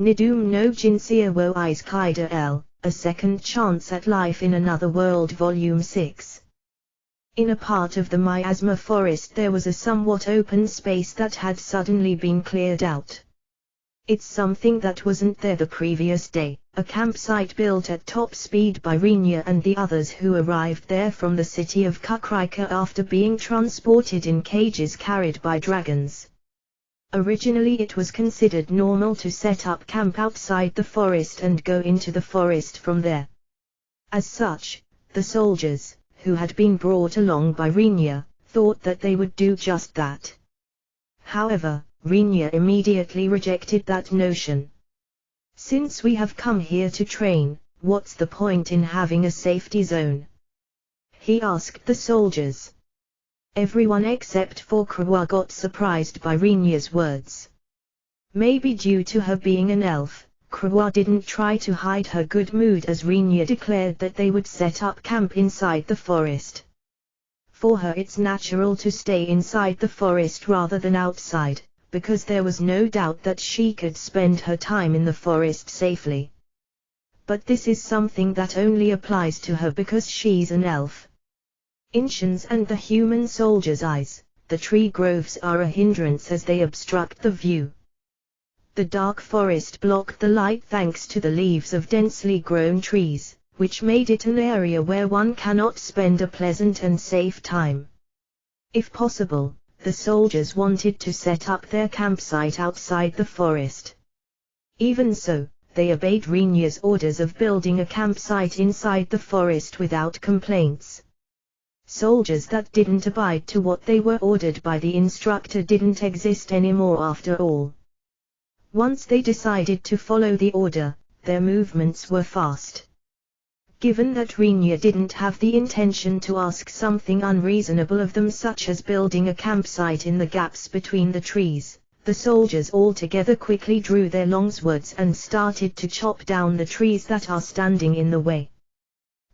Nidoume no Jinsei wo Isekai de L, A Second Chance at Life in Another World Volume 6. In a part of the miasma forest there was a somewhat open space that had suddenly been cleared out. It's something that wasn't there the previous day, a campsite built at top speed by Rinya and the others who arrived there from the city of Kukrika after being transported in cages carried by dragons. Originally it was considered normal to set up camp outside the forest and go into the forest from there. As such, the soldiers, who had been brought along by Rinya, thought that they would do just that. However, Rinya immediately rejected that notion. Since we have come here to train, what's the point in having a safety zone? He asked the soldiers. Everyone except for Krua got surprised by Rinya's words. Maybe due to her being an elf, Krua didn't try to hide her good mood as Rinya declared that they would set up camp inside the forest. For her it's natural to stay inside the forest rather than outside, because there was no doubt that she could spend her time in the forest safely. But this is something that only applies to her because she's an elf. In Shin's and the human soldiers' eyes, the tree groves are a hindrance as they obstruct the view. The dark forest blocked the light thanks to the leaves of densely grown trees, which made it an area where one cannot spend a pleasant and safe time. If possible, the soldiers wanted to set up their campsite outside the forest. Even so, they obeyed Rinya's orders of building a campsite inside the forest without complaints. Soldiers that didn't abide to what they were ordered by the instructor didn't exist anymore after all. Once they decided to follow the order, their movements were fast. Given that Rinya didn't have the intention to ask something unreasonable of them such as building a campsite in the gaps between the trees, the soldiers all together quickly drew their longswords and started to chop down the trees that are standing in the way.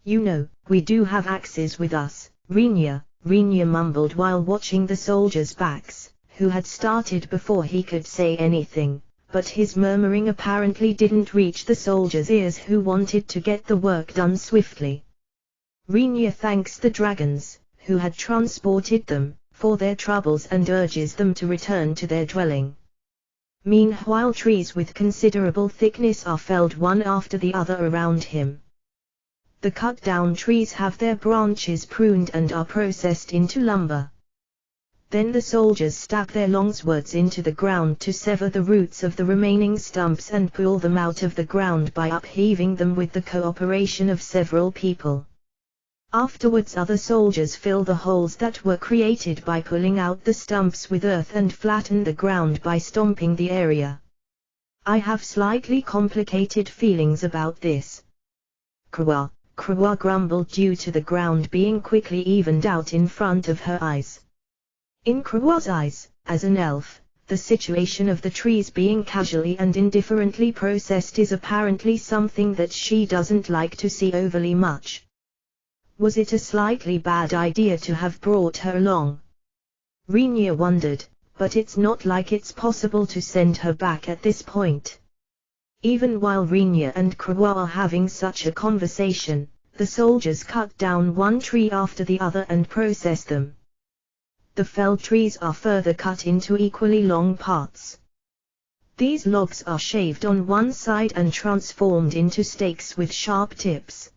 You know, we do have axes with us, Rinya mumbled while watching the soldiers' backs, who had started before he could say anything, but his murmuring apparently didn't reach the soldiers' ears who wanted to get the work done swiftly. Rinya thanks the dragons, who had transported them, for their troubles and urges them to return to their dwelling. Meanwhile trees with considerable thickness are felled one after the other around him. The cut-down trees have their branches pruned and are processed into lumber. Then the soldiers stab their longswords into the ground to sever the roots of the remaining stumps and pull them out of the ground by upheaving them with the cooperation of several people. Afterwards other soldiers fill the holes that were created by pulling out the stumps with earth and flatten the ground by stomping the area. I have slightly complicated feelings about this. Krua grumbled due to the ground being quickly evened out in front of her eyes. In Krua's eyes, as an elf, the situation of the trees being casually and indifferently processed is apparently something that she doesn't like to see overly much. Was it a slightly bad idea to have brought her along? Rinya wondered, but it's not like it's possible to send her back at this point. Even while Rinya and Krua are having such a conversation, the soldiers cut down one tree after the other and process them. The felled trees are further cut into equally long parts. These logs are shaved on one side and transformed into stakes with sharp tips.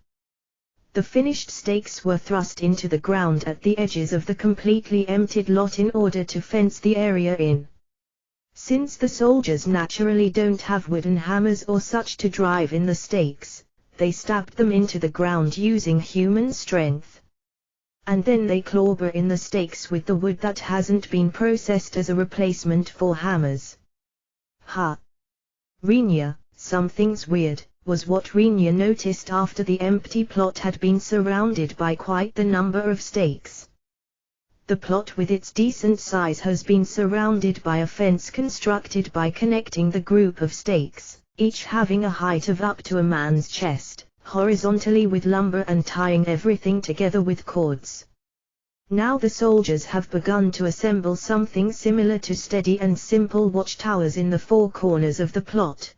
The finished stakes were thrust into the ground at the edges of the completely emptied lot in order to fence the area in. Since the soldiers naturally don't have wooden hammers or such to drive in the stakes, they stabbed them into the ground using human strength. And then they clobber in the stakes with the wood that hasn't been processed as a replacement for hammers. Rinya, something's weird, was what Rinya noticed after the empty plot had been surrounded by quite the number of stakes. The plot with its decent size has been surrounded by a fence constructed by connecting the group of stakes, each having a height of up to a man's chest, horizontally with lumber and tying everything together with cords. Now the soldiers have begun to assemble something similar to steady and simple watchtowers in the four corners of the plot.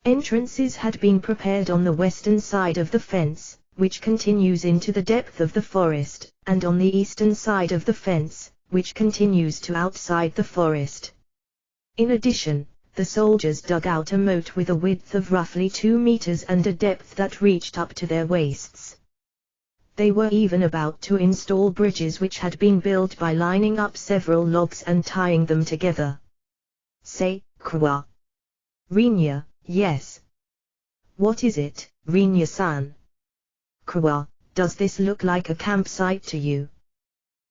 Entrances had been prepared on the western side of the fence, which continues into the depth of the forest, and on the eastern side of the fence, which continues to outside the forest. In addition, the soldiers dug out a moat with a width of roughly 2 meters and a depth that reached up to their waists. They were even about to install bridges which had been built by lining up several logs and tying them together. Say, Krua. Rinya, yes. What is it, Rinya-san? Krua, does this look like a campsite to you?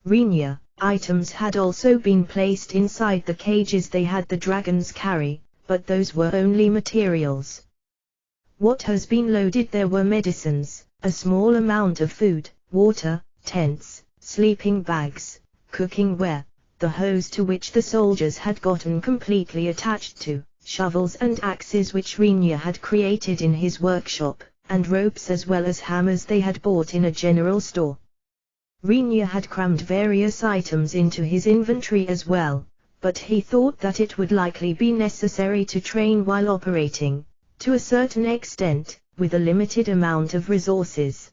Rinya, items had also been placed inside the cages they had the dragons carry, but those were only materials. What has been loaded there were medicines, a small amount of food, water, tents, sleeping bags, cooking ware, the hose to which the soldiers had gotten completely attached to, shovels and axes which Rinya had created in his workshop, and ropes as well as hammers they had bought in a general store. Rinya had crammed various items into his inventory as well, but he thought that it would likely be necessary to train while operating, to a certain extent, with a limited amount of resources.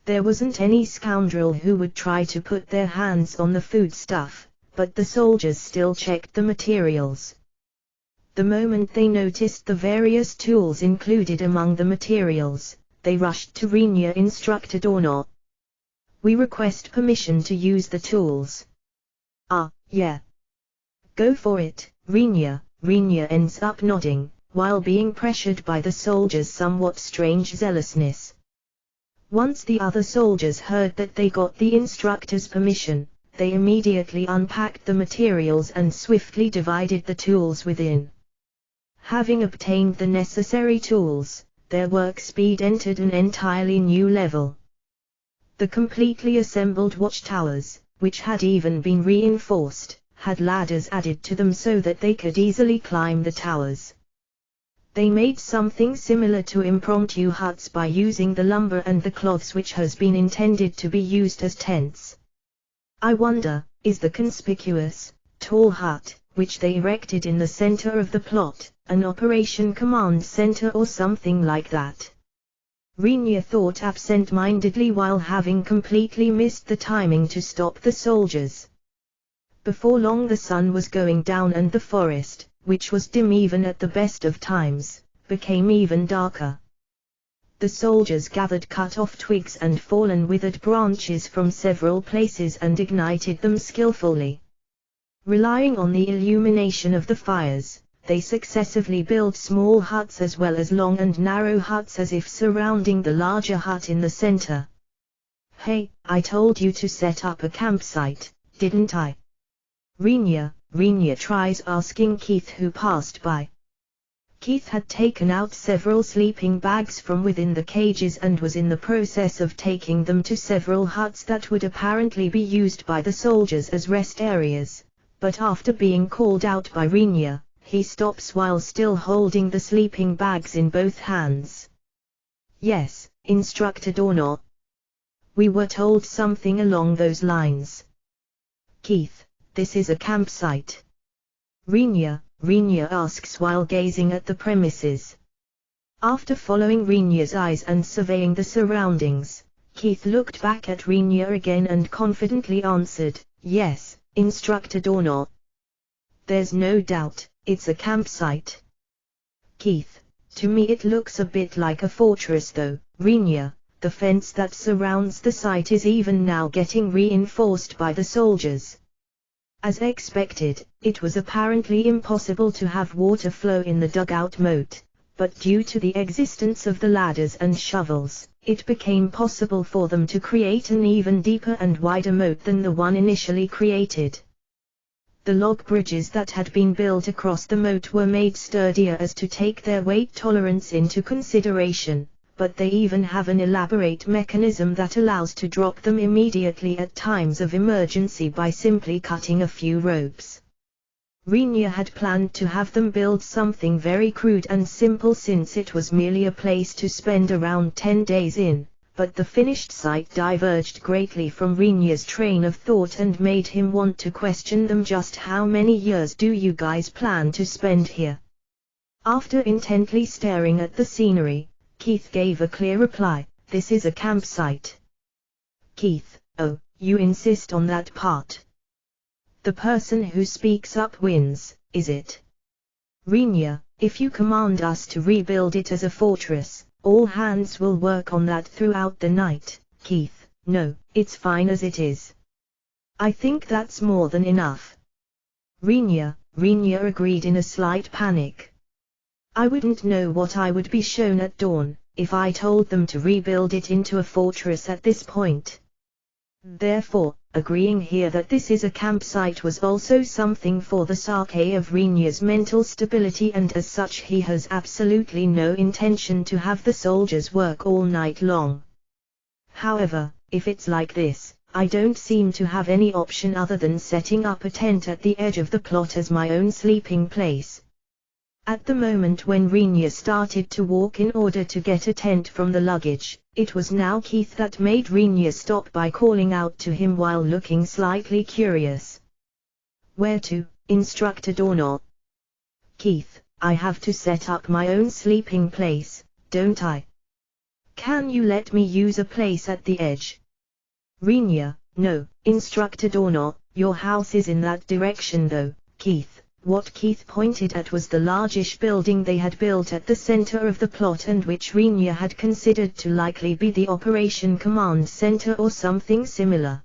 There wasn't any scoundrel who would try to put their hands on the food stuff, but the soldiers still checked the materials. The moment they noticed the various tools included among the materials, they rushed to Rinya instructed or not. We request permission to use the tools. Ah, yeah. Go for it, Rinya. Rinya ends up nodding, while being pressured by the soldiers' somewhat strange zealousness. Once the other soldiers heard that they got the instructor's permission, they immediately unpacked the materials and swiftly divided the tools within. Having obtained the necessary tools, their work speed entered an entirely new level. The completely assembled watchtowers, which had even been reinforced, had ladders added to them so that they could easily climb the towers. They made something similar to impromptu huts by using the lumber and the cloths which has been intended to be used as tents. I wonder, is the conspicuous, tall hut, which they erected in the center of the plot, an operation command center or something like that? Rinya thought absent-mindedly while having completely missed the timing to stop the soldiers. Before long the sun was going down and the forest, which was dim even at the best of times, became even darker. The soldiers gathered cut-off twigs and fallen withered branches from several places and ignited them skillfully. Relying on the illumination of the fires, they successively built small huts as well as long and narrow huts as if surrounding the larger hut in the center. Hey, I told you to set up a campsite, didn't I? Rinya tries asking Keith who passed by. Keith had taken out several sleeping bags from within the cages and was in the process of taking them to several huts that would apparently be used by the soldiers as rest areas, but after being called out by Rinya, he stops while still holding the sleeping bags in both hands. Yes, Instructor Dornot. We were told something along those lines. Keith, this is a campsite. Rinya asks while gazing at the premises. After following Rinya's eyes and surveying the surroundings, Keith looked back at Rinya again and confidently answered, yes, Instructor Dornot. There's no doubt, it's a campsite. Keith, to me it looks a bit like a fortress though. Rinya, the fence that surrounds the site is even now getting reinforced by the soldiers. As expected, it was apparently impossible to have water flow in the dugout moat, but due to the existence of the ladders and shovels, it became possible for them to create an even deeper and wider moat than the one initially created. The log bridges that had been built across the moat were made sturdier as to take their weight tolerance into consideration, but they even have an elaborate mechanism that allows to drop them immediately at times of emergency by simply cutting a few ropes. Rinya had planned to have them build something very crude and simple since it was merely a place to spend around 10 days in, but the finished site diverged greatly from Rinya's train of thought and made him want to question them. Just how many years do you guys plan to spend here? After intently staring at the scenery, Keith gave a clear reply, "This is a campsite." Keith, "Oh, you insist on that part. The person who speaks up wins, is it?" Rinya, "If you command us to rebuild it as a fortress, all hands will work on that throughout the night." Keith, "No, it's fine as it is. I think that's more than enough." Rinya agreed in a slight panic. "I wouldn't know what I would be shown at dawn, if I told them to rebuild it into a fortress at this point." Therefore, agreeing here that this is a campsite was also something for the sake of Rinya's mental stability, and as such he has absolutely no intention to have the soldiers work all night long. However, if it's like this, I don't seem to have any option other than setting up a tent at the edge of the plot as my own sleeping place. At the moment when Rinya started to walk in order to get a tent from the luggage, it was now Keith that made Rinya stop by calling out to him while looking slightly curious. "Where to, Instructor Dorno?" "Keith, I have to set up my own sleeping place, don't I? Can you let me use a place at the edge?" Rinya, "No, Instructor Dorno, your house is in that direction though, Keith." What Keith pointed at was the largish building they had built at the center of the plot, and which Rinya had considered to likely be the Operation Command Center or something similar.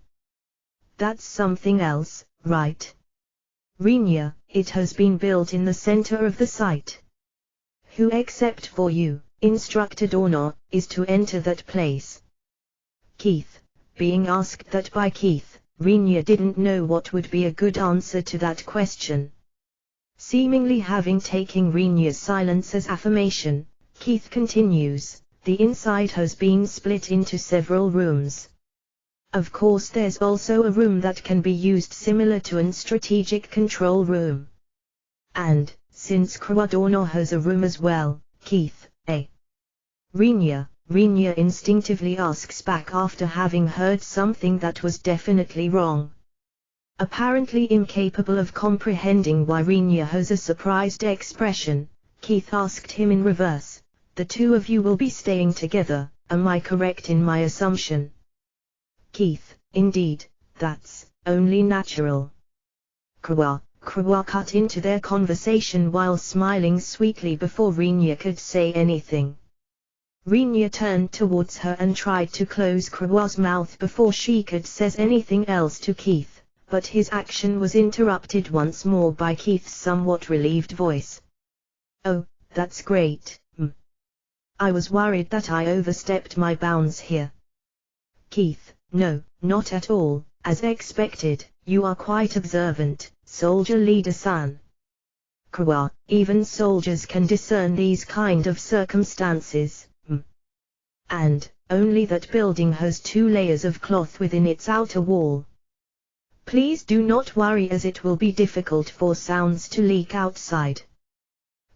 "That's something else, right?" Rinya, "It has been built in the center of the site. Who except for you, Instructor Dorno, is to enter that place?" Keith, being asked that by Keith, Rinya didn't know what would be a good answer to that question. Seemingly having taken Rinya's silence as affirmation, Keith continues, "The inside has been split into several rooms. Of course there's also a room that can be used similar to an strategic control room. And, since Krawadorno has a room as well, Keith, eh?" Rinya instinctively asks back after having heard something that was definitely wrong. Apparently incapable of comprehending why Rinya has a surprised expression, Keith asked him in reverse, "The two of you will be staying together, am I correct in my assumption?" Keith, "Indeed, that's only natural." Krawa cut into their conversation while smiling sweetly before Rinya could say anything. Rinya turned towards her and tried to close Krawa's mouth before she could say anything else to Keith, but his action was interrupted once more by Keith's somewhat relieved voice. "Oh, that's great. I was worried that I overstepped my bounds here." Keith, "No, not at all, as expected, you are quite observant, soldier leader-san." Krawa, "Even soldiers can discern these kind of circumstances. And, only that building has 2 layers of cloth within its outer wall. Please do not worry, as it will be difficult for sounds to leak outside."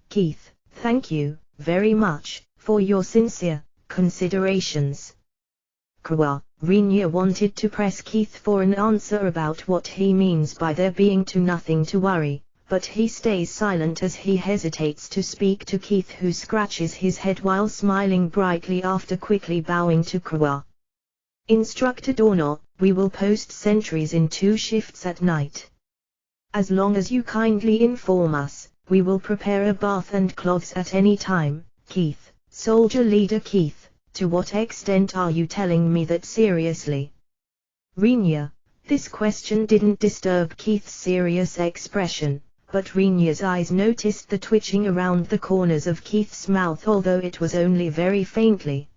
Keith, "Thank you, very much, for your sincere considerations." Rinya wanted to press Keith for an answer about what he means by there being nothing to worry, but he stays silent as he hesitates to speak to Keith, who scratches his head while smiling brightly after quickly bowing to Krawa. "Instructor Dorno, we will post sentries in 2 shifts at night. As long as you kindly inform us, we will prepare a bath and clothes at any time." Keith, "Soldier leader Keith, to what extent are you telling me that seriously?" Rinya, this question didn't disturb Keith's serious expression, but Rinya's eyes noticed the twitching around the corners of Keith's mouth, although it was only very faintly.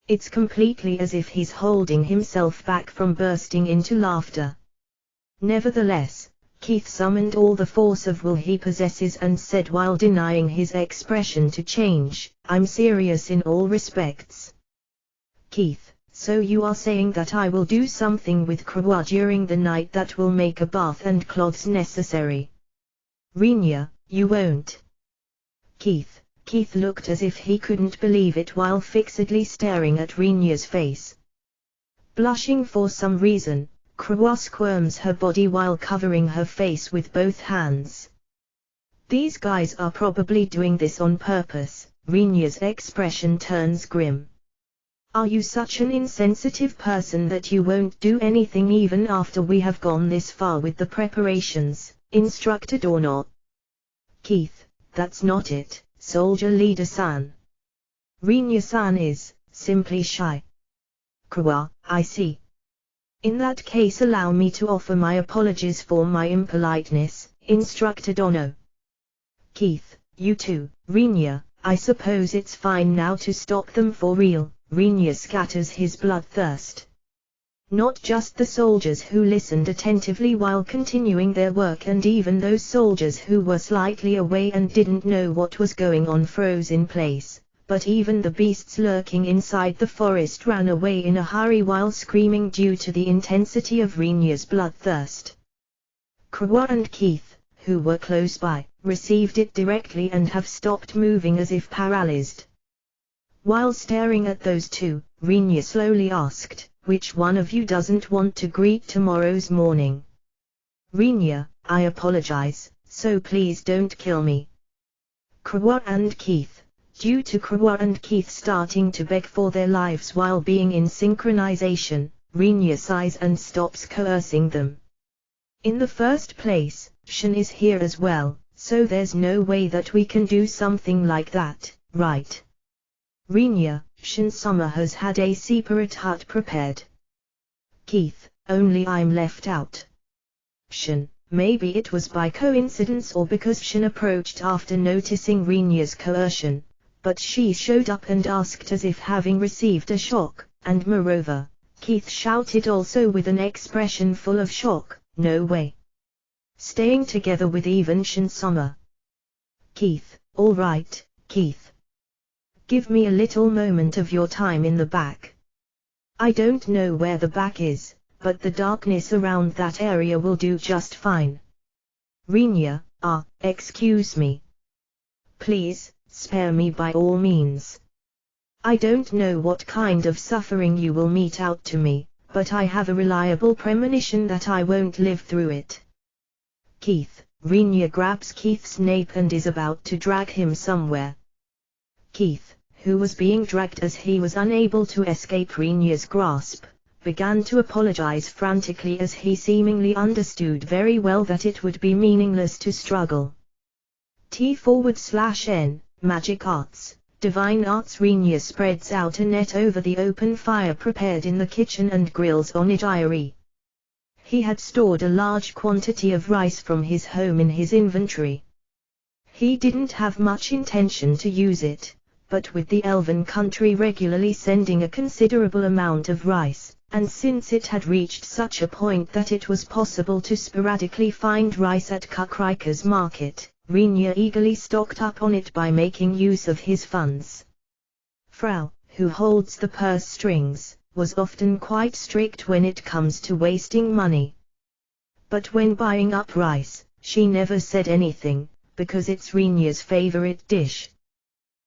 It's completely as if he's holding himself back from bursting into laughter. Nevertheless, Keith summoned all the force of will he possesses and said while denying his expression to change, "I'm serious in all respects." Keith, "So you are saying that I will do something with Krawa during the night that will make a bath and clothes necessary?" Rinya, "You won't." Keith looked as if he couldn't believe it while fixedly staring at Rinya's face. Blushing for some reason, Krawa squirms her body while covering her face with both hands. These guys are probably doing this on purpose. Rinya's expression turns grim. Are you such an insensitive person that you won't do anything even after we have gone this far with the preparations, instructed or not? Keith, that's not it, soldier leader-san. Rinya-san is simply shy. Kawa, I see. In that case allow me to offer my apologies for my impoliteness, instructed Ono. Keith, you too, Rinya, I suppose it's fine now to stop them for real. Rinya scatters his bloodthirst. Not just the soldiers who listened attentively while continuing their work, and even those soldiers who were slightly away and didn't know what was going on froze in place, but even the beasts lurking inside the forest ran away in a hurry while screaming due to the intensity of Rinya's bloodthirst. Kawa and Keith, who were close by, received it directly and have stopped moving as if paralyzed. While staring at those two, Rinya slowly asked, which one of you doesn't want to greet tomorrow's morning? Rinya, I apologize, so please don't kill me. Kawa and Keith, due to Kawa and Keith starting to beg for their lives while being in synchronization, Rinya sighs and stops coercing them. In the first place, Shin is here as well, so there's no way that we can do something like that, right? Rinya, Shin-sama has had a separate hut prepared. Keith, only I'm left out. Shin, maybe it was by coincidence or because Shin approached after noticing Rinya's coercion, but she showed up and asked as if having received a shock, and moreover, Keith shouted also with an expression full of shock, no way. Staying together with even Shin-sama. Keith, all right, Keith. Give me a little moment of your time in the back. I don't know where the back is, but the darkness around that area will do just fine. Rinya, excuse me. Please, spare me by all means. I don't know what kind of suffering you will mete out to me, but I have a reliable premonition that I won't live through it. Keith, Rinya grabs Keith's nape and is about to drag him somewhere. Keith, who was being dragged as he was unable to escape Rinya's grasp, began to apologize frantically as he seemingly understood very well that it would be meaningless to struggle. T/N, Magic Arts, Divine Arts. Rinya spreads out a net over the open fire prepared in the kitchen and grills onigiri. He had stored a large quantity of rice from his home in his inventory. He didn't have much intention to use it, but with the elven country regularly sending a considerable amount of rice, and since it had reached such a point that it was possible to sporadically find rice at Kakrika's market, Rinya eagerly stocked up on it by making use of his funds. Frau, who holds the purse strings, was often quite strict when it comes to wasting money. But when buying up rice, she never said anything, because it's Rinya's favorite dish.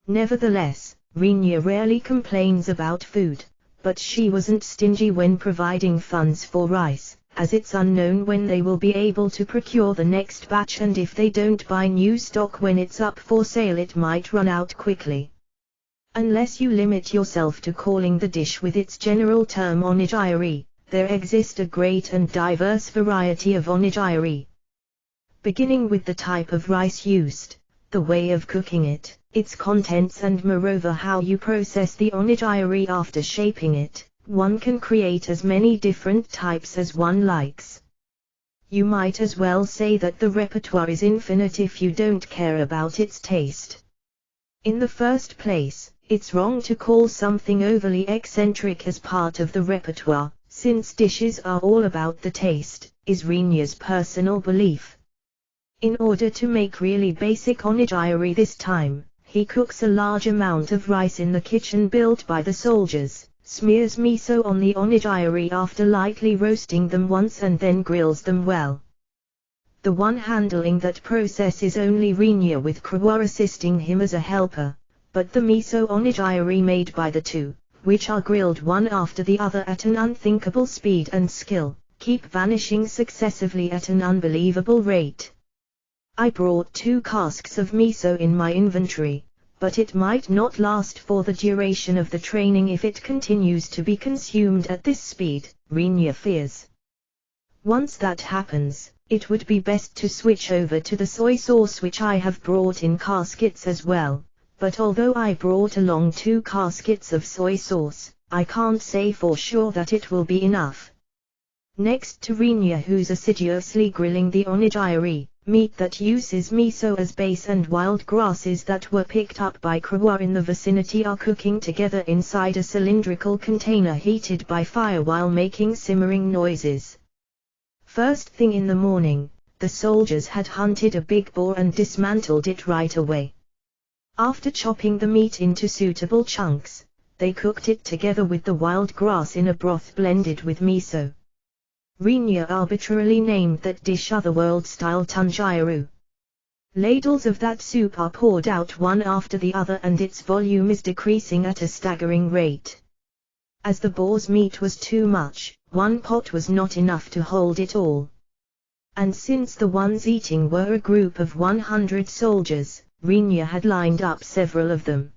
Nevertheless, Rinya rarely complains about food, but she wasn't stingy when providing funds for rice, as it's unknown when they will be able to procure the next batch, and if they don't buy new stock when it's up for sale it might run out quickly. Unless you limit yourself to calling the dish with its general term onigiri, there exist a great and diverse variety of onigiri. Beginning with the type of rice used, the way of cooking it, its contents, and moreover how you process the onigiri after shaping it, one can create as many different types as one likes. You might as well say that the repertoire is infinite if you don't care about its taste. In the first place, it's wrong to call something overly eccentric as part of the repertoire, since dishes are all about the taste, is Rinya's personal belief. In order to make really basic onigiri this time, he cooks a large amount of rice in the kitchen built by the soldiers, smears miso on the onigiri after lightly roasting them once and then grills them well. The one handling that process is only Rinya, with Kawa assisting him as a helper, but the miso onigiri made by the two, which are grilled one after the other at an unthinkable speed and skill, keep vanishing successively at an unbelievable rate. I brought 2 casks of miso in my inventory, but it might not last for the duration of the training if it continues to be consumed at this speed, Rinya fears. Once that happens, it would be best to switch over to the soy sauce which I have brought in caskets as well, but although I brought along 2 caskets of soy sauce, I can't say for sure that it will be enough. Next to Rinya, who's assiduously grilling the onigiri, meat that uses miso as base and wild grasses that were picked up by Kawa in the vicinity are cooking together inside a cylindrical container heated by fire while making simmering noises. First thing in the morning, the soldiers had hunted a big boar and dismantled it right away. After chopping the meat into suitable chunks, they cooked it together with the wild grass in a broth blended with miso. Rinya arbitrarily named that dish otherworld-style tanjiru. Ladles of that soup are poured out one after the other and its volume is decreasing at a staggering rate. As the boar's meat was too much, 1 pot was not enough to hold it all. And since the ones eating were a group of 100 soldiers, Rinya had lined up several of them.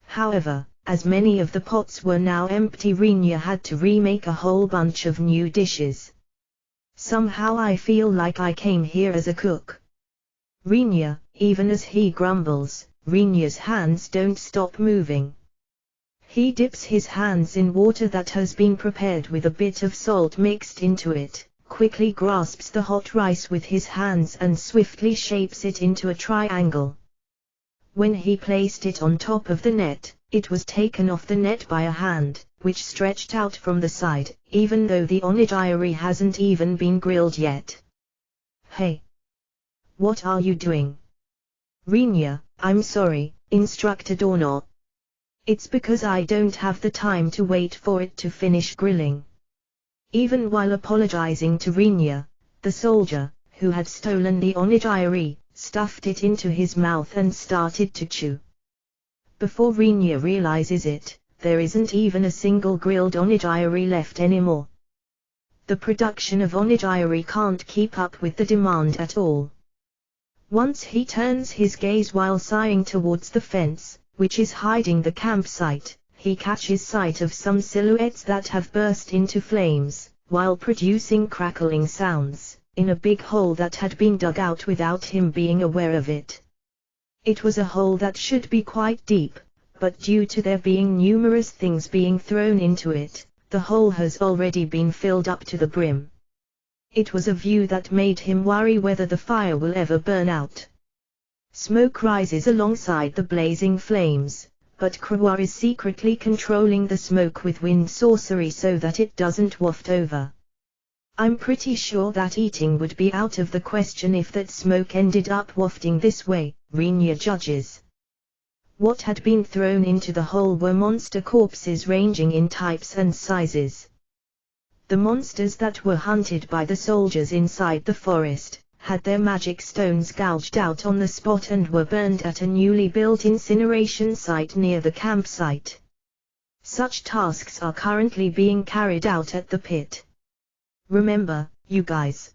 However, as many of the pots were now empty, Rinya had to remake a whole bunch of new dishes. Somehow I feel like I came here as a cook. Rinya, even as he grumbles, Rinya's hands don't stop moving. He dips his hands in water that has been prepared with a bit of salt mixed into it, quickly grasps the hot rice with his hands and swiftly shapes it into a triangle. When he placed it on top of the net, it was taken off the net by a hand, which stretched out from the side, even though the onigiri hasn't even been grilled yet. Hey! What are you doing? Rinya, I'm sorry, Instructor Dorno. It's because I don't have the time to wait for it to finish grilling. Even while apologizing to Rinya, the soldier, who had stolen the onigiri, stuffed it into his mouth and started to chew. Before Rinya realizes it, there isn't even a single grilled onigiri left anymore. The production of onigiri can't keep up with the demand at all. Once he turns his gaze while sighing towards the fence, which is hiding the campsite, he catches sight of some silhouettes that have burst into flames, while producing crackling sounds, in a big hole that had been dug out without him being aware of it. It was a hole that should be quite deep, but due to there being numerous things being thrown into it, the hole has already been filled up to the brim. It was a view that made him worry whether the fire will ever burn out. Smoke rises alongside the blazing flames, but Kawa is secretly controlling the smoke with wind sorcery so that it doesn't waft over. I'm pretty sure that eating would be out of the question if that smoke ended up wafting this way, Rinya judges. What had been thrown into the hole were monster corpses ranging in types and sizes. The monsters that were hunted by the soldiers inside the forest had their magic stones gouged out on the spot and were burned at a newly built incineration site near the campsite. Such tasks are currently being carried out at the pit. Remember, you guys.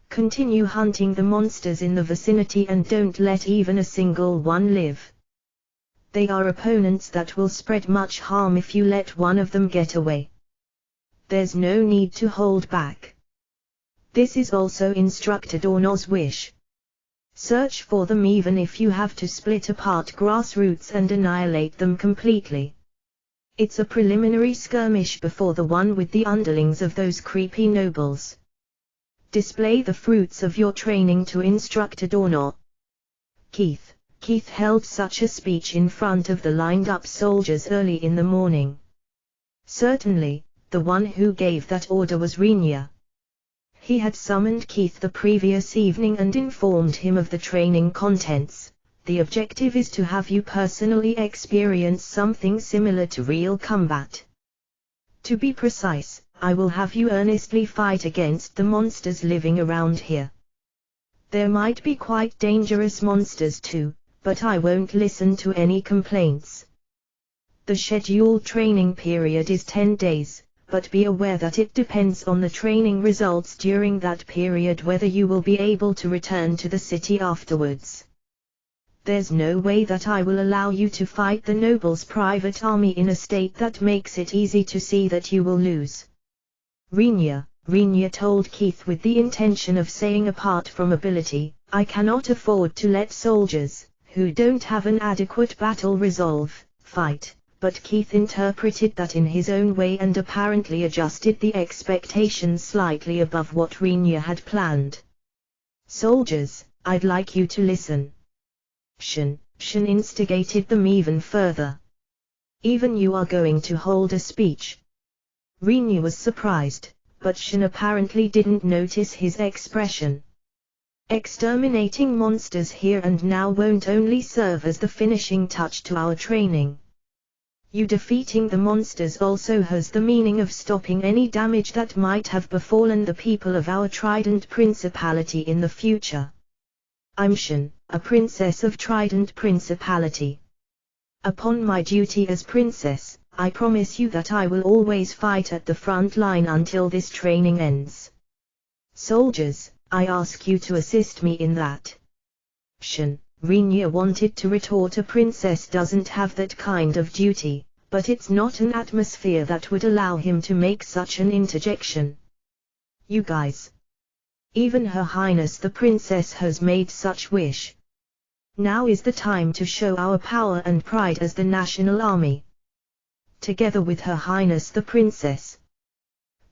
Continue hunting the monsters in the vicinity and don't let even a single one live. They are opponents that will spread much harm if you let one of them get away. There's no need to hold back. This is also Instructor Dorno's wish. Search for them even if you have to split apart grassroots and annihilate them completely. It's a preliminary skirmish before the one with the underlings of those creepy nobles. Display the fruits of your training to Instructor Dorno. Keith held such a speech in front of the lined-up soldiers early in the morning. Certainly, the one who gave that order was Rinya. He had summoned Keith the previous evening and informed him of the training contents. The objective is to have you personally experience something similar to real combat. To be precise, I will have you earnestly fight against the monsters living around here. There might be quite dangerous monsters too, but I won't listen to any complaints. The scheduled training period is 10 days, but be aware that it depends on the training results during that period whether you will be able to return to the city afterwards. There's no way that I will allow you to fight the noble's private army in a state that makes it easy to see that you will lose. Renya told Keith with the intention of saying, apart from ability, I cannot afford to let soldiers, who don't have an adequate battle resolve, fight, but Keith interpreted that in his own way and apparently adjusted the expectations slightly above what Renya had planned. Soldiers, I'd like you to listen. Shin instigated them even further. Even you are going to hold a speech. Renya was surprised, but Shin apparently didn't notice his expression. Exterminating monsters here and now won't only serve as the finishing touch to our training. You defeating the monsters also has the meaning of stopping any damage that might have befallen the people of our Trident Principality in the future. I'm Shin, a princess of Trident Principality. Upon my duty as princess, I promise you that I will always fight at the front line until this training ends. Soldiers, I ask you to assist me in that. Shin, Renya wanted to retort, a princess doesn't have that kind of duty, but it's not an atmosphere that would allow him to make such an interjection. You guys. Even Her Highness the Princess has made such wish. Now is the time to show our power and pride as the national army. Together with Her Highness the Princess.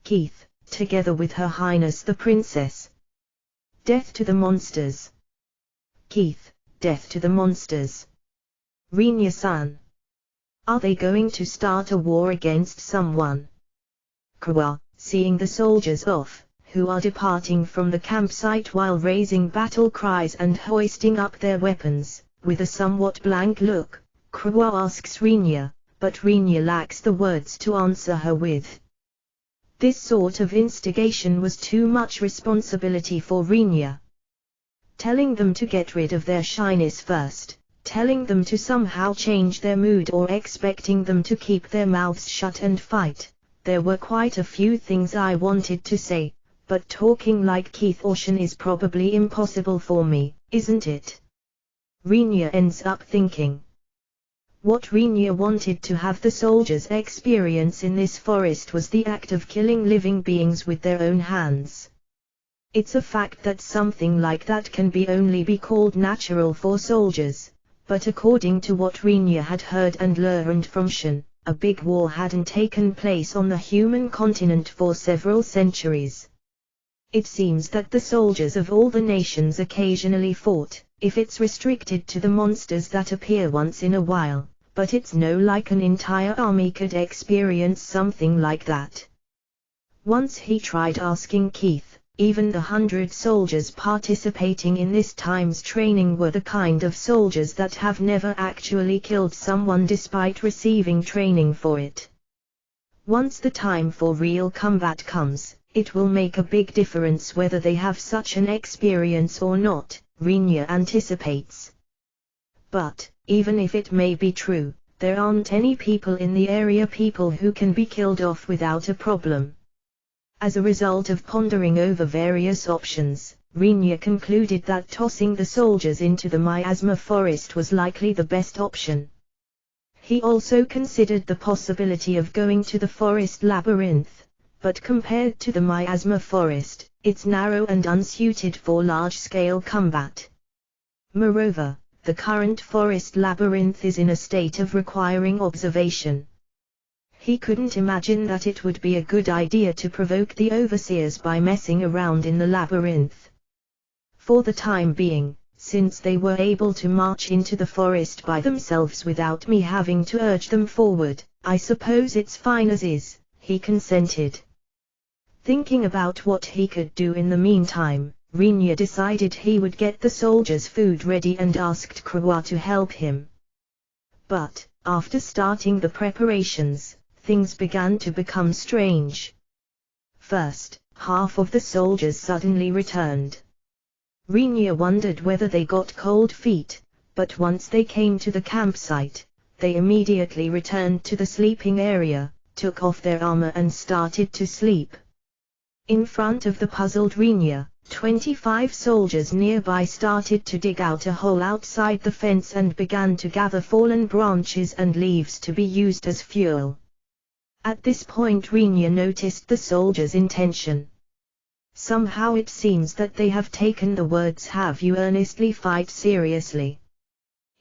Keith, together with Her Highness the Princess. Death to the monsters. Keith, death to the monsters. Renya-san. Are they going to start a war against someone? Kawa, seeing the soldiers off, who are departing from the campsite while raising battle cries and hoisting up their weapons, with a somewhat blank look, Kawa asks Renya, but Renya lacks the words to answer her with. This sort of instigation was too much responsibility for Renya. Telling them to get rid of their shyness first, telling them to somehow change their mood, or expecting them to keep their mouths shut and fight. There were quite a few things I wanted to say, but talking like Keith or Shin is probably impossible for me, isn't it? Renya ends up thinking. What Renya wanted to have the soldiers experience in this forest was the act of killing living beings with their own hands. It's a fact that something like that can only be called natural for soldiers, but according to what Renya had heard and learned from Shin, a big war hadn't taken place on the human continent for several centuries. It seems that the soldiers of all the nations occasionally fought, if it's restricted to the monsters that appear once in a while, but it's no like an entire army could experience something like that. Once he tried asking Keith, even the 100 soldiers participating in this time's training were the kind of soldiers that have never actually killed someone despite receiving training for it. Once the time for real combat comes, it will make a big difference whether they have such an experience or not, Renya anticipates. But, even if it may be true, there aren't any people in the area who can be killed off without a problem. As a result of pondering over various options, Renya concluded that tossing the soldiers into the miasma forest was likely the best option. He also considered the possibility of going to the forest labyrinth, but compared to the miasma forest, it's narrow and unsuited for large-scale combat. Moreover, the current forest labyrinth is in a state of requiring observation. He couldn't imagine that it would be a good idea to provoke the overseers by messing around in the labyrinth. For the time being, since they were able to march into the forest by themselves without me having to urge them forward, I suppose it's fine as is, he consented. Thinking about what he could do in the meantime, Renya decided he would get the soldiers' food ready and asked Kawa to help him. But, after starting the preparations, things began to become strange. First, half of the soldiers suddenly returned. Renya wondered whether they got cold feet, but once they came to the campsite, they immediately returned to the sleeping area, took off their armor and started to sleep. In front of the puzzled Rinya, 25 soldiers nearby started to dig out a hole outside the fence and began to gather fallen branches and leaves to be used as fuel. At this point Rinya noticed the soldiers' intention. Somehow it seems that they have taken the words "have you earnestly fight seriously."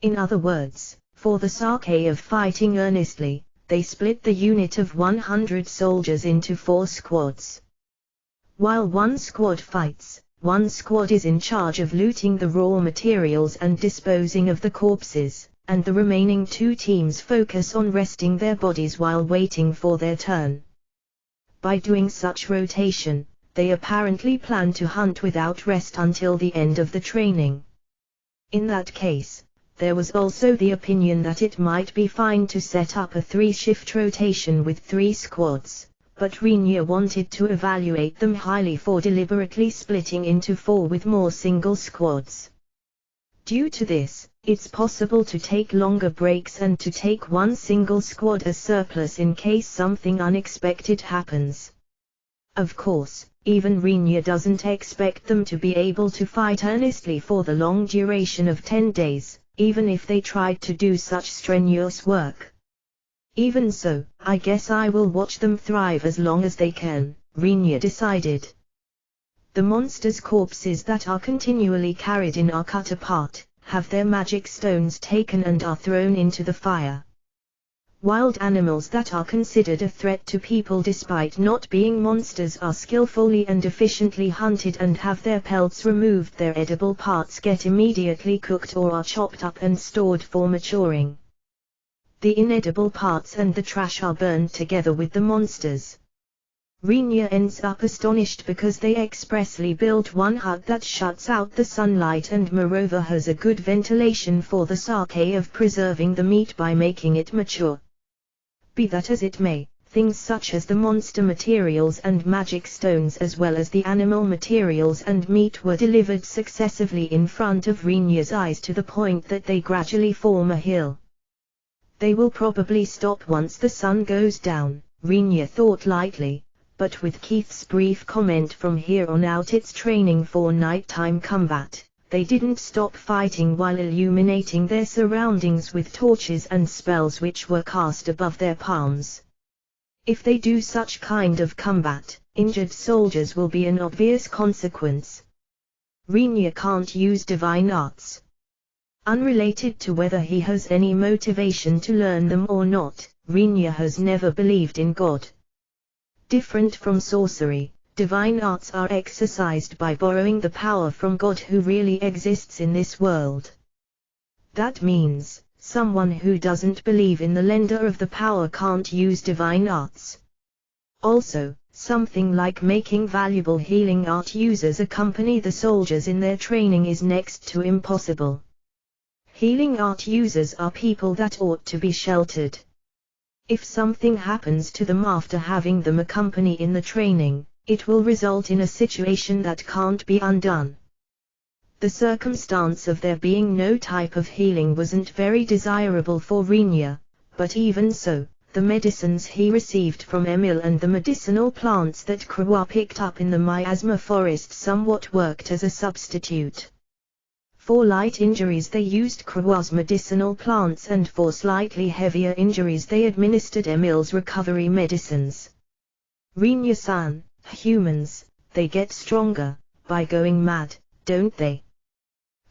In other words, for the sake of fighting earnestly, they split the unit of 100 soldiers into 4 squads. While one squad fights, one squad is in charge of looting the raw materials and disposing of the corpses, and the remaining 2 teams focus on resting their bodies while waiting for their turn. By doing such rotation, they apparently plan to hunt without rest until the end of the training. In that case, there was also the opinion that it might be fine to set up a 3-shift rotation with 3 squads. But Rinya wanted to evaluate them highly for deliberately splitting into 4 with more single squads. Due to this, it's possible to take longer breaks and to take one single squad as surplus in case something unexpected happens. Of course, even Rinya doesn't expect them to be able to fight earnestly for the long duration of 10 days, even if they tried to do such strenuous work. Even so, I guess I will watch them thrive as long as they can, Rinya decided. The monsters' corpses that are continually carried in are cut apart, have their magic stones taken and are thrown into the fire. Wild animals that are considered a threat to people despite not being monsters are skillfully and efficiently hunted and have their pelts removed. Their edible parts get immediately cooked or are chopped up and stored for maturing. The inedible parts and the trash are burned together with the monsters. Rinya ends up astonished because they expressly built one hut that shuts out the sunlight and moreover has a good ventilation for the sake of preserving the meat by making it mature. Be that as it may, things such as the monster materials and magic stones as well as the animal materials and meat were delivered successively in front of Rinya's eyes to the point that they gradually form a hill. They will probably stop once the sun goes down, Rinya thought lightly, but with Keith's brief comment "from here on out it's training for nighttime combat," they didn't stop fighting while illuminating their surroundings with torches and spells which were cast above their palms. If they do such kind of combat, injured soldiers will be an obvious consequence. Rinya can't use divine arts. Unrelated to whether he has any motivation to learn them or not, Rinya has never believed in God. Different from sorcery, divine arts are exercised by borrowing the power from God who really exists in this world. That means, someone who doesn't believe in the lender of the power can't use divine arts. Also, something like making valuable healing art users accompany the soldiers in their training is next to impossible. Healing art users are people that ought to be sheltered. If something happens to them after having them accompany in the training, it will result in a situation that can't be undone. The circumstance of there being no type of healing wasn't very desirable for Rinya, but even so, the medicines he received from Emil and the medicinal plants that Krua picked up in the miasma forest somewhat worked as a substitute. For light injuries they used Krua's medicinal plants and for slightly heavier injuries they administered Emil's recovery medicines. Rinya-san, humans, they get stronger, by going mad, don't they?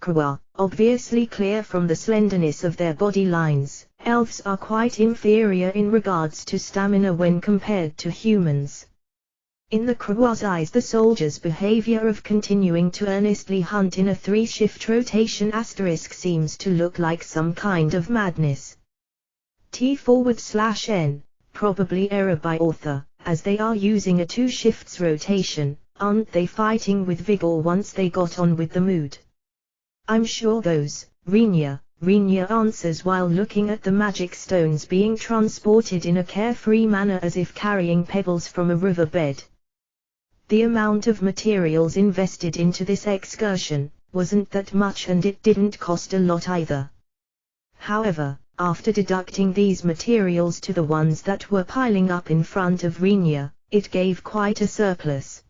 Krua, obviously clear from the slenderness of their body lines, elves are quite inferior in regards to stamina when compared to humans. In the Krua's eyes the soldiers' behavior of continuing to earnestly hunt in a 3-shift rotation * seems to look like some kind of madness. T/N, probably error by author, as they are using a 2 shifts rotation, aren't they fighting with vigor once they got on with the mood? I'm sure those, Rinya answers while looking at the magic stones being transported in a carefree manner as if carrying pebbles from a riverbed. The amount of materials invested into this excursion wasn't that much and it didn't cost a lot either. However, After deducting these materials to the ones that were piling up in front of Rinya, it gave quite a surplus.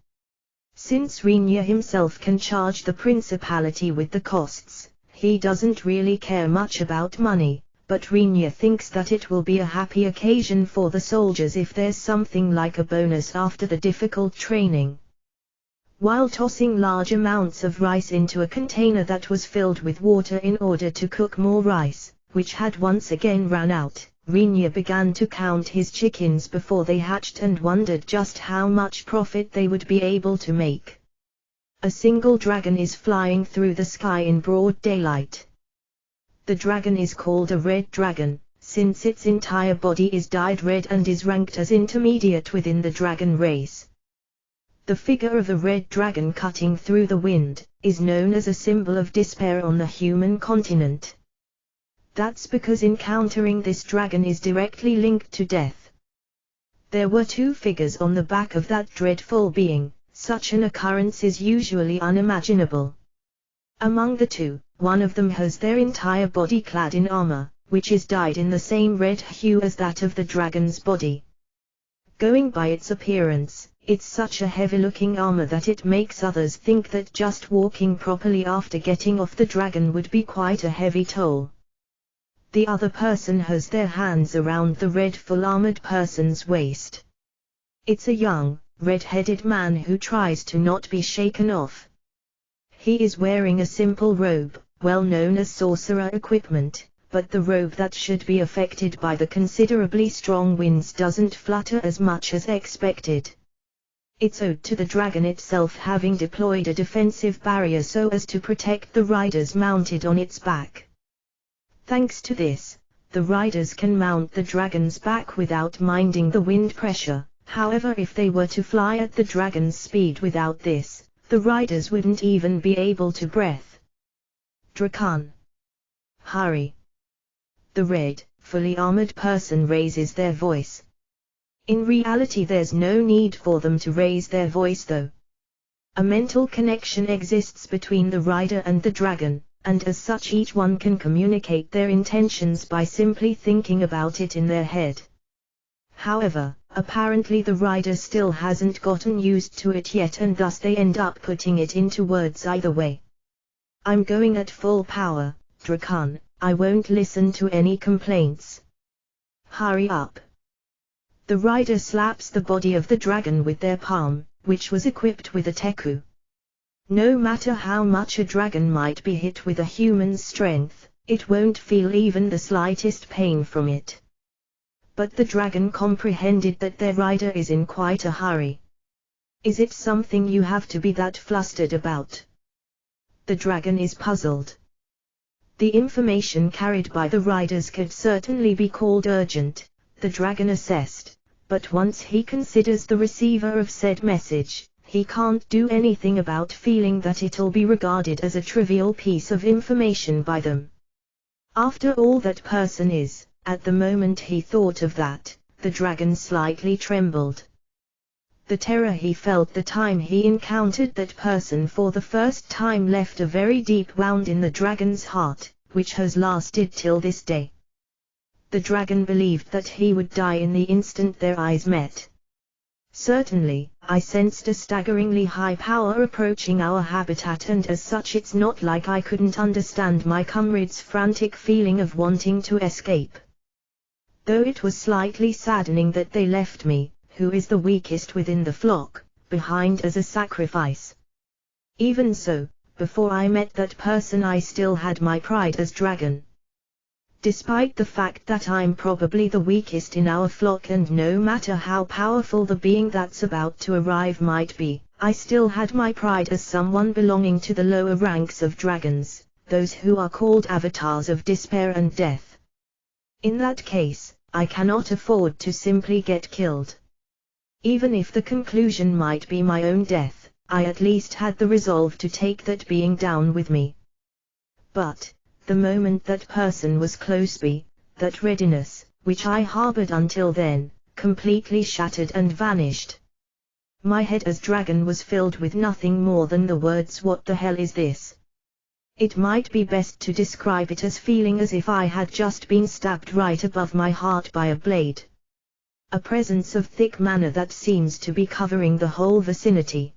Since Rinya himself can charge the principality with the costs, he doesn't really care much about money, but Rinya thinks that it will be a happy occasion for the soldiers if there's something like a bonus after the difficult training. While tossing large amounts of rice into a container that was filled with water in order to cook more rice, which had once again run out, Rinya began to count his chickens before they hatched and wondered just how much profit they would be able to make. A single dragon is flying through the sky in broad daylight. The dragon is called a red dragon, since its entire body is dyed red and is ranked as intermediate within the dragon race. The figure of a red dragon cutting through the wind is known as a symbol of despair on the human continent. That's because encountering this dragon is directly linked to death. There were two figures on the back of that dreadful being. Such an occurrence is usually unimaginable. Among the two, one of them has their entire body clad in armor, which is dyed in the same red hue as that of the dragon's body. Going by its appearance, it's such a heavy-looking armor that it makes others think that just walking properly after getting off the dragon would be quite a heavy toll. The other person has their hands around the red full-armored person's waist. It's a young, red-headed man who tries to not be shaken off. He is wearing a simple robe, well known as sorcerer equipment, but the robe that should be affected by the considerably strong winds doesn't flutter as much as expected. It's owed to the dragon itself having deployed a defensive barrier so as to protect the riders mounted on its back. Thanks to this, the riders can mount the dragon's back without minding the wind pressure. However, if they were to fly at the dragon's speed without this, the riders wouldn't even be able to breathe. Drakan. Hurry. The red, fully armored person raises their voice. In reality there's no need for them to raise their voice though. A mental connection exists between the rider and the dragon, and as such each one can communicate their intentions by simply thinking about it in their head. However, apparently the rider still hasn't gotten used to it yet and thus they end up putting it into words either way. I'm going at full power, Drakan, I won't listen to any complaints. Hurry up. The rider slaps the body of the dragon with their palm, which was equipped with a teku. No matter how much a dragon might be hit with a human's strength, it won't feel even the slightest pain from it. But the dragon comprehended that their rider is in quite a hurry. Is it something you have to be that flustered about? The dragon is puzzled. The information carried by the riders could certainly be called urgent, the dragon assessed, but once he considers the receiver of said message, he can't do anything about feeling that it'll be regarded as a trivial piece of information by them. After all, that person is. At the moment he thought of that, the dragon slightly trembled. The terror he felt the time he encountered that person for the first time left a very deep wound in the dragon's heart, which has lasted till this day. The dragon believed that he would die in the instant their eyes met. Certainly, I sensed a staggeringly high power approaching our habitat, and as such it's not like I couldn't understand my comrade's frantic feeling of wanting to escape. Though it was slightly saddening that they left me, who is the weakest within the flock, behind as a sacrifice. Even so, before I met that person I still had my pride as dragon. Despite the fact that I'm probably the weakest in our flock and no matter how powerful the being that's about to arrive might be, I still had my pride as someone belonging to the lower ranks of dragons, those who are called avatars of despair and death. In that case, I cannot afford to simply get killed. Even if the conclusion might be my own death, I at least had the resolve to take that being down with me. But, the moment that person was close by, that readiness, which I harbored until then, completely shattered and vanished. My head as dragon was filled with nothing more than the words, "What the hell is this?" It might be best to describe it as feeling as if I had just been stabbed right above my heart by a blade. A presence of thick manner that seems to be covering the whole vicinity.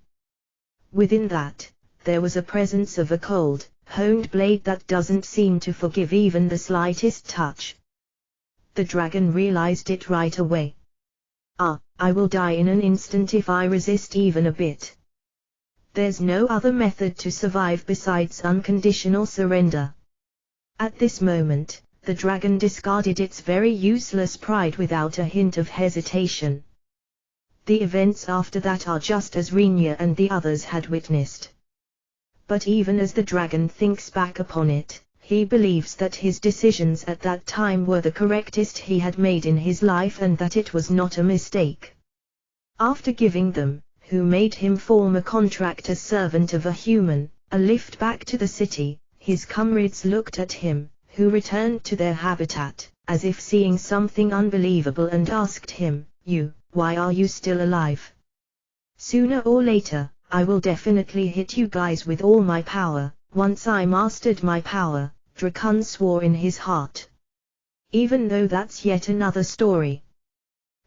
Within that, there was a presence of a cold, honed blade that doesn't seem to forgive even the slightest touch. The dragon realized it right away. I will die in an instant if I resist even a bit. There's no other method to survive besides unconditional surrender. At this moment, the dragon discarded its very useless pride without a hint of hesitation. The events after that are just as Rinya and the others had witnessed. But even as the dragon thinks back upon it, he believes that his decisions at that time were the correctest he had made in his life and that it was not a mistake. After giving them, who made him form a contract as servant of a human, a lift back to the city, his comrades looked at him, who returned to their habitat, as if seeing something unbelievable and asked him, why are you still alive? Sooner or later, I will definitely hit you guys with all my power. Once I mastered my power, Drakon swore in his heart. Even though that's yet another story.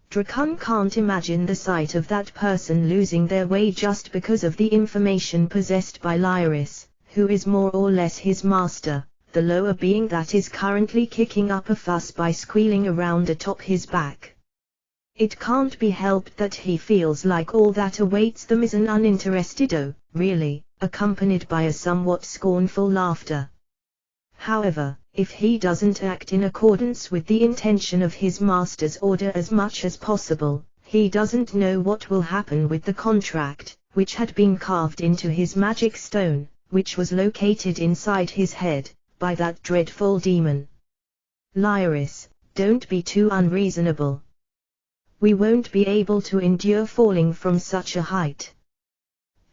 Drakon can't imagine the sight of that person losing their way just because of the information possessed by Lyris, who is more or less his master, the lower being that is currently kicking up a fuss by squealing around atop his back. It can't be helped that he feels like all that awaits them is an uninterested "oh, really," accompanied by a somewhat scornful laughter. However, if he doesn't act in accordance with the intention of his master's order as much as possible, he doesn't know what will happen with the contract, which had been carved into his magic stone, which was located inside his head, by that dreadful demon. Lyris, don't be too unreasonable. We won't be able to endure falling from such a height.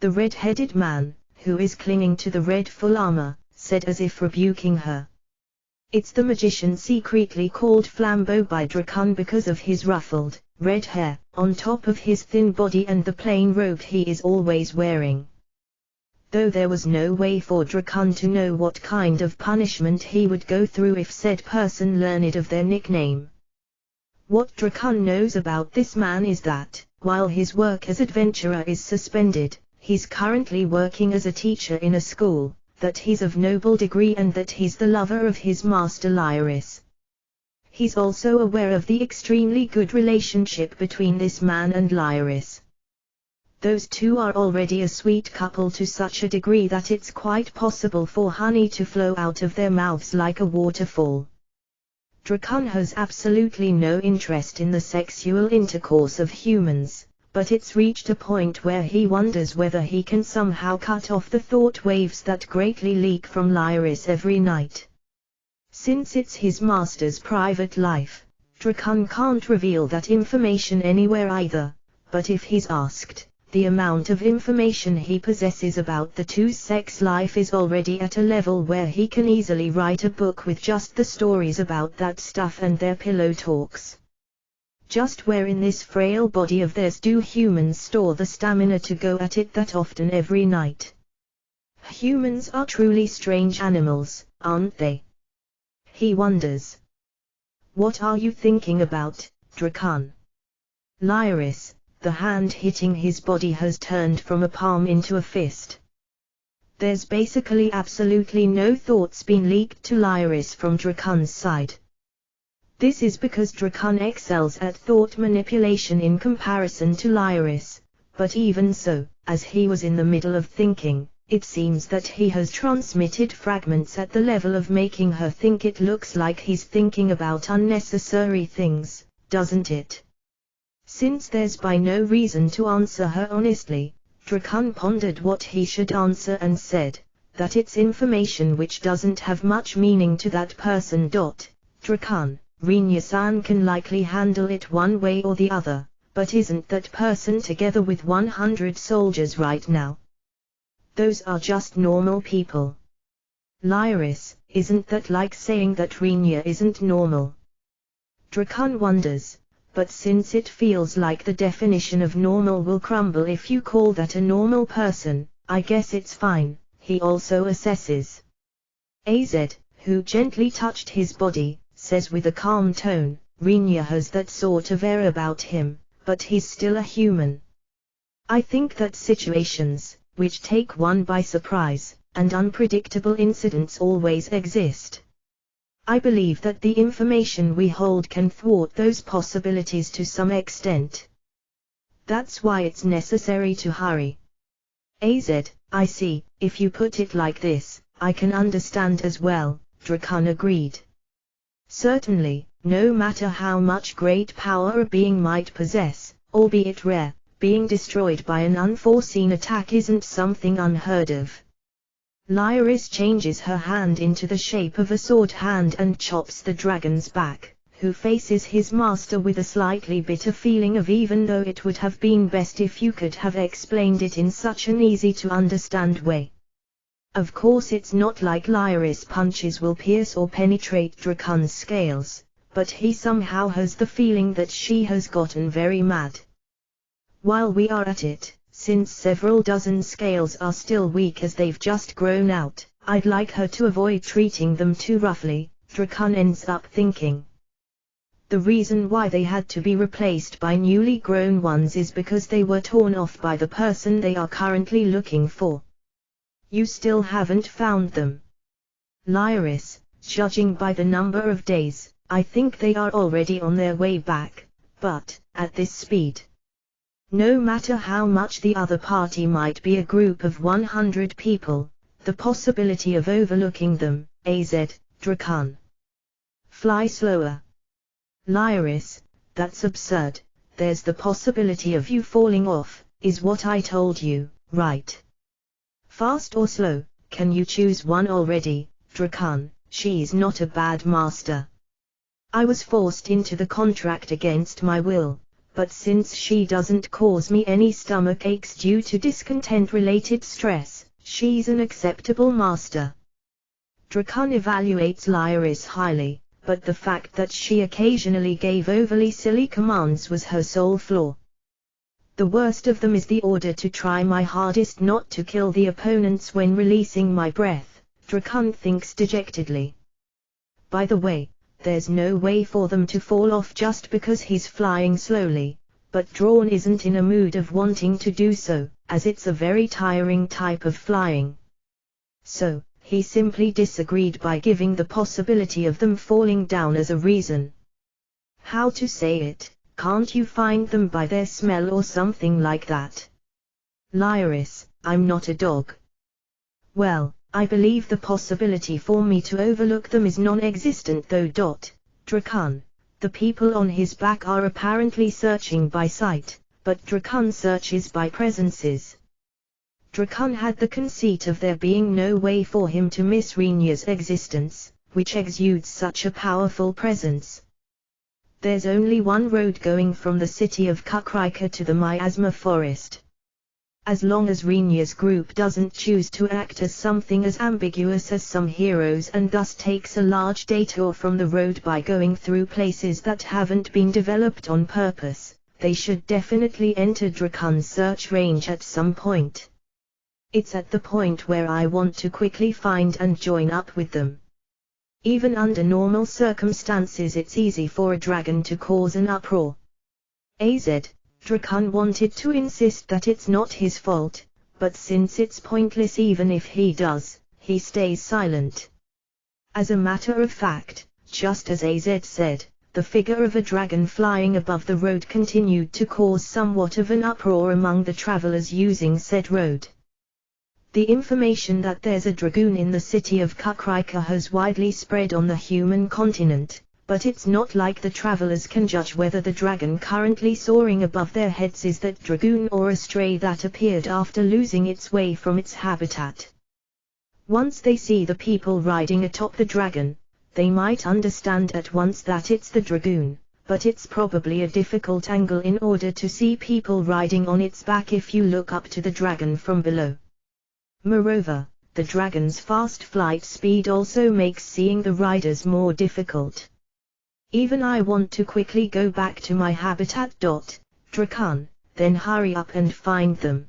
The red-headed man, who is clinging to the red full armor, said as if rebuking her. It's the magician secretly called Flambeau by Drakon because of his ruffled, red hair, on top of his thin body and the plain robe he is always wearing. Though there was no way for Drakon to know what kind of punishment he would go through if said person learned of their nickname. What Drakon knows about this man is that, while his work as adventurer is suspended, he's currently working as a teacher in a school, that he's of noble degree and that he's the lover of his master Lyris. He's also aware of the extremely good relationship between this man and Lyris. Those two are already a sweet couple to such a degree that it's quite possible for honey to flow out of their mouths like a waterfall. Drakon has absolutely no interest in the sexual intercourse of humans, but it's reached a point where he wonders whether he can somehow cut off the thought waves that greatly leak from Lyris every night. Since it's his master's private life, Drakon can't reveal that information anywhere either, but if he's asked, the amount of information he possesses about the two's sex life is already at a level where he can easily write a book with just the stories about that stuff and their pillow talks. Just where in this frail body of theirs do humans store the stamina to go at it that often every night? Humans are truly strange animals, aren't they? He wonders. What are you thinking about, Drakon? Lyris, the hand hitting his body has turned from a palm into a fist. There's basically absolutely no thoughts been leaked to Lyris from Drakon's side. This is because Drakon excels at thought manipulation in comparison to Lyris, but even so, as he was in the middle of thinking, it seems that he has transmitted fragments at the level of making her think it looks like he's thinking about unnecessary things, doesn't it? Since there's by no reason to answer her honestly, Drakon pondered what he should answer and said, that it's information which doesn't have much meaning to that person. Drakon, Rinya-san can likely handle it one way or the other, but isn't that person together with 100 soldiers right now? Those are just normal people. Lyris, isn't that like saying that Rinya isn't normal? Drakon wonders. But since it feels like the definition of normal will crumble if you call that a normal person, I guess it's fine, he also assesses. AZ, who gently touched his body, says with a calm tone, Rinya has that sort of air about him, but he's still a human. I think that situations, which take one by surprise, and unpredictable incidents always exist. I believe that the information we hold can thwart those possibilities to some extent. That's why it's necessary to hurry. AZ, I see, if you put it like this, I can understand as well, Drakan agreed. Certainly, no matter how much great power a being might possess, albeit rare, being destroyed by an unforeseen attack isn't something unheard of. Lyris changes her hand into the shape of a sword hand and chops the dragon's back, who faces his master with a slightly bitter feeling of even though it would have been best if you could have explained it in such an easy-to-understand way. Of course it's not like Lyris' punches will pierce or penetrate Drakan's scales, but he somehow has the feeling that she has gotten very mad. While we are at it, since several dozen scales are still weak as they've just grown out, I'd like her to avoid treating them too roughly, Drakan ends up thinking. The reason why they had to be replaced by newly grown ones is because they were torn off by the person they are currently looking for. You still haven't found them. Lyris, judging by the number of days, I think they are already on their way back, but, at this speed. No matter how much the other party might be a group of 100 people, the possibility of overlooking them, AZ, Drakan. Fly slower. Lyris, that's absurd, there's the possibility of you falling off, is what I told you, right? Fast or slow, can you choose one already, Drakan? She's not a bad master. I was forced into the contract against my will. But since she doesn't cause me any stomach aches due to discontent-related stress, she's an acceptable master. Drakan evaluates Lyris highly, but the fact that she occasionally gave overly silly commands was her sole flaw. The worst of them is the order to try my hardest not to kill the opponents when releasing my breath, Drakan thinks dejectedly. By the way, there's no way for them to fall off just because he's flying slowly, but Drawn isn't in a mood of wanting to do so, as it's a very tiring type of flying. So, he simply disagreed by giving the possibility of them falling down as a reason. How to say it, can't you find them by their smell or something like that? Lyris, I'm not a dog. Well, I believe the possibility for me to overlook them is non-existent though. Drakan, the people on his back are apparently searching by sight, but Drakan searches by presences. Drakan had the conceit of there being no way for him to miss Rinya's existence, which exudes such a powerful presence. There's only one road going from the city of Kukrika to the miasma forest. As long as Rinya's group doesn't choose to act as something as ambiguous as some heroes and thus takes a large detour from the road by going through places that haven't been developed on purpose, they should definitely enter Drakan's search range at some point. It's at the point where I want to quickly find and join up with them. Even under normal circumstances it's easy for a dragon to cause an uproar. AZ, Drakan wanted to insist that it's not his fault, but since it's pointless even if he does, he stays silent. As a matter of fact, just as AZ said, the figure of a dragon flying above the road continued to cause somewhat of an uproar among the travelers using said road. The information that there's a dragoon in the city of Kukrika has widely spread on the human continent, but it's not like the travelers can judge whether the dragon currently soaring above their heads is that dragoon or a stray that appeared after losing its way from its habitat. Once they see the people riding atop the dragon, they might understand at once that it's the dragoon, but it's probably a difficult angle in order to see people riding on its back if you look up to the dragon from below. Moreover, the dragon's fast flight speed also makes seeing the riders more difficult. Even I want to quickly go back to my habitat. Drakan, then hurry up and find them.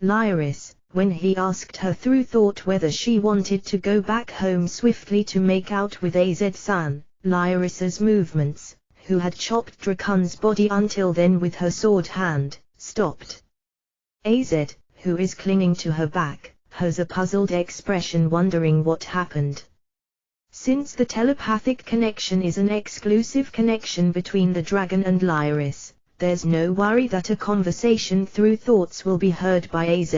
Lyris, when he asked her through thought whether she wanted to go back home swiftly to make out with Az-san, Lyrissa's movements, who had chopped Drakan's body until then with her sword hand, stopped. Az, who is clinging to her back, has a puzzled expression, wondering what happened. Since the telepathic connection is an exclusive connection between the dragon and Lyris, there's no worry that a conversation through thoughts will be heard by Az.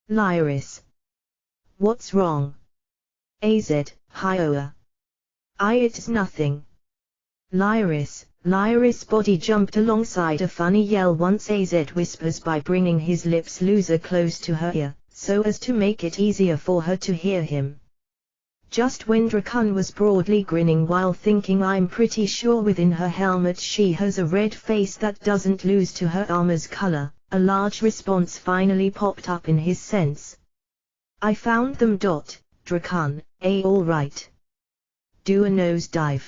Lyris. What's wrong? Az, Hioa. It's nothing. Lyris' body jumped alongside a funny yell once Az whispers by bringing his lips looser close to her ear, so as to make it easier for her to hear him. Just when Drakan was broadly grinning while thinking, I'm pretty sure within her helmet she has a red face that doesn't lose to her armor's color, a large response finally popped up in his sense. I found them. Drakan, all right. Do a nosedive.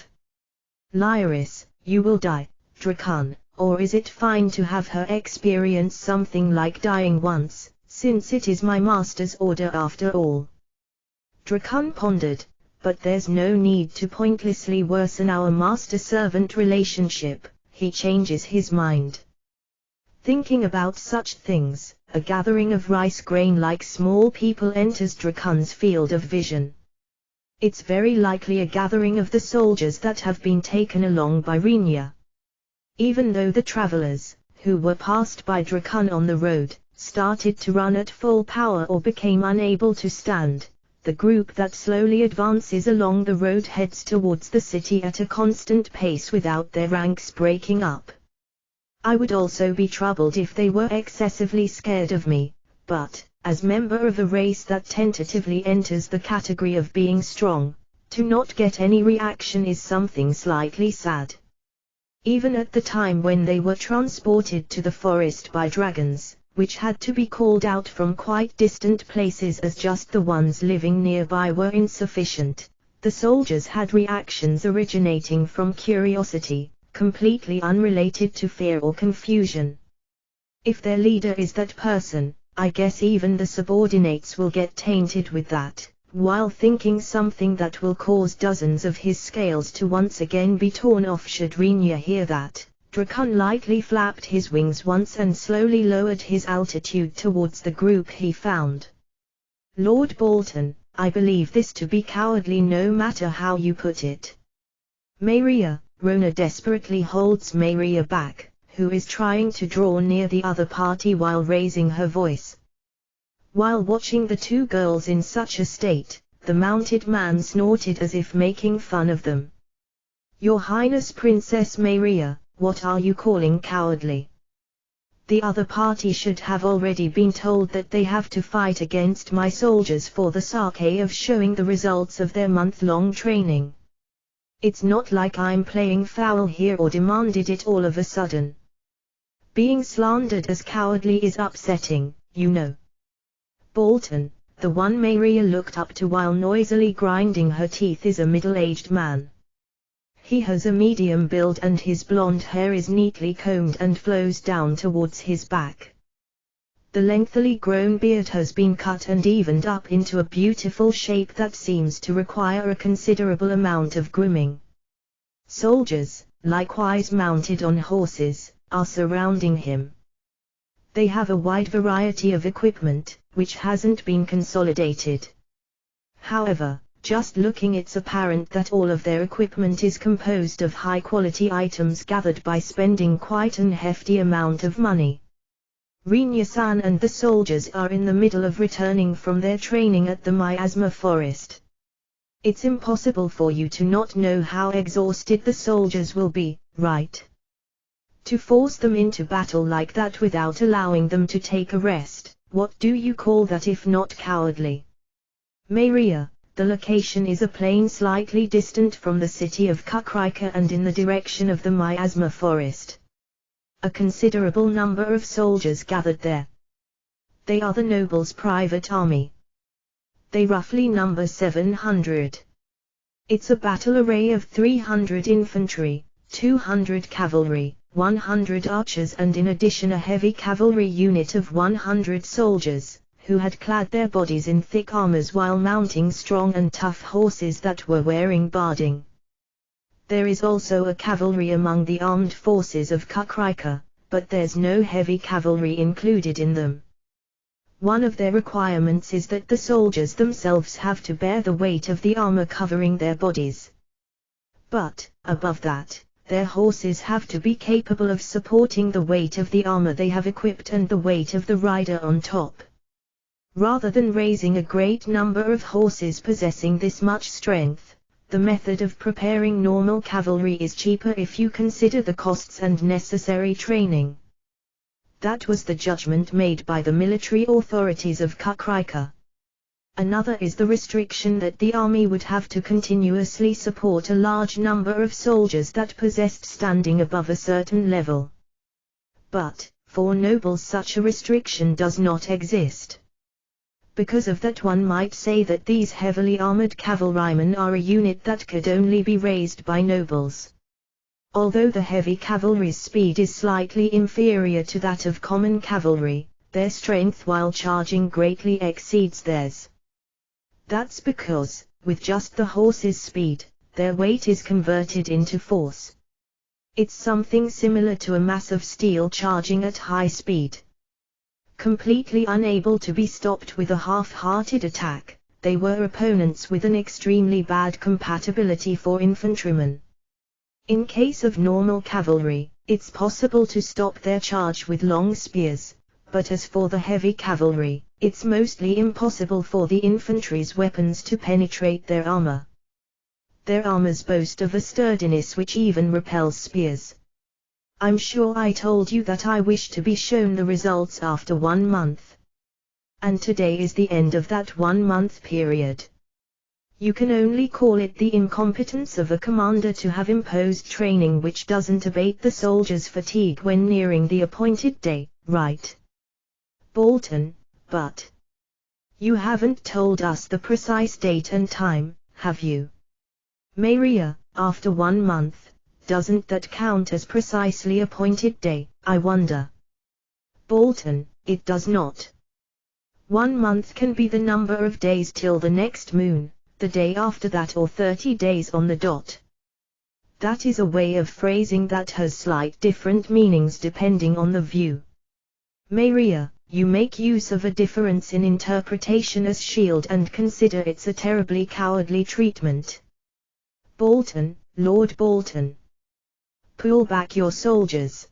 Lyris, you will die, Drakan, or is it fine to have her experience something like dying once, since it is my master's order after all? Drakan pondered, but there's no need to pointlessly worsen our master-servant relationship. He changes his mind. Thinking about such things, a gathering of rice grain-like small people enters Drakan's field of vision. It's very likely a gathering of the soldiers that have been taken along by Rinya. Even though the travelers, who were passed by Drakan on the road, started to run at full power or became unable to stand, the group that slowly advances along the road heads towards the city at a constant pace without their ranks breaking up. I would also be troubled if they were excessively scared of me, but, as member of a race that tentatively enters the category of being strong, to not get any reaction is something slightly sad. Even at the time when they were transported to the forest by dragons, which had to be called out from quite distant places as just the ones living nearby were insufficient, the soldiers had reactions originating from curiosity, completely unrelated to fear or confusion. If their leader is that person, I guess even the subordinates will get tainted with that, while thinking something that will cause dozens of his scales to once again be torn off should Rinya hear that. Drakan lightly flapped his wings once and slowly lowered his altitude towards the group he found. Lord Bolton, I believe this to be cowardly no matter how you put it. Maria, Rona desperately holds Maria back, who is trying to draw near the other party while raising her voice. While watching the two girls in such a state, the mounted man snorted as if making fun of them. Your Highness Princess Maria, what are you calling cowardly? The other party should have already been told that they have to fight against my soldiers for the sake of showing the results of their month-long training. It's not like I'm playing foul here or demanded it all of a sudden. Being slandered as cowardly is upsetting, you know. Bolton, the one Maria looked up to while noisily grinding her teeth, is a middle-aged man. He has a medium build and his blonde hair is neatly combed and flows down towards his back. The lengthily grown beard has been cut and evened up into a beautiful shape that seems to require a considerable amount of grooming. Soldiers, likewise mounted on horses, are surrounding him. They have a wide variety of equipment, which hasn't been consolidated. However, just looking it's apparent that all of their equipment is composed of high-quality items gathered by spending quite an hefty amount of money. Rinya-san and the soldiers are in the middle of returning from their training at the miasma forest. It's impossible for you to not know how exhausted the soldiers will be, right? To force them into battle like that without allowing them to take a rest, what do you call that if not cowardly? Maria, the location is a plain slightly distant from the city of Kukrika and in the direction of the miasma forest. A considerable number of soldiers gathered there. They are the noble's private army. They roughly number 700. It's a battle array of 300 infantry, 200 cavalry, 100 archers and in addition a heavy cavalry unit of 100 soldiers, who had clad their bodies in thick armors while mounting strong and tough horses that were wearing barding. There is also a cavalry among the armed forces of Kakrika, but there's no heavy cavalry included in them. One of their requirements is that the soldiers themselves have to bear the weight of the armor covering their bodies. But, above that, their horses have to be capable of supporting the weight of the armor they have equipped and the weight of the rider on top. Rather than raising a great number of horses possessing this much strength, the method of preparing normal cavalry is cheaper if you consider the costs and necessary training. That was the judgment made by the military authorities of Kakrika. Another is the restriction that the army would have to continuously support a large number of soldiers that possessed standing above a certain level. But, for nobles such a restriction does not exist. Because of that, one might say that these heavily armored cavalrymen are a unit that could only be raised by nobles. Although the heavy cavalry's speed is slightly inferior to that of common cavalry, their strength while charging greatly exceeds theirs. That's because, with just the horse's speed, their weight is converted into force. It's something similar to a mass of steel charging at high speed. Completely unable to be stopped with a half-hearted attack, they were opponents with an extremely bad compatibility for infantrymen. In case of normal cavalry, it's possible to stop their charge with long spears, but as for the heavy cavalry, it's mostly impossible for the infantry's weapons to penetrate their armor. Their armors boast of a sturdiness which even repels spears. I'm sure I told you that I wish to be shown the results after 1 month. And today is the end of that 1-month period. You can only call it the incompetence of a commander to have imposed training which doesn't abate the soldiers' fatigue when nearing the appointed day, right? Bolton, but you haven't told us the precise date and time, have you? Maria, after 1 month, doesn't that count as precisely appointed day, I wonder? Bolton, it does not. 1 month can be the number of days till the next moon, the day after that, or 30 days on the dot. That is a way of phrasing that has slight different meanings depending on the view. Maria, you make use of a difference in interpretation as shield and consider it's a terribly cowardly treatment. Bolton, Lord Bolton. Pull back your soldiers.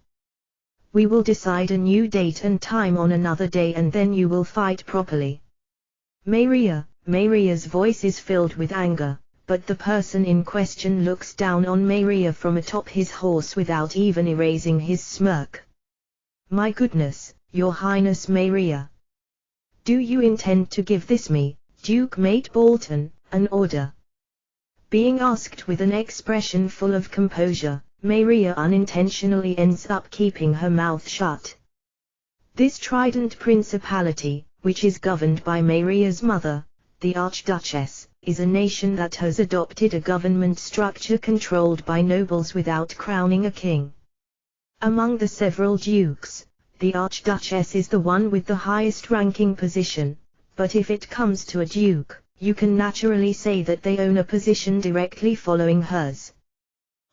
We will decide a new date and time on another day and then you will fight properly. Maria's voice is filled with anger, but the person in question looks down on Maria from atop his horse without even erasing his smirk. My goodness, Your Highness Maria. Do you intend to give this me, Duke Mate Bolton, an order? Being asked with an expression full of composure, Maria unintentionally ends up keeping her mouth shut. This Trident Principality, which is governed by Maria's mother, the Archduchess, is a nation that has adopted a government structure controlled by nobles without crowning a king. Among the several dukes, the Archduchess is the one with the highest ranking position, but if it comes to a duke, you can naturally say that they own a position directly following hers.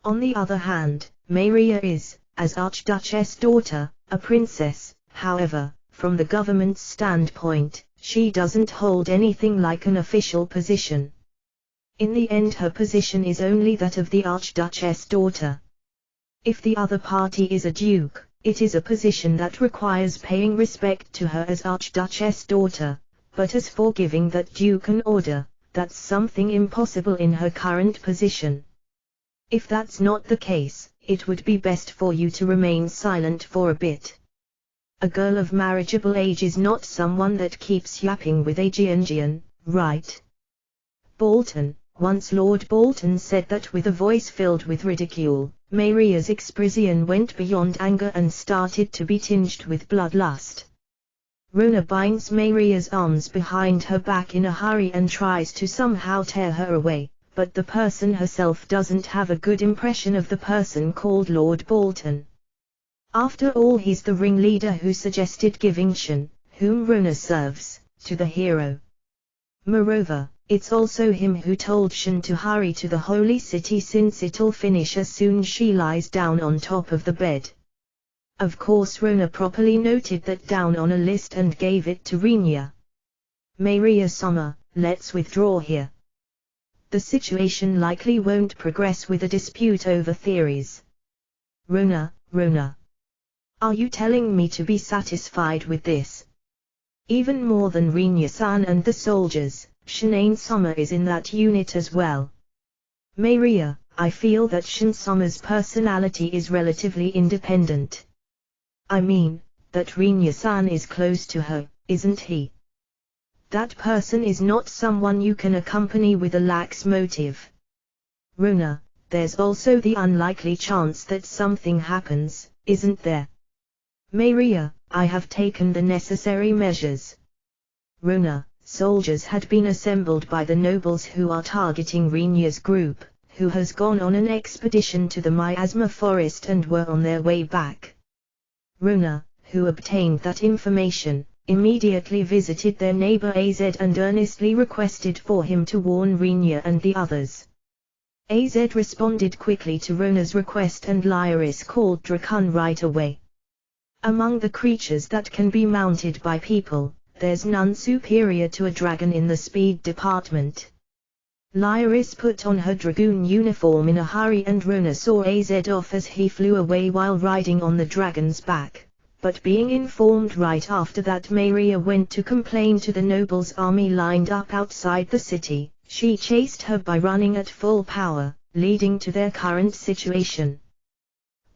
On the other hand, Maria is, as Archduchess daughter, a princess. However, from the government's standpoint, she doesn't hold anything like an official position. In the end, her position is only that of the Archduchess daughter. If the other party is a duke, it is a position that requires paying respect to her as Archduchess daughter, but as for giving that duke an order, that's something impossible in her current position. If that's not the case, it would be best for you to remain silent for a bit. A girl of marriageable age is not someone that keeps yapping with a Jinsei, right? Bolton, once Lord Bolton said that with a voice filled with ridicule. Maria's expression went beyond anger and started to be tinged with bloodlust. Rona binds Maria's arms behind her back in a hurry and tries to somehow tear her away, but the person herself doesn't have a good impression of the person called Lord Bolton. After all, he's the ringleader who suggested giving Shen, whom Rona serves, to the hero. Moreover, it's also him who told Shin to hurry to the holy city since it'll finish as soon as she lies down on top of the bed. Of course Rona properly noted that down on a list and gave it to Rinya. Maria-sama, let's withdraw here. The situation likely won't progress with a dispute over theories. Rona, are you telling me to be satisfied with this? Even more than Rinya-san and the soldiers, Shinane-sama is in that unit as well. Maria, I feel that Shin-sama's personality is relatively independent. I mean, that Rinya-san is close to her, isn't he? That person is not someone you can accompany with a lax motive. Rona, there's also the unlikely chance that something happens, isn't there? Maria, I have taken the necessary measures. Rona, soldiers had been assembled by the nobles who are targeting Rinya's group, who has gone on an expedition to the miasma forest and were on their way back. Rona, who obtained that information, immediately visited their neighbor AZ and earnestly requested for him to warn Rinya and the others. AZ responded quickly to Rona's request and Lyris called Drakon right away. Among the creatures that can be mounted by people, there's none superior to a dragon in the speed department. Lyris put on her dragoon uniform in a hurry and Rona saw AZ off as he flew away while riding on the dragon's back, but being informed right after that Maria went to complain to the nobles' army lined up outside the city, she chased her by running at full power, leading to their current situation.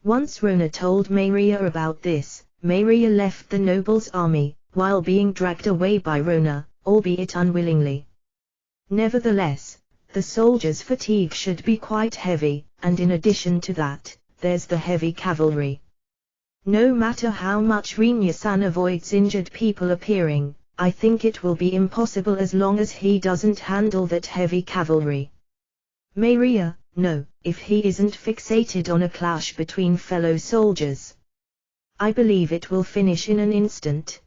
Once Rona told Maria about this, Maria left the nobles' army, while being dragged away by Rona, albeit unwillingly. Nevertheless, the soldiers' fatigue should be quite heavy, and in addition to that, there's the heavy cavalry. No matter how much Rinya-san avoids injured people appearing, I think it will be impossible as long as he doesn't handle that heavy cavalry. Maria, no, if he isn't fixated on a clash between fellow soldiers. I believe it will finish in an instant.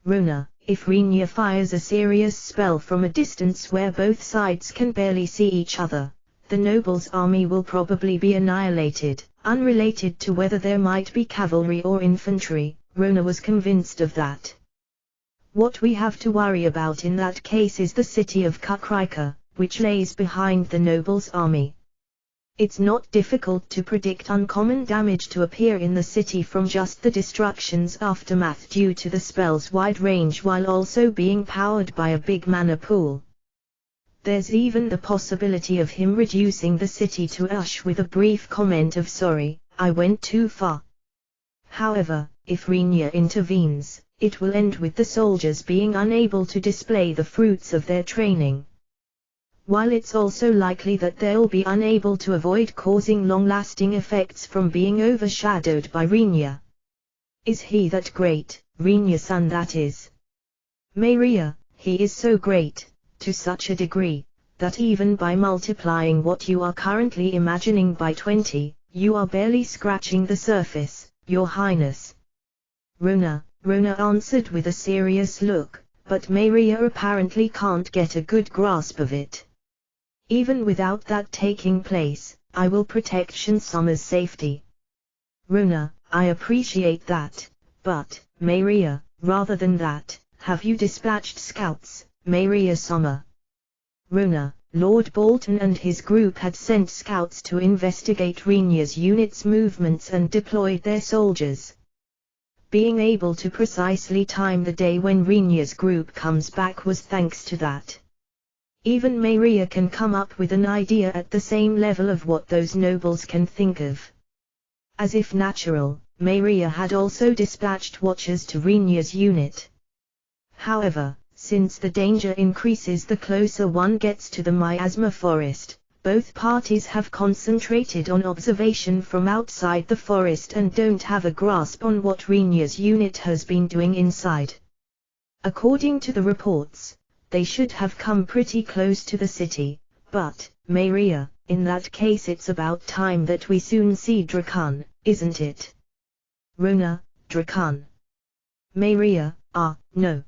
Rona, if Rinya fires a serious spell from a distance where both sides can barely see each other, the nobles' army will probably be annihilated, unrelated to whether there might be cavalry or infantry. Rona was convinced of that. What we have to worry about in that case is the city of Kukrika, which lays behind the nobles' army. It's not difficult to predict uncommon damage to appear in the city from just the destruction's aftermath due to the spell's wide range while also being powered by a big mana pool. There's even the possibility of him reducing the city to ash with a brief comment of sorry, I went too far. However, if Rinya intervenes, it will end with the soldiers being unable to display the fruits of their training. While it's also likely that they'll be unable to avoid causing long-lasting effects from being overshadowed by Rinya. Is he that great, Rinya-san that is? Maria, he is so great, to such a degree, that even by multiplying what you are currently imagining by 20, you are barely scratching the surface, Your Highness. Rona answered with a serious look, but Maria apparently can't get a good grasp of it. Even without that taking place, I will protect Shin-sama's safety. Rona, I appreciate that, but, Maria, rather than that, have you dispatched scouts, Maria-sama? Rona, Lord Bolton and his group had sent scouts to investigate Rinya's unit's movements and deployed their soldiers. Being able to precisely time the day when Rinya's group comes back was thanks to that. Even Maria can come up with an idea at the same level of what those nobles can think of. As if natural, Maria had also dispatched watchers to Rinya's unit. However, since the danger increases the closer one gets to the miasma forest, both parties have concentrated on observation from outside the forest and don't have a grasp on what Rinya's unit has been doing inside. According to the reports, they should have come pretty close to the city, but, Maria, in that case it's about time that we soon see Drakon, isn't it? Rona, Drakon. Maria, no.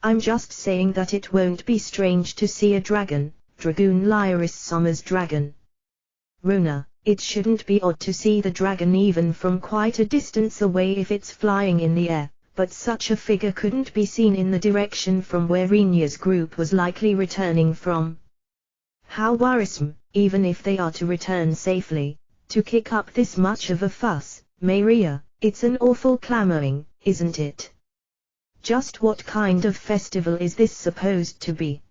I'm just saying that it won't be strange to see a dragon, Dragoon Lyris Summer's dragon. Rona, it shouldn't be odd to see the dragon even from quite a distance away if it's flying in the air, but such a figure couldn't be seen in the direction from where Rinya's group was likely returning from. How worrisome, even if they are to return safely, to kick up this much of a fuss, Maria, it's an awful clamoring, isn't it? Just what kind of festival is this supposed to be?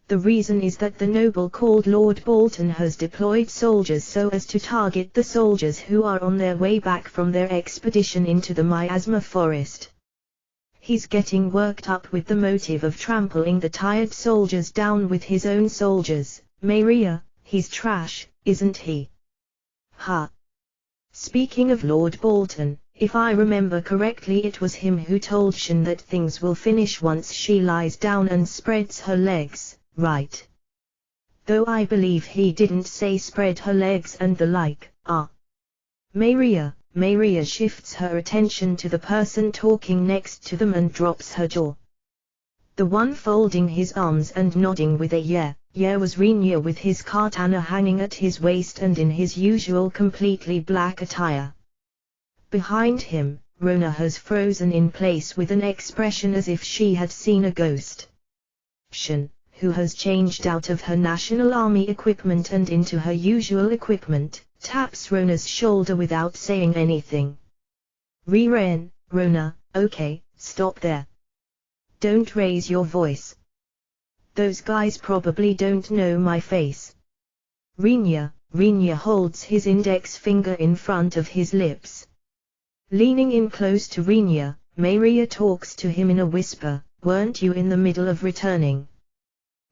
The reason is that the noble called Lord Bolton has deployed soldiers so as to target the soldiers who are on their way back from their expedition into the miasma forest. He's getting worked up with the motive of trampling the tired soldiers down with his own soldiers. Maria, he's trash, isn't he? Ha! Speaking of Lord Bolton, if I remember correctly it was him who told Shan that things will finish once she lies down and spreads her legs, right? Though I believe he didn't say spread her legs and the like. Maria shifts her attention to the person talking next to them and drops her jaw. The one folding his arms and nodding with a yeah was Rinya with his katana hanging at his waist and in his usual completely black attire. Behind him, Rona has frozen in place with an expression as if she had seen a ghost. Shan, who has changed out of her National Army equipment and into her usual equipment, taps Rona's shoulder without saying anything. Rona, okay, stop there. Don't raise your voice. Those guys probably don't know my face. Rinya holds his index finger in front of his lips. Leaning in close to Rinya, Maria talks to him in a whisper, weren't you in the middle of returning?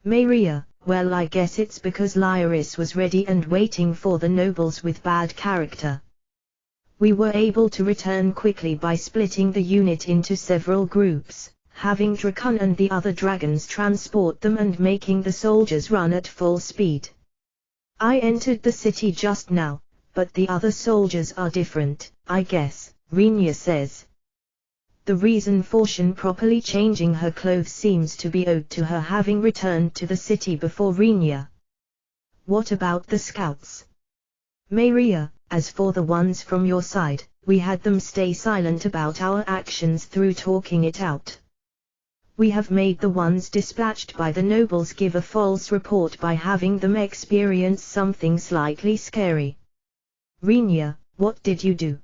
Maria, well I guess it's because Lyris was ready and waiting for the nobles with bad character. We were able to return quickly by splitting the unit into several groups, having Drakon and the other dragons transport them and making the soldiers run at full speed. I entered the city just now, but the other soldiers are different, I guess, Rinya says. The reason for Shan properly changing her clothes seems to be owed to her having returned to the city before Rinya. What about the scouts? Maria, as for the ones from your side, we had them stay silent about our actions through talking it out. We have made the ones dispatched by the nobles give a false report by having them experience something slightly scary. Rinya, what did you do?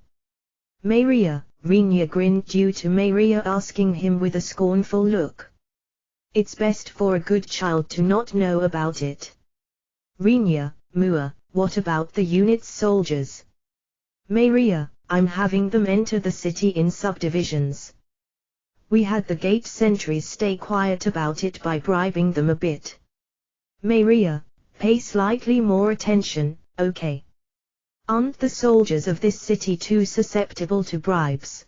Maria, Rinya grinned due to Maria asking him with a scornful look. It's best for a good child to not know about it. Rinya, Mua, what about the unit's soldiers? Maria, I'm having them enter the city in subdivisions. We had the gate sentries stay quiet about it by bribing them a bit. Maria, pay slightly more attention, okay? Aren't the soldiers of this city too susceptible to bribes?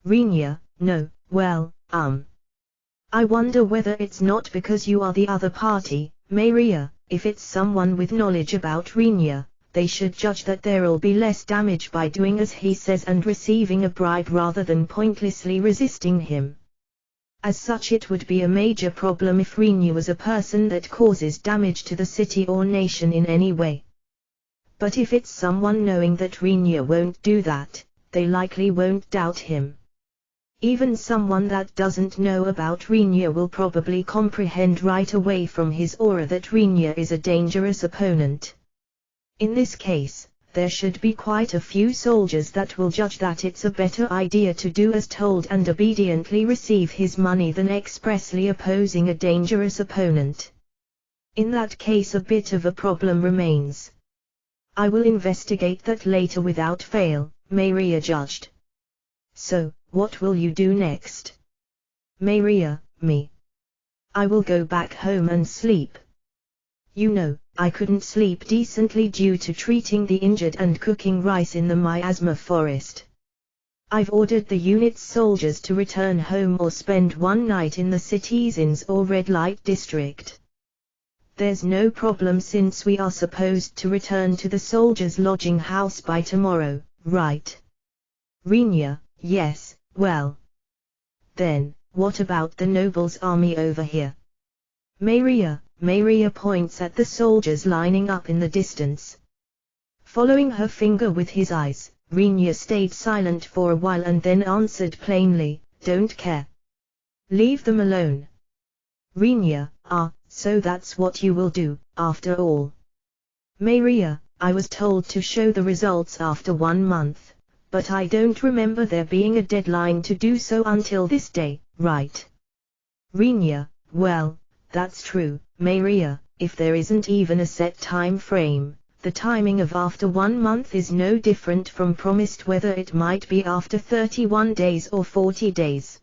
Rinya, no, well, I wonder whether it's not because you are the other party. Maria, if it's someone with knowledge about Rinya, they should judge that there'll be less damage by doing as he says and receiving a bribe rather than pointlessly resisting him. As such it would be a major problem if Rinya was a person that causes damage to the city or nation in any way. But if it's someone knowing that Rinya won't do that, they likely won't doubt him. Even someone that doesn't know about Rinya will probably comprehend right away from his aura that Rinya is a dangerous opponent. In this case, there should be quite a few soldiers that will judge that it's a better idea to do as told and obediently receive his money than expressly opposing a dangerous opponent. In that case a bit of a problem remains. I will investigate that later without fail, Maria judged. So, what will you do next? Maria, me. I will go back home and sleep. You know, I couldn't sleep decently due to treating the injured and cooking rice in the miasma forest. I've ordered the unit's soldiers to return home or spend one night in the city's inns or red light district. There's no problem since we are supposed to return to the soldiers' lodging house by tomorrow, right? Rinya, yes, well. Then, what about the noble's army over here? Maria points at the soldiers lining up in the distance. Following her finger with his eyes, Rinya stayed silent for a while and then answered plainly, "Don't care. Leave them alone." Rinya, so that's what you will do, after all. Maria, I was told to show the results after 1 month, but I don't remember there being a deadline to do so until this day, right? Rinya, well, that's true, Maria, if there isn't even a set time frame. The timing of after 1 month is no different from promised, whether it might be after 31 days or 40 days.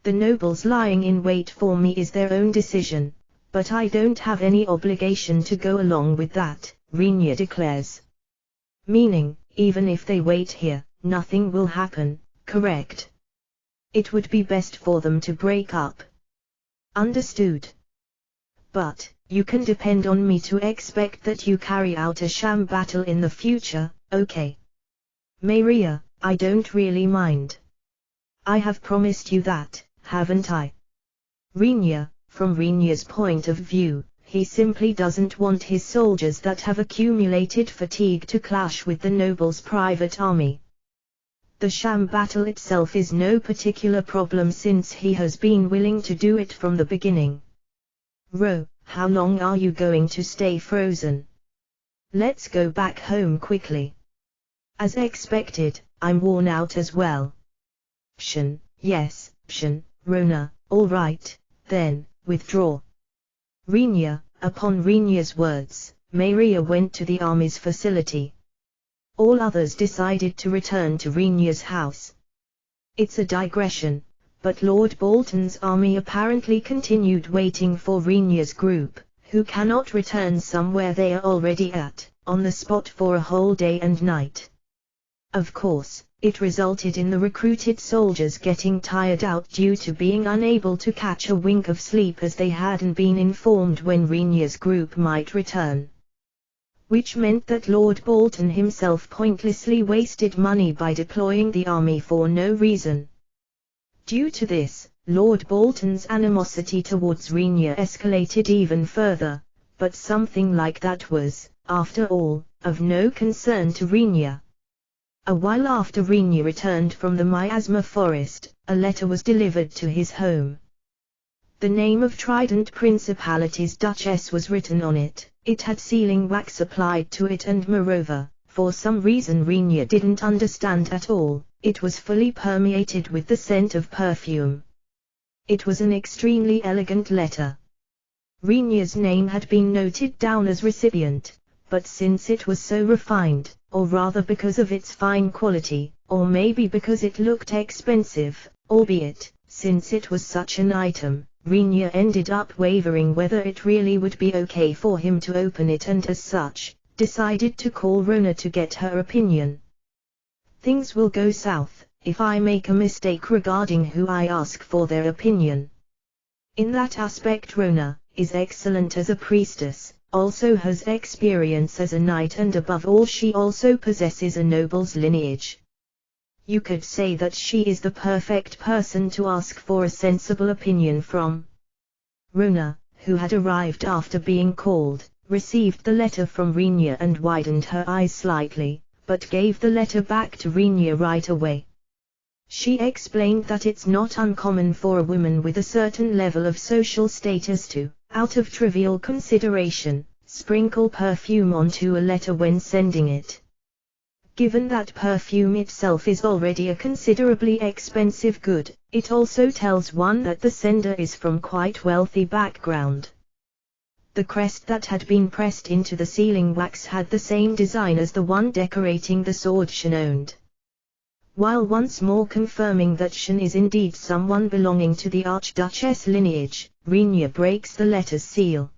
The nobles lying in wait for me is their own decision, but I don't have any obligation to go along with that, Rinya declares. Meaning, even if they wait here, nothing will happen, correct? It would be best for them to break up. Understood. But you can depend on me to expect that you carry out a sham battle in the future, okay? Maria, I don't really mind. I have promised you that, haven't I? Rinya, from Rinya's point of view, he simply doesn't want his soldiers that have accumulated fatigue to clash with the noble's private army. The sham battle itself is no particular problem since he has been willing to do it from the beginning. How long are you going to stay frozen? Let's go back home quickly. As expected, I'm worn out as well. Yes, Rona, all right, then, withdraw. Rinya, upon Rinya's words, Maria went to the army's facility. All others decided to return to Rinya's house. It's a digression, but Lord Bolton's army apparently continued waiting for Rinya's group, who cannot return somewhere they are already at, on the spot for a whole day and night. Of course, it resulted in the recruited soldiers getting tired out due to being unable to catch a wink of sleep, as they hadn't been informed when Rinya's group might return. Which meant that Lord Bolton himself pointlessly wasted money by deploying the army for no reason. Due to this, Lord Bolton's animosity towards Rinya escalated even further, but something like that was, after all, of no concern to Rinya. A while after Rinya returned from the miasma forest, a letter was delivered to his home. The name of Trident Principality's Duchess was written on it. It had sealing wax applied to it, and moreover, for some reason Rinya didn't understand at all, it was fully permeated with the scent of perfume. It was an extremely elegant letter. Rinya's name had been noted down as recipient, but since it was so refined, or rather because of its fine quality, or maybe because it looked expensive, albeit, since it was such an item, Rinya ended up wavering whether it really would be okay for him to open it, and as such, decided to call Rona to get her opinion. Things will go south if I make a mistake regarding who I ask for their opinion. In that aspect Rona is excellent as a priestess, also has experience as a knight, and above all she also possesses a noble's lineage. You could say that she is the perfect person to ask for a sensible opinion from. Rona, who had arrived after being called, received the letter from Rinya and widened her eyes slightly, but gave the letter back to Rinya right away. She explained that it's not uncommon for a woman with a certain level of social status to, out of trivial consideration, sprinkle perfume onto a letter when sending it. Given that perfume itself is already a considerably expensive good, it also tells one that the sender is from quite wealthy background. The crest that had been pressed into the sealing wax had the same design as the one decorating the sword Shen owned. While once more confirming that Shen is indeed someone belonging to the Archduchess lineage, Rinya breaks the letter's seal.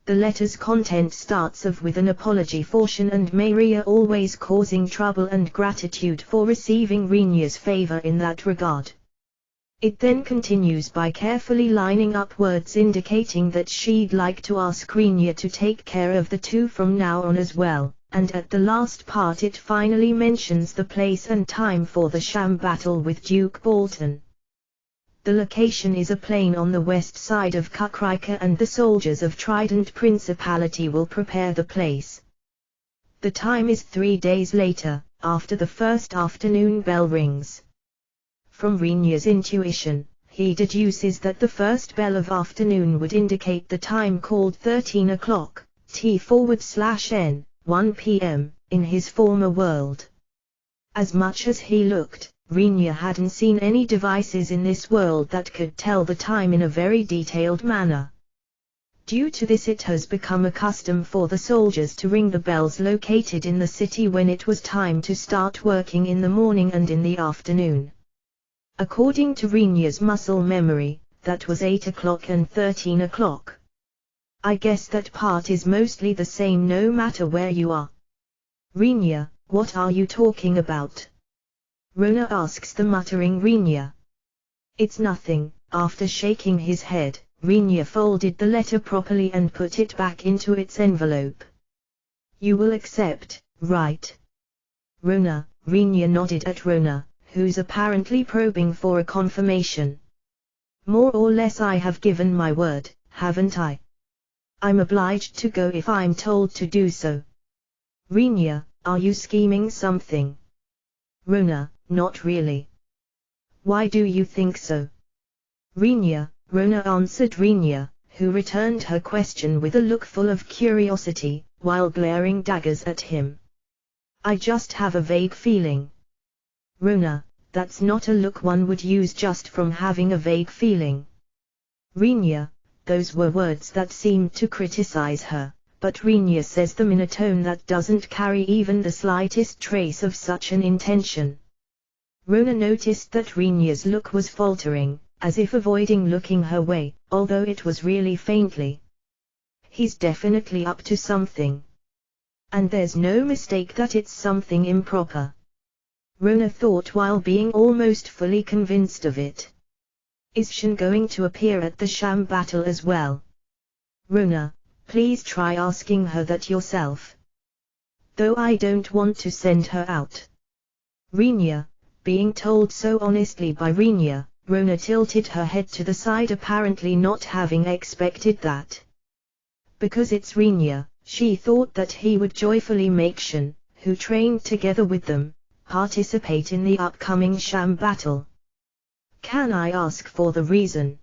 The letter's content starts off with an apology for Shen and Maria always causing trouble, and gratitude for receiving Rinya's favor in that regard. It then continues by carefully lining up words indicating that she'd like to ask Rinya to take care of the two from now on as well, and at the last part it finally mentions the place and time for the sham battle with Duke Bolton. The location is a plain on the west side of Kukrika, and the soldiers of Trident Principality will prepare the place. The time is 3 days later, after the first afternoon bell rings. From Rinya's intuition, he deduces that the first bell of afternoon would indicate the time called 13 o'clock, T/N, 1 p.m., in his former world. As much as he looked, Rinya hadn't seen any devices in this world that could tell the time in a very detailed manner. Due to this, it has become a custom for the soldiers to ring the bells located in the city when it was time to start working in the morning and in the afternoon. According to Rinya's muscle memory, that was 8 o'clock and 13 o'clock. I guess that part is mostly the same no matter where you are. Rinya, what are you talking about? Rona asks the muttering Rinya. It's nothing. After shaking his head, Rinya folded the letter properly and put it back into its envelope. You will accept, right? Rona. Rinya nodded at Rona, who's apparently probing for a confirmation. More or less, I have given my word, haven't I? I'm obliged to go if I'm told to do so. Rinya, are you scheming something? Rona, not really. Why do you think so? Rinya, Rona answered Rinya, who returned her question with a look full of curiosity, while glaring daggers at him. I just have a vague feeling. Rona, that's not a look one would use just from having a vague feeling. Rinya, those were words that seemed to criticize her, but Rinya says them in a tone that doesn't carry even the slightest trace of such an intention. Rona noticed that Rinya's look was faltering, as if avoiding looking her way, although it was really faintly. He's definitely up to something. And there's no mistake that it's something improper. Rona thought while being almost fully convinced of it. Is Shin going to appear at the sham battle as well? Rona, please try asking her that yourself. Though I don't want to send her out. Rinya, being told so honestly by Rinya, Rona tilted her head to the side, apparently not having expected that. Because it's Rinya, she thought that he would joyfully make Shin, who trained together with them, participate in the upcoming sham battle. Can I ask for the reason?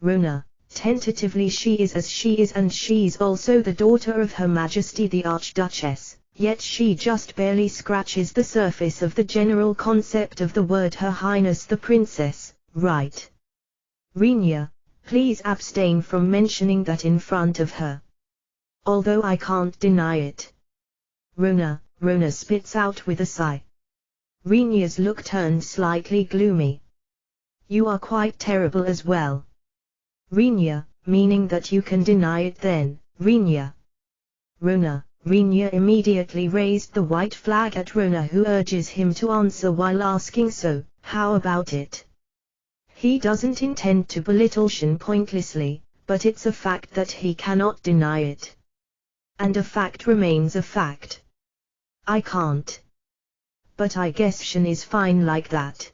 Rona, tentatively, she is as she is, and she's also the daughter of Her Majesty the Archduchess, yet she just barely scratches the surface of the general concept of the word Her Highness the Princess, right? Rinya, please abstain from mentioning that in front of her. Although I can't deny it. Rona spits out with a sigh. Rinya's look turned slightly gloomy. You are quite terrible as well. Rinya, meaning that you can deny it then, Rinya. Rona. Rinya immediately raised the white flag at Rona, who urges him to answer while asking, so, how about it? He doesn't intend to belittle Shin pointlessly, but it's a fact that he cannot deny it. And a fact remains a fact. I can't. But I guess Shin is fine like that.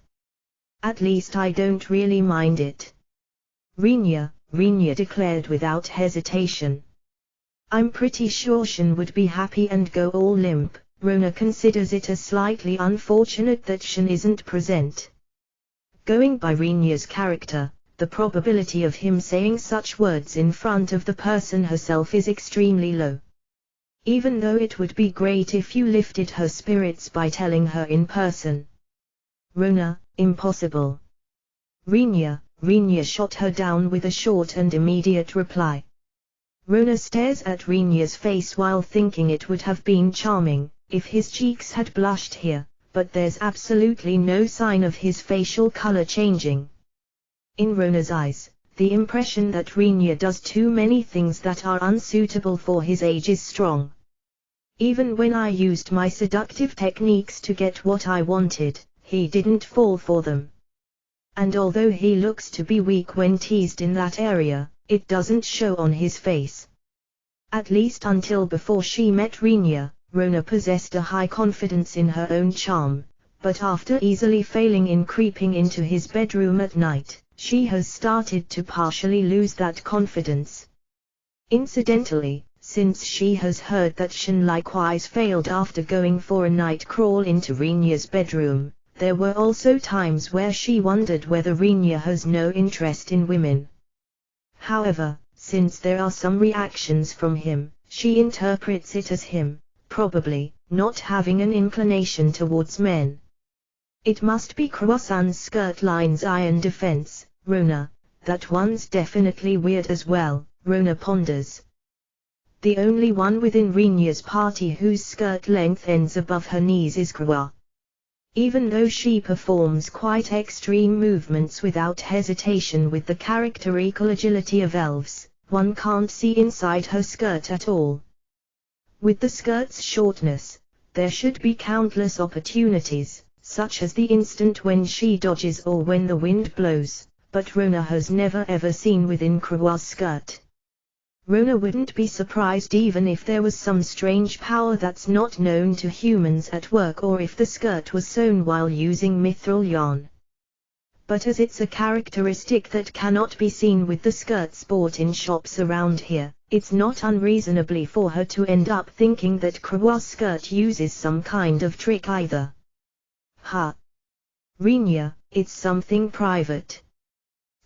At least I don't really mind it. Rinya declared without hesitation. I'm pretty sure Shin would be happy and go all limp. Rona considers it a slightly unfortunate that Shin isn't present. Going by Rinya's character, the probability of him saying such words in front of the person herself is extremely low. Even though it would be great if you lifted her spirits by telling her in person. Rona, impossible. Rinya shot her down with a short and immediate reply. Rona stares at Rinya's face while thinking it would have been charming if his cheeks had blushed here, but there's absolutely no sign of his facial color changing. In Rona's eyes, the impression that Rinya does too many things that are unsuitable for his age is strong. Even when I used my seductive techniques to get what I wanted, he didn't fall for them. And although he looks to be weak when teased in that area, it doesn't show on his face. At least until before she met Rinya, Rona possessed a high confidence in her own charm, but after easily failing in creeping into his bedroom at night, she has started to partially lose that confidence. Incidentally, since she has heard that Shin likewise failed after going for a night crawl into Rinya's bedroom, there were also times where she wondered whether Rinya has no interest in women. However, since there are some reactions from him, she interprets it as him, probably, not having an inclination towards men. It must be Kruwa-san's skirt line's iron defense, Rona. That one's definitely weird as well, Rona ponders. The only one within Rinya's party whose skirt length ends above her knees is Kruwa. Even though she performs quite extreme movements without hesitation with the characteristical agility of elves, one can't see inside her skirt at all. With the skirt's shortness, there should be countless opportunities, such as the instant when she dodges or when the wind blows, but Rona has never ever seen within Kruwa's skirt. Rona wouldn't be surprised even if there was some strange power that's not known to humans at work, or if the skirt was sewn while using mithril yarn. But as it's a characteristic that cannot be seen with the skirts bought in shops around here, it's not unreasonably for her to end up thinking that Kruwa's skirt uses some kind of trick either. Rinya, it's something private.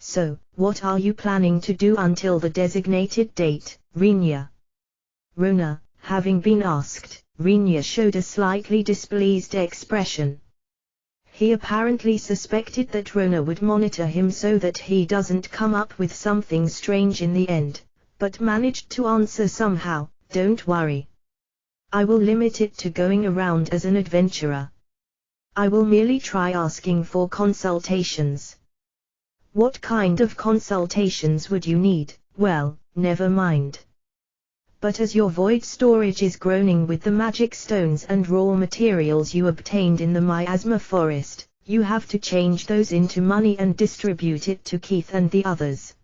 So, what are you planning to do until the designated date, Rinya? Rona, having been asked, Rinya showed a slightly displeased expression. He apparently suspected that Rona would monitor him so that he doesn't come up with something strange in the end, but managed to answer somehow, "Don't worry. I will limit it to going around as an adventurer. I will merely try asking for consultations." What kind of consultations would you need? Well, never mind. But as your void storage is groaning with the magic stones and raw materials you obtained in the miasma forest, you have to change those into money and distribute it to Keith and the others.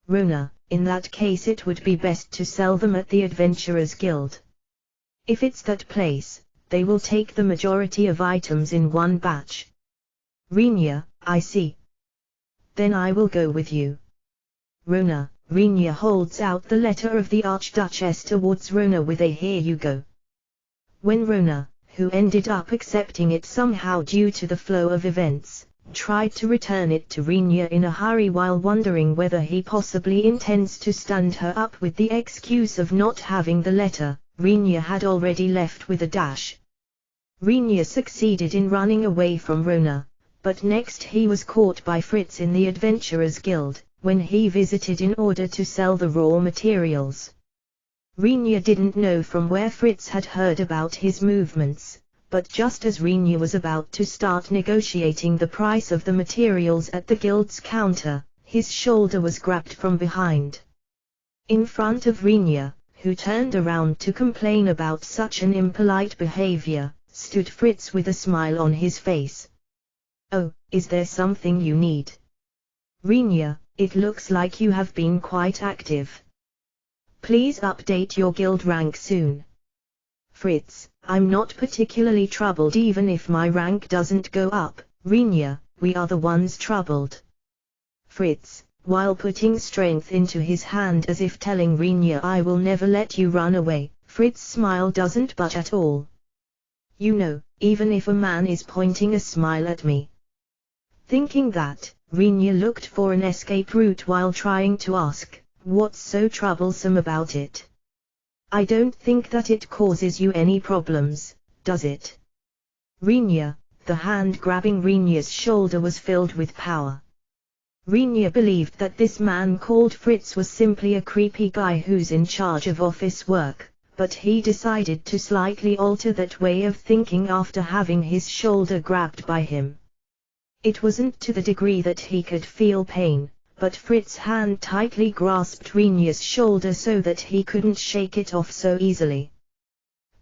Rona, in that case it would be best to sell them at the Adventurers Guild. If it's that place, they will take the majority of items in one batch. Rinya, I see. Then I will go with you. Rona, Rinya holds out the letter of the Archduchess towards Rona with a "Here you go." When Rona, who ended up accepting it somehow due to the flow of events, tried to return it to Rinya in a hurry while wondering whether he possibly intends to stand her up with the excuse of not having the letter, Rinya had already left with a dash. Rinya succeeded in running away from Rona, but next he was caught by Fritz in the Adventurers Guild, when he visited in order to sell the raw materials. Rinya didn't know from where Fritz had heard about his movements, but just as Rinya was about to start negotiating the price of the materials at the guild's counter, his shoulder was grabbed from behind. In front of Rinya, who turned around to complain about such an impolite behavior, stood Fritz with a smile on his face. "Oh, is there something you need?" "Rinya, it looks like you have been quite active. Please update your guild rank soon." "Fritz, I'm not particularly troubled even if my rank doesn't go up, Rinya, we are the ones troubled." Fritz, while putting strength into his hand as if telling Rinya, "I will never let you run away," Fritz's smile doesn't budge at all. "You know, even if a man is pointing a smile at me." Thinking that, Rinya looked for an escape route while trying to ask, "What's so troublesome about it? I don't think that it causes you any problems, does it?" Rinya, the hand grabbing Rinya's shoulder was filled with power. Rinya believed that this man called Fritz was simply a creepy guy who's in charge of office work, but he decided to slightly alter that way of thinking after having his shoulder grabbed by him. It wasn't to the degree that he could feel pain, but Fritz's hand tightly grasped Rinya's shoulder so that he couldn't shake it off so easily.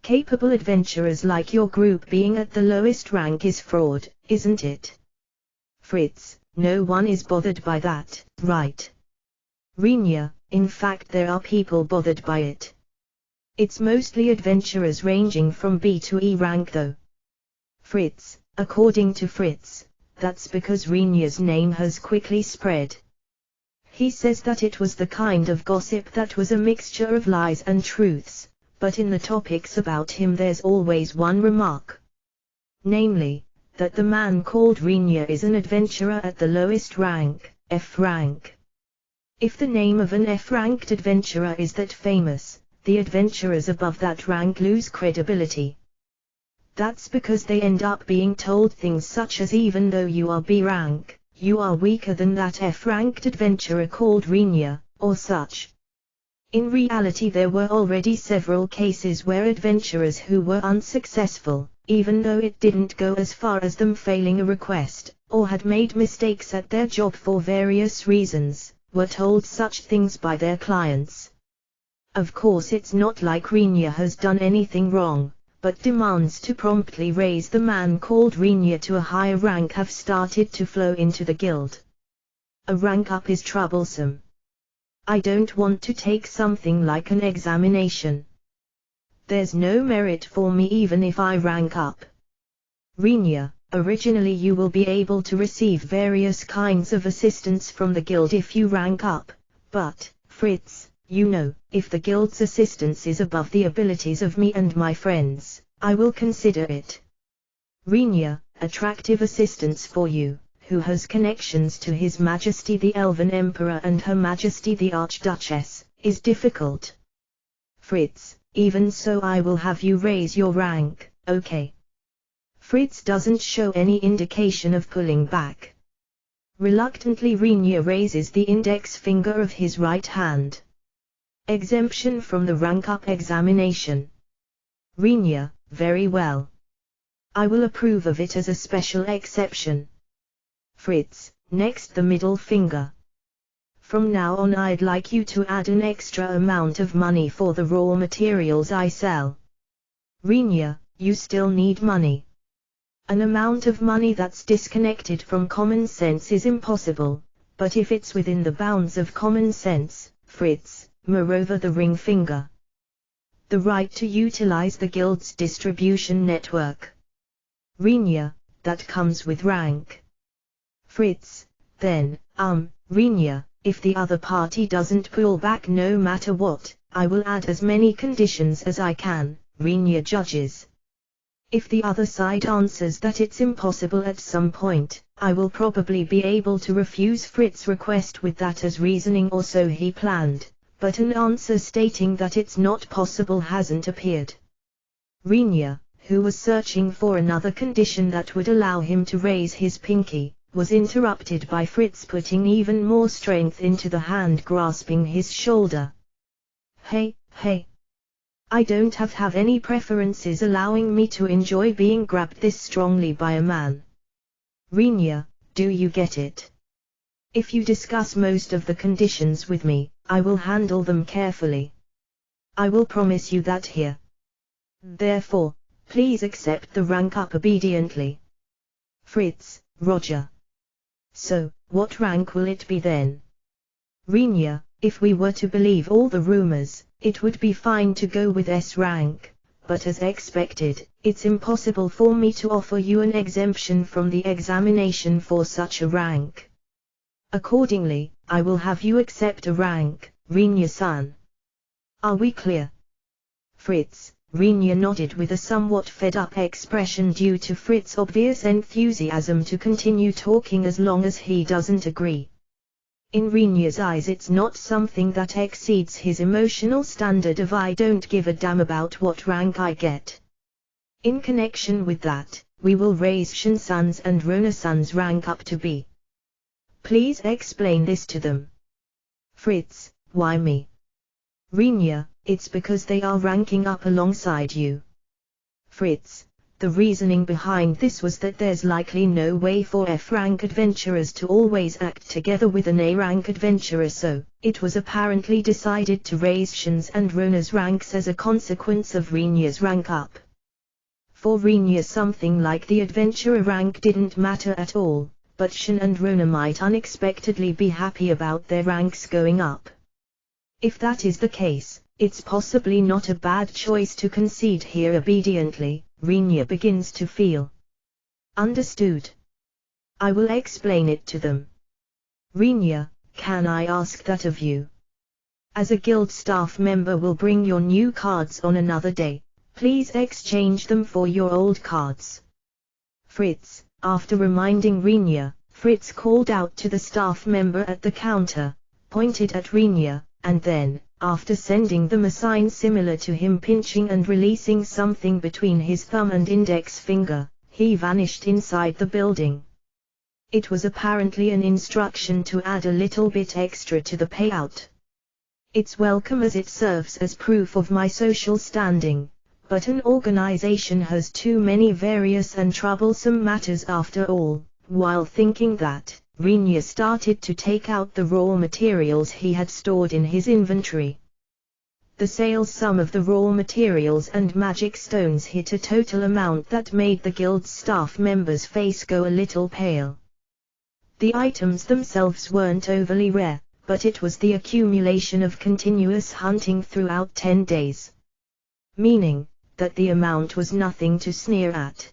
"Capable adventurers like your group being at the lowest rank is fraud, isn't it?" "Fritz, no one is bothered by that, right?" "Rinya, in fact there are people bothered by it. It's mostly adventurers ranging from B to E rank though." "Fritz, according to Fritz, that's because Rinya's name has quickly spread. He says that it was the kind of gossip that was a mixture of lies and truths, but in the topics about him there's always one remark. Namely, that the man called Rinya is an adventurer at the lowest rank, F rank. If the name of an F-ranked adventurer is that famous, the adventurers above that rank lose credibility. That's because they end up being told things such as even though you are B rank, you are weaker than that F-ranked adventurer called Rinya, or such. In reality there were already several cases where adventurers who were unsuccessful, even though it didn't go as far as them failing a request, or had made mistakes at their job for various reasons, were told such things by their clients. Of course it's not like Rinya has done anything wrong, but demands to promptly raise the man called Rinya to a higher rank have started to flow into the guild. A rank up is troublesome. I don't want to take something like an examination. There's no merit for me even if I rank up. Rinya, originally you will be able to receive various kinds of assistance from the guild if you rank up, but, Fritz, you know, if the guild's assistance is above the abilities of me and my friends, I will consider it. Rinya, attractive assistance for you, who has connections to His Majesty the Elven Emperor and Her Majesty the Archduchess, is difficult. Fritz, even so I will have you raise your rank, okay? Fritz doesn't show any indication of pulling back. Reluctantly Rinya raises the index finger of his right hand. Exemption from the rank-up examination. Rinya, very well. I will approve of it as a special exception. Fritz, next the middle finger. From now on I'd like you to add an extra amount of money for the raw materials I sell. Rinya, you still need money. An amount of money that's disconnected from common sense is impossible, but if it's within the bounds of common sense, Fritz, moreover the ring finger. The right to utilize the guild's distribution network. Rinya, that comes with rank. Fritz, then, Rinya, if the other party doesn't pull back no matter what, I will add as many conditions as I can, Rinya judges. If the other side answers that it's impossible at some point, I will probably be able to refuse Fritz's request with that as reasoning or so he planned, but an answer stating that it's not possible hasn't appeared. Rinya, who was searching for another condition that would allow him to raise his pinky, was interrupted by Fritz putting even more strength into the hand grasping his shoulder. Hey. I don't have any preferences allowing me to enjoy being grabbed this strongly by a man. Rinya, do you get it? If you discuss most of the conditions with me, I will handle them carefully. I will promise you that here. Therefore, please accept the rank up obediently. Fritz, Roger. So, what rank will it be then? Rinya, if we were to believe all the rumors, it would be fine to go with S rank, but as expected, it's impossible for me to offer you an exemption from the examination for such a rank. Accordingly, I will have you accept a rank, Rinya-san. Are we clear? Fritz, Rinya nodded with a somewhat fed-up expression due to Fritz's obvious enthusiasm to continue talking as long as he doesn't agree. In Rinya's eyes it's not something that exceeds his emotional standard of I don't give a damn about what rank I get. In connection with that, we will raise Shin-san's and Rona-san's rank up to B. Please explain this to them. Fritz, why me? Rinya, it's because they are ranking up alongside you. Fritz, the reasoning behind this was that there's likely no way for F-rank adventurers to always act together with an A-rank adventurer, so it was apparently decided to raise Shin's and Rona's ranks as a consequence of Rinya's rank up. For Rinya something like the adventurer rank didn't matter at all, but Shin and Rona might unexpectedly be happy about their ranks going up. If that is the case, it's possibly not a bad choice to concede here obediently, Rinya begins to feel. Understood. I will explain it to them. Rinya, can I ask that of you? As a guild staff member will bring your new cards on another day, please exchange them for your old cards. Fritz, after reminding Rinya, Fritz called out to the staff member at the counter, pointed at Rinya, and then, after sending them a sign similar to him pinching and releasing something between his thumb and index finger, he vanished inside the building. It was apparently an instruction to add a little bit extra to the payout. It's welcome as it serves as proof of my social standing, but an organization has too many various and troublesome matters after all. While thinking that, Rinya started to take out the raw materials he had stored in his inventory. The sales sum of the raw materials and magic stones hit a total amount that made the guild's staff members' face go a little pale. The items themselves weren't overly rare, but it was the accumulation of continuous hunting throughout 10 days. Meaning, that the amount was nothing to sneer at.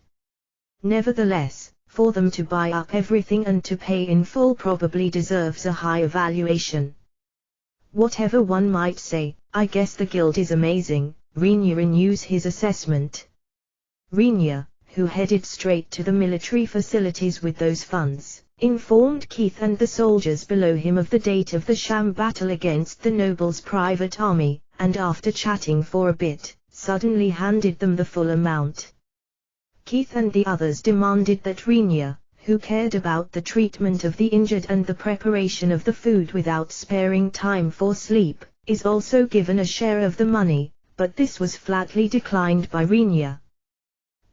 Nevertheless, for them to buy up everything and to pay in full probably deserves a high evaluation. Whatever one might say, I guess the guild is amazing, Rinya renews his assessment. Rinya, who headed straight to the military facilities with those funds, informed Keith and the soldiers below him of the date of the sham battle against the noble's private army, and after chatting for a bit, suddenly handed them the full amount. Keith and the others demanded that Rinya, who cared about the treatment of the injured and the preparation of the food without sparing time for sleep, is also given a share of the money, but this was flatly declined by Rinya.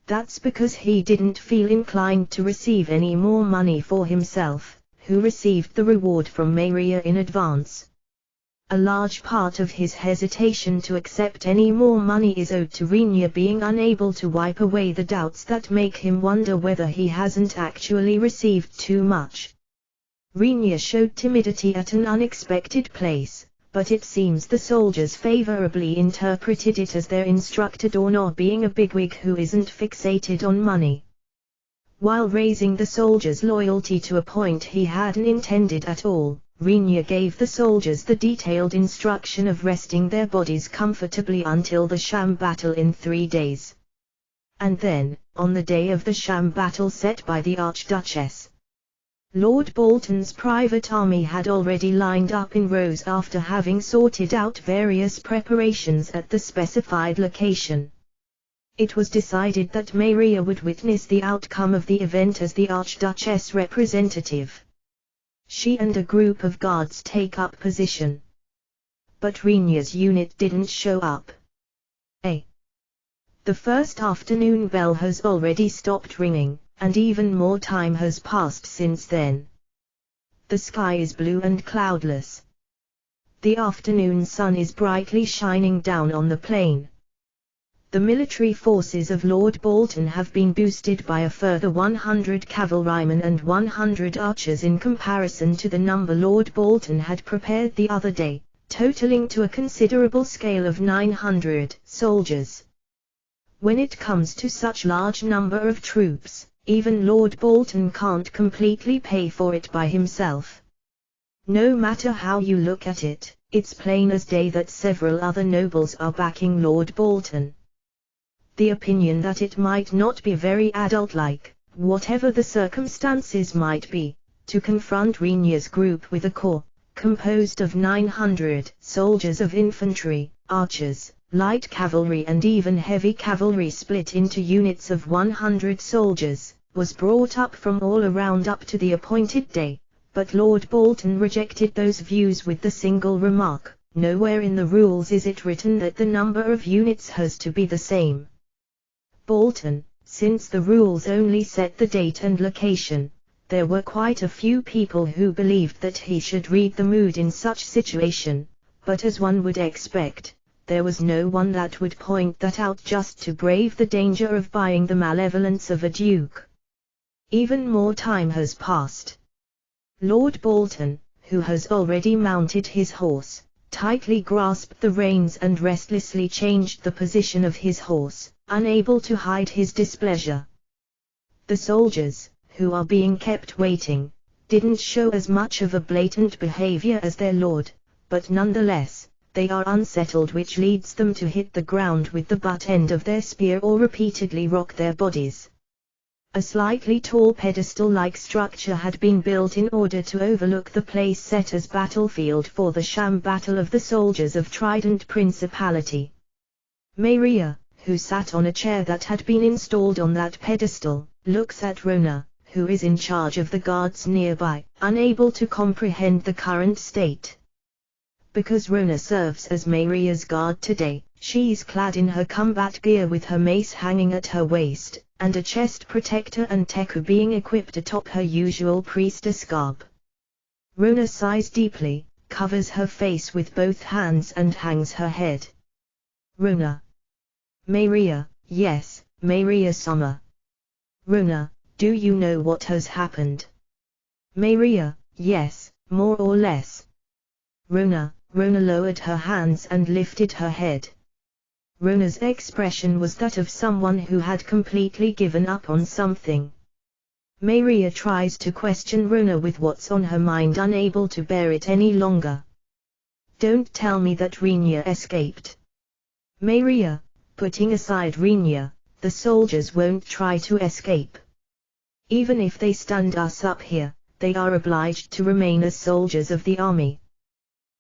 That's because he didn't feel inclined to receive any more money for himself, who received the reward from Maria in advance. A large part of his hesitation to accept any more money is owed to Rinya being unable to wipe away the doubts that make him wonder whether he hasn't actually received too much. Rinya showed timidity at an unexpected place, but it seems the soldiers favorably interpreted it as their instructor Dornor being a bigwig who isn't fixated on money. While raising the soldiers' loyalty to a point he hadn't intended at all, Rinya gave the soldiers the detailed instruction of resting their bodies comfortably until the sham battle in 3 days. And then, on the day of the sham battle set by the Archduchess, Lord Bolton's private army had already lined up in rows after having sorted out various preparations at the specified location. It was decided that Maria would witness the outcome of the event as the Archduchess representative. She and a group of guards take up position. But Rinya's unit didn't show up. The first afternoon bell has already stopped ringing, and even more time has passed since then. The sky is blue and cloudless. The afternoon sun is brightly shining down on the plain. The military forces of Lord Bolton have been boosted by a further 100 cavalrymen and 100 archers in comparison to the number Lord Bolton had prepared the other day, totaling to a considerable scale of 900 soldiers. When it comes to such large number of troops, even Lord Bolton can't completely pay for it by himself. No matter how you look at it, it's plain as day that several other nobles are backing Lord Bolton. The opinion that it might not be very adult-like, whatever the circumstances might be, to confront Rinya's group with a corps, composed of 900 soldiers of infantry, archers, light cavalry and even heavy cavalry split into units of 100 soldiers, was brought up from all around up to the appointed day, but Lord Bolton rejected those views with the single remark, nowhere in the rules is it written that the number of units has to be the same. Bolton, since the rules only set the date and location, there were quite a few people who believed that he should read the mood in such situation, but as one would expect, there was no one that would point that out just to brave the danger of buying the malevolence of a duke. Even more time has passed. Lord Bolton, who has already mounted his horse, tightly grasped the reins and restlessly changed the position of his horse, unable to hide his displeasure. The soldiers, who are being kept waiting, didn't show as much of a blatant behavior as their lord, but nonetheless, they are unsettled, which leads them to hit the ground with the butt end of their spear or repeatedly rock their bodies. A slightly tall pedestal-like structure had been built in order to overlook the place set as battlefield for the sham battle of the soldiers of Trident Principality. Maria, who sat on a chair that had been installed on that pedestal, looks at Rona, who is in charge of the guards nearby, unable to comprehend the current state. Because Rona serves as Maria's guard today, she's clad in her combat gear with her mace hanging at her waist, and a chest protector and teku being equipped atop her usual priestess garb. Rona sighs deeply, covers her face with both hands and hangs her head. Rona. Maria, yes, Maria-sama. Rona, do you know what has happened? Maria, yes, more or less. Rona lowered her hands and lifted her head. Rona's expression was that of someone who had completely given up on something. Maria tries to question Rona with what's on her mind, unable to bear it any longer. Don't tell me that Rinya escaped. Maria, putting aside Rinya, the soldiers won't try to escape. Even if they stand us up here, they are obliged to remain as soldiers of the army.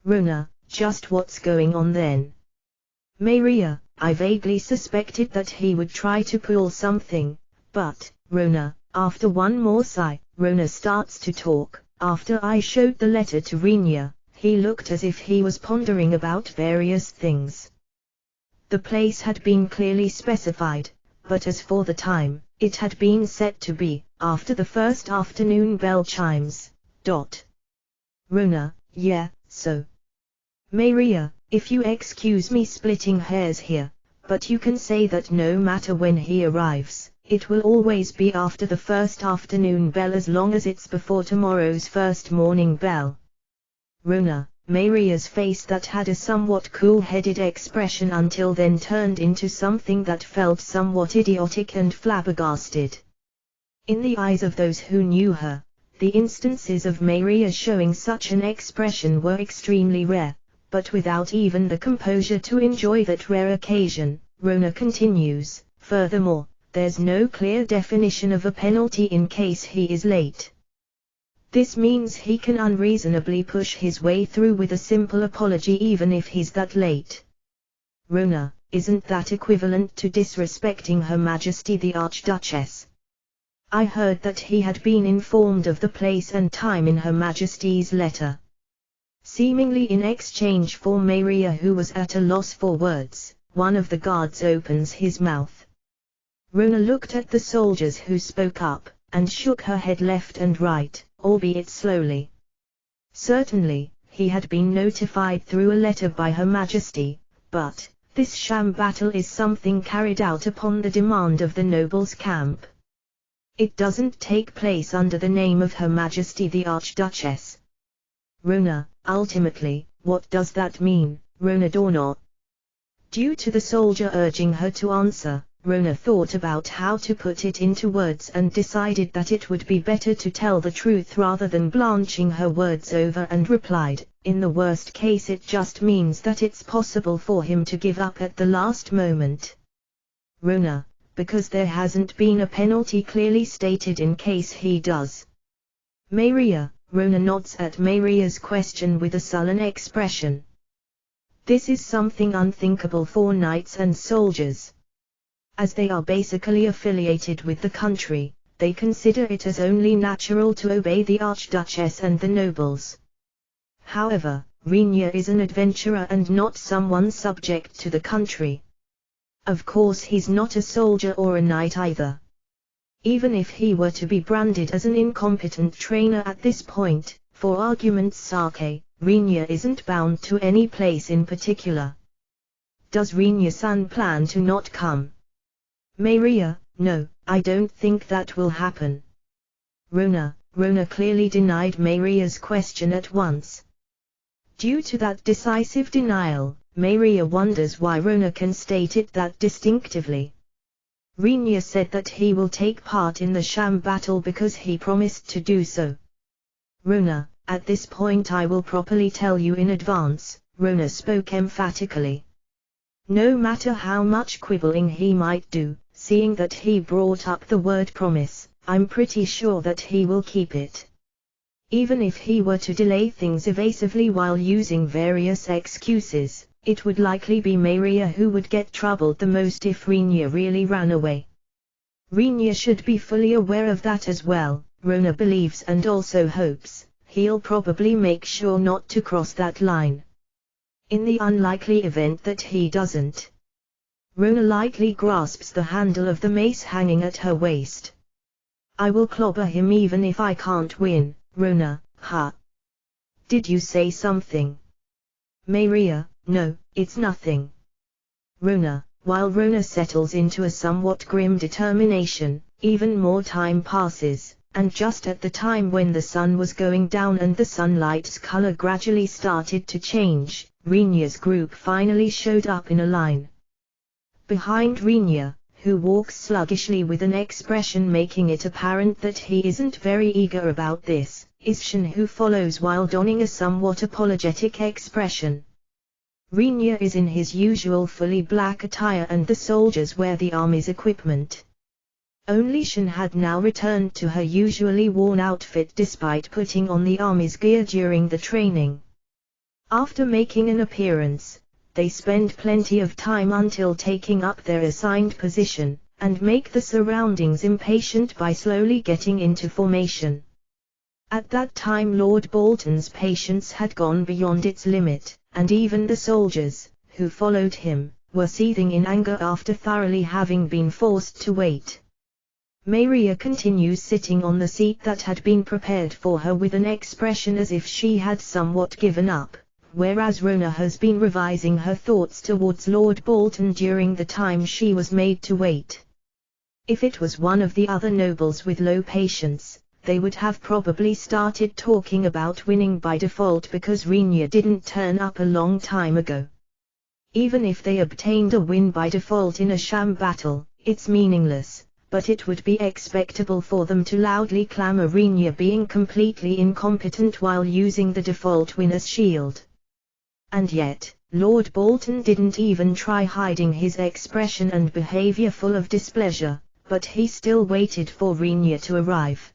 Rona, just what's going on then? Maria, I vaguely suspected that he would try to pull something, but, Rona, after one more sigh, Rona starts to talk. After I showed the letter to Rinya, he looked as if he was pondering about various things. The place had been clearly specified, but as for the time, it had been set to be, after the first afternoon bell chimes. Rona, yeah, so. Maria, if you excuse me splitting hairs here, but you can say that no matter when he arrives, it will always be after the first afternoon bell as long as it's before tomorrow's first morning bell. Rona, Maria's face that had a somewhat cool-headed expression until then turned into something that felt somewhat idiotic and flabbergasted. In the eyes of those who knew her, the instances of Maria showing such an expression were extremely rare. But without even the composure to enjoy that rare occasion, Rona continues, furthermore, there's no clear definition of a penalty in case he is late. This means he can unreasonably push his way through with a simple apology even if he's that late. Rona, isn't that equivalent to disrespecting Her Majesty the Archduchess? I heard that he had been informed of the place and time in Her Majesty's letter. Seemingly in exchange for Maria, who was at a loss for words, one of the guards opens his mouth. Rona looked at the soldiers who spoke up, and shook her head left and right, albeit slowly. Certainly, he had been notified through a letter by Her Majesty, but, this sham battle is something carried out upon the demand of the nobles' camp. It doesn't take place under the name of Her Majesty the Archduchess. Rona, ultimately, what does that mean, Rona Dorno? Due to the soldier urging her to answer, Rona thought about how to put it into words and decided that it would be better to tell the truth rather than blanching her words over, and replied, in the worst case it just means that it's possible for him to give up at the last moment. Rona, because there hasn't been a penalty clearly stated in case he does. Maria, Rona nods at Maria's question with a sullen expression. This is something unthinkable for knights and soldiers. As they are basically affiliated with the country, they consider it as only natural to obey the Archduchess and the nobles. However, Rinya is an adventurer and not someone subject to the country. Of course he's not a soldier or a knight either. Even if he were to be branded as an incompetent trainer at this point, for argument's sake, Rinya isn't bound to any place in particular. Does Rinya-san plan to not come? Maria, no, I don't think that will happen. Rona clearly denied Maria's question at once. Due to that decisive denial, Maria wonders why Rona can state it that distinctively. Renya said that he will take part in the sham battle because he promised to do so. Rona, at this point I will properly tell you in advance, Rona spoke emphatically. No matter how much quibbling he might do, seeing that he brought up the word promise, I'm pretty sure that he will keep it. Even if he were to delay things evasively while using various excuses, it would likely be Maria who would get troubled the most if Renya really ran away. Renya should be fully aware of that as well, Rona believes and also hopes. He'll probably make sure not to cross that line. In the unlikely event that he doesn't, Rona lightly grasps the handle of the mace hanging at her waist. I will clobber him even if I can't win, Rona, ha. Did you say something? Maria, no, it's nothing. Rona, while Rona settles into a somewhat grim determination, even more time passes, and just at the time when the sun was going down and the sunlight's color gradually started to change, Renya's group finally showed up in a line. Behind Renya, who walks sluggishly with an expression making it apparent that he isn't very eager about this, is Shin, who follows while donning a somewhat apologetic expression. Renya is in his usual fully black attire and the soldiers wear the army's equipment. Only Shin had now returned to her usually worn outfit despite putting on the army's gear during the training. After making an appearance, they spend plenty of time until taking up their assigned position, and make the surroundings impatient by slowly getting into formation. At that time Lord Bolton's patience had gone beyond its limit, and even the soldiers, who followed him, were seething in anger after thoroughly having been forced to wait. Maria continues sitting on the seat that had been prepared for her with an expression as if she had somewhat given up, whereas Rona has been revising her thoughts towards Lord Bolton during the time she was made to wait. If it was one of the other nobles with low patience, they would have probably started talking about winning by default because Renya didn't turn up a long time ago. Even if they obtained a win by default in a sham battle, it's meaningless, but it would be expectable for them to loudly clamor Renya being completely incompetent while using the default winner's shield. And yet, Lord Bolton didn't even try hiding his expression and behavior full of displeasure, but he still waited for Renya to arrive.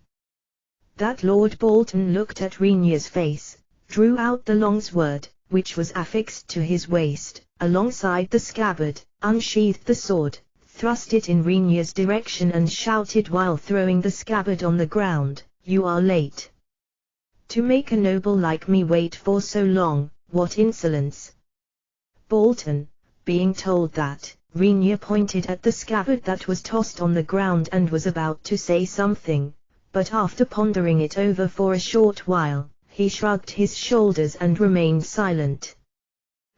That Lord Bolton looked at Renya's face, drew out the long sword, which was affixed to his waist, alongside the scabbard, unsheathed the sword, thrust it in Renya's direction and shouted while throwing the scabbard on the ground, "You are late. To make a noble like me wait for so long, what insolence!" Bolton, being told that, Renya pointed at the scabbard that was tossed on the ground and was about to say something, but after pondering it over for a short while, he shrugged his shoulders and remained silent.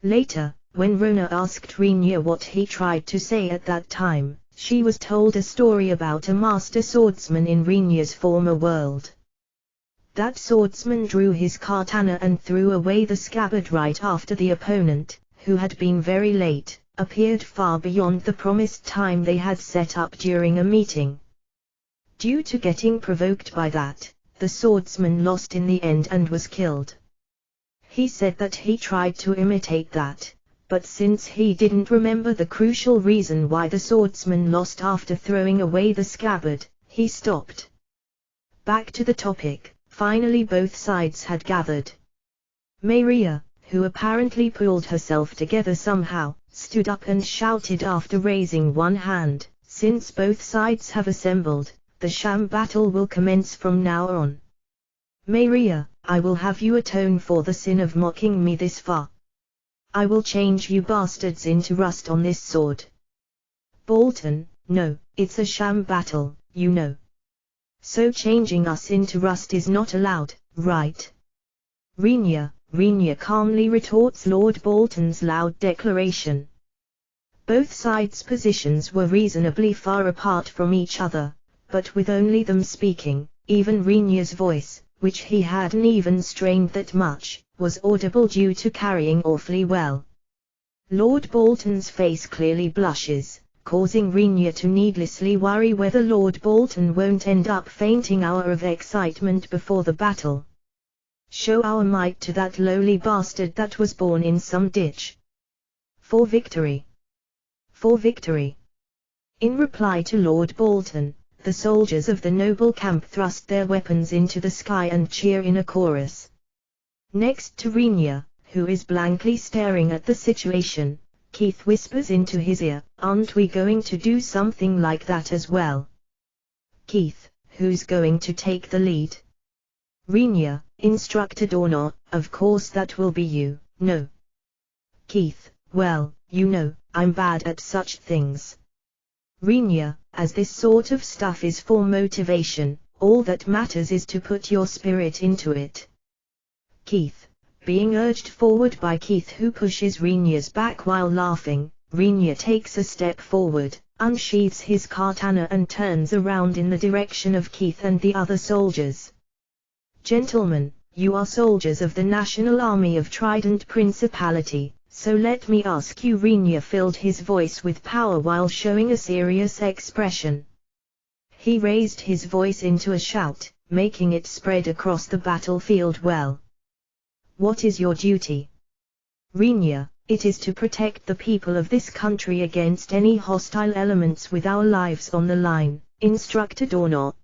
Later, when Rona asked Renya what he tried to say at that time, she was told a story about a master swordsman in Renya's former world. That swordsman drew his katana and threw away the scabbard right after the opponent, who had been very late, appeared far beyond the promised time they had set up during a meeting. Due to getting provoked by that, the swordsman lost in the end and was killed. He said that he tried to imitate that, but since he didn't remember the crucial reason why the swordsman lost after throwing away the scabbard, he stopped. Back to the topic, finally both sides had gathered. Maria, who apparently pulled herself together somehow, stood up and shouted after raising one hand, "Since both sides have assembled, the sham battle will commence from now on. Maria, I will have you atone for the sin of mocking me this far. I will change you bastards into rust on this sword." Bolton, no, it's a sham battle, you know. So changing us into rust is not allowed, right? Renya calmly retorts Lord Bolton's loud declaration. Both sides' positions were reasonably far apart from each other, but with only them speaking, even Renya's voice, which he hadn't even strained that much, was audible due to carrying awfully well. Lord Bolton's face clearly blushes, causing Renia to needlessly worry whether Lord Bolton won't end up fainting hour of excitement before the battle. Show our might to that lowly bastard that was born in some ditch. For victory! For victory! In reply to Lord Bolton, the soldiers of the noble camp thrust their weapons into the sky and cheer in a chorus. Next to Renia, who is blankly staring at the situation, Keith whispers into his ear, "Aren't we going to do something like that as well?" Keith, who's going to take the lead? Renia, instructed or not, of course that will be you, no. Keith, well, you know, I'm bad at such things. Renia, as this sort of stuff is for motivation, all that matters is to put your spirit into it. Keith, being urged forward by Keith, who pushes Renia's back while laughing, Renia takes a step forward, unsheathes his katana and turns around in the direction of Keith and the other soldiers. "Gentlemen, you are soldiers of the National Army of Trident Principality, so let me ask you." Renia filled his voice with power while showing a serious expression. He raised his voice into a shout, making it spread across the battlefield well. "What is your duty?" Renia, "It is to protect the people of this country against any hostile elements with our lives on the line, instructed or not."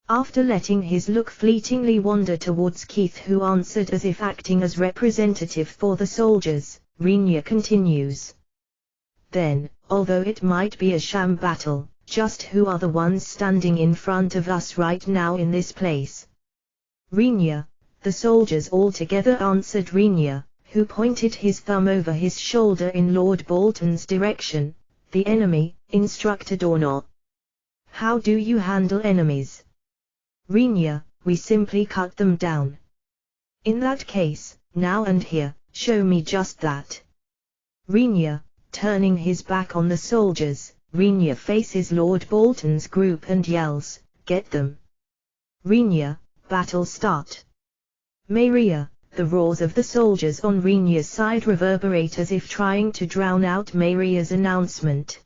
After letting his look fleetingly wander towards Keith, who answered as if acting as representative for the soldiers, Renia continues. "Then, although it might be a sham battle, just who are the ones standing in front of us right now in this place?" Renia, "The soldiers all together," answered Renia, who pointed his thumb over his shoulder in Lord Bolton's direction. "The enemy, instructed or not." "How do you handle enemies?" Renia, "We simply cut them down." "In that case, now and here, show me just that." Renia, turning his back on the soldiers, Renia faces Lord Bolton's group and yells, "Get them!" Renia, "Battle start!" Maria, the roars of the soldiers on Renia's side reverberate as if trying to drown out Maria's announcement.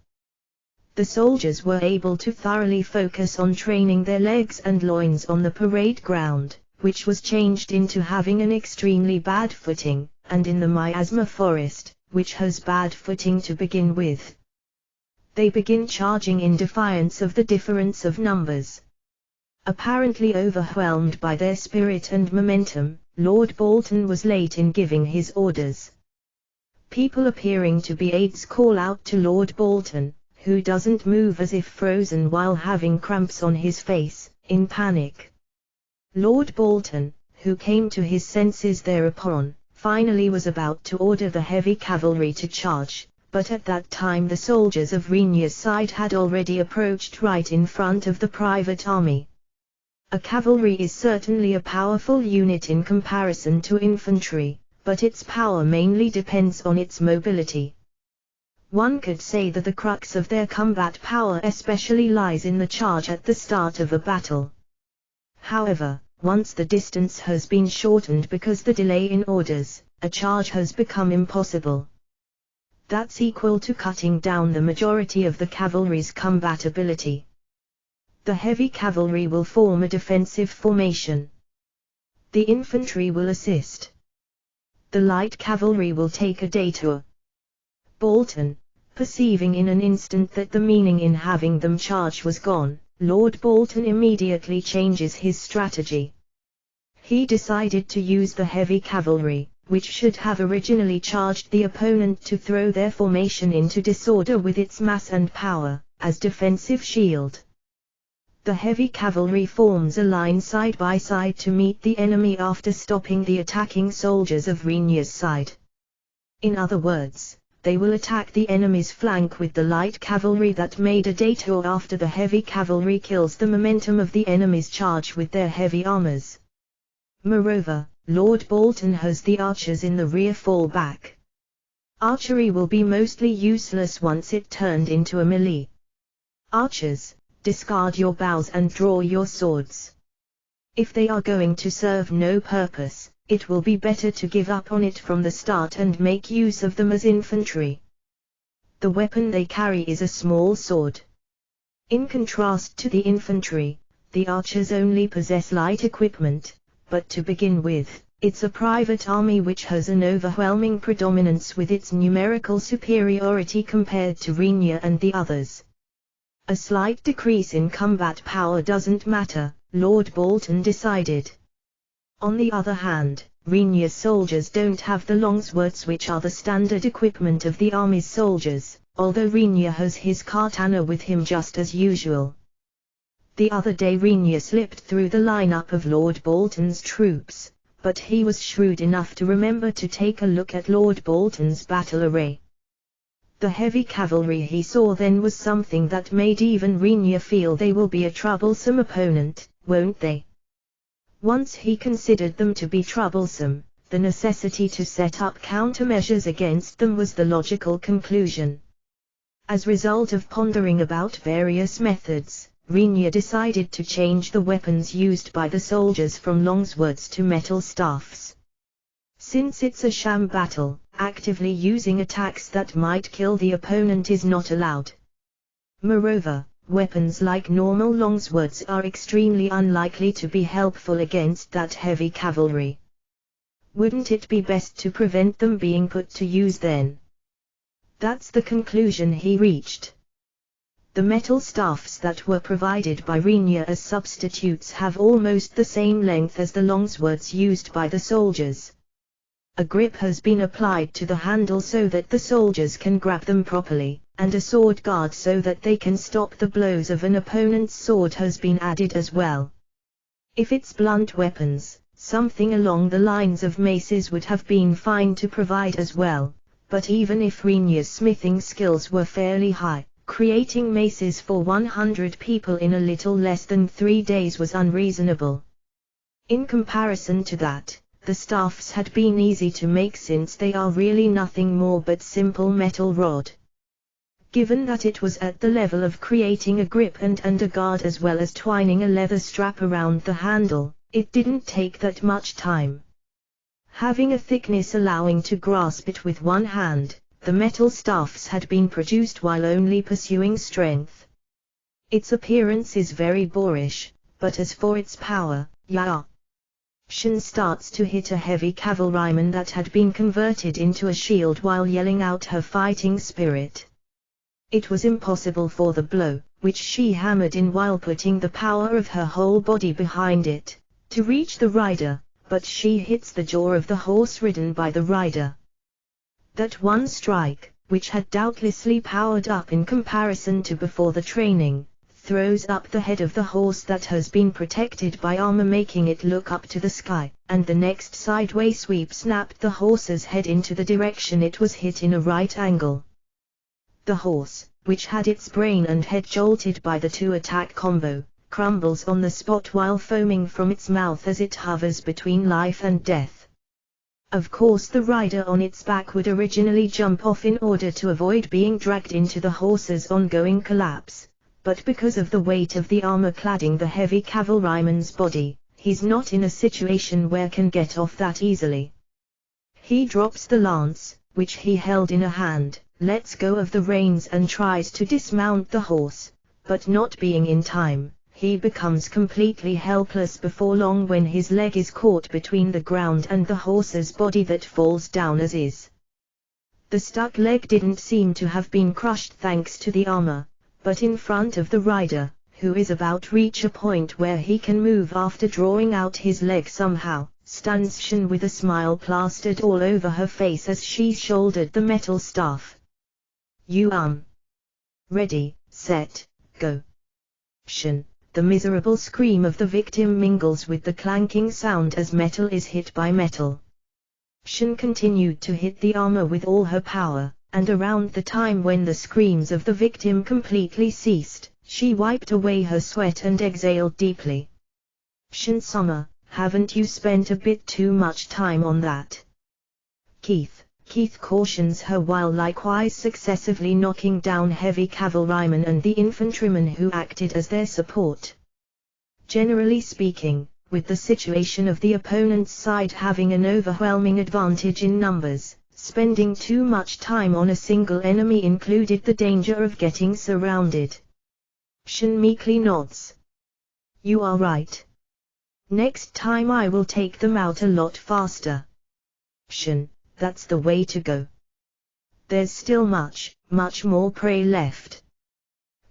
The soldiers were able to thoroughly focus on training their legs and loins on the parade ground, which was changed into having an extremely bad footing, and in the miasma forest, which has bad footing to begin with. They begin charging in defiance of the difference of numbers. Apparently overwhelmed by their spirit and momentum, Lord Bolton was late in giving his orders. People appearing to be aides call out to Lord Bolton, who doesn't move, as if frozen while having cramps on his face, in panic. Lord Bolton, who came to his senses thereupon, finally was about to order the heavy cavalry to charge, but at that time the soldiers of Renia's side had already approached right in front of the private army. A cavalry is certainly a powerful unit in comparison to infantry, but its power mainly depends on its mobility. One could say that the crux of their combat power especially lies in the charge at the start of a battle. However, once the distance has been shortened because the delay in orders, a charge has become impossible. That's equal to cutting down the majority of the cavalry's combat ability. The heavy cavalry will form a defensive formation. The infantry will assist. The light cavalry will take a detour. Bolton, perceiving in an instant that the meaning in having them charge was gone, Lord Bolton immediately changes his strategy. He decided to use the heavy cavalry, which should have originally charged the opponent, to throw their formation into disorder with its mass and power, as defensive shield. The heavy cavalry forms a line side by side to meet the enemy after stopping the attacking soldiers of Renia's side. In other words, they will attack the enemy's flank with the light cavalry that made a detour after the heavy cavalry kills the momentum of the enemy's charge with their heavy armors. Moreover, Lord Bolton has the archers in the rear fall back. Archery will be mostly useless once it turned into a melee. Archers, discard your bows and draw your swords. If they are going to serve no purpose, it will be better to give up on it from the start and make use of them as infantry. The weapon they carry is a small sword. In contrast to the infantry, the archers only possess light equipment, but to begin with, it's a private army which has an overwhelming predominance with its numerical superiority compared to Renya and the others. A slight decrease in combat power doesn't matter, Lord Bolton decided. On the other hand, Renya's soldiers don't have the longswords which are the standard equipment of the army's soldiers, although Renya has his katana with him just as usual. The other day Renya slipped through the lineup of Lord Bolton's troops, but he was shrewd enough to remember to take a look at Lord Bolton's battle array. The heavy cavalry he saw then was something that made even Renya feel they will be a troublesome opponent, won't they? Once he considered them to be troublesome, the necessity to set up countermeasures against them was the logical conclusion. As a result of pondering about various methods, Renya decided to change the weapons used by the soldiers from longswords to metal staffs. Since it's a sham battle, actively using attacks that might kill the opponent is not allowed. Moreover, weapons like normal longswords are extremely unlikely to be helpful against that heavy cavalry. Wouldn't it be best to prevent them being put to use then? That's the conclusion he reached. The metal staffs that were provided by Renya as substitutes have almost the same length as the longswords used by the soldiers. A grip has been applied to the handle so that the soldiers can grab them properly, and a sword guard so that they can stop the blows of an opponent's sword has been added as well. If it's blunt weapons, something along the lines of maces would have been fine to provide as well, but even if Renya's smithing skills were fairly high, creating maces for 100 people in a little less than 3 days was unreasonable. In comparison to that, the staffs had been easy to make since they are really nothing more but simple metal rod. Given that it was at the level of creating a grip and underguard as well as twining a leather strap around the handle, it didn't take that much time. Having a thickness allowing to grasp it with one hand, the metal staffs had been produced while only pursuing strength. Its appearance is very boorish, but as for its power, yeah. Shin starts to hit a heavy cavalryman that had been converted into a shield while yelling out her fighting spirit. It was impossible for the blow, which she hammered in while putting the power of her whole body behind it, to reach the rider, but she hits the jaw of the horse ridden by the rider. That one strike, which had doubtlessly powered up in comparison to before the training, throws up the head of the horse that has been protected by armor, making it look up to the sky, and the next sideways sweep snapped the horse's head into the direction it was hit in a right angle. The horse, which had its brain and head jolted by the two-attack combo, crumbles on the spot while foaming from its mouth as it hovers between life and death. Of course the rider on its back would originally jump off in order to avoid being dragged into the horse's ongoing collapse, but because of the weight of the armor cladding the heavy cavalryman's body, he's not in a situation where can get off that easily. He drops the lance, which he held in a hand, lets go of the reins and tries to dismount the horse, but not being in time, he becomes completely helpless before long when his leg is caught between the ground and the horse's body that falls down as is. The stuck leg didn't seem to have been crushed thanks to the armor, but in front of the rider, who is about to reach a point where he can move after drawing out his leg somehow, stands Shin with a smile plastered all over her face as she shouldered the metal staff. You ready, set, go. Shin. The miserable scream of the victim mingles with the clanking sound as metal is hit by metal. Shin continued to hit the armor with all her power, and around the time when the screams of the victim completely ceased, she wiped away her sweat and exhaled deeply. Shin-sama, haven't you spent a bit too much time on that? Keith cautions her while likewise successively knocking down heavy cavalrymen and the infantrymen who acted as their support. Generally speaking, with the situation of the opponent's side having an overwhelming advantage in numbers, spending too much time on a single enemy included the danger of getting surrounded. Shen meekly nods. You are right. Next time I will take them out a lot faster. Shen, that's the way to go. There's still much more prey left.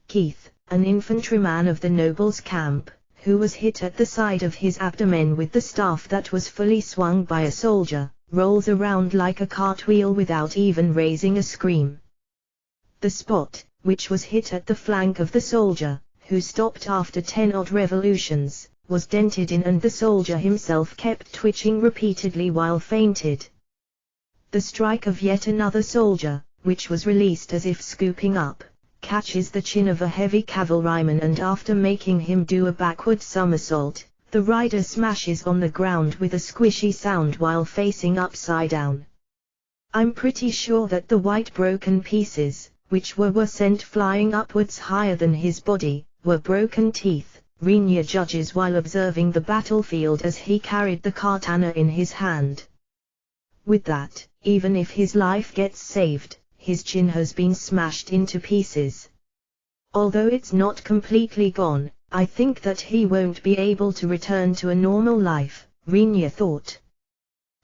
Keith, an infantryman of the noble's camp, who was hit at the side of his abdomen with the staff that was fully swung by a soldier, rolls around like a cartwheel without even raising a scream. The spot, which was hit at the flank of the soldier, who stopped after 10 odd revolutions, was dented in and the soldier himself kept twitching repeatedly while fainted. The strike of yet another soldier, which was released as if scooping up, catches the chin of a heavy cavalryman and after making him do a backward somersault, the rider smashes on the ground with a squishy sound while facing upside down. I'm pretty sure that the white broken pieces, which were sent flying upwards higher than his body, were broken teeth, Rinya judges while observing the battlefield as he carried the katana in his hand. With that, even if his life gets saved, his chin has been smashed into pieces. Although it's not completely gone, I think that he won't be able to return to a normal life, Rinya thought.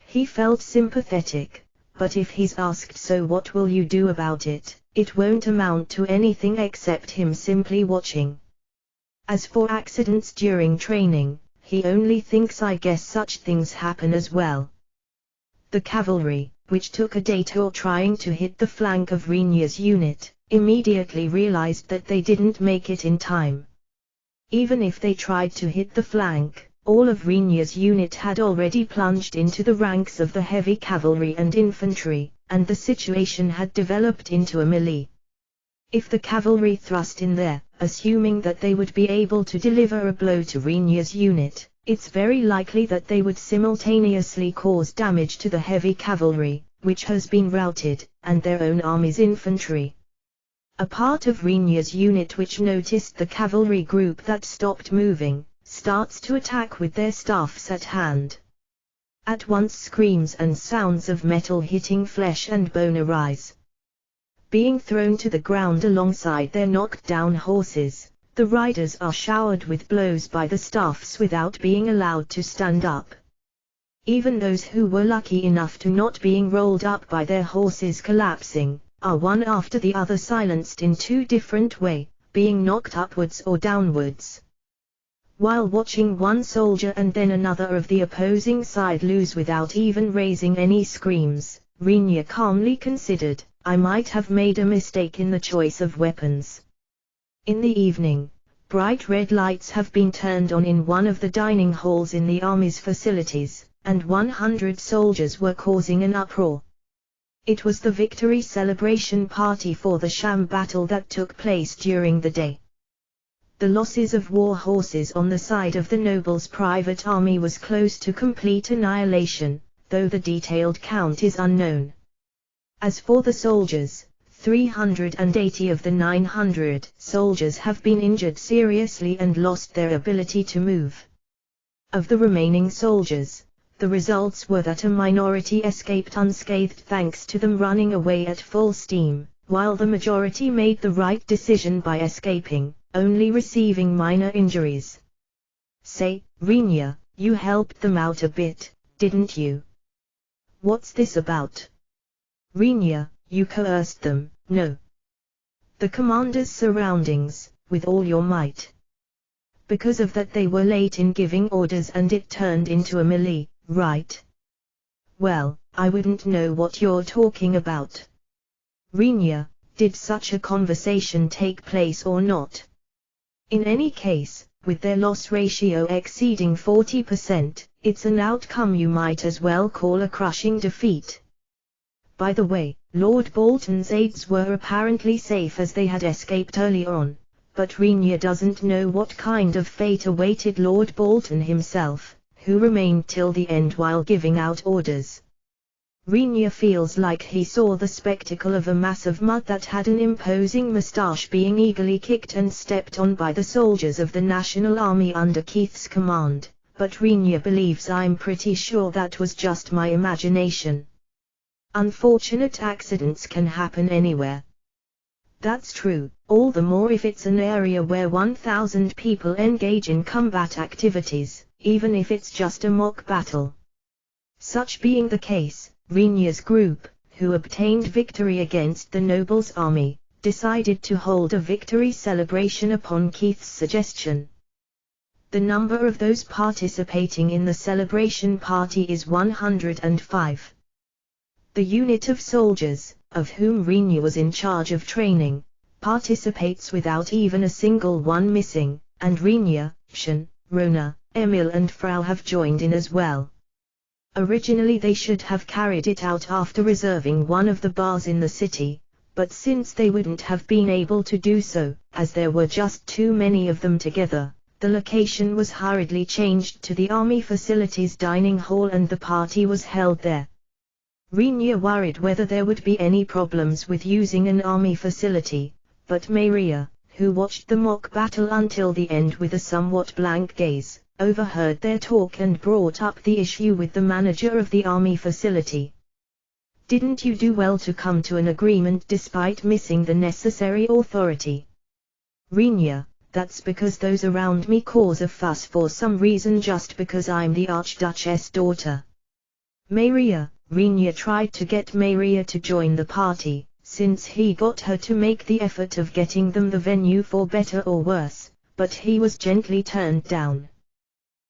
He felt sympathetic, but if he's asked so what will you do about it, it won't amount to anything except him simply watching. As for accidents during training, he only thinks I guess such things happen as well. The cavalry, which took a detour trying to hit the flank of Rinya's unit, immediately realized that they didn't make it in time. Even if they tried to hit the flank, all of Rinya's unit had already plunged into the ranks of the heavy cavalry and infantry, and the situation had developed into a melee. If the cavalry thrust in there, assuming that they would be able to deliver a blow to Rinya's unit, it's very likely that they would simultaneously cause damage to the heavy cavalry, which has been routed, and their own army's infantry. A part of Rinya's unit which noticed the cavalry group that stopped moving, starts to attack with their staffs at hand. At once screams and sounds of metal hitting flesh and bone arise. Being thrown to the ground alongside their knocked down horses, the riders are showered with blows by the staffs without being allowed to stand up. Even those who were lucky enough to not being rolled up by their horses collapsing, are one after the other silenced in two different ways, being knocked upwards or downwards. While watching one soldier and then another of the opposing side lose without even raising any screams, Rinya calmly considered, I might have made a mistake in the choice of weapons. In the evening, bright red lights have been turned on in one of the dining halls in the army's facilities, and 100 soldiers were causing an uproar. It was the victory celebration party for the sham battle that took place during the day. The losses of war horses on the side of the noble's private army was close to complete annihilation, though the detailed count is unknown. As for the soldiers, 380 of the 900 soldiers have been injured seriously and lost their ability to move. Of the remaining soldiers, the results were that a minority escaped unscathed thanks to them running away at full steam, while the majority made the right decision by escaping, only receiving minor injuries. Say, Rinya, you helped them out a bit, didn't you? What's this about? Rinya, you coerced them, no. The commander's surroundings, with all your might. Because of that they were late in giving orders and it turned into a melee, right? Well, I wouldn't know what you're talking about. Rinya, did such a conversation take place or not? In any case, with their loss ratio exceeding 40%, it's an outcome you might as well call a crushing defeat. By the way, Lord Bolton's aides were apparently safe as they had escaped early on, but Rinya doesn't know what kind of fate awaited Lord Bolton himself, who remained till the end while giving out orders. Rinya feels like he saw the spectacle of a mass of mud that had an imposing moustache being eagerly kicked and stepped on by the soldiers of the National Army under Keith's command, but Rinya believes I'm pretty sure that was just my imagination. Unfortunate accidents can happen anywhere. That's true, all the more if it's an area where 1,000 people engage in combat activities, even if it's just a mock battle. Such being the case, Rinya's group, who obtained victory against the noble's army, decided to hold a victory celebration upon Keith's suggestion. The number of those participating in the celebration party is 105. The unit of soldiers, of whom Rinya was in charge of training, participates without even a single one missing, and Rinya, Shen, Rona, Emil and Frau have joined in as well. Originally they should have carried it out after reserving one of the bars in the city, but since they wouldn't have been able to do so, as there were just too many of them together, the location was hurriedly changed to the army facilities dining hall and the party was held there. Rinya worried whether there would be any problems with using an army facility, but Maria, who watched the mock battle until the end with a somewhat blank gaze, overheard their talk and brought up the issue with the manager of the army facility. Didn't you do well to come to an agreement despite missing the necessary authority? Rinya, that's because those around me cause a fuss for some reason just because I'm the Archduchess' daughter. Maria, Rinya tried to get Maria to join the party, since he got her to make the effort of getting them the venue for better or worse, but he was gently turned down.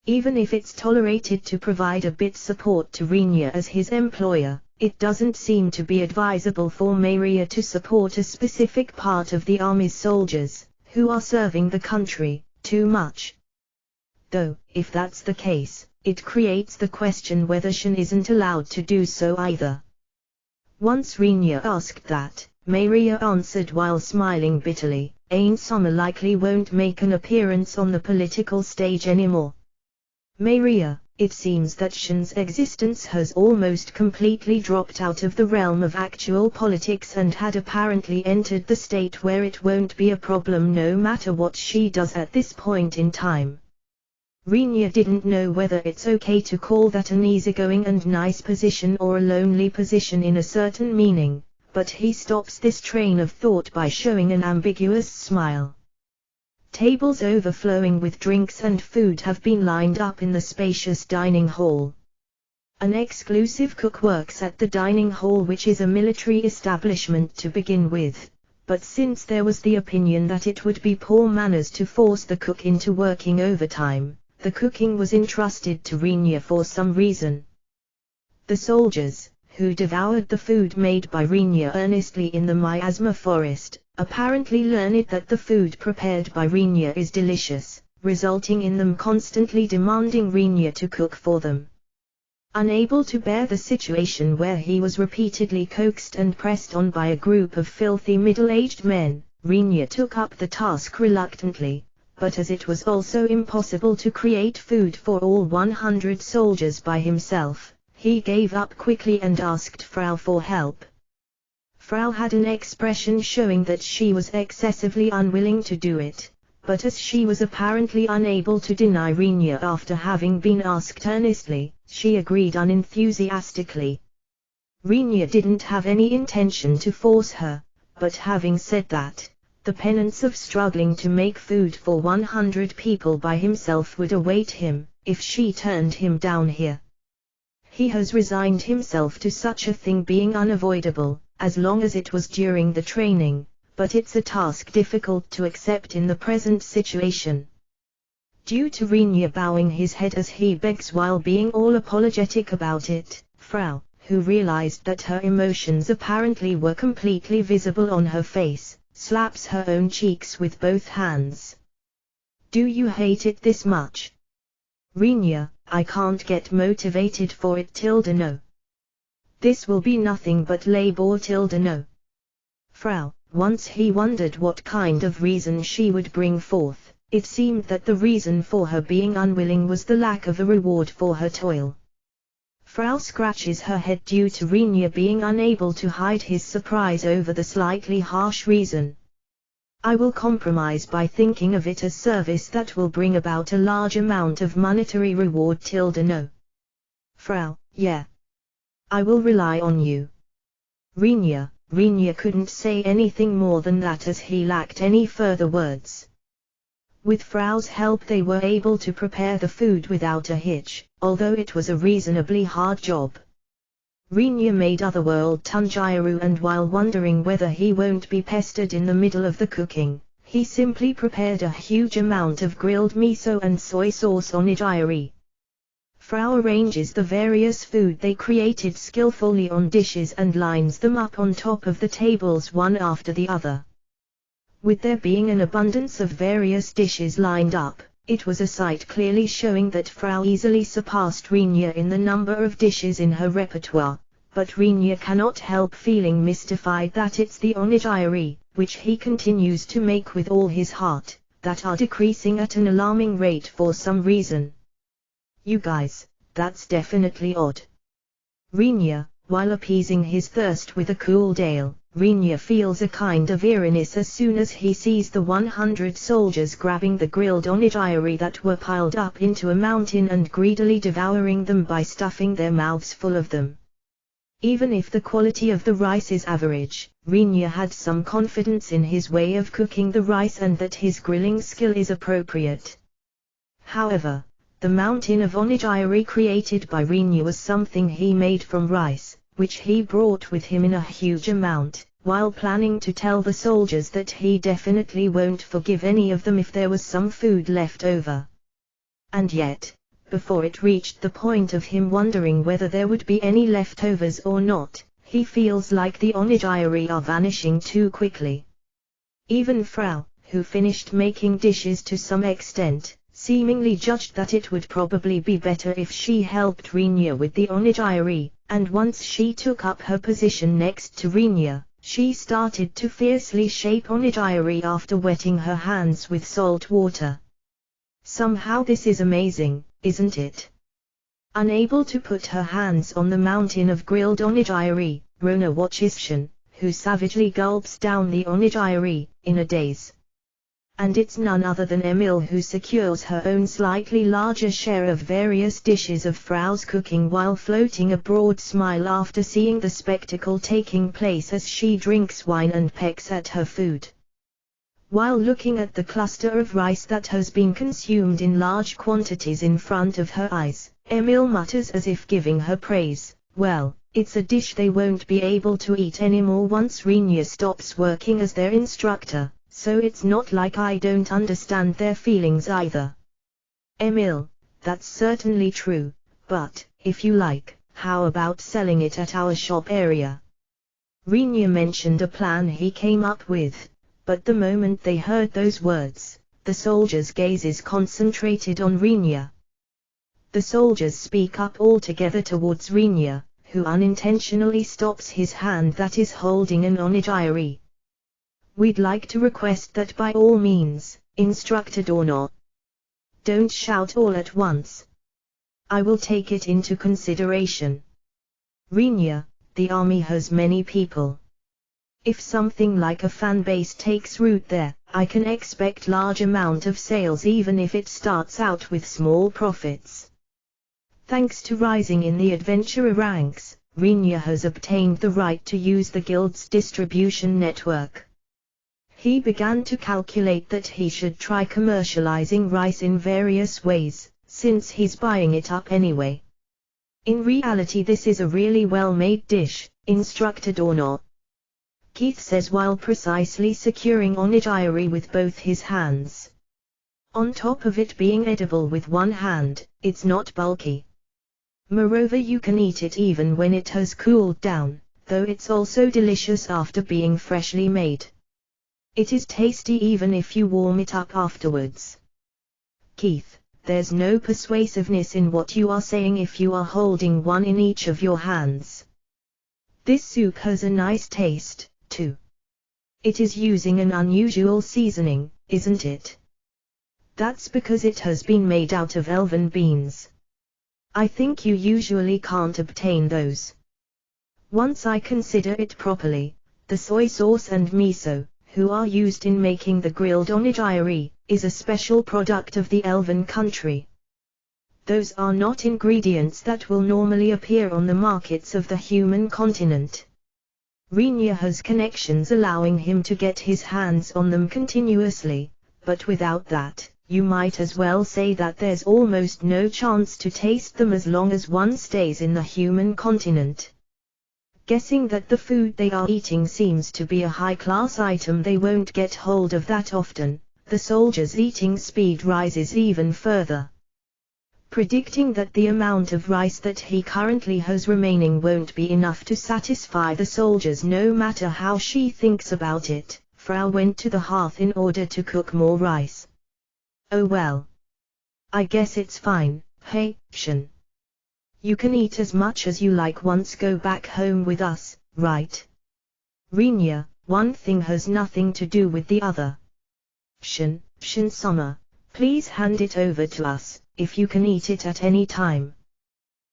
Even if it's tolerated to provide a bit support to Rinya as his employer, it doesn't seem to be advisable for Maria to support a specific part of the army's soldiers, who are serving the country, too much. Though, if that's the case, it creates the question whether Shen isn't allowed to do so either. Once Rinya asked that, Maria answered while smiling bitterly, Ain Summer likely won't make an appearance on the political stage anymore. Maria, it seems that Shen's existence has almost completely dropped out of the realm of actual politics and had apparently entered the state where it won't be a problem no matter what she does at this point in time. Rinya didn't know whether it's okay to call that an easygoing and nice position or a lonely position in a certain meaning, but he stops this train of thought by showing an ambiguous smile. Tables overflowing with drinks and food have been lined up in the spacious dining hall. An exclusive cook works at the dining hall, which is a military establishment to begin with, but since there was the opinion that it would be poor manners to force the cook into working overtime, the cooking was entrusted to Rinya for some reason. The soldiers, who devoured the food made by Rinya earnestly in the miasma forest, apparently learned that the food prepared by Rinya is delicious, resulting in them constantly demanding Rinya to cook for them. Unable to bear the situation where he was repeatedly coaxed and pressed on by a group of filthy middle-aged men, Rinya took up the task reluctantly, but as it was also impossible to create food for all 100 soldiers by himself, he gave up quickly and asked Frau for help. Frau had an expression showing that she was excessively unwilling to do it, but as she was apparently unable to deny Rinya after having been asked earnestly, she agreed unenthusiastically. Rinya didn't have any intention to force her, but having said that, the penance of struggling to make food for 100 people by himself would await him, if she turned him down here. He has resigned himself to such a thing being unavoidable, as long as it was during the training, but it's a task difficult to accept in the present situation. Due to Rinya bowing his head as he begs while being all apologetic about it, Frau, who realized that her emotions apparently were completely visible on her face, slaps her own cheeks with both hands. Do you hate it this much? Rinya, I can't get motivated for it no. This will be nothing but labor no. Frau, once he wondered what kind of reason she would bring forth, it seemed that the reason for her being unwilling was the lack of a reward for her toil. Frau scratches her head due to Rinya being unable to hide his surprise over the slightly harsh reason. I will compromise by thinking of it as service that will bring about a large amount of monetary reward no. Frau, yeah. I will rely on you. Rinya couldn't say anything more than that as he lacked any further words. With Frau's help they were able to prepare the food without a hitch, although it was a reasonably hard job. Rinya made otherworld tanjiru, and while wondering whether he won't be pestered in the middle of the cooking, he simply prepared a huge amount of grilled miso and soy sauce onigiri. Frau arranges the various food they created skillfully on dishes and lines them up on top of the tables one after the other. With there being an abundance of various dishes lined up, it was a sight clearly showing that Frau easily surpassed Rinya in the number of dishes in her repertoire, but Rinya cannot help feeling mystified that it's the onigiri, which he continues to make with all his heart, that are decreasing at an alarming rate for some reason. You guys, that's definitely odd. Rinya, while appeasing his thirst with a cool ale, Rinya feels a kind of eeriness as soon as he sees the 100 soldiers grabbing the grilled onigiri that were piled up into a mountain and greedily devouring them by stuffing their mouths full of them. Even if the quality of the rice is average, Rinya had some confidence in his way of cooking the rice and that his grilling skill is appropriate. However, the mountain of onigiri created by Rinya was something he made from rice, which he brought with him in a huge amount, while planning to tell the soldiers that he definitely won't forgive any of them if there was some food left over. And yet, before it reached the point of him wondering whether there would be any leftovers or not, he feels like the onigiri are vanishing too quickly. Even Frau, who finished making dishes to some extent, seemingly judged that it would probably be better if she helped Rinya with the onigiri, and once she took up her position next to Rinya, she started to fiercely shape onigiri after wetting her hands with salt water. Somehow this is amazing, isn't it? Unable to put her hands on the mountain of grilled onigiri, Rona watches Shin, who savagely gulps down the onigiri, in a daze. And it's none other than Emil who secures her own slightly larger share of various dishes of Frau's cooking while floating a broad smile after seeing the spectacle taking place as she drinks wine and pecks at her food. While looking at the cluster of rice that has been consumed in large quantities in front of her eyes, Emil mutters as if giving her praise, "Well, it's a dish they won't be able to eat anymore once Rinya stops working as their instructor. So it's not like I don't understand their feelings either." Emil, that's certainly true, but, if you like, how about selling it at our shop area? Rinya mentioned a plan he came up with, but the moment they heard those words, the soldiers' gazes concentrated on Rinya. The soldiers speak up all together towards Rinya, who unintentionally stops his hand that is holding an onigiri. "We'd like to request that by all means, instructed or not. Don't shout all at once. I will take it into consideration. Rinya, the army has many people. If something like a fan base takes root there, I can expect large amount of sales even if it starts out with small profits." Thanks to rising in the adventurer ranks, Rinya has obtained the right to use the guild's distribution network. He began to calculate that he should try commercializing rice in various ways, since he's buying it up anyway. In reality this is a really well-made dish, instructed or not. Keith says while precisely securing onigiri with both his hands. On top of it being edible with one hand, it's not bulky. Moreover you can eat it even when it has cooled down, though it's also delicious after being freshly made. It is tasty even if you warm it up afterwards. Keith, there's no persuasiveness in what you are saying if you are holding one in each of your hands. This soup has a nice taste, too. It is using an unusual seasoning, isn't it? That's because it has been made out of elven beans. I think you usually can't obtain those. Once I consider it properly, the soy sauce and miso, who are used in making the grilled onigiri, is a special product of the elven country. Those are not ingredients that will normally appear on the markets of the human continent. Rinya has connections allowing him to get his hands on them continuously, but without that, you might as well say that there's almost no chance to taste them as long as one stays in the human continent. Guessing that the food they are eating seems to be a high-class item they won't get hold of that often, the soldier's eating speed rises even further. Predicting that the amount of rice that he currently has remaining won't be enough to satisfy the soldiers no matter how she thinks about it, Frau went to the hearth in order to cook more rice. Oh well. I guess it's fine, hey, Shin. You can eat as much as you like once go back home with us, right? Rinya, one thing has nothing to do with the other. Shin-sama, please hand it over to us, if you can eat it at any time.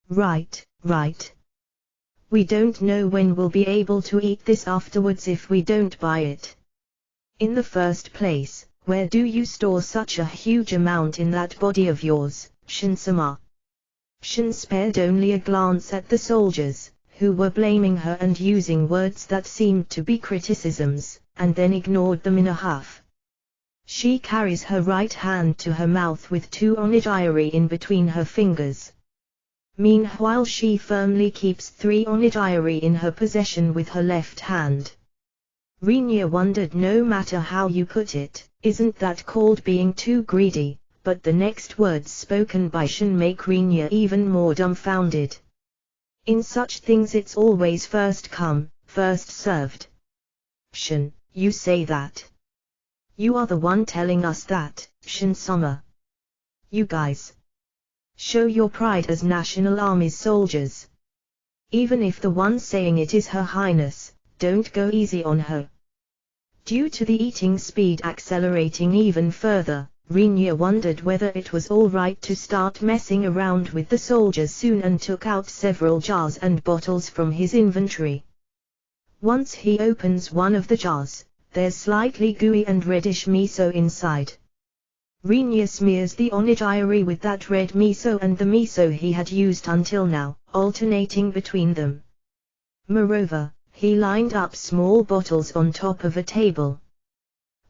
Right. We don't know when we'll be able to eat this afterwards if we don't buy it. In the first place, where do you store such a huge amount in that body of yours, Shin-sama? Shin spared only a glance at the soldiers, who were blaming her and using words that seemed to be criticisms, and then ignored them in a huff. She carries her right hand to her mouth with 2 onigiri in between her fingers. Meanwhile she firmly keeps 3 onigiri in her possession with her left hand. Rinya wondered, no matter how you put it, isn't that called being too greedy? But the next words spoken by Shin make Rinya even more dumbfounded. In such things it's always first come, first served. Shin, you say that? You are the one telling us that, Shin-sama. You guys. Show your pride as National Army's soldiers. Even if the one saying it is Her Highness, don't go easy on her. Due to the eating speed accelerating even further, Rinya wondered whether it was all right to start messing around with the soldiers soon and took out several jars and bottles from his inventory. Once he opens one of the jars, there's slightly gooey and reddish miso inside. Rinya smears the onigiri with that red miso and the miso he had used until now, alternating between them. Moreover, he lined up small bottles on top of a table.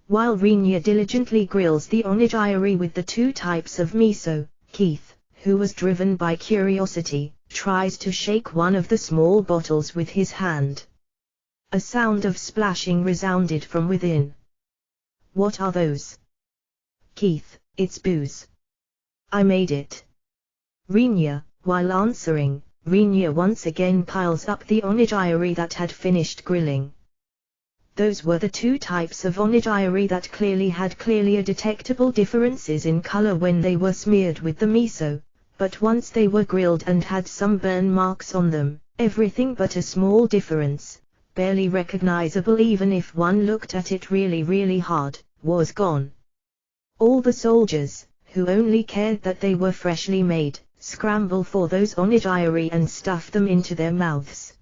While Rinya diligently grills the onigiri with the 2 types of miso, Keith, who was driven by curiosity, tries to shake one of the small bottles with his hand. A sound of splashing resounded from within. What are those? Keith, it's booze. I made it. Rinya, while answering, Rinya once again piles up the onigiri that had finished grilling. Those were the 2 types of onigiri that clearly had detectable differences in color when they were smeared with the miso, but once they were grilled and had some burn marks on them, everything but a small difference, barely recognizable even if one looked at it really hard, was gone. All the soldiers, who only cared that they were freshly made, scramble for those onigiri and stuff them into their mouths.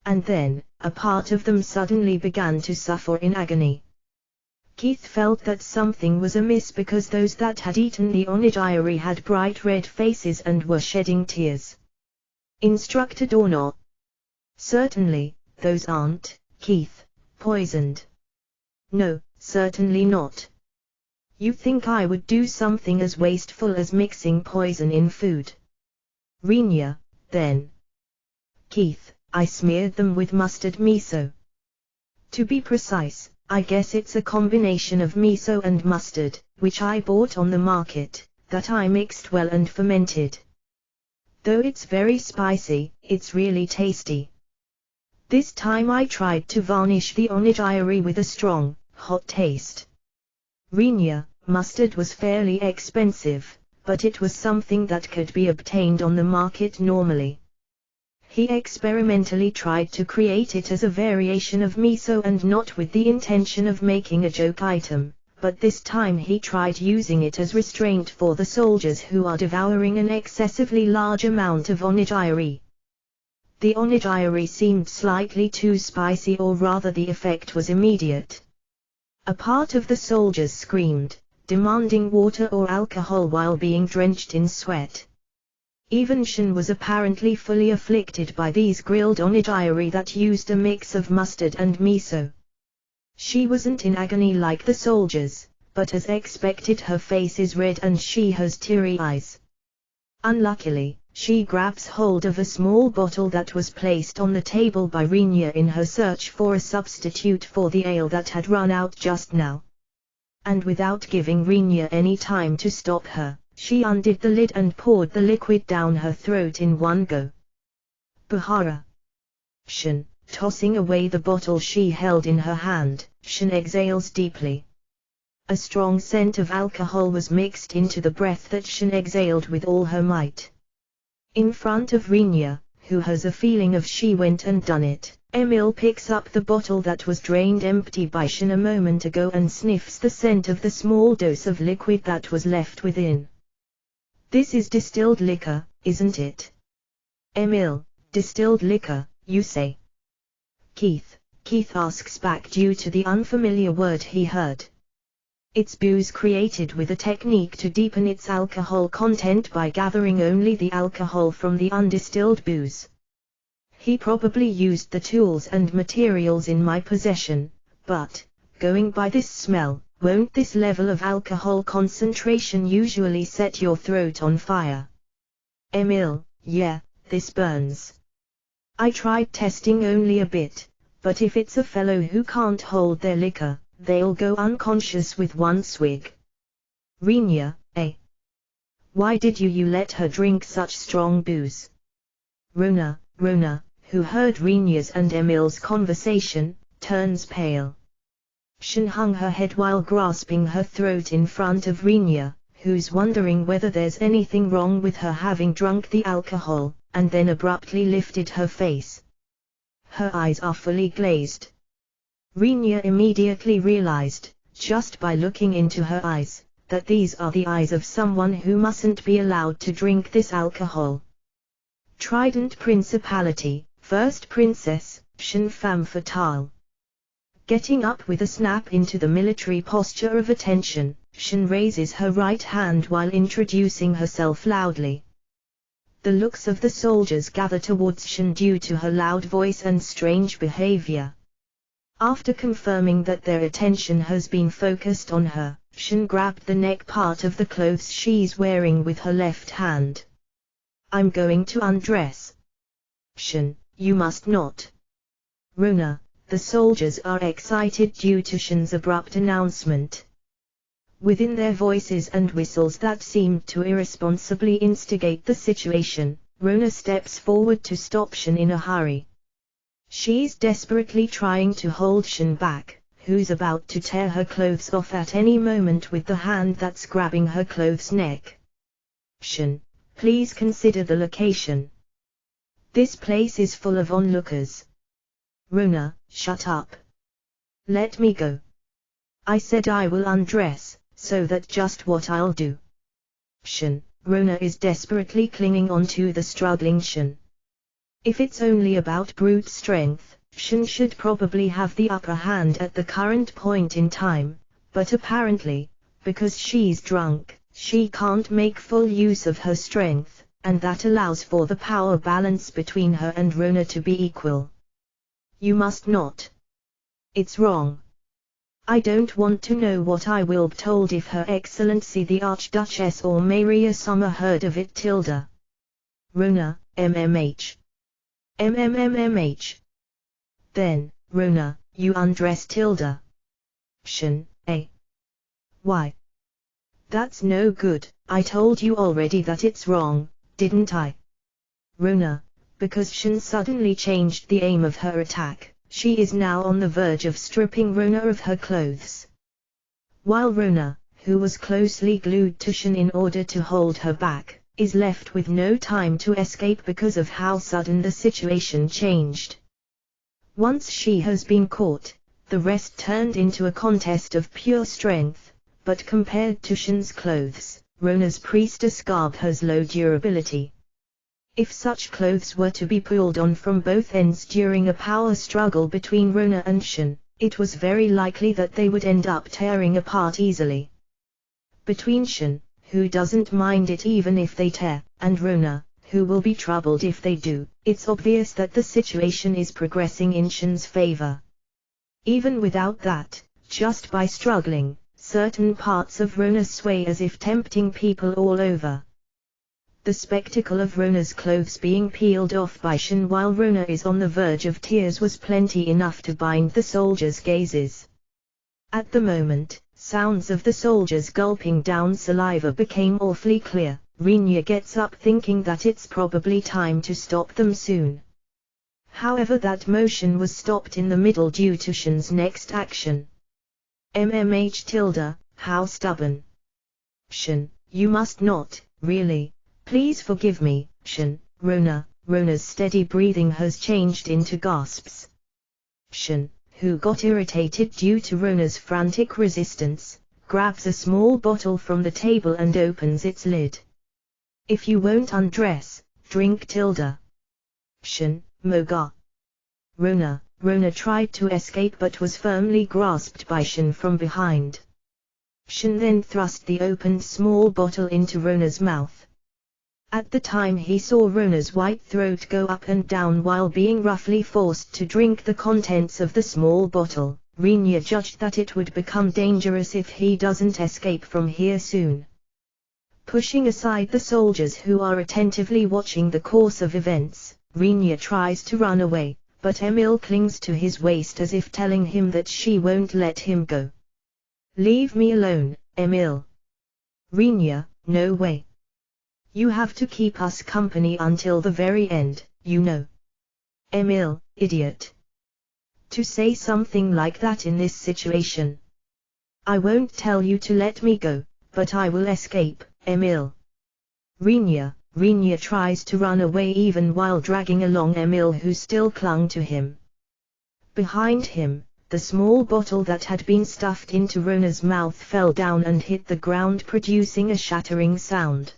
And then, a part of them suddenly began to suffer in agony. Keith felt that something was amiss because those that had eaten the onigiri had bright red faces and were shedding tears. Instructed or not? Certainly, those aren't, Keith, poisoned. No, certainly not. You think I would do something as wasteful as mixing poison in food? Rinya, then. Keith, I smeared them with mustard miso. To be precise, I guess it's a combination of miso and mustard, which I bought on the market, that I mixed well and fermented. Though it's very spicy, it's really tasty. This time I tried to varnish the onigiri with a strong, hot taste. Rinya, mustard was fairly expensive, but it was something that could be obtained on the market normally. He experimentally tried to create it as a variation of miso and not with the intention of making a joke item, but this time he tried using it as restraint for the soldiers who are devouring an excessively large amount of onigiri. The onigiri seemed slightly too spicy, or rather the effect was immediate. A part of the soldiers screamed, demanding water or alcohol while being drenched in sweat. Even Shin was apparently fully afflicted by these grilled onigiri that used a mix of mustard and miso. She wasn't in agony like the soldiers, but as expected her face is red and she has teary eyes. Unluckily, she grabs hold of a small bottle that was placed on the table by Rinya in her search for a substitute for the ale that had run out just now. And without giving Rinya any time to stop her, she undid the lid and poured the liquid down her throat in one go. Bahara. Shin, tossing away the bottle she held in her hand, Shin exhales deeply. A strong scent of alcohol was mixed into the breath that Shin exhaled with all her might. In front of Rinya, who has a feeling of she went and done it, Emil picks up the bottle that was drained empty by Shin a moment ago and sniffs the scent of the small dose of liquid that was left within. This is distilled liquor, isn't it? Emil, distilled liquor, you say? Keith asks back due to the unfamiliar word he heard. It's booze created with a technique to deepen its alcohol content by gathering only the alcohol from the undistilled booze. He probably used the tools and materials in my possession, but, going by this smell, won't this level of alcohol concentration usually set your throat on fire? Emil, yeah, this burns. I tried testing only a bit, but if it's a fellow who can't hold their liquor, they'll go unconscious with one swig. Rinya, eh? Why did you let her drink such strong booze? Rona, who heard Rinya's and Emil's conversation, turns pale. Shin hung her head while grasping her throat in front of Rinya, who's wondering whether there's anything wrong with her having drunk the alcohol, and then abruptly lifted her face. Her eyes are fully glazed. Rinya immediately realized, just by looking into her eyes, that these are the eyes of someone who mustn't be allowed to drink this alcohol. Trident Principality, First Princess, Shin Femme Fatale. Getting up with a snap into the military posture of attention, Shin raises her right hand while introducing herself loudly. The looks of the soldiers gather towards Shin due to her loud voice and strange behavior. After confirming that their attention has been focused on her, Shin grabbed the neck part of the clothes she's wearing with her left hand. I'm going to undress. Shin, you must not. Rona, the soldiers are excited due to Shin's abrupt announcement. Within their voices and whistles that seemed to irresponsibly instigate the situation, Rona steps forward to stop Shin in a hurry. She's desperately trying to hold Shin back, who's about to tear her clothes off at any moment with the hand that's grabbing her clothes neck. Shin, please consider the location. This place is full of onlookers. Rona, shut up. Let me go. I said I will undress, so that's just what I'll do. Shin, Rona is desperately clinging onto the struggling Shin. If it's only about brute strength, Shin should probably have the upper hand at the current point in time, but apparently, because she's drunk, she can't make full use of her strength, and that allows for the power balance between her and Rona to be equal. You must not. It's wrong. I don't want to know what I will be told if Her Excellency the Archduchess or Maria Summer heard of it. Tilda. Rona, MMH. MMMMH. Then, Rona, you undress Tilda. Shin, eh? Why? That's no good, I told you already that it's wrong, didn't I? Rona, because Shin suddenly changed the aim of her attack, she is now on the verge of stripping Rona of her clothes. While Rona, who was closely glued to Shin in order to hold her back, is left with no time to escape because of how sudden the situation changed. Once she has been caught, the rest turned into a contest of pure strength, but compared to Shin's clothes, Rona's priestess garb has low durability. If such clothes were to be pulled on from both ends during a power struggle between Rona and Shin, it was very likely that they would end up tearing apart easily. Between Shin, who doesn't mind it even if they tear, and Rona, who will be troubled if they do. It's obvious that the situation is progressing in Shin's favor. Even without that, just by struggling, certain parts of Rona sway as if tempting people all over. The spectacle of Rona's clothes being peeled off by Shin while Rona is on the verge of tears was plenty enough to bind the soldiers' gazes. At the moment, sounds of the soldiers gulping down saliva became awfully clear. Rinya gets up thinking that it's probably time to stop them soon. However, that motion was stopped in the middle due to Shin's next action. How stubborn. Shin, you must not, really. Please forgive me, Shin. Rona's steady breathing has changed into gasps. Shin, who got irritated due to Rona's frantic resistance, grabs a small bottle from the table and opens its lid. If you won't undress, drink. Shin, Moga. Rona tried to escape but was firmly grasped by Shin from behind. Shin then thrust the opened small bottle into Rona's mouth. At the time he saw Rona's white throat go up and down while being roughly forced to drink the contents of the small bottle. Rinya judged that it would become dangerous if he doesn't escape from here soon. Pushing aside the soldiers who are attentively watching the course of events, Rinya tries to run away, but Emil clings to his waist as if telling him that she won't let him go. Leave me alone, Emil. Rinya, no way. You have to keep us company until the very end, you know. Emil, idiot. To say something like that in this situation. I won't tell you to let me go, but I will escape, Emil. Rinya tries to run away even while dragging along Emil, who still clung to him. Behind him, the small bottle that had been stuffed into Rona's mouth fell down and hit the ground, producing a shattering sound.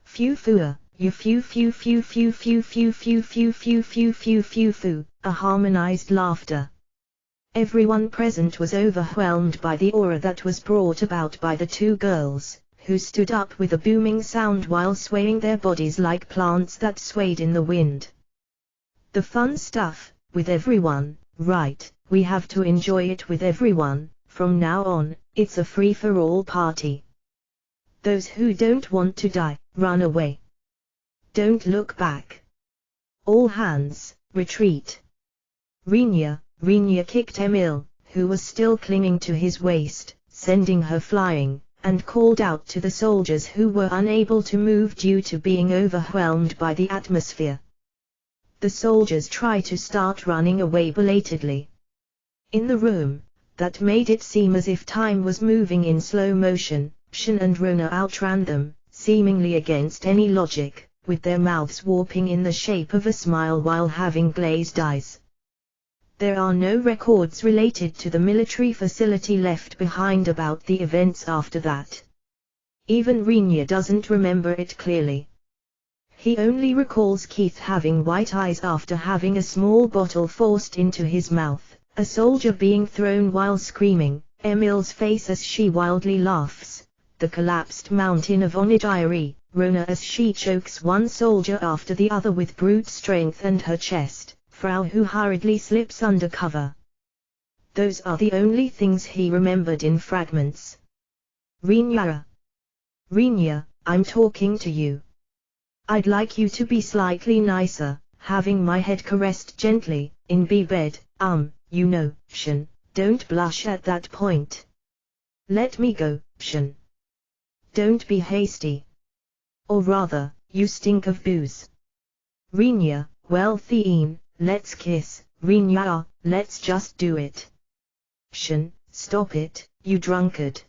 Few-foo, you few-few-few-few-few-few-few-few-few-few-few-few, a harmonized laughter. Everyone present was overwhelmed by the aura that was brought about by the two girls, who stood up with a booming sound while swaying their bodies like plants that swayed in the wind. The fun stuff, with everyone, right, we have to enjoy it with everyone, from now on, it's a free-for-all party. Those who don't want to die, run away. Don't look back. All hands, retreat. Rinya kicked Emil, who was still clinging to his waist, sending her flying, and called out to the soldiers who were unable to move due to being overwhelmed by the atmosphere. The soldiers tried to start running away belatedly. In the room, that made it seem as if time was moving in slow motion, Shin and Rona outran them, seemingly against any logic, with their mouths warping in the shape of a smile while having glazed eyes. There are no records related to the military facility left behind about the events after that. Even Rinya doesn't remember it clearly. He only recalls Keith having white eyes after having a small bottle forced into his mouth, a soldier being thrown while screaming, Emil's face as she wildly laughs, the collapsed mountain of onigiri, Rona as she chokes one soldier after the other with brute strength, and her chest, Frau who hurriedly slips under cover. Those are the only things he remembered in fragments. Rinya, I'm talking to you. I'd like you to be slightly nicer, having my head caressed gently, in bed, you know, Shin, don't blush at that point. Let me go, Shin. Don't be hasty. Or rather, you stink of booze. Rinya, well Theen, let's kiss. Rinya, let's just do it. Shin, stop it, you drunkard.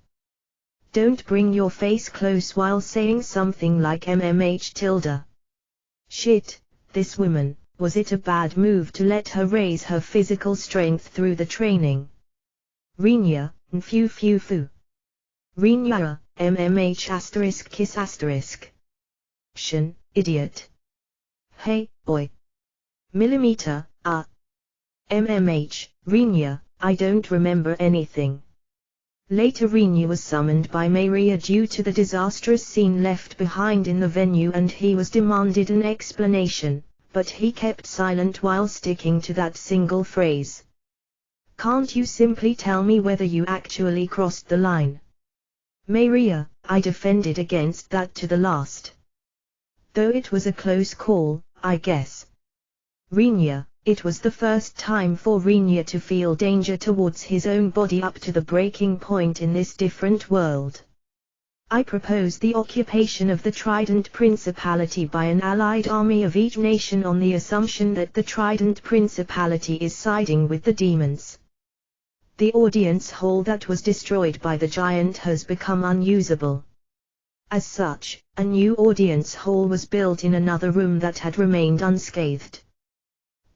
Don't bring your face close while saying something like MMH. Shit, this woman, was it a bad move to let her raise her physical strength through the training? Rinya, nfu. Rinya, MMH kiss. Shin, idiot. Hey, oi. Millimeter, MMH, Rinya, I don't remember anything. Later Rinya was summoned by Maria due to the disastrous scene left behind in the venue and he was demanded an explanation, but he kept silent while sticking to that single phrase. "Can't you simply tell me whether you actually crossed the line?" "Maria, I defended against that to the last. Though it was a close call, I guess." Rinya, it was the first time for Rinya to feel danger towards his own body up to the breaking point in this different world. "I propose the occupation of the Trident Principality by an allied army of each nation on the assumption that the Trident Principality is siding with the demons." The audience hall that was destroyed by the giant has become unusable. As such, a new audience hall was built in another room that had remained unscathed.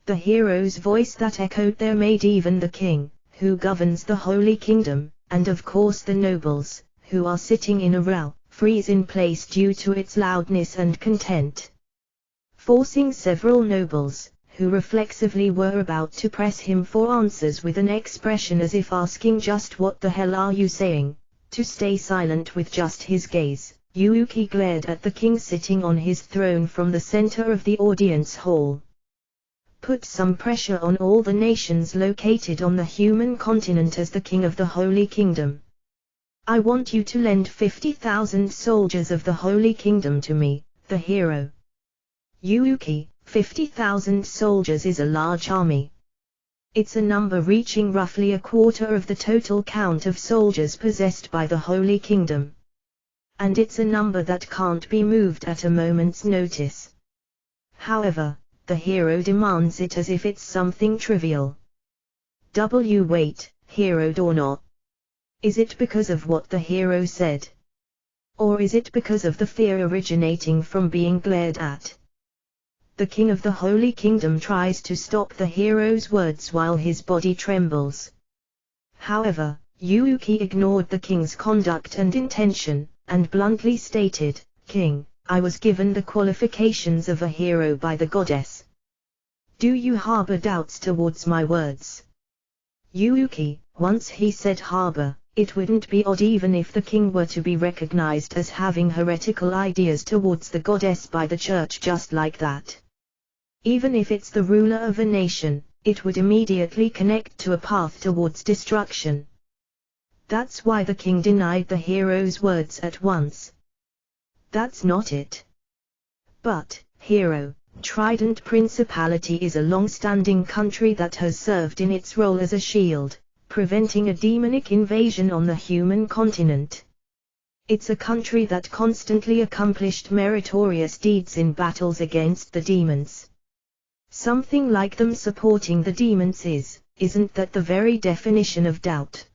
The hero's voice that echoed there made even the king, who governs the Holy Kingdom, and of course the nobles, who are sitting in a row, freeze in place due to its loudness and content. Forcing several nobles, who reflexively were about to press him for answers with an expression as if asking just what the hell are you saying, to stay silent with just his gaze, Yuuki glared at the king sitting on his throne from the center of the audience hall. "Put some pressure on all the nations located on the human continent as the king of the Holy Kingdom. I want you to lend 50,000 soldiers of the Holy Kingdom to me, the hero." "Yuuki, 50,000 soldiers is a large army. It's a number reaching roughly a quarter of the total count of soldiers possessed by the Holy Kingdom. And it's a number that can't be moved at a moment's notice. However, the hero demands it as if it's something trivial. Wait, hero or not? Is it because of what the hero said? Or is it because of the fear originating from being glared at?" The king of the Holy Kingdom tries to stop the hero's words while his body trembles. However, Yuuki ignored the king's conduct and intention, and bluntly stated, "King, I was given the qualifications of a hero by the goddess. Do you harbor doubts towards my words?" Yuuki, once he said harbor, it wouldn't be odd even if the king were to be recognized as having heretical ideas towards the goddess by the church just like that. Even if it's the ruler of a nation, it would immediately connect to a path towards destruction. That's why the king denied the hero's words at once. "That's not it. But, hero, Trident Principality is a long-standing country that has served in its role as a shield, preventing a demonic invasion on the human continent. It's a country that constantly accomplished meritorious deeds in battles against the demons. Something like them supporting the demons isn't that the very definition of doubt?"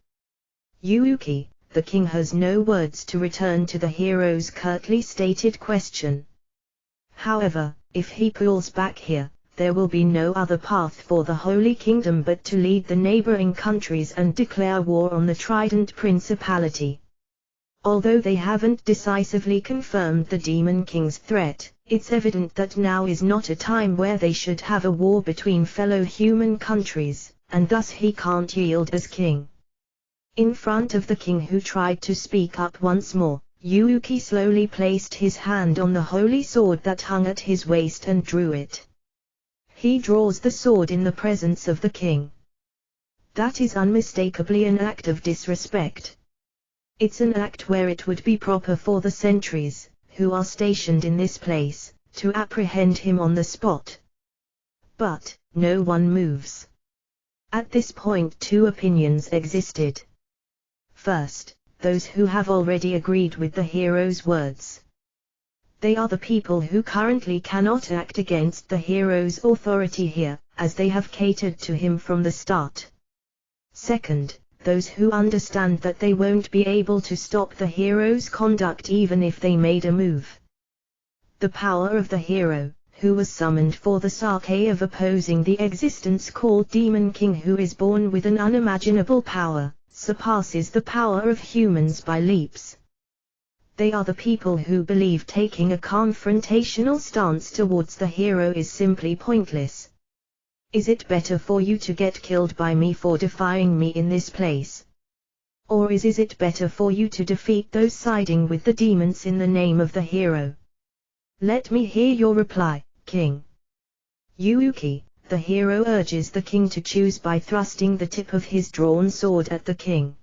Yuuki, the king has no words to return to the hero's curtly stated question. However, if he pulls back here, there will be no other path for the Holy Kingdom but to lead the neighboring countries and declare war on the Trident Principality. Although they haven't decisively confirmed the Demon King's threat, it's evident that now is not a time where they should have a war between fellow human countries, and thus he can't yield as king. In front of the king who tried to speak up once more, Yuuki slowly placed his hand on the holy sword that hung at his waist and drew it. He draws the sword in the presence of the king. That is unmistakably an act of disrespect. It's an act where it would be proper for the sentries, who are stationed in this place, to apprehend him on the spot. But, no one moves. At this point two opinions existed. First, those who have already agreed with the hero's words. They are the people who currently cannot act against the hero's authority here, as they have catered to him from the start. Second, those who understand that they won't be able to stop the hero's conduct even if they made a move. The power of the hero, who was summoned for the sake of opposing the existence called Demon King who is born with an unimaginable power, surpasses the power of humans by leaps. They are the people who believe taking a confrontational stance towards the hero is simply pointless. Is it better for you to get killed by me for defying me in this place? Or is it better for you to defeat those siding with the demons in the name of the hero? Let me hear your reply, King. Yuuki, the hero urges the king to choose by thrusting the tip of his drawn sword at the king.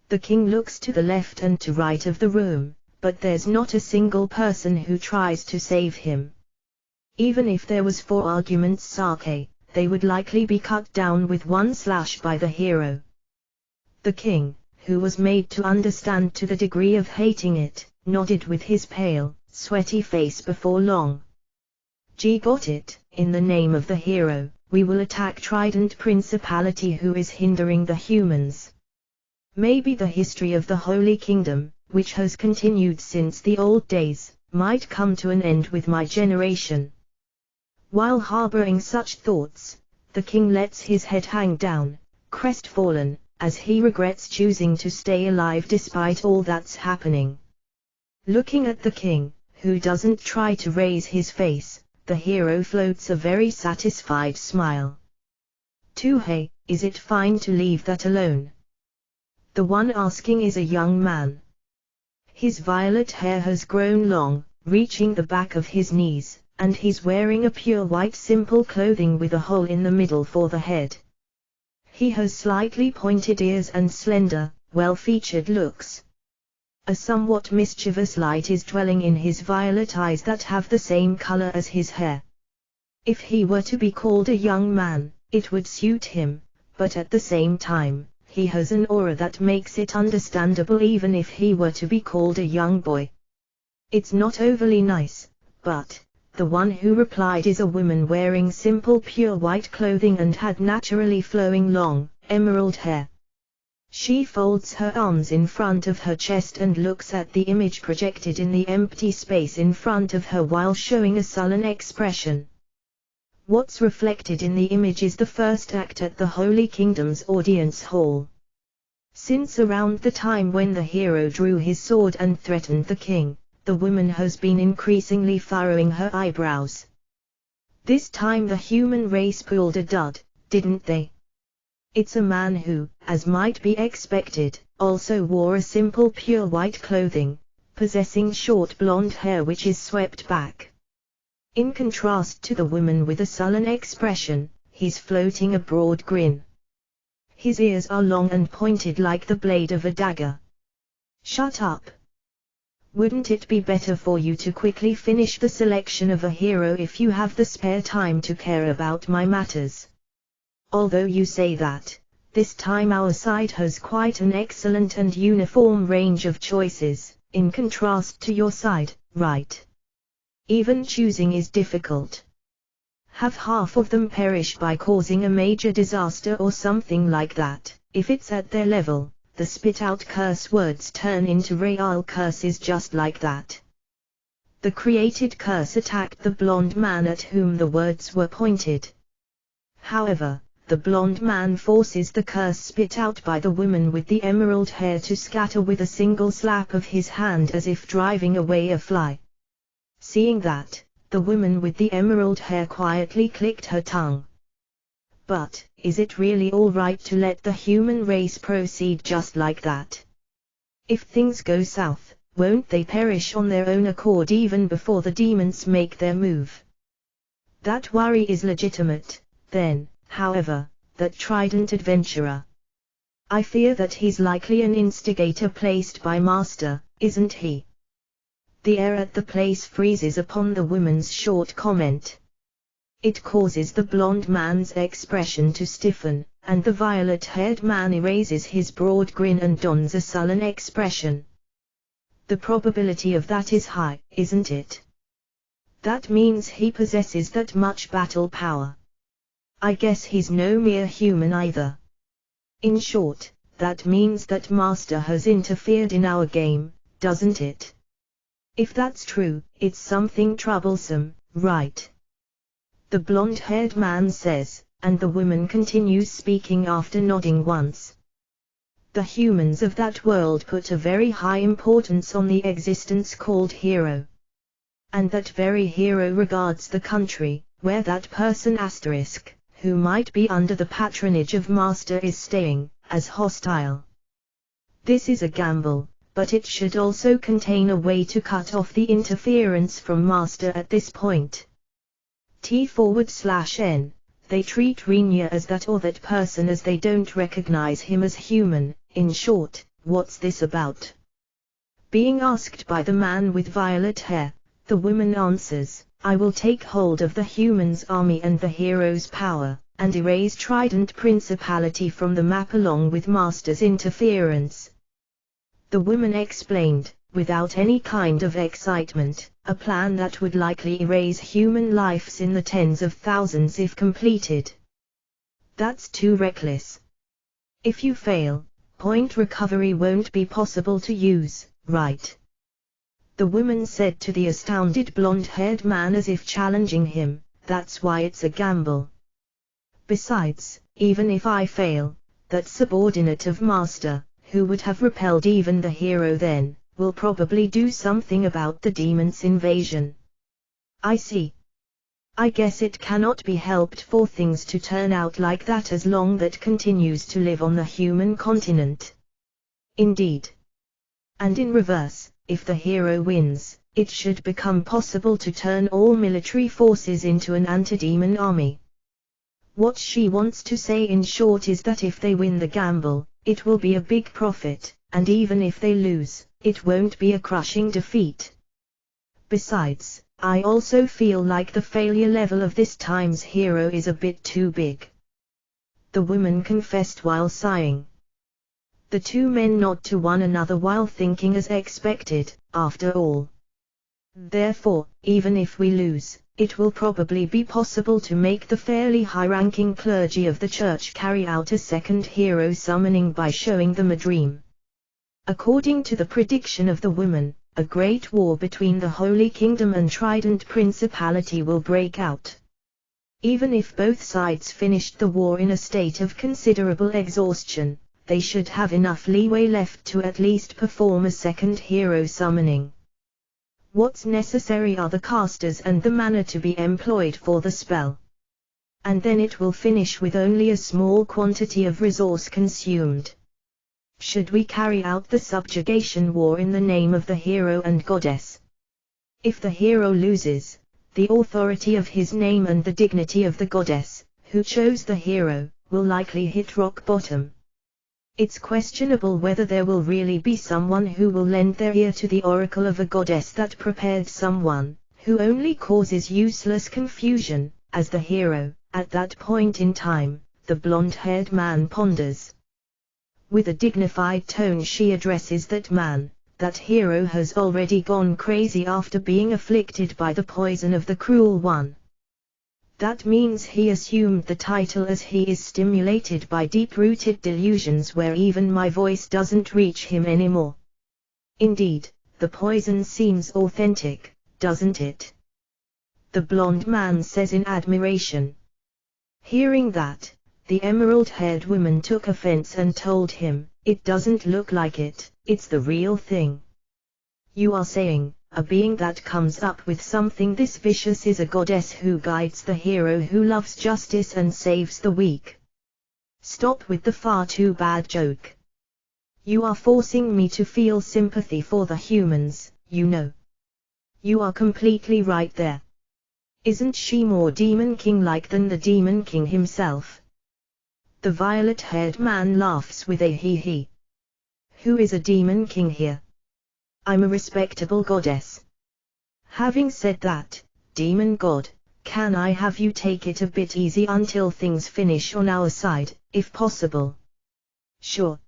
The king looks to the left and to right of the room, but there's not a single person who tries to save him. Even if there was, for argument's sake, they would likely be cut down with one slash by the hero. The king, who was made to understand to the degree of hating it, nodded with his pale, sweaty face before long. Got it. In the name of the hero, we will attack Trident Principality who is hindering the humans. Maybe the history of the Holy Kingdom, which has continued since the old days, might come to an end with my generation. While harboring such thoughts, the king lets his head hang down, crestfallen, as he regrets choosing to stay alive despite all that's happening. Looking at the king, who doesn't try to raise his face, the hero floats a very satisfied smile. Hey, is it fine to leave that alone? The one asking is a young man. His violet hair has grown long, reaching the back of his knees, and he's wearing a pure white simple clothing with a hole in the middle for the head. He has slightly pointed ears and slender, well-featured looks. A somewhat mischievous light is dwelling in his violet eyes that have the same color as his hair. If he were to be called a young man, it would suit him, but at the same time, he has an aura that makes it understandable even if he were to be called a young boy. It's not overly nice, but the one who replied is a woman wearing simple pure white clothing and had naturally flowing long, emerald hair. She folds her arms in front of her chest and looks at the image projected in the empty space in front of her while showing a sullen expression. What's reflected in the image is the first act at the Holy Kingdom's audience hall. Since around the time when the hero drew his sword and threatened the king, the woman has been increasingly furrowing her eyebrows. This time the human race pulled a dud, didn't they? It's a man who, as might be expected, also wore a simple pure white clothing, possessing short blonde hair which is swept back. In contrast to the woman with a sullen expression, he's floating a broad grin. His ears are long and pointed like the blade of a dagger. Shut up. Wouldn't it be better for you to quickly finish the selection of a hero if you have the spare time to care about my matters? Although you say that, this time our side has quite an excellent and uniform range of choices, in contrast to your side, right? Even choosing is difficult. Have half of them perish by causing a major disaster or something like that. If it's at their level, the spit-out curse words turn into real curses just like that. The created curse attacked the blonde man at whom the words were pointed. However, the blonde man forces the curse spit out by the woman with the emerald hair to scatter with a single slap of his hand as if driving away a fly. Seeing that, the woman with the emerald hair quietly clicked her tongue. But, is it really all right to let the human race proceed just like that? If things go south, won't they perish on their own accord even before the demons make their move? That worry is legitimate, then. However, that Trident adventurer. I fear that he's likely an instigator placed by Master, isn't he? The air at the place freezes upon the woman's short comment. It causes the blonde man's expression to stiffen, and the violet-haired man erases his broad grin and dons a sullen expression. The probability of that is high, isn't it? That means he possesses that much battle power. I guess he's no mere human either. In short, that means that Master has interfered in our game, doesn't it? If that's true, it's something troublesome, right? The blonde-haired man says, and the woman continues speaking after nodding once. The humans of that world put a very high importance on the existence called hero. And that very hero regards the country, where that person asterisk, who might be under the patronage of Master is staying, as hostile. This is a gamble, but it should also contain a way to cut off the interference from Master at this point. T/N. They treat Rinya as that or that person as they don't recognize him as human. In short, what's this about? Being asked by the man with violet hair, the woman answers, I will take hold of the human's army and the hero's power, and erase Trident Principality from the map along with Master's interference. The woman explained, without any kind of excitement, a plan that would likely erase human lives in the tens of thousands if completed. That's too reckless. If you fail, point recovery won't be possible to use, right? The woman said to the astounded blonde-haired man as if challenging him, that's why it's a gamble. Besides, even if I fail, that subordinate of Master, who would have repelled even the hero then, will probably do something about the demon's invasion. I see. I guess it cannot be helped for things to turn out like that as long that continues to live on the human continent. Indeed. And in reverse, if the hero wins, it should become possible to turn all military forces into an anti-demon army. What she wants to say in short is that if they win the gamble, it will be a big profit, and even if they lose, it won't be a crushing defeat. Besides, I also feel like the failure level of this time's hero is a bit too big. The woman confessed while sighing. The two men nod to one another while thinking as expected, after all. Therefore, even if we lose, it will probably be possible to make the fairly high-ranking clergy of the church carry out a second hero summoning by showing them a dream. According to the prediction of the woman, a great war between the Holy Kingdom and Trident Principality will break out. Even if both sides finished the war in a state of considerable exhaustion, they should have enough leeway left to at least perform a second hero summoning. What's necessary are the casters and the mana to be employed for the spell. And then it will finish with only a small quantity of resource consumed. Should we carry out the subjugation war in the name of the hero and goddess? If the hero loses, the authority of his name and the dignity of the goddess, who chose the hero, will likely hit rock bottom. It's questionable whether there will really be someone who will lend their ear to the oracle of a goddess that prepared someone, who only causes useless confusion, as the hero. At that point in time, the blonde-haired man ponders. With a dignified tone she addresses that man. That hero has already gone crazy after being afflicted by the poison of the cruel one. That means he assumed the title as he is stimulated by deep-rooted delusions where even my voice doesn't reach him anymore. Indeed, the poison seems authentic, doesn't it? The blonde man says in admiration. Hearing that, the emerald-haired woman took offense and told him, it doesn't look like it, it's the real thing. You are saying, a being that comes up with something this vicious is a goddess who guides the hero who loves justice and saves the weak. Stop with the far too bad joke. You are forcing me to feel sympathy for the humans, you know. You are completely right there. Isn't she more Demon King-like than the Demon King himself? The violet-haired man laughs with a hee-hee. Who is a Demon King here? I'm a respectable goddess. Having said that, Demon God, can I have you take it a bit easy until things finish on our side, if possible? Sure.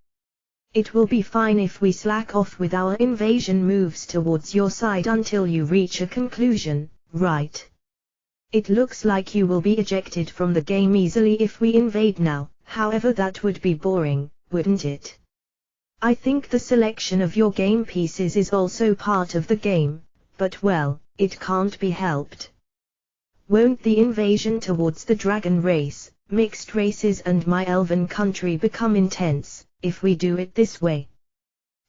It will be fine if we slack off with our invasion moves towards your side until you reach a conclusion, right? It looks like you will be ejected from the game easily if we invade now. However, that would be boring, wouldn't it? I think the selection of your game pieces is also part of the game, but well, it can't be helped. Won't the invasion towards the dragon race, mixed races and my elven country become intense, if we do it this way?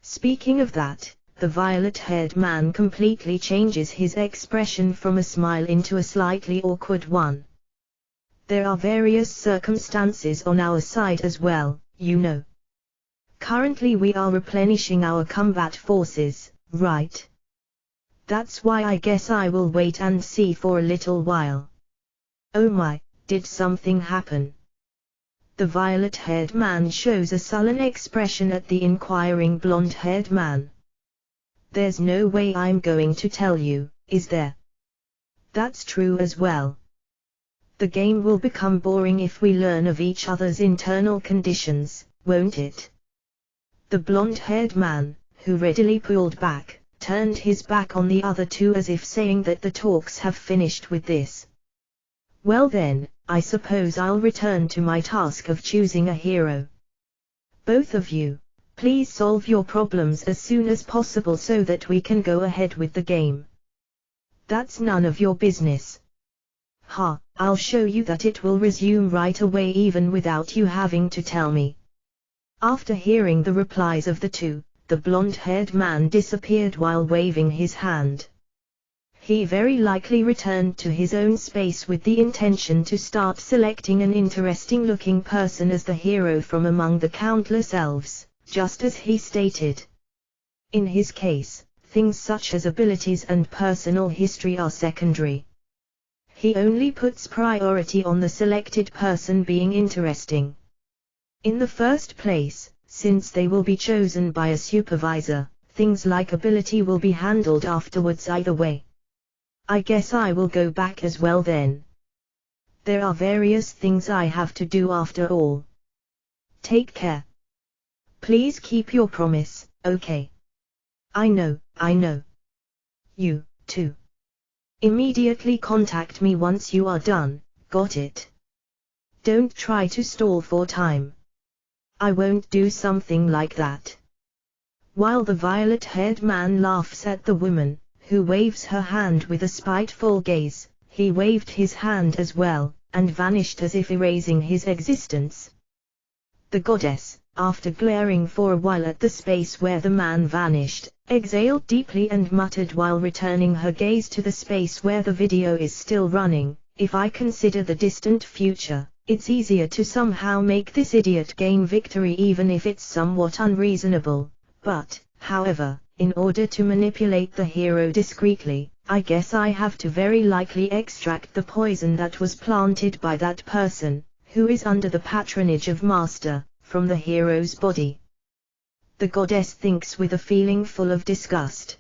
Speaking of that, the violet-haired man completely changes his expression from a smile into a slightly awkward one. There are various circumstances on our side as well, you know. Currently we are replenishing our combat forces, right? That's why I guess I will wait and see for a little while. Oh my, did something happen? The violet-haired man shows a sullen expression at the inquiring blonde-haired man. There's no way I'm going to tell you, is there? That's true as well. The game will become boring if we learn of each other's internal conditions, won't it? The blonde-haired man, who readily pulled back, turned his back on the other two as if saying that the talks have finished with this. Well then, I suppose I'll return to my task of choosing a hero. Both of you, please solve your problems as soon as possible so that we can go ahead with the game. That's none of your business. Ha, I'll show you that it will resume right away even without you having to tell me. After hearing the replies of the two, the blonde-haired man disappeared while waving his hand. He very likely returned to his own space with the intention to start selecting an interesting-looking person as the hero from among the countless elves, just as he stated. In his case, things such as abilities and personal history are secondary. He only puts priority on the selected person being interesting. In the first place, since they will be chosen by a supervisor, things like ability will be handled afterwards either way. I guess I will go back as well then. There are various things I have to do after all. Take care. Please keep your promise, okay? I know. You, too. Immediately contact me once you are done, got it? Don't try to stall for time. I won't do something like that. While the violet-haired man laughs at the woman, who waves her hand with a spiteful gaze, he waved his hand as well, and vanished as if erasing his existence. The goddess, after glaring for a while at the space where the man vanished, exhaled deeply and muttered while returning her gaze to the space where the video is still running, if I consider the distant future, it's easier to somehow make this idiot gain victory even if it's somewhat unreasonable, but, however, in order to manipulate the hero discreetly, I guess I have to very likely extract the poison that was planted by that person, who is under the patronage of Master, from the hero's body. The goddess thinks with a feeling full of disgust.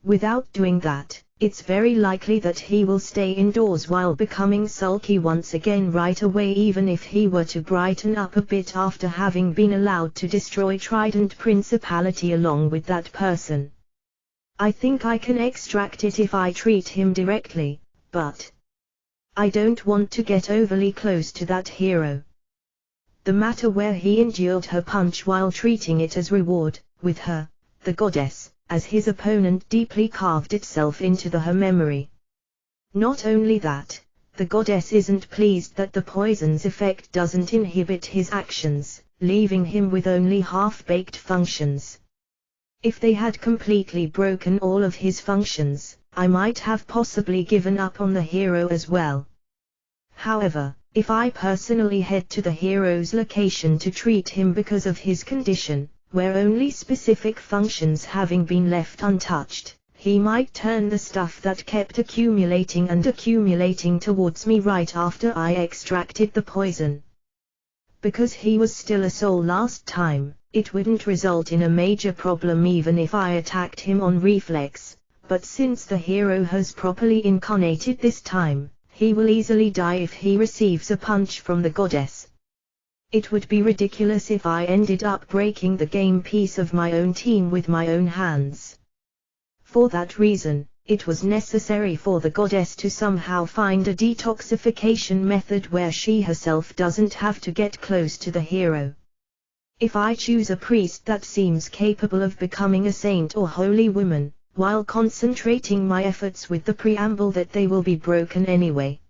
Without doing that, it's very likely that he will stay indoors while becoming sulky once again right away even if he were to brighten up a bit after having been allowed to destroy Trident Principality along with that person. I think I can extract it if I treat him directly, but I don't want to get overly close to that hero. The matter where he endured her punch while treating it as reward, with her, the goddess, as his opponent deeply carved itself into her memory. Not only that, the goddess isn't pleased that the poison's effect doesn't inhibit his actions, leaving him with only half-baked functions. If they had completely broken all of his functions, I might have possibly given up on the hero as well. However, if I personally head to the hero's location to treat him because of his condition, where only specific functions having been left untouched, he might turn the stuff that kept accumulating and accumulating towards me right after I extracted the poison. Because he was still a soul last time, it wouldn't result in a major problem even if I attacked him on reflex, but since the hero has properly incarnated this time, he will easily die if he receives a punch from the goddess. It would be ridiculous if I ended up breaking the game piece of my own team with my own hands. For that reason, it was necessary for the goddess to somehow find a detoxification method where she herself doesn't have to get close to the hero. If I choose a priest that seems capable of becoming a saint or holy woman, while concentrating my efforts with the preamble that they will be broken anyway,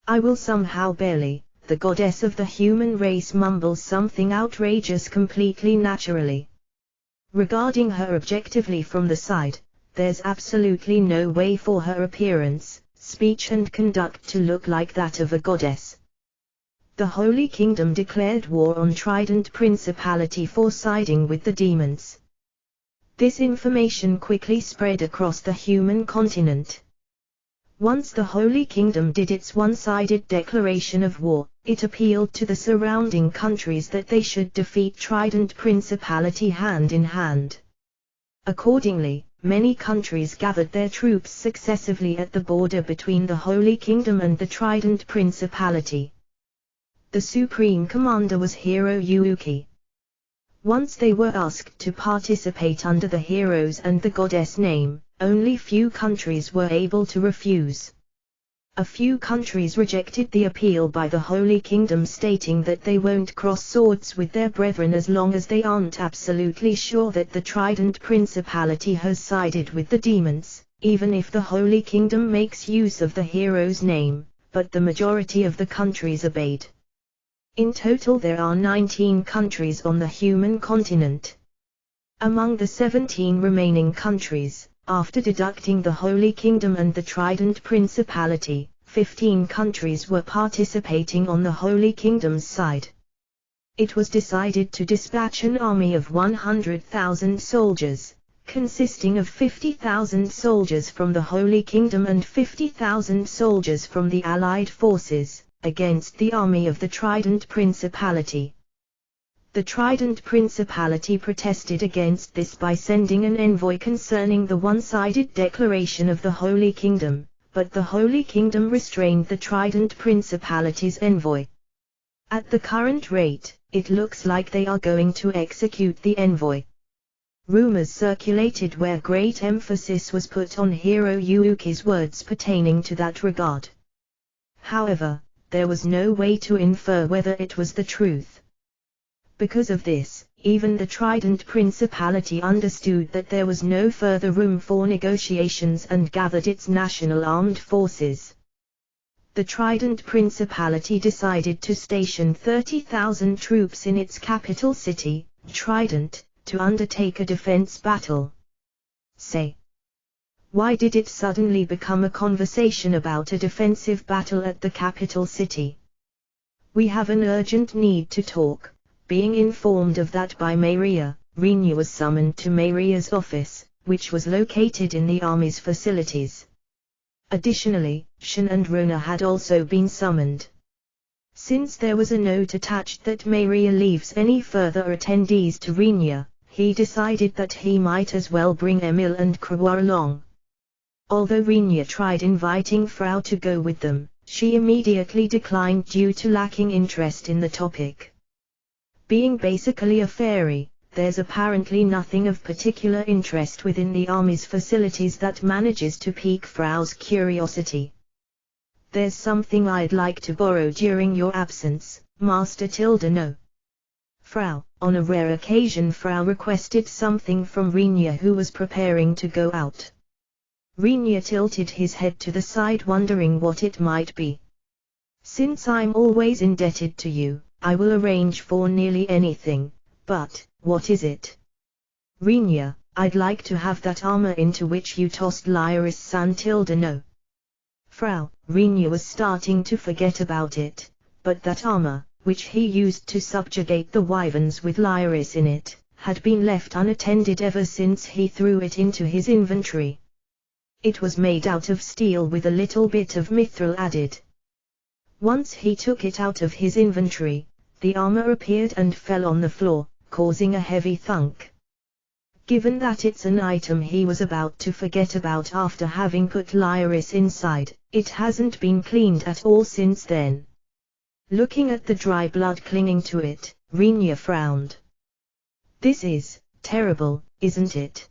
I will somehow barely. The goddess of the human race mumbles something outrageous completely naturally. Regarding her objectively from the side, there's absolutely no way for her appearance, speech and conduct to look like that of a goddess. The Holy Kingdom declared war on Trident Principality for siding with the demons. This information quickly spread across the human continent. Once the Holy Kingdom did its one-sided declaration of war, it appealed to the surrounding countries that they should defeat Trident Principality hand in hand. Accordingly, many countries gathered their troops successively at the border between the Holy Kingdom and the Trident Principality. The supreme commander was Hero Yuuki. Once they were asked to participate under the hero's and the goddess name, only few countries were able to refuse. A few countries rejected the appeal by the Holy Kingdom, stating that they won't cross swords with their brethren as long as they aren't absolutely sure that the Trident Principality has sided with the demons, even if the Holy Kingdom makes use of the hero's name, but the majority of the countries obeyed. In total there are 19 countries on the human continent. Among the 17 remaining countries, after deducting the Holy Kingdom and the Trident Principality, 15 countries were participating on the Holy Kingdom's side. It was decided to dispatch an army of 100,000 soldiers, consisting of 50,000 soldiers from the Holy Kingdom and 50,000 soldiers from the Allied forces, against the army of the Trident Principality. The Trident Principality protested against this by sending an envoy concerning the one-sided declaration of the Holy Kingdom, but the Holy Kingdom restrained the Trident Principality's envoy. At the current rate, it looks like they are going to execute the envoy. Rumors circulated where great emphasis was put on Hero Yuuki's words pertaining to that regard. However, there was no way to infer whether it was the truth. Because of this, even the Trident Principality understood that there was no further room for negotiations and gathered its national armed forces. The Trident Principality decided to station 30,000 troops in its capital city, Trident, to undertake a defense battle. Say, why did it suddenly become a conversation about a defensive battle at the capital city? We have an urgent need to talk. Being informed of that by Maria, Rinya was summoned to Maria's office, which was located in the army's facilities. Additionally, Shin and Rona had also been summoned. Since there was a note attached that Maria leaves any further attendees to Rinya, he decided that he might as well bring Emil and Krawa along. Although Rinya tried inviting Frau to go with them, she immediately declined due to lacking interest in the topic. Being basically a fairy, there's apparently nothing of particular interest within the army's facilities that manages to pique Frau's curiosity. There's something I'd like to borrow during your absence, Master No. Frau. On a rare occasion Frau requested something from Rinya, who was preparing to go out. Rinya tilted his head to the side, wondering what it might be. Since I'm always indebted to you, I will arrange for nearly anything, but, what is it? Rinya, I'd like to have that armor into which you tossed Lyris-san. No. Frau. Rinya was starting to forget about it, but that armor, which he used to subjugate the wyverns with Lyris in it, had been left unattended ever since he threw it into his inventory. It was made out of steel with a little bit of mithril added. Once he took it out of his inventory, the armor appeared and fell on the floor, causing a heavy thunk. Given that it's an item he was about to forget about after having put Lyris inside, it hasn't been cleaned at all since then. Looking at the dry blood clinging to it, Rinya frowned. This is terrible, isn't it?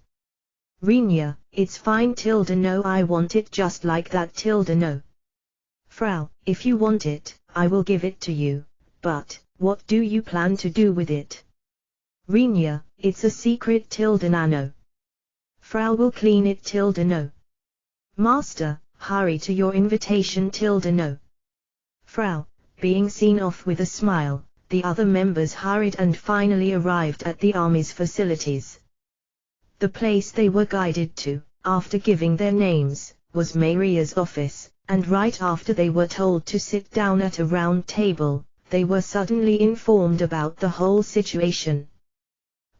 Rinya, it's fine. No, I want it just like that. No. Frau, if you want it, I will give it to you, but, what do you plan to do with it? Rinya, it's a secret. No. Frau will clean it. No. Master, hurry to your invitation. No. Frau. Being seen off with a smile, the other members hurried and finally arrived at the army's facilities. The place they were guided to, after giving their names, was Maria's office, and right after they were told to sit down at a round table, they were suddenly informed about the whole situation.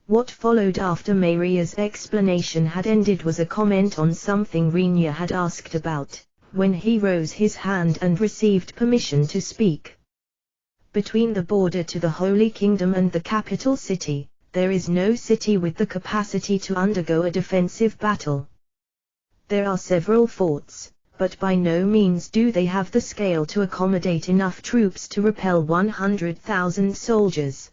What followed after Maria's explanation had ended was a comment on something Rinya had asked about, when he rose his hand and received permission to speak. Between the border to the Holy Kingdom and the capital city, there is no city with the capacity to undergo a defensive battle. There are several forts, but by no means do they have the scale to accommodate enough troops to repel 100,000 soldiers.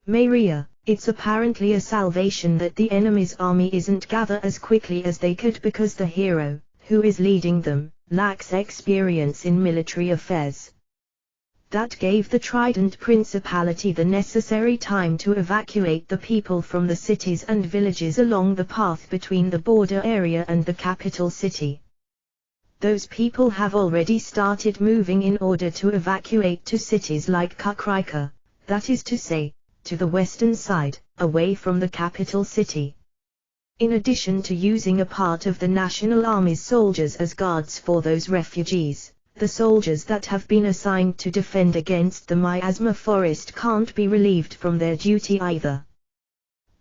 Maria, it's apparently a salvation that the enemy's army isn't gathered as quickly as they could because the hero, who is leading them, lacks experience in military affairs. That gave the Trident Principality the necessary time to evacuate the people from the cities and villages along the path between the border area and the capital city. Those people have already started moving in order to evacuate to cities like Kukrika, that is to say, to the western side, away from the capital city. In addition to using a part of the National Army's soldiers as guards for those refugees, the soldiers that have been assigned to defend against the miasma forest can't be relieved from their duty either.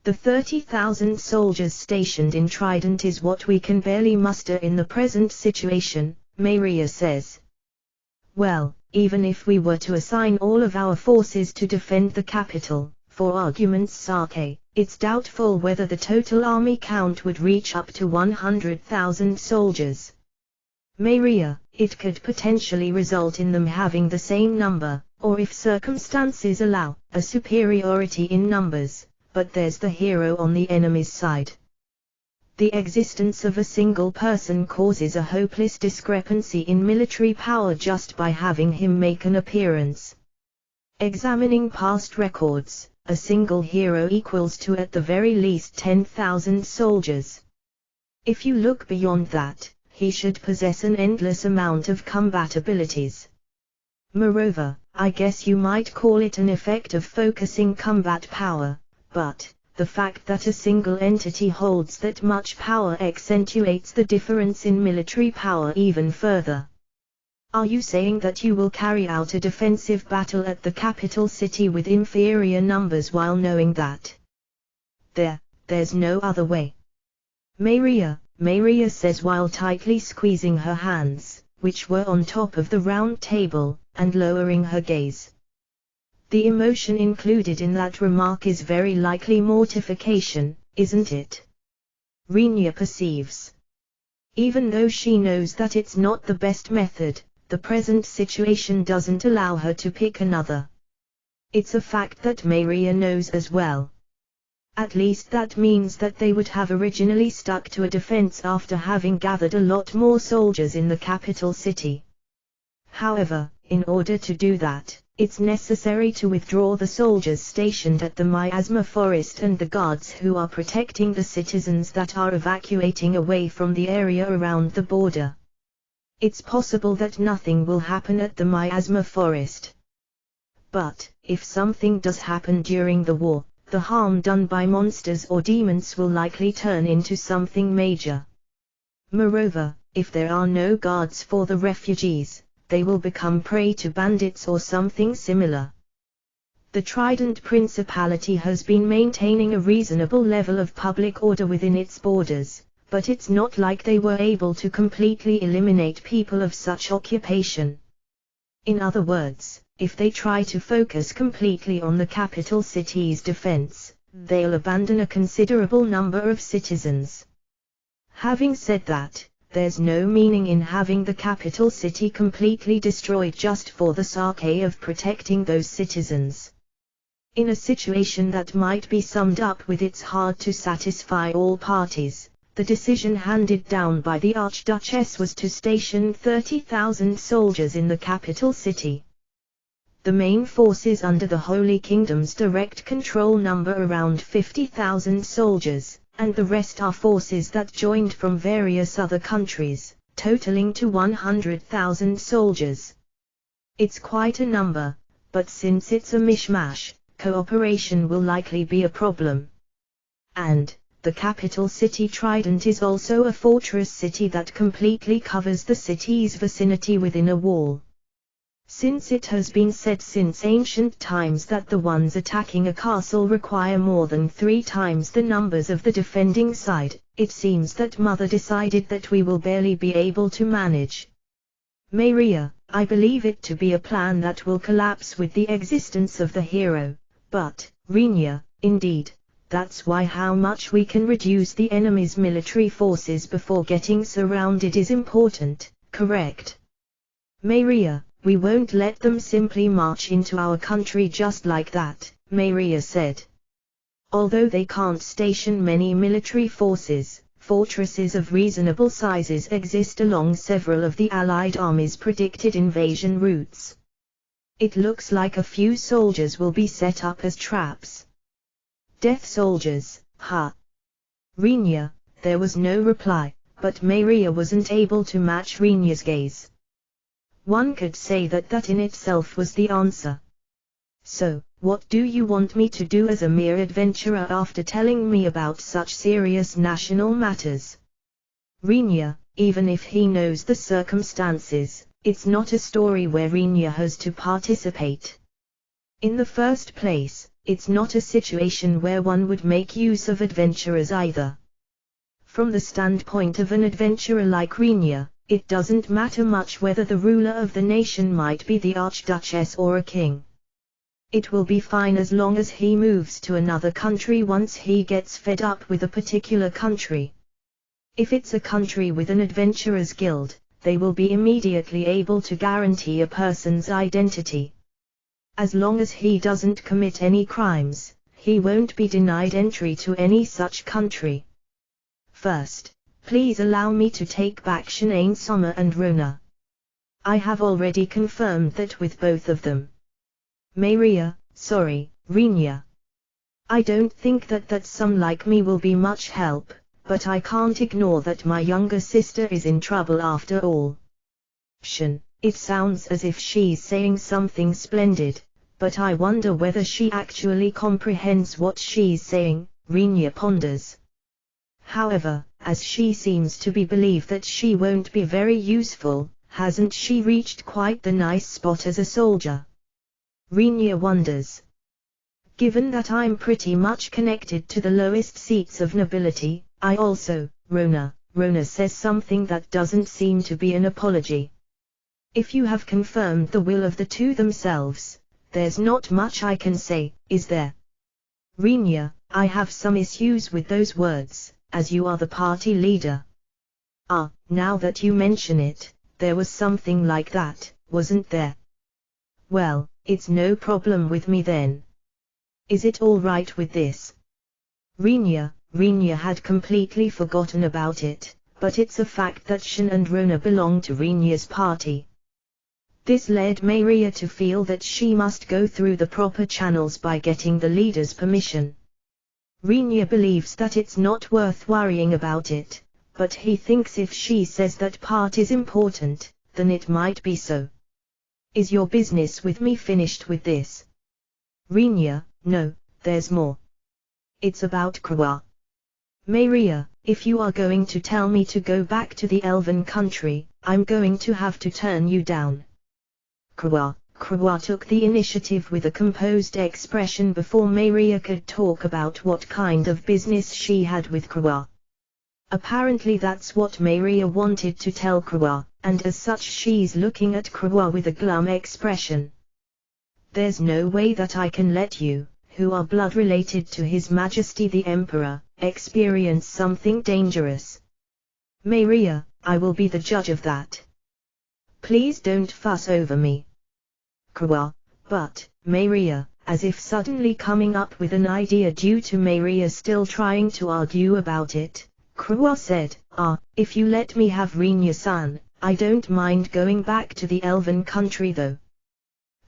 The 30,000 soldiers stationed in Trident is what we can barely muster in the present situation, Maria says. Well, even if we were to assign all of our forces to defend the capital, for argument's sake, it's doubtful whether the total army count would reach up to 100,000 soldiers. Maria, it could potentially result in them having the same number, or if circumstances allow, a superiority in numbers, but there's the hero on the enemy's side. The existence of a single person causes a hopeless discrepancy in military power just by having him make an appearance. Examining past records, a single hero equals to at the very least 10,000 soldiers. If you look beyond that, he should possess an endless amount of combat abilities. Moreover, I guess you might call it an effect of focusing combat power, but the fact that a single entity holds that much power accentuates the difference in military power even further. Are you saying that you will carry out a defensive battle at the capital city with inferior numbers while knowing that there's no other way? Maria says while tightly squeezing her hands, which were on top of the round table, and lowering her gaze. The emotion included in that remark is very likely mortification, isn't it? Rinya perceives. Even though she knows that it's not the best method, the present situation doesn't allow her to pick another. It's a fact that Maria knows as well. At least that means that they would have originally stuck to a defense after having gathered a lot more soldiers in the capital city. However, in order to do that, it's necessary to withdraw the soldiers stationed at the miasma forest and the guards who are protecting the citizens that are evacuating away from the area around the border. It's possible that nothing will happen at the miasma forest. But, if something does happen during the war, the harm done by monsters or demons will likely turn into something major. Moreover, if there are no guards for the refugees, they will become prey to bandits or something similar. The Trident Principality has been maintaining a reasonable level of public order within its borders, but it's not like they were able to completely eliminate people of such occupation. In other words, if they try to focus completely on the capital city's defense, they'll abandon a considerable number of citizens. Having said that, there's no meaning in having the capital city completely destroyed just for the sake of protecting those citizens. In a situation that might be summed up with "it's hard to satisfy all parties," the decision handed down by the Archduchess was to station 30,000 soldiers in the capital city. The main forces under the Holy Kingdom's direct control number around 50,000 soldiers, and the rest are forces that joined from various other countries, totaling to 100,000 soldiers. It's quite a number, but since it's a mishmash, cooperation will likely be a problem. And the capital city Trident is also a fortress city that completely covers the city's vicinity within a wall. Since it has been said since ancient times that the ones attacking a castle require more than 3 times the numbers of the defending side, it seems that Mother decided that we will barely be able to manage. Maria, I believe it to be a plan that will collapse with the existence of the hero, but, Rinya, indeed, that's why how much we can reduce the enemy's military forces before getting surrounded is important, correct? Maria, we won't let them simply march into our country just like that, Maria said. Although they can't station many military forces, fortresses of reasonable sizes exist along several of the Allied army's predicted invasion routes. It looks like a few soldiers will be set up as traps. Death soldiers, huh? Rinya, there was no reply, but Maria wasn't able to match Rinya's gaze. One could say that in itself was the answer. So, what do you want me to do as a mere adventurer after telling me about such serious national matters? Rinya, even if he knows the circumstances, it's not a story where Rinya has to participate. In the first place, it's not a situation where one would make use of adventurers either. From the standpoint of an adventurer like Rinya, it doesn't matter much whether the ruler of the nation might be the Archduchess or a king. It will be fine as long as he moves to another country once he gets fed up with a particular country. If it's a country with an adventurers guild, they will be immediately able to guarantee a person's identity. As long as he doesn't commit any crimes, he won't be denied entry to any such country. First, please allow me to take back Shanae Summer and Rona. I have already confirmed that with both of them. Maria, sorry, Rinya. I don't think that some like me will be much help, but I can't ignore that my younger sister is in trouble after all. Shan, it sounds as if she's saying something splendid, but I wonder whether she actually comprehends what she's saying, Rinya ponders. However, as she seems to believe that she won't be very useful, hasn't she reached quite the nice spot as a soldier? Rinya wonders. Given that I'm pretty much connected to the lowest seats of nobility, I also, Rona says something that doesn't seem to be an apology. If you have confirmed the will of the two themselves, there's not much I can say, is there? Rinya, I have some issues with those words, as you are the party leader. Ah, now that you mention it, there was something like that, wasn't there? Well, it's no problem with me then. Is it all right with this? Rinya had completely forgotten about it, but it's a fact that Shan and Rona belong to Rinya's party. This led Maria to feel that she must go through the proper channels by getting the leader's permission. Rinya believes that it's not worth worrying about it, but he thinks if she says that part is important, then it might be so. Is your business with me finished with this? Rinya, no, there's more. It's about Krua. Maria, if you are going to tell me to go back to the elven country, I'm going to have to turn you down. Krua took the initiative with a composed expression before Maria could talk about what kind of business she had with Krua. Apparently that's what Maria wanted to tell Krua, and as such she's looking at Krua with a glum expression. There's no way that I can let you, who are blood related to His Majesty the Emperor, experience something dangerous. Maria, I will be the judge of that. Please don't fuss over me. Krua, but, Maria, as if suddenly coming up with an idea due to Maria still trying to argue about it, Krua said, if you let me have Rinya-san, I don't mind going back to the elven country though.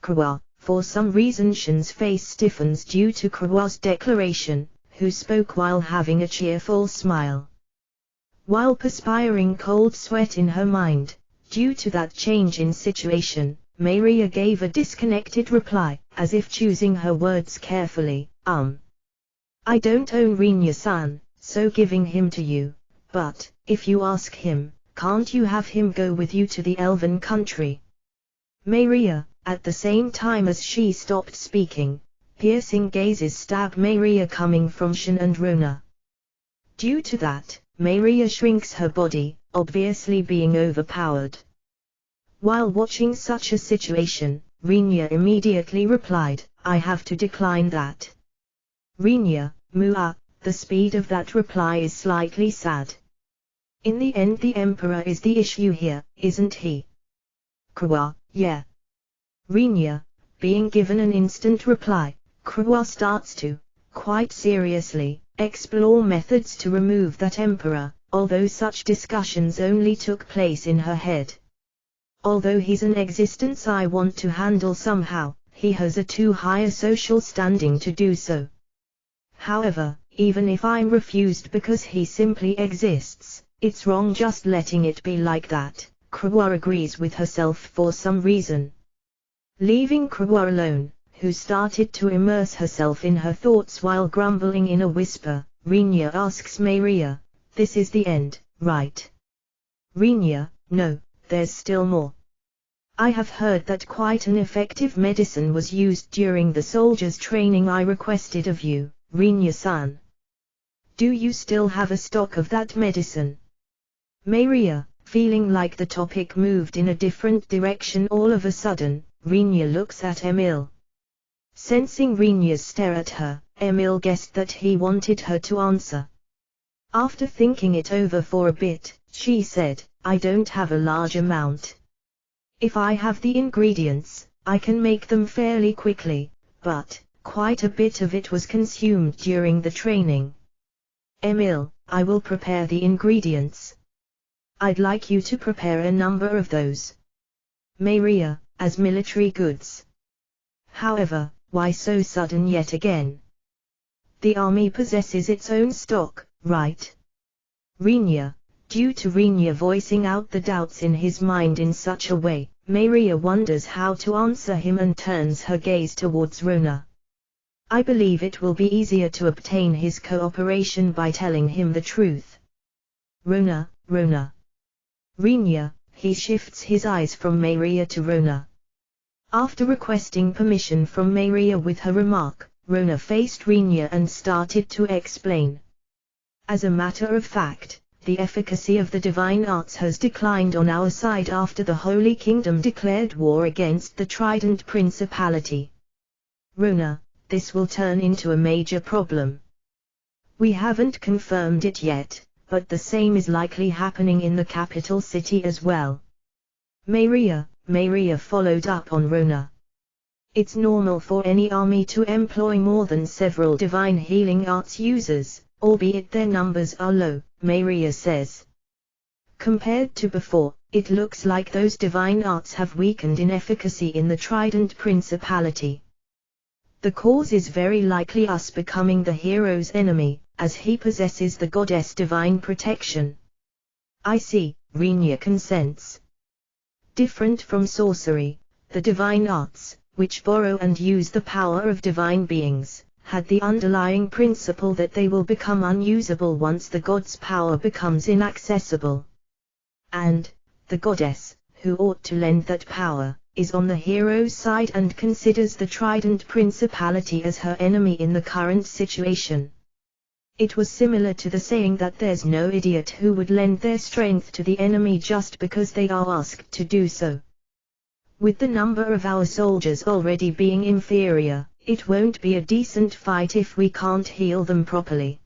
Krua, for some reason Shan's face stiffens due to Krua's declaration, who spoke while having a cheerful smile. While perspiring cold sweat in her mind, due to that change in situation, Maria gave a disconnected reply, as if choosing her words carefully, I don't own Rinya-san, so giving him to you, but, if you ask him, can't you have him go with you to the elven country? Maria, at the same time as she stopped speaking. Piercing gazes stabbed Maria coming from Shin and Rona. Due to that, Maria shrinks her body, obviously being overpowered. While watching such a situation, Rinya immediately replied, "I have to decline that." Rinya, Mua, the speed of that reply is slightly sad. In the end the Emperor is the issue here, isn't he? Krua, yeah. Rinya, being given an instant reply, Krua starts to, quite seriously, explore methods to remove that Emperor, although such discussions only took place in her head. Although he's an existence I want to handle somehow, he has a too high a social standing to do so. However, even if I'm refused because he simply exists, it's wrong just letting it be like that. Krua agrees with herself for some reason. Leaving Krua alone, who started to immerse herself in her thoughts while grumbling in a whisper, Rinya asks Maria, "This is the end, right?" Rinya, "No, there's still more. I have heard that quite an effective medicine was used during the soldiers' training I requested of you, Rinya-san. Do you still have a stock of that medicine?" Maria, feeling like the topic moved in a different direction all of a sudden, Rinya looks at Emil. Sensing Rinya's stare at her, Emil guessed that he wanted her to answer. After thinking it over for a bit, she said, "I don't have a large amount. If I have the ingredients, I can make them fairly quickly, but quite a bit of it was consumed during the training." Emil, "I will prepare the ingredients. I'd like you to prepare a number of those. Maria, as military goods." However, why so sudden yet again? The army possesses its own stock, right? Rinya, due to Rinya voicing out the doubts in his mind in such a way, Maria wonders how to answer him and turns her gaze towards Rona. "I believe it will be easier to obtain his cooperation by telling him the truth." Rona. Rinya, he shifts his eyes from Maria to Rona. After requesting permission from Maria with her remark, Rona faced Rinya and started to explain. "As a matter of fact, the efficacy of the divine arts has declined on our side after the Holy Kingdom declared war against the Trident Principality. Rona, this will turn into a major problem. We haven't confirmed it yet, but the same is likely happening in the capital city as well." Maria followed up on Rona. "It's normal for any army to employ more than several divine healing arts users, albeit their numbers are low," Maria says. "Compared to before, it looks like those divine arts have weakened in efficacy in the Trident Principality. The cause is very likely us becoming the hero's enemy, as he possesses the goddess divine protection." "I see," Rinya consents. Different from sorcery, the divine arts, which borrow and use the power of divine beings, had the underlying principle that they will become unusable once the god's power becomes inaccessible. And the goddess, who ought to lend that power, is on the hero's side and considers the Trident Principality as her enemy in the current situation. It was similar to the saying that there's no idiot who would lend their strength to the enemy just because they are asked to do so. With the number of our soldiers already being inferior, it won't be a decent fight if we can't heal them properly.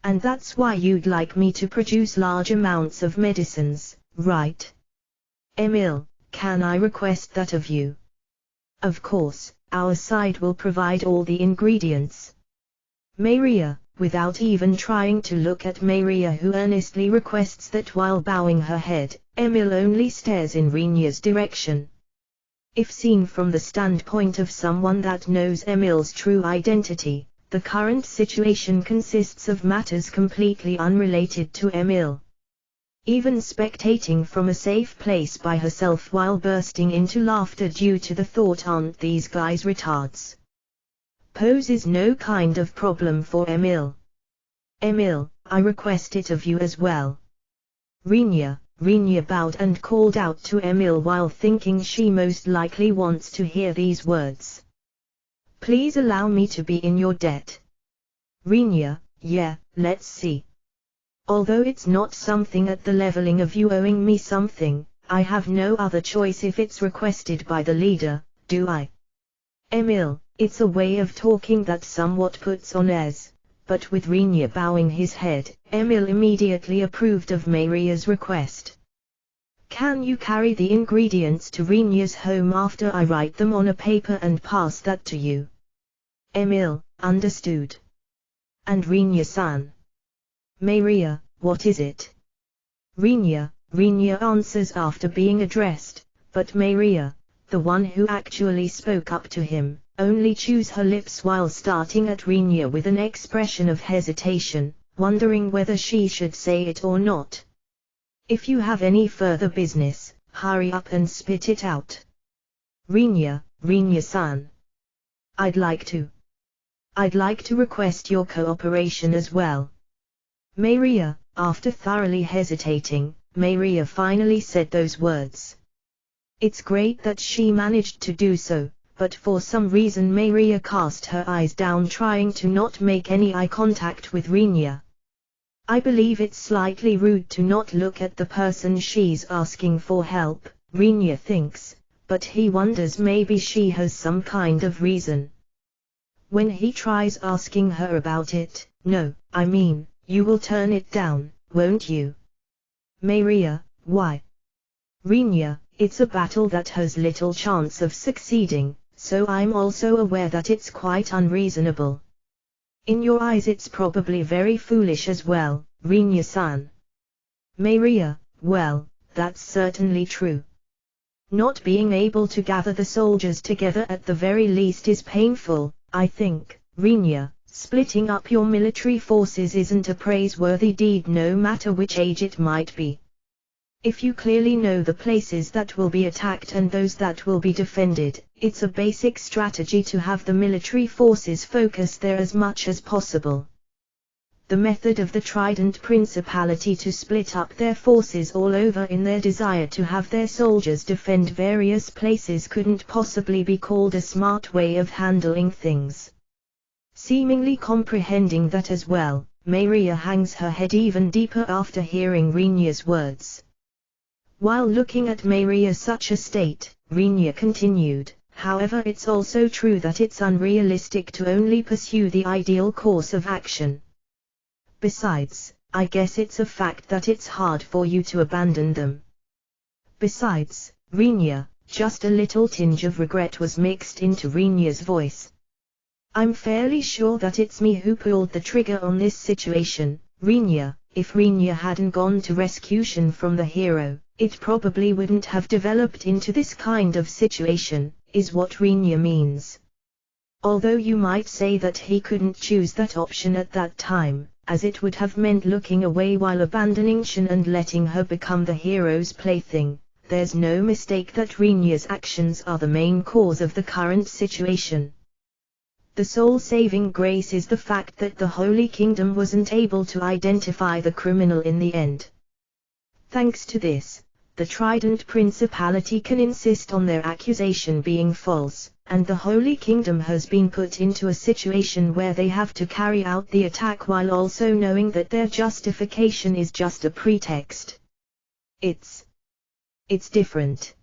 And that's why you'd like me to produce large amounts of medicines, right? Emil, can I request that of you? Of course, our side will provide all the ingredients." Maria, without even trying to look at Maria, who earnestly requests that while bowing her head, Emil only stares in Rinya's direction. If seen from the standpoint of someone that knows Emil's true identity, the current situation consists of matters completely unrelated to Emil. Even spectating from a safe place by herself while bursting into laughter due to the thought, "Aren't these guys retards?" poses no kind of problem for Emil. "Emil, I request it of you as well." Rinya, Rinya bowed and called out to Emil while thinking she most likely wants to hear these words. Please allow me to be in your debt. Rinya, yeah, let's see. Although it's not something at the leveling of you owing me something, I have no other choice if it's requested by the leader, do I? Emil, it's a way of talking that somewhat puts on airs, but with Rinya bowing his head, Emil immediately approved of Maria's request. Can you carry the ingredients to Rinya's home after I write them on a paper and pass that to you? Emil, understood. And Rinya-san? Maria, what is it? Rinya answers after being addressed, but Maria, the one who actually spoke up to him, only chews her lips while starting at Rinya with an expression of hesitation, wondering whether she should say it or not. If you have any further business, hurry up and spit it out. Rinya-san. I'd like to request your cooperation as well. Maria, after thoroughly hesitating, Maria finally said those words. It's great that she managed to do so, but for some reason Maria cast her eyes down trying to not make any eye contact with Rinya. I believe it's slightly rude to not look at the person she's asking for help, Rinya thinks, but he wonders maybe she has some kind of reason. When he tries asking her about it, no, I mean, you will turn it down, won't you? Maria, why? Rinya, it's a battle that has little chance of succeeding, so I'm also aware that it's quite unreasonable. In your eyes it's probably very foolish as well, Rinya-san. Maria, well, that's certainly true. Not being able to gather the soldiers together at the very least is painful, I think, Rinya. Splitting up your military forces isn't a praiseworthy deed no matter which age it might be. If you clearly know the places that will be attacked and those that will be defended, it's a basic strategy to have the military forces focus there as much as possible. The method of the Trident Principality to split up their forces all over in their desire to have their soldiers defend various places couldn't possibly be called a smart way of handling things. Seemingly comprehending that as well, Maria hangs her head even deeper after hearing Rinya's words. While looking at Maria's such a state, Rinya continued, however it's also true that it's unrealistic to only pursue the ideal course of action. Besides, I guess it's a fact that it's hard for you to abandon them. Besides, Rinya, just a little tinge of regret was mixed into Rinya's voice. I'm fairly sure that it's me who pulled the trigger on this situation, Rinya. If Rinya hadn't gone to rescution from the hero, it probably wouldn't have developed into this kind of situation, is what Rinya means. Although you might say that he couldn't choose that option at that time, as it would have meant looking away while abandoning Shin and letting her become the hero's plaything, there's no mistake that Rinya's actions are the main cause of the current situation. The sole saving grace is the fact that the Holy Kingdom wasn't able to identify the criminal in the end. Thanks to this, the Trident Principality can insist on their accusation being false, and the Holy Kingdom has been put into a situation where they have to carry out the attack while also knowing that their justification is just a pretext. It's different.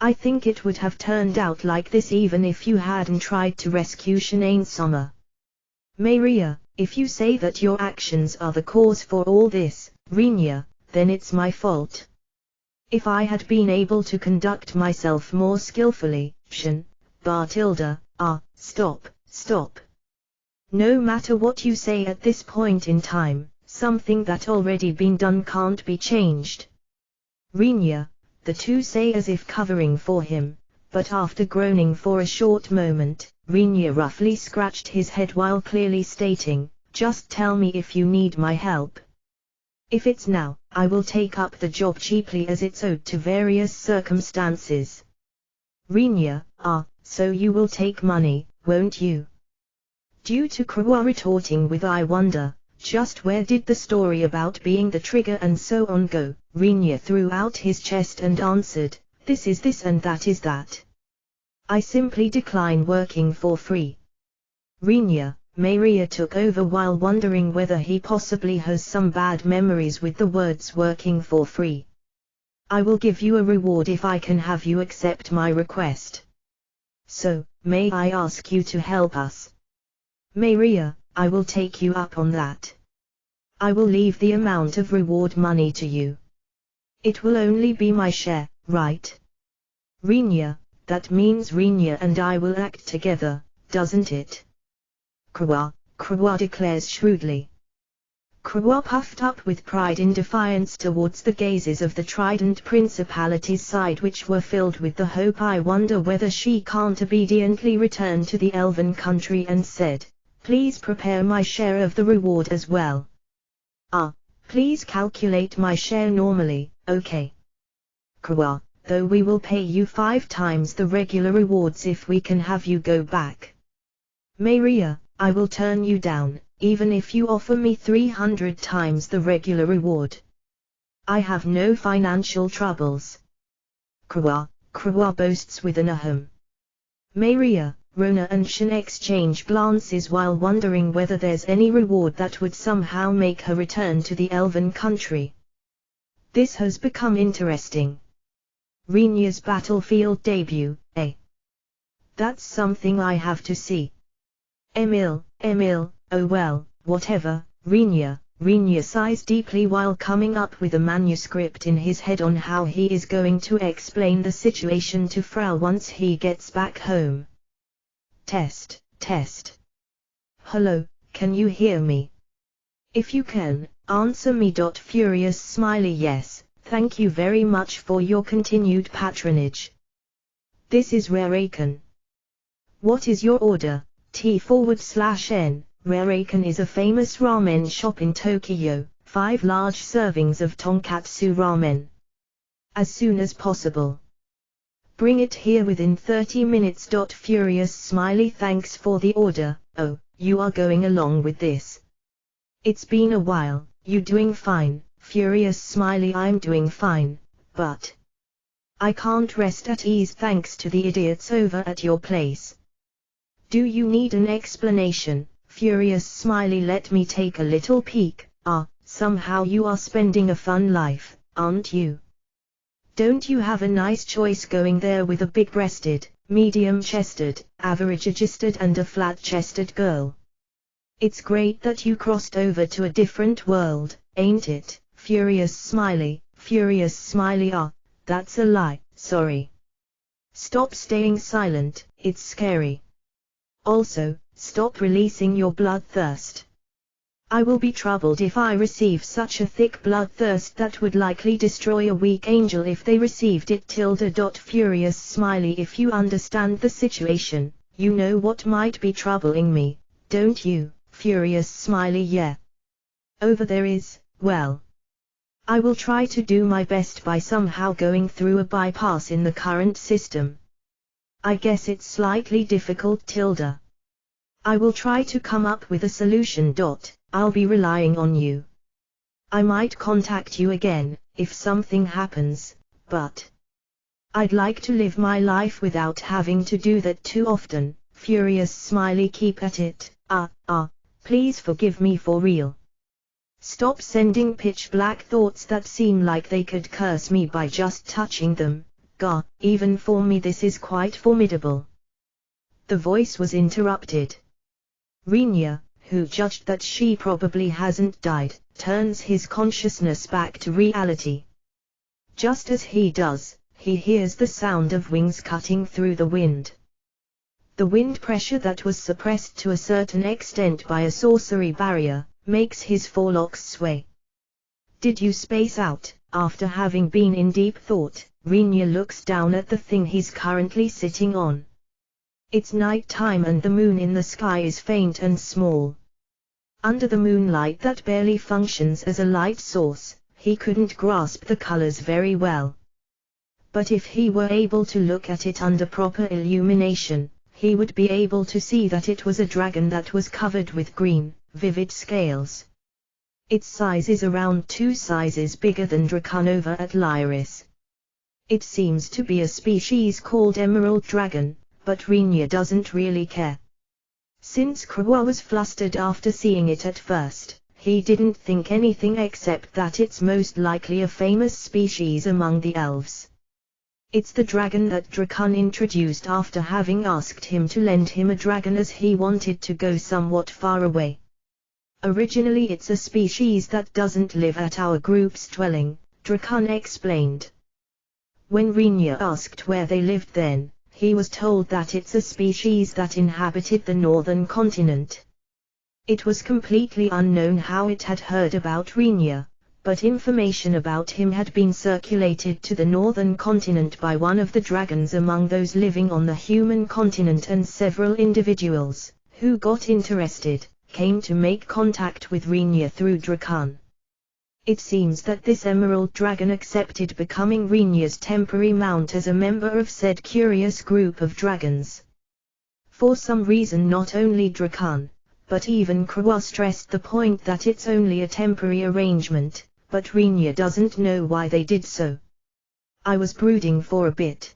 I think it would have turned out like this even if you hadn't tried to rescue Shanae Summer. Maria, if you say that your actions are the cause for all this, Rinya, then it's my fault. If I had been able to conduct myself more skillfully, Shin, Bartilda, stop. No matter what you say at this point in time, something that already been done can't be changed. Rinya, the two say as if covering for him, but after groaning for a short moment, Rinya roughly scratched his head while clearly stating, just tell me if you need my help. If it's now, I will take up the job cheaply as it's owed to various circumstances. Rinya, so you will take money, won't you? Due to Krua retorting with I wonder, just where did the story about being the trigger and so on go, Rinya threw out his chest and answered, this is this and that is that. I simply decline working for free. Rinya, Maria took over while wondering whether he possibly has some bad memories with the words working for free. I will give you a reward if I can have you accept my request. So, may I ask you to help us? Maria, I will take you up on that. I will leave the amount of reward money to you. It will only be my share, right? Rinya, that means Rinya and I will act together, doesn't it? Krua declares shrewdly. Krua puffed up with pride in defiance towards the gazes of the Trident Principality's side, which were filled with the hope. I wonder whether she can't obediently return to the elven country, and said, please prepare my share of the reward as well. Please calculate my share normally, okay? Krua, though we will pay you 5 times the regular rewards if we can have you go back. Maria, I will turn you down, even if you offer me 300 times the regular reward. I have no financial troubles. Krua boasts with an ahem. Maria, Rona and Shin exchange glances while wondering whether there's any reward that would somehow make her return to the elven country. This has become interesting. Rinya's battlefield debut, eh? That's something I have to see. Emil, oh well, whatever. Rinya sighs deeply while coming up with a manuscript in his head on how he is going to explain the situation to Frau once he gets back home. Test. Hello, can you hear me? If you can, answer me. Furious smiley yes, thank you very much for your continued patronage. This is Rarekan. What is your order? T/N. Rarekan is a famous ramen shop in Tokyo, 5 large servings of tonkatsu ramen. As soon as possible. Bring it here within 30 minutes. Furious smiley thanks for the order. Oh, you are going along with this. It's been a while. You doing fine? Furious smiley I'm doing fine, but I can't rest at ease thanks to the idiots over at your place. Do you need an explanation? Furious smiley let me take a little peek. Somehow you are spending a fun life, aren't you? Don't you have a nice choice going there with a big-breasted, medium-chested, average-adjusted and a flat-chested girl? It's great that you crossed over to a different world, ain't it? Furious smiley, that's a lie, sorry. Stop staying silent, it's scary. Also, stop releasing your bloodthirst. I will be troubled if I receive such a thick bloodthirst that would likely destroy a weak angel if they received it. Furious smiley if you understand the situation, you know what might be troubling me, don't you? Furious smiley yeah. Over there is, well. I will try to do my best by somehow going through a bypass in the current system. I guess it's slightly difficult. I will try to come up with a solution. I'll be relying on you. I might contact you again, if something happens, but I'd like to live my life without having to do that too often. Furious smiley keep at it. Please forgive me for real. Stop sending pitch black thoughts that seem like they could curse me by just touching them. Even for me this is quite formidable. The voice was interrupted. Rinya, who judged that she probably hasn't died, turns his consciousness back to reality. Just as he does, he hears the sound of wings cutting through the wind. The wind pressure that was suppressed to a certain extent by a sorcery barrier, makes his forelocks sway. Did you space out? After having been in deep thought, Rinya looks down at the thing he's currently sitting on. It's night time and the moon in the sky is faint and small. Under the moonlight that barely functions as a light source, he couldn't grasp the colors very well. But if he were able to look at it under proper illumination, he would be able to see that it was a dragon that was covered with green, vivid scales. Its size is around 2 sizes bigger than Draconova at Lyris. It seems to be a species called emerald dragon, but Rinya doesn't really care. Since Krua was flustered after seeing it at first, he didn't think anything except that it's most likely a famous species among the elves. It's the dragon that Drakon introduced after having asked him to lend him a dragon as he wanted to go somewhat far away. Originally it's a species that doesn't live at our group's dwelling, Drakon explained. When Rinya asked where they lived then, he was told that it's a species that inhabited the northern continent. It was completely unknown how it had heard about Rinya, but information about him had been circulated to the northern continent by one of the dragons among those living on the human continent, and several individuals, who got interested, came to make contact with Rinya through Drakon. It seems that this emerald dragon accepted becoming Rinya's temporary mount as a member of said curious group of dragons. For some reason not only Drakon, but even Krua stressed the point that it's only a temporary arrangement, but Rinya doesn't know why they did so. I was brooding for a bit.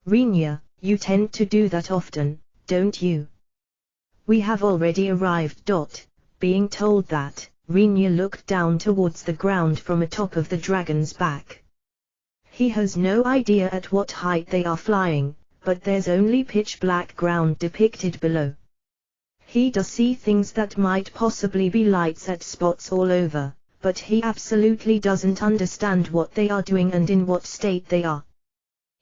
Rinya, you tend to do that often, don't you? We have already arrived. Being told that, Rinya looked down towards the ground from atop of the dragon's back. He has no idea at what height they are flying, but there's only pitch black ground depicted below. He does see things that might possibly be lights at spots all over, but he absolutely doesn't understand what they are doing and in what state they are.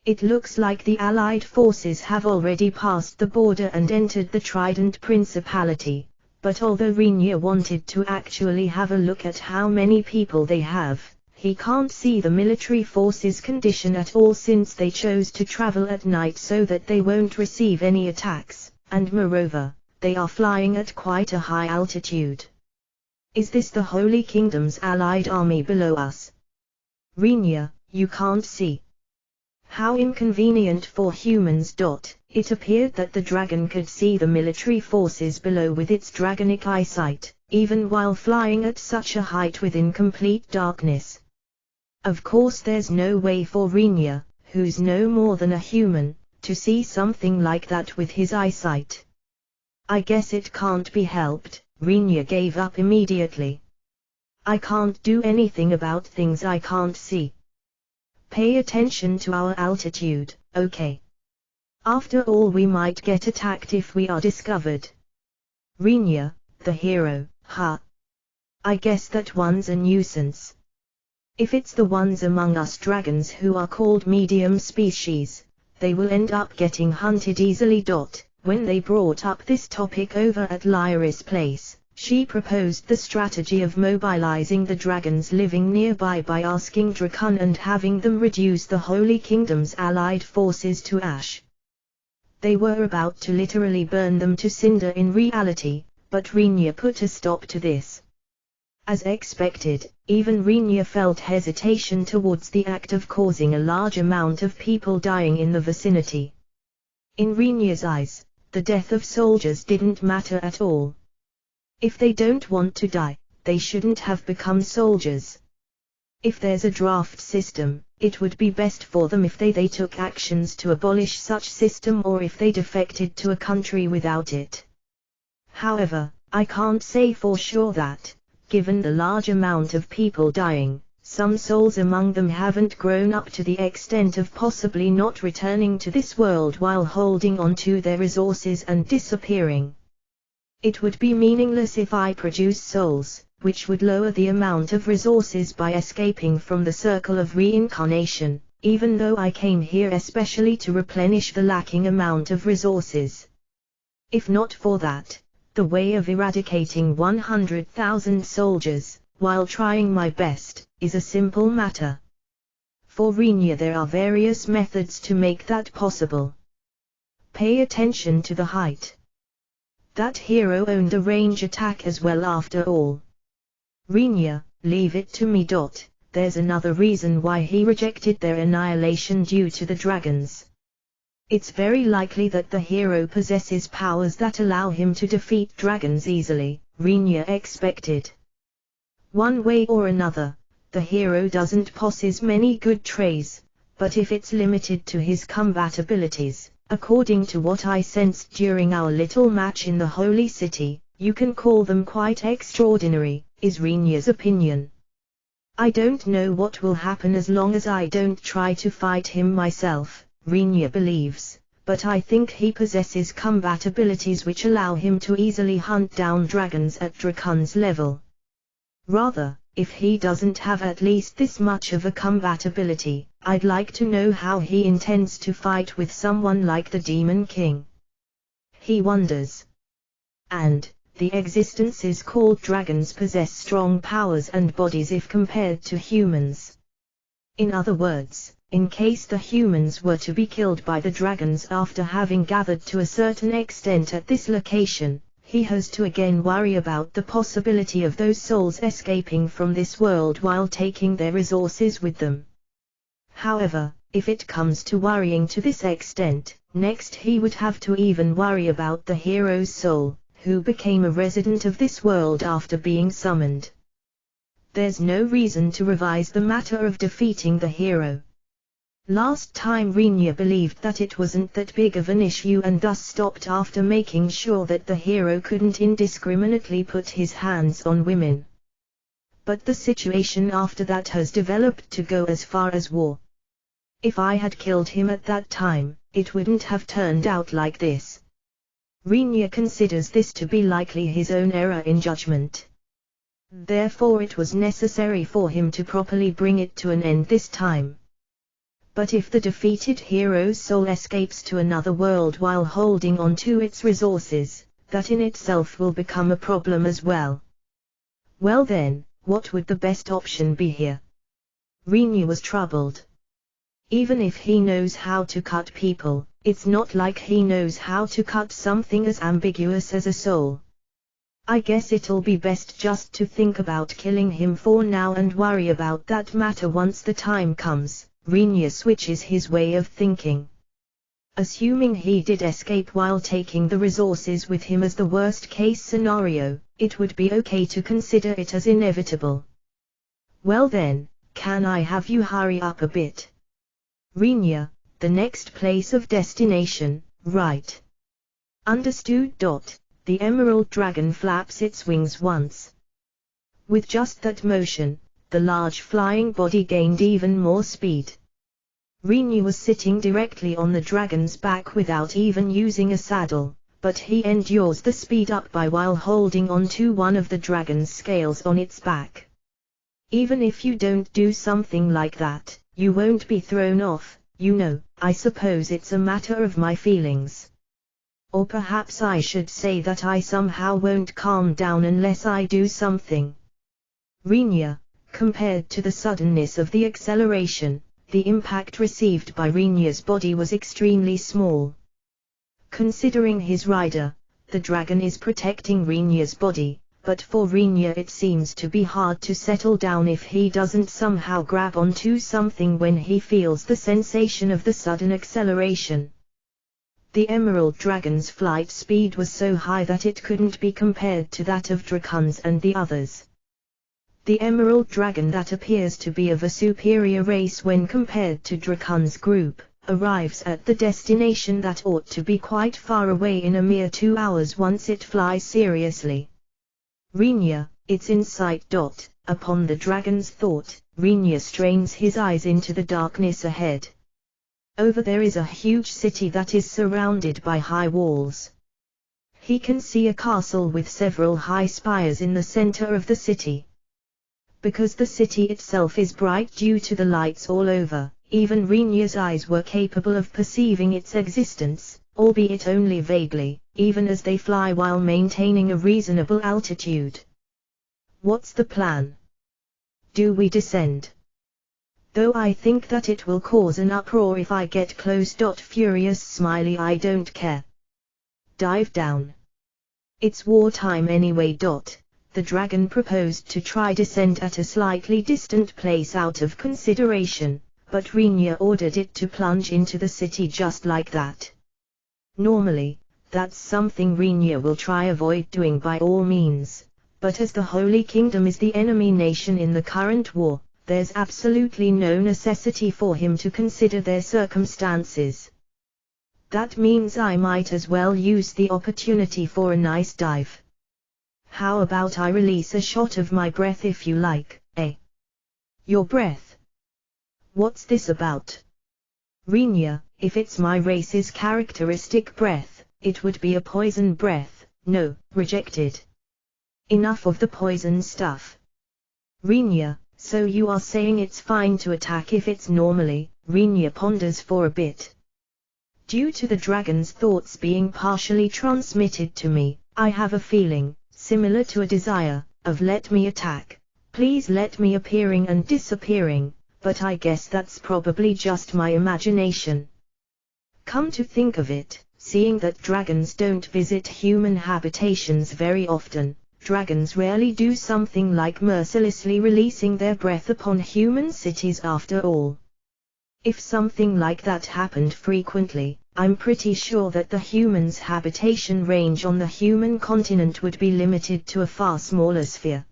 It looks like the Allied forces have already passed the border and entered the Trident Principality, but although Rinya wanted to actually have a look at how many people they have, he can't see the military forces' condition at all since they chose to travel at night so that they won't receive any attacks, and moreover, they are flying at quite a high altitude. Is this the Holy Kingdom's allied army below us? Rinya, you can't see. How inconvenient for humans. It appeared that the dragon could see the military forces below with its dragonic eyesight, even while flying at such a height within complete darkness. Of course there's no way for Rinya, who's no more than a human, to see something like that with his eyesight. I guess it can't be helped, Rinya gave up immediately. I can't do anything about things I can't see. Pay attention to our altitude, okay? After all, we might get attacked if we are discovered. Rinya, the hero, huh? I guess that one's a nuisance. If it's the ones among us dragons who are called medium species, they will end up getting hunted easily. When they brought up this topic over at Lyris' place, she proposed the strategy of mobilizing the dragons living nearby by asking Drakon and having them reduce the Holy Kingdom's allied forces to ash. They were about to literally burn them to cinder in reality, but Rinya put a stop to this. As expected, even Rinya felt hesitation towards the act of causing a large amount of people dying in the vicinity. In Rinya's eyes, the death of soldiers didn't matter at all. If they don't want to die, they shouldn't have become soldiers. If there's a draft system, it would be best for them if they took actions to abolish such system, or if they defected to a country without it. However, I can't say for sure that, given the large amount of people dying, some souls among them haven't grown up to the extent of possibly not returning to this world while holding on to their resources and disappearing. It would be meaningless if I produce souls, which would lower the amount of resources by escaping from the circle of reincarnation, even though I came here especially to replenish the lacking amount of resources. If not for that, the way of eradicating 100,000 soldiers, while trying my best, is a simple matter. For Rinya there are various methods to make that possible. Pay attention to the height. That hero owned a range attack as well after all. Rinya, leave it to me. There's another reason why he rejected their annihilation due to the dragons. It's very likely that the hero possesses powers that allow him to defeat dragons easily, Rinya expected. One way or another, the hero doesn't possess many good traits, but if it's limited to his combat abilities, according to what I sensed during our little match in the Holy City, you can call them quite extraordinary, is Rinya's opinion. I don't know what will happen as long as I don't try to fight him myself, Rinya believes, but I think he possesses combat abilities which allow him to easily hunt down dragons at Drakon's level. Rather, if he doesn't have at least this much of a combat ability, I'd like to know how he intends to fight with someone like the Demon King. He wonders. And, the existences called dragons possess strong powers and bodies if compared to humans. In other words, in case the humans were to be killed by the dragons after having gathered to a certain extent at this location, he has to again worry about the possibility of those souls escaping from this world while taking their resources with them. However, if it comes to worrying to this extent, next he would have to even worry about the hero's soul, who became a resident of this world after being summoned. There's no reason to revise the matter of defeating the hero. Last time Rinya believed that it wasn't that big of an issue and thus stopped after making sure that the hero couldn't indiscriminately put his hands on women. But the situation after that has developed to go as far as war. If I had killed him at that time, it wouldn't have turned out like this. Rinya considers this to be likely his own error in judgment. Therefore it was necessary for him to properly bring it to an end this time. But if the defeated hero's soul escapes to another world while holding on to its resources, that in itself will become a problem as well. Well then, what would the best option be here? Rinya was troubled. Even if he knows how to cut people, it's not like he knows how to cut something as ambiguous as a soul. I guess it'll be best just to think about killing him for now and worry about that matter once the time comes. Rinya switches his way of thinking. Assuming he did escape while taking the resources with him as the worst case scenario, it would be okay to consider it as inevitable. Well then, can I have you hurry up a bit? Rinya, the next place of destination, right? Understood. The emerald dragon flaps its wings once. With just that motion, the large flying body gained even more speed. Rinya was sitting directly on the dragon's back without even using a saddle, but he endures the speed up by while holding on to one of the dragon's scales on its back. Even if you don't do something like that, you won't be thrown off, you know. I suppose it's a matter of my feelings. Or perhaps I should say that I somehow won't calm down unless I do something. Rinya, compared to the suddenness of the acceleration, the impact received by Rinya's body was extremely small. Considering his rider, the dragon is protecting Rinya's body, but for Rinya it seems to be hard to settle down if he doesn't somehow grab onto something when he feels the sensation of the sudden acceleration. The emerald dragon's flight speed was so high that it couldn't be compared to that of Drakon's and the others. The emerald dragon, that appears to be of a superior race when compared to Drakon's group, arrives at the destination that ought to be quite far away in a mere 2 hours once it flies seriously. Rinya, it's in sight. Upon the dragon's thought, Rinya strains his eyes into the darkness ahead. Over there is a huge city that is surrounded by high walls. He can see a castle with several high spires in the center of the city. Because the city itself is bright due to the lights all over, even Rinya's eyes were capable of perceiving its existence, albeit only vaguely, even as they fly while maintaining a reasonable altitude. What's the plan? Do we descend? Though I think that it will cause an uproar if I get close. Furious smiley, I don't care. Dive down. It's wartime anyway. The dragon proposed to try descent at a slightly distant place out of consideration, but Rinya ordered it to plunge into the city just like that. Normally, that's something Rinya will try avoid doing by all means, but as the Holy Kingdom is the enemy nation in the current war, there's absolutely no necessity for him to consider their circumstances. That means I might as well use the opportunity for a nice dive. How about I release a shot of my breath if you like, eh? Your breath? What's this about? Rinya, if it's my race's characteristic breath, it would be a poison breath. No, rejected. Enough of the poison stuff. Rinya, so you are saying it's fine to attack if it's normally? Rinya ponders for a bit. Due to the dragon's thoughts being partially transmitted to me, I have a feeling, similar to a desire, of let me attack, please let me appearing and disappearing, but I guess that's probably just my imagination. Come to think of it, seeing that dragons don't visit human habitations very often, dragons rarely do something like mercilessly releasing their breath upon human cities after all. If something like that happened frequently, I'm pretty sure that the humans' habitation range on the human continent would be limited to a far smaller sphere.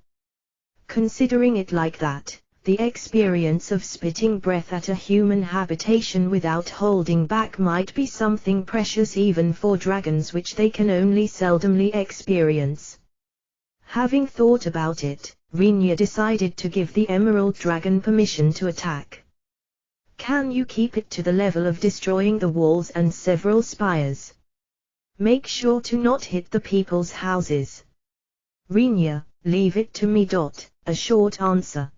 Considering it like that, the experience of spitting breath at a human habitation without holding back might be something precious even for dragons, which they can only seldomly experience. Having thought about it, Rinya decided to give the Emerald Dragon permission to attack. Can you keep it to the level of destroying the walls and several spires? Make sure to not hit the people's houses. Rinya, leave it to me. A short answer.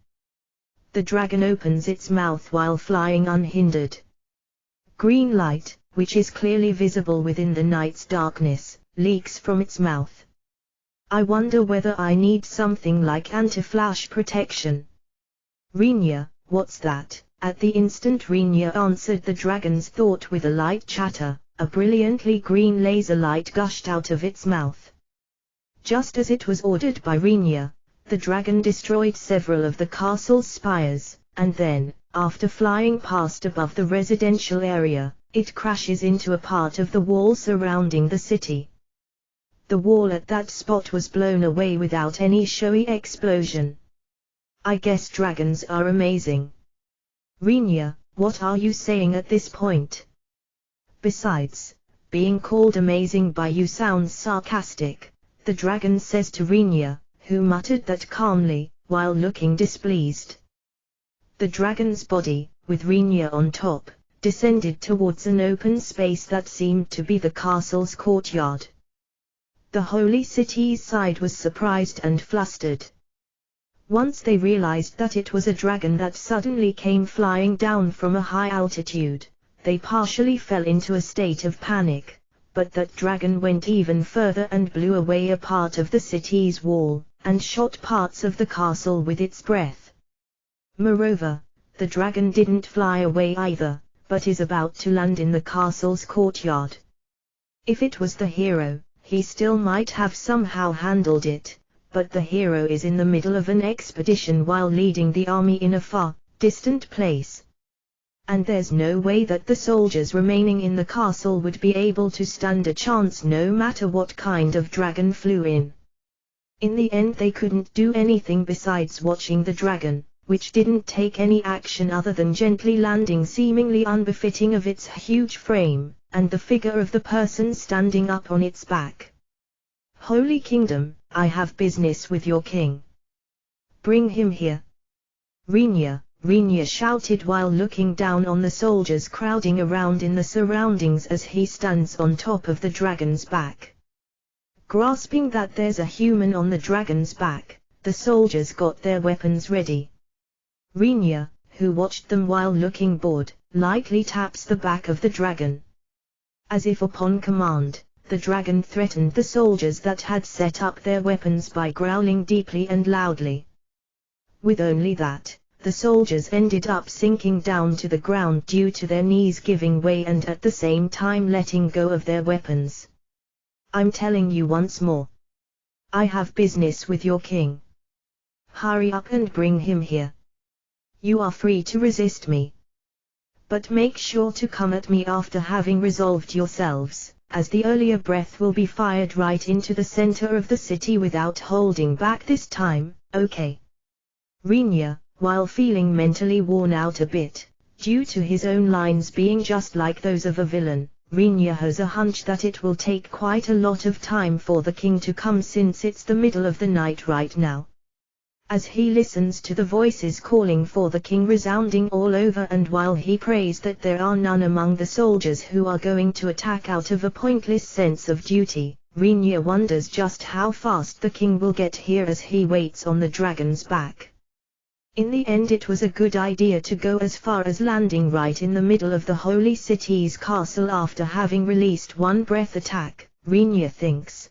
The dragon opens its mouth while flying unhindered. Green light, which is clearly visible within the night's darkness, leaks from its mouth. I wonder whether I need something like anti-flash protection. Rinya, what's that? At the instant Rinya answered the dragon's thought with a light chatter, a brilliantly green laser light gushed out of its mouth. Just as it was ordered by Rinya, the dragon destroyed several of the castle's spires, and then, after flying past above the residential area, it crashes into a part of the wall surrounding the city. The wall at that spot was blown away without any showy explosion. I guess dragons are amazing. Rinya, what are you saying at this point? Besides, being called amazing by you sounds sarcastic, the dragon says to Rinya, who muttered that calmly, while looking displeased. The dragon's body, with Rinya on top, descended towards an open space that seemed to be the castle's courtyard. The holy city's side was surprised and flustered. Once they realized that it was a dragon that suddenly came flying down from a high altitude, they partially fell into a state of panic, but that dragon went even further and blew away a part of the city's wall, and shot parts of the castle with its breath. Moreover, the dragon didn't fly away either, but is about to land in the castle's courtyard. If it was the hero, he still might have somehow handled it, but the hero is in the middle of an expedition while leading the army in a far, distant place. And there's no way that the soldiers remaining in the castle would be able to stand a chance no matter what kind of dragon flew in. In the end they couldn't do anything besides watching the dragon, which didn't take any action other than gently landing seemingly unbefitting of its huge frame, and the figure of the person standing up on its back. Holy Kingdom, I have business with your king. Bring him here. Rinya shouted while looking down on the soldiers crowding around in the surroundings as he stands on top of the dragon's back. Grasping that there's a human on the dragon's back, the soldiers got their weapons ready. Rinya, who watched them while looking bored, lightly taps the back of the dragon. As if upon command, the dragon threatened the soldiers that had set up their weapons by growling deeply and loudly. With only that, the soldiers ended up sinking down to the ground due to their knees giving way and at the same time letting go of their weapons. I'm telling you once more. I have business with your king. Hurry up and bring him here. You are free to resist me. But make sure to come at me after having resolved yourselves, as the earlier breath will be fired right into the center of the city without holding back this time, okay? Rinya, while feeling mentally worn out a bit, due to his own lines being just like those of a villain, Rinya has a hunch that it will take quite a lot of time for the king to come since it's the middle of the night right now. As he listens to the voices calling for the king resounding all over, and while he prays that there are none among the soldiers who are going to attack out of a pointless sense of duty, Rinya wonders just how fast the king will get here as he waits on the dragon's back. In the end it was a good idea to go as far as landing right in the middle of the holy city's castle after having released one breath attack, Rinya thinks.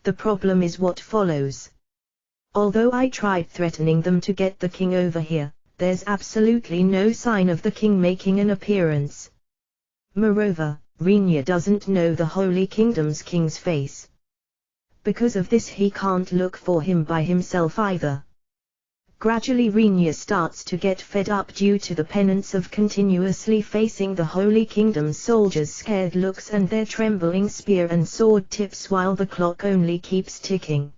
The problem is what follows. Although I tried threatening them to get the king over here, there's absolutely no sign of the king making an appearance. Moreover, Rinya doesn't know the Holy Kingdom's king's face. Because of this he can't look for him by himself either. Gradually Rinya starts to get fed up due to the penance of continuously facing the Holy Kingdom's soldiers' scared looks and their trembling spear and sword tips while the clock only keeps ticking.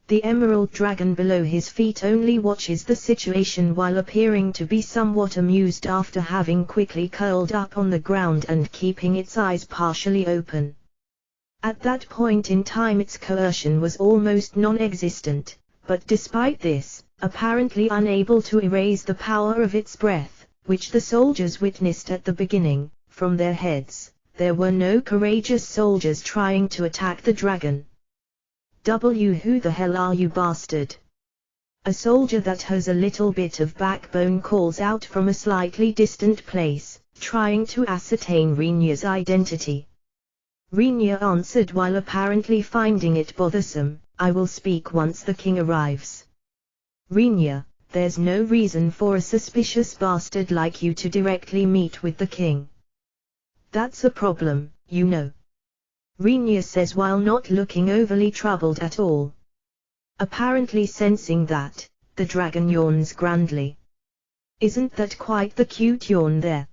The emerald dragon below his feet only watches the situation while appearing to be somewhat amused after having quickly curled up on the ground and keeping its eyes partially open. At that point in time its coercion was almost non-existent, but despite this, apparently unable to erase the power of its breath, which the soldiers witnessed at the beginning, from their heads, there were no courageous soldiers trying to attack the dragon. Who the hell are you, bastard? A soldier that has a little bit of backbone calls out from a slightly distant place, trying to ascertain Rinya's identity. Rinya answered while apparently finding it bothersome, I will speak once the king arrives. Rinya, there's no reason for a suspicious bastard like you to directly meet with the king. That's a problem, you know. Rinya says while not looking overly troubled at all. Apparently sensing that, the dragon yawns grandly. Isn't that quite the cute yawn there?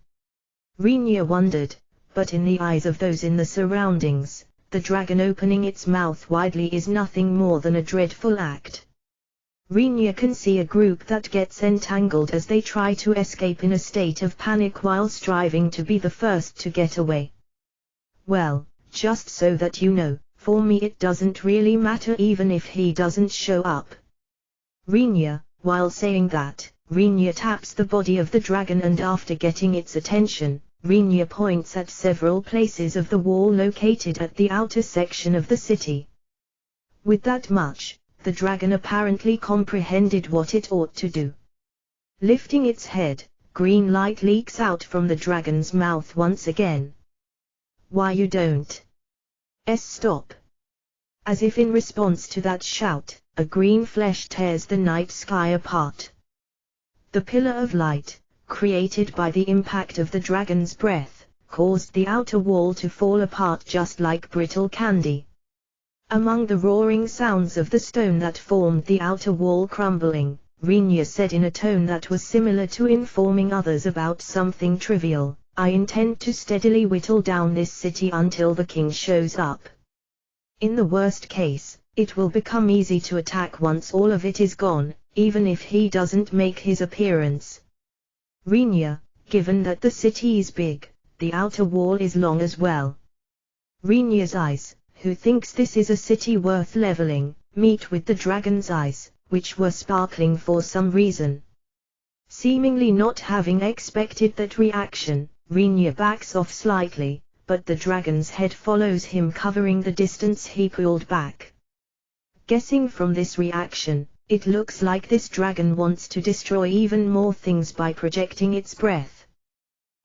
Rinya wondered, but in the eyes of those in the surroundings, the dragon opening its mouth widely is nothing more than a dreadful act. Rinya can see a group that gets entangled as they try to escape in a state of panic while striving to be the first to get away. Well, just so that you know, for me it doesn't really matter even if he doesn't show up. Rinya, while saying that, Rinya taps the body of the dragon and after getting its attention, Rinya points at several places of the wall located at the outer section of the city. With that much, the dragon apparently comprehended what it ought to do. Lifting its head, green light leaks out from the dragon's mouth once again. Why you don't? Stop. As if in response to that shout, a green flash tears the night sky apart. The pillar of light, created by the impact of the dragon's breath, caused the outer wall to fall apart just like brittle candy. Among the roaring sounds of the stone that formed the outer wall crumbling, Rinya said in a tone that was similar to informing others about something trivial, I intend to steadily whittle down this city until the king shows up. In the worst case, it will become easy to attack once all of it is gone, even if he doesn't make his appearance. Rinya, given that the city is big, the outer wall is long as well. Rinya's eyes, who thinks this is a city worth leveling, meet with the dragon's eyes, which were sparkling for some reason. Seemingly not having expected that reaction, Rinya backs off slightly, but the dragon's head follows him covering the distance he pulled back. Guessing from this reaction, it looks like this dragon wants to destroy even more things by projecting its breath.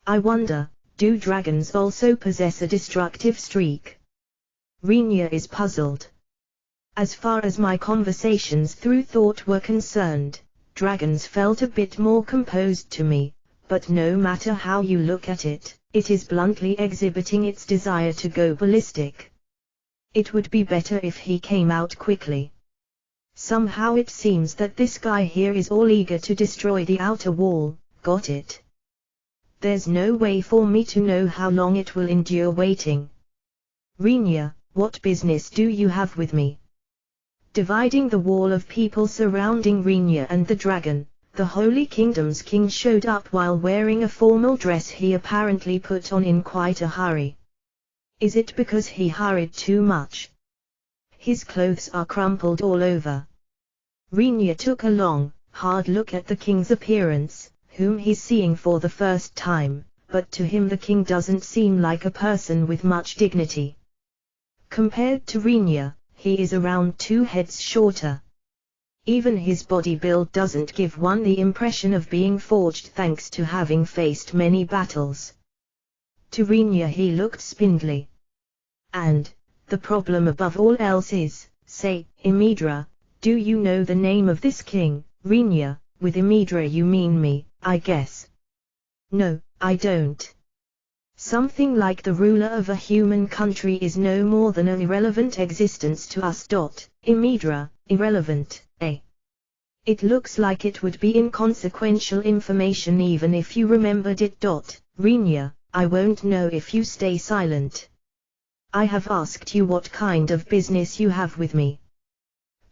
I wonder, do dragons also possess a destructive streak? Rinya is puzzled. As far as my conversations through thought were concerned, dragons felt a bit more composed to me, but no matter how you look at it, it is bluntly exhibiting its desire to go ballistic. It would be better if he came out quickly. Somehow it seems that this guy here is all eager to destroy the outer wall, got it? There's no way for me to know how long it will endure waiting. Rinya, what business do you have with me? Dividing the wall of people surrounding Rinya and the dragon, the Holy Kingdom's king showed up while wearing a formal dress he apparently put on in quite a hurry. Is it because he hurried too much? His clothes are crumpled all over. Rinya took a long, hard look at the king's appearance, whom he's seeing for the first time, but to him the king doesn't seem like a person with much dignity. Compared to Rinya, he is around 2 heads shorter. Even his body build doesn't give one the impression of being forged thanks to having faced many battles. To Rinya he looked spindly. And, the problem above all else is, say, Imidra, do you know the name of this king, Rinya? With Imidra you mean me, I guess. No, I don't. Something like the ruler of a human country is no more than an irrelevant existence to us. Imidra, irrelevant, eh? It looks like it would be inconsequential information even if you remembered it. Rinya, I won't know if you stay silent. I have asked you what kind of business you have with me.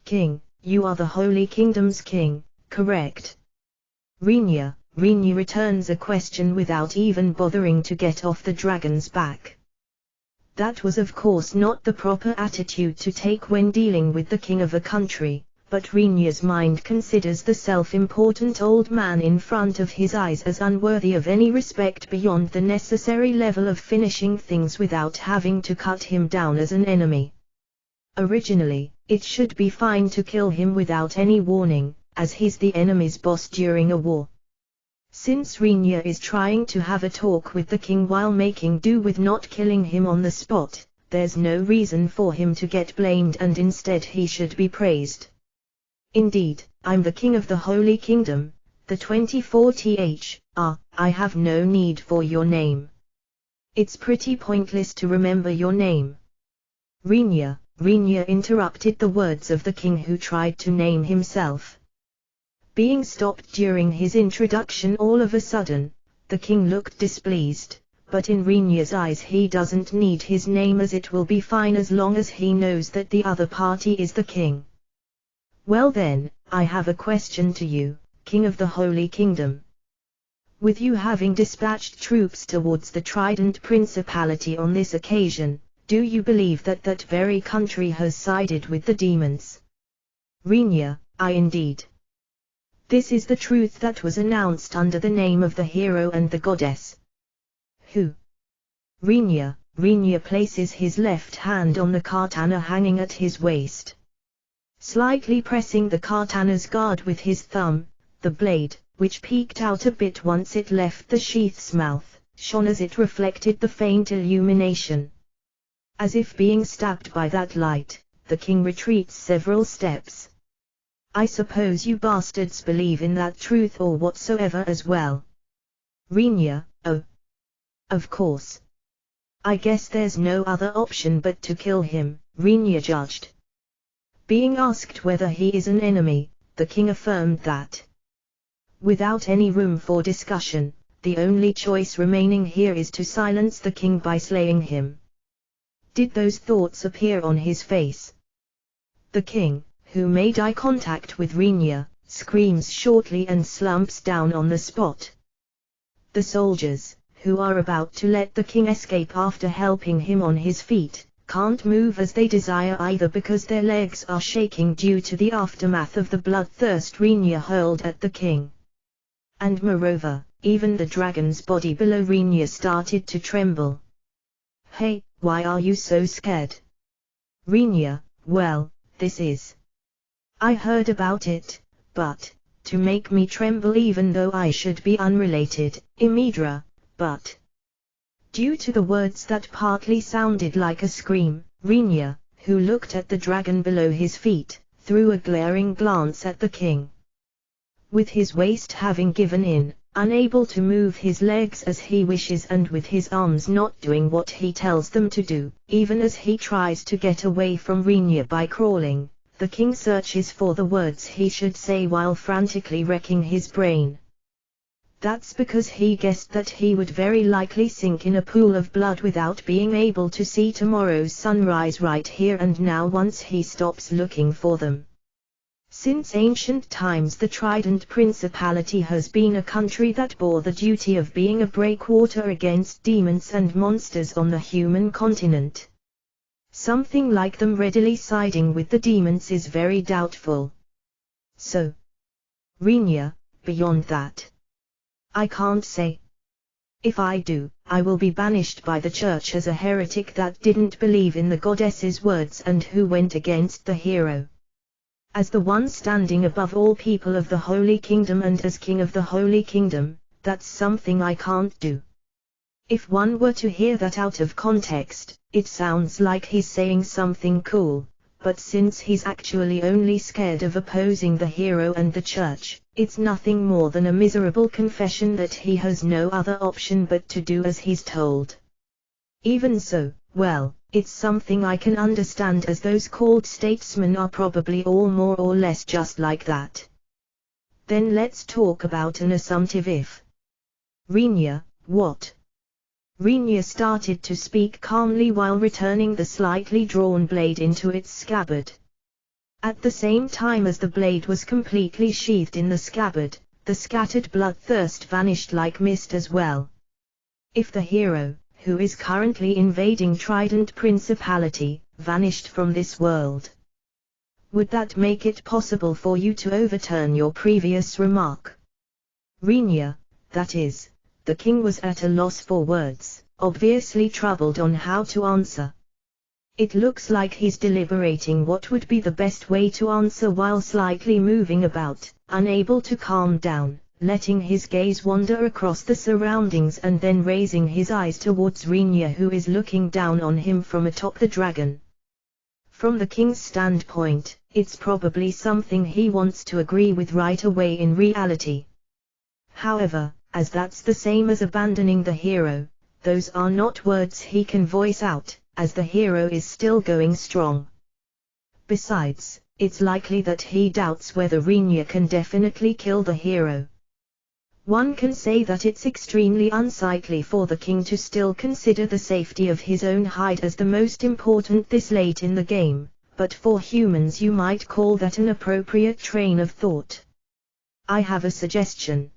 King, you are the Holy Kingdom's king, correct? Rinya returns a question without even bothering to get off the dragon's back. That was of course not the proper attitude to take when dealing with the king of a country, but Rinya's mind considers the self-important old man in front of his eyes as unworthy of any respect beyond the necessary level of finishing things without having to cut him down as an enemy. Originally, it should be fine to kill him without any warning, as he's the enemy's boss during a war. Since Rinya is trying to have a talk with the king while making do with not killing him on the spot, there's no reason for him to get blamed and instead he should be praised. Indeed, I'm the king of the Holy Kingdom, the 24th. I have no need for your name. It's pretty pointless to remember your name. Rinya interrupted the words of the king who tried to name himself. Being stopped during his introduction all of a sudden, the king looked displeased, but in Rinya's eyes he doesn't need his name as it will be fine as long as he knows that the other party is the king. Well then, I have a question to you, King of the Holy Kingdom. With you having dispatched troops towards the Trident Principality on this occasion, do you believe that that very country has sided with the demons? Rinya, I indeed. This is the truth that was announced under the name of the hero and the goddess. Who? Rinya places his left hand on the katana hanging at his waist. Slightly pressing the katana's guard with his thumb, the blade, which peeked out a bit once it left the sheath's mouth, shone as it reflected the faint illumination. As if being stabbed by that light, the king retreats several steps. I suppose you bastards believe in that truth or whatsoever as well. Rinya, oh. Of course. I guess there's no other option but to kill him, Rinya judged. Being asked whether he is an enemy, the king affirmed that. Without any room for discussion, the only choice remaining here is to silence the king by slaying him. Did those thoughts appear on his face? The king, who made eye contact with Rinya, screams shortly and slumps down on the spot. The soldiers, who are about to let the king escape after helping him on his feet, can't move as they desire either because their legs are shaking due to the aftermath of the bloodthirst Rinya hurled at the king. And moreover, even the dragon's body below Rinya started to tremble. Hey, why are you so scared? Rinya, well, this is. I heard about it, but, to make me tremble even though I should be unrelated, Imidra, but. Due to the words that partly sounded like a scream, Rinya, who looked at the dragon below his feet, threw a glaring glance at the king. With his waist having given in, unable to move his legs as he wishes and with his arms not doing what he tells them to do, even as he tries to get away from Rinya by crawling, the king searches for the words he should say while frantically wrecking his brain. That's because he guessed that he would very likely sink in a pool of blood without being able to see tomorrow's sunrise right here and now once he stops looking for them. Since ancient times the Trident Principality has been a country that bore the duty of being a breakwater against demons and monsters on the human continent. Something like them readily siding with the demons is very doubtful. So, Renya, beyond that, I can't say. If I do, I will be banished by the church as a heretic that didn't believe in the goddess's words and who went against the hero. As the one standing above all people of the Holy Kingdom and as king of the Holy Kingdom, that's something I can't do. If one were to hear that out of context, it sounds like he's saying something cool, but since he's actually only scared of opposing the hero and the church, it's nothing more than a miserable confession that he has no other option but to do as he's told. Even so, well, it's something I can understand as those called statesmen are probably all more or less just like that. Then let's talk about an assumptive if. Renya, what? Renya started to speak calmly while returning the slightly drawn blade into its scabbard. At the same time as the blade was completely sheathed in the scabbard, the scattered bloodthirst vanished like mist as well. If the hero, who is currently invading Trident Principality, vanished from this world, would that make it possible for you to overturn your previous remark? Renya, that is, the king was at a loss for words, obviously troubled on how to answer. It looks like he's deliberating what would be the best way to answer while slightly moving about, unable to calm down, letting his gaze wander across the surroundings and then raising his eyes towards Renya who is looking down on him from atop the dragon. From the king's standpoint, it's probably something he wants to agree with right away in reality. However, as that's the same as abandoning the hero, those are not words he can voice out, as the hero is still going strong. Besides, it's likely that he doubts whether Renya can definitely kill the hero. One can say that it's extremely unsightly for the king to still consider the safety of his own hide as the most important this late in the game, but for humans you might call that an appropriate train of thought. I have a suggestion.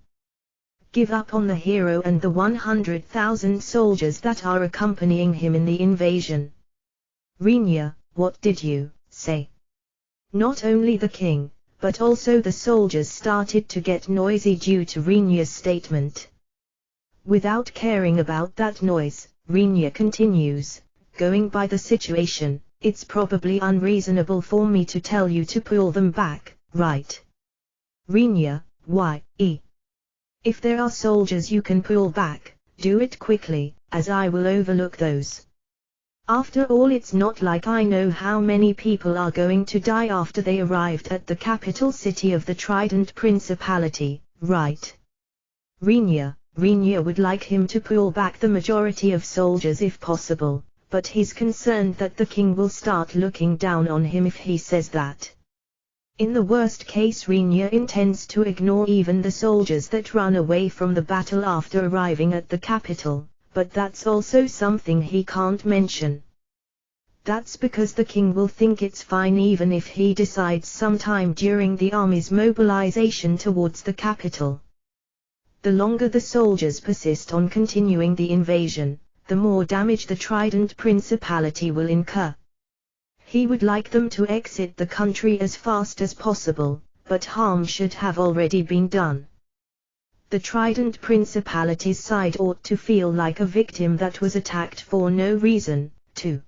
Give up on the hero and the 100,000 soldiers that are accompanying him in the invasion. Renya, what did you say? Not only the king, but also the soldiers started to get noisy due to Renya's statement. Without caring about that noise, Renya continues, going by the situation, it's probably unreasonable for me to tell you to pull them back, right? Renya, why? If there are soldiers you can pull back, do it quickly, as I will overlook those. After all, it's not like I know how many people are going to die after they arrived at the capital city of the Trident Principality, right? Renya would like him to pull back the majority of soldiers if possible, but he's concerned that the king will start looking down on him if he says that. In the worst case, Renya intends to ignore even the soldiers that run away from the battle after arriving at the capital, but that's also something he can't mention. That's because the king will think it's fine even if he decides sometime during the army's mobilization towards the capital. The longer the soldiers persist on continuing the invasion, the more damage the Trident Principality will incur. He would like them to exit the country as fast as possible, but harm should have already been done. The Trident Principality's side ought to feel like a victim that was attacked for no reason, too.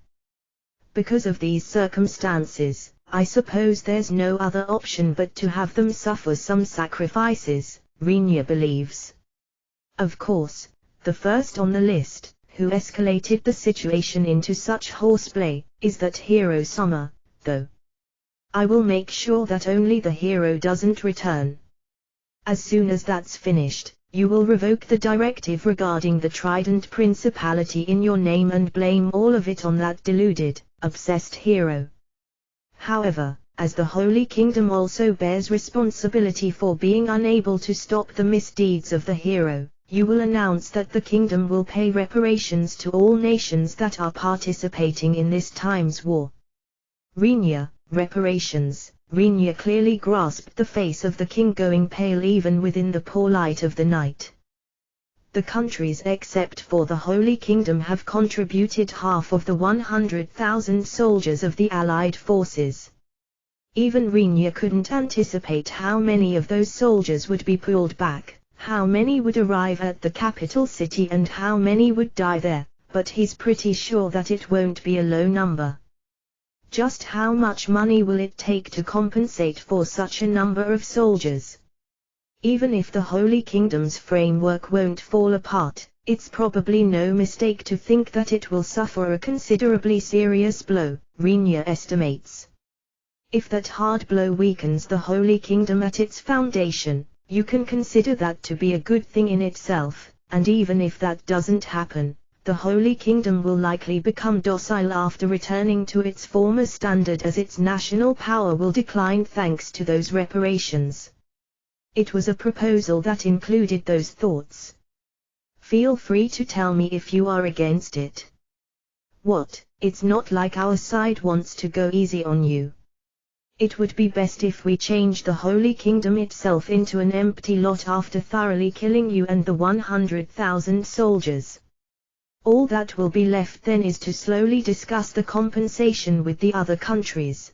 Because of these circumstances, I suppose there's no other option but to have them suffer some sacrifices, Renya believes. Of course, the first on the list, who escalated the situation into such horseplay, is that hero Summer, though. I will make sure that only the hero doesn't return. As soon as that's finished, you will revoke the directive regarding the Trident Principality in your name and blame all of it on that deluded, obsessed hero. However, as the Holy Kingdom also bears responsibility for being unable to stop the misdeeds of the hero, you will announce that the kingdom will pay reparations to all nations that are participating in this time's war. Rinya, reparations. Rinya clearly grasped the face of the king going pale even within the poor light of the night. The countries except for the Holy Kingdom have contributed half of the 100,000 soldiers of the Allied forces. Even Rinya couldn't anticipate how many of those soldiers would be pulled back, how many would arrive at the capital city and how many would die there, but he's pretty sure that it won't be a low number. Just how much money will it take to compensate for such a number of soldiers? Even if the Holy Kingdom's framework won't fall apart, it's probably no mistake to think that it will suffer a considerably serious blow, Rinya estimates. If that hard blow weakens the Holy Kingdom at its foundation, you can consider that to be a good thing in itself, and even if that doesn't happen, the Holy Kingdom will likely become docile after returning to its former standard as its national power will decline thanks to those reparations. It was a proposal that included those thoughts. Feel free to tell me if you are against it. What, it's not like our side wants to go easy on you. It would be best if we change the Holy Kingdom itself into an empty lot after thoroughly killing you and the 100,000 soldiers. All that will be left then is to slowly discuss the compensation with the other countries.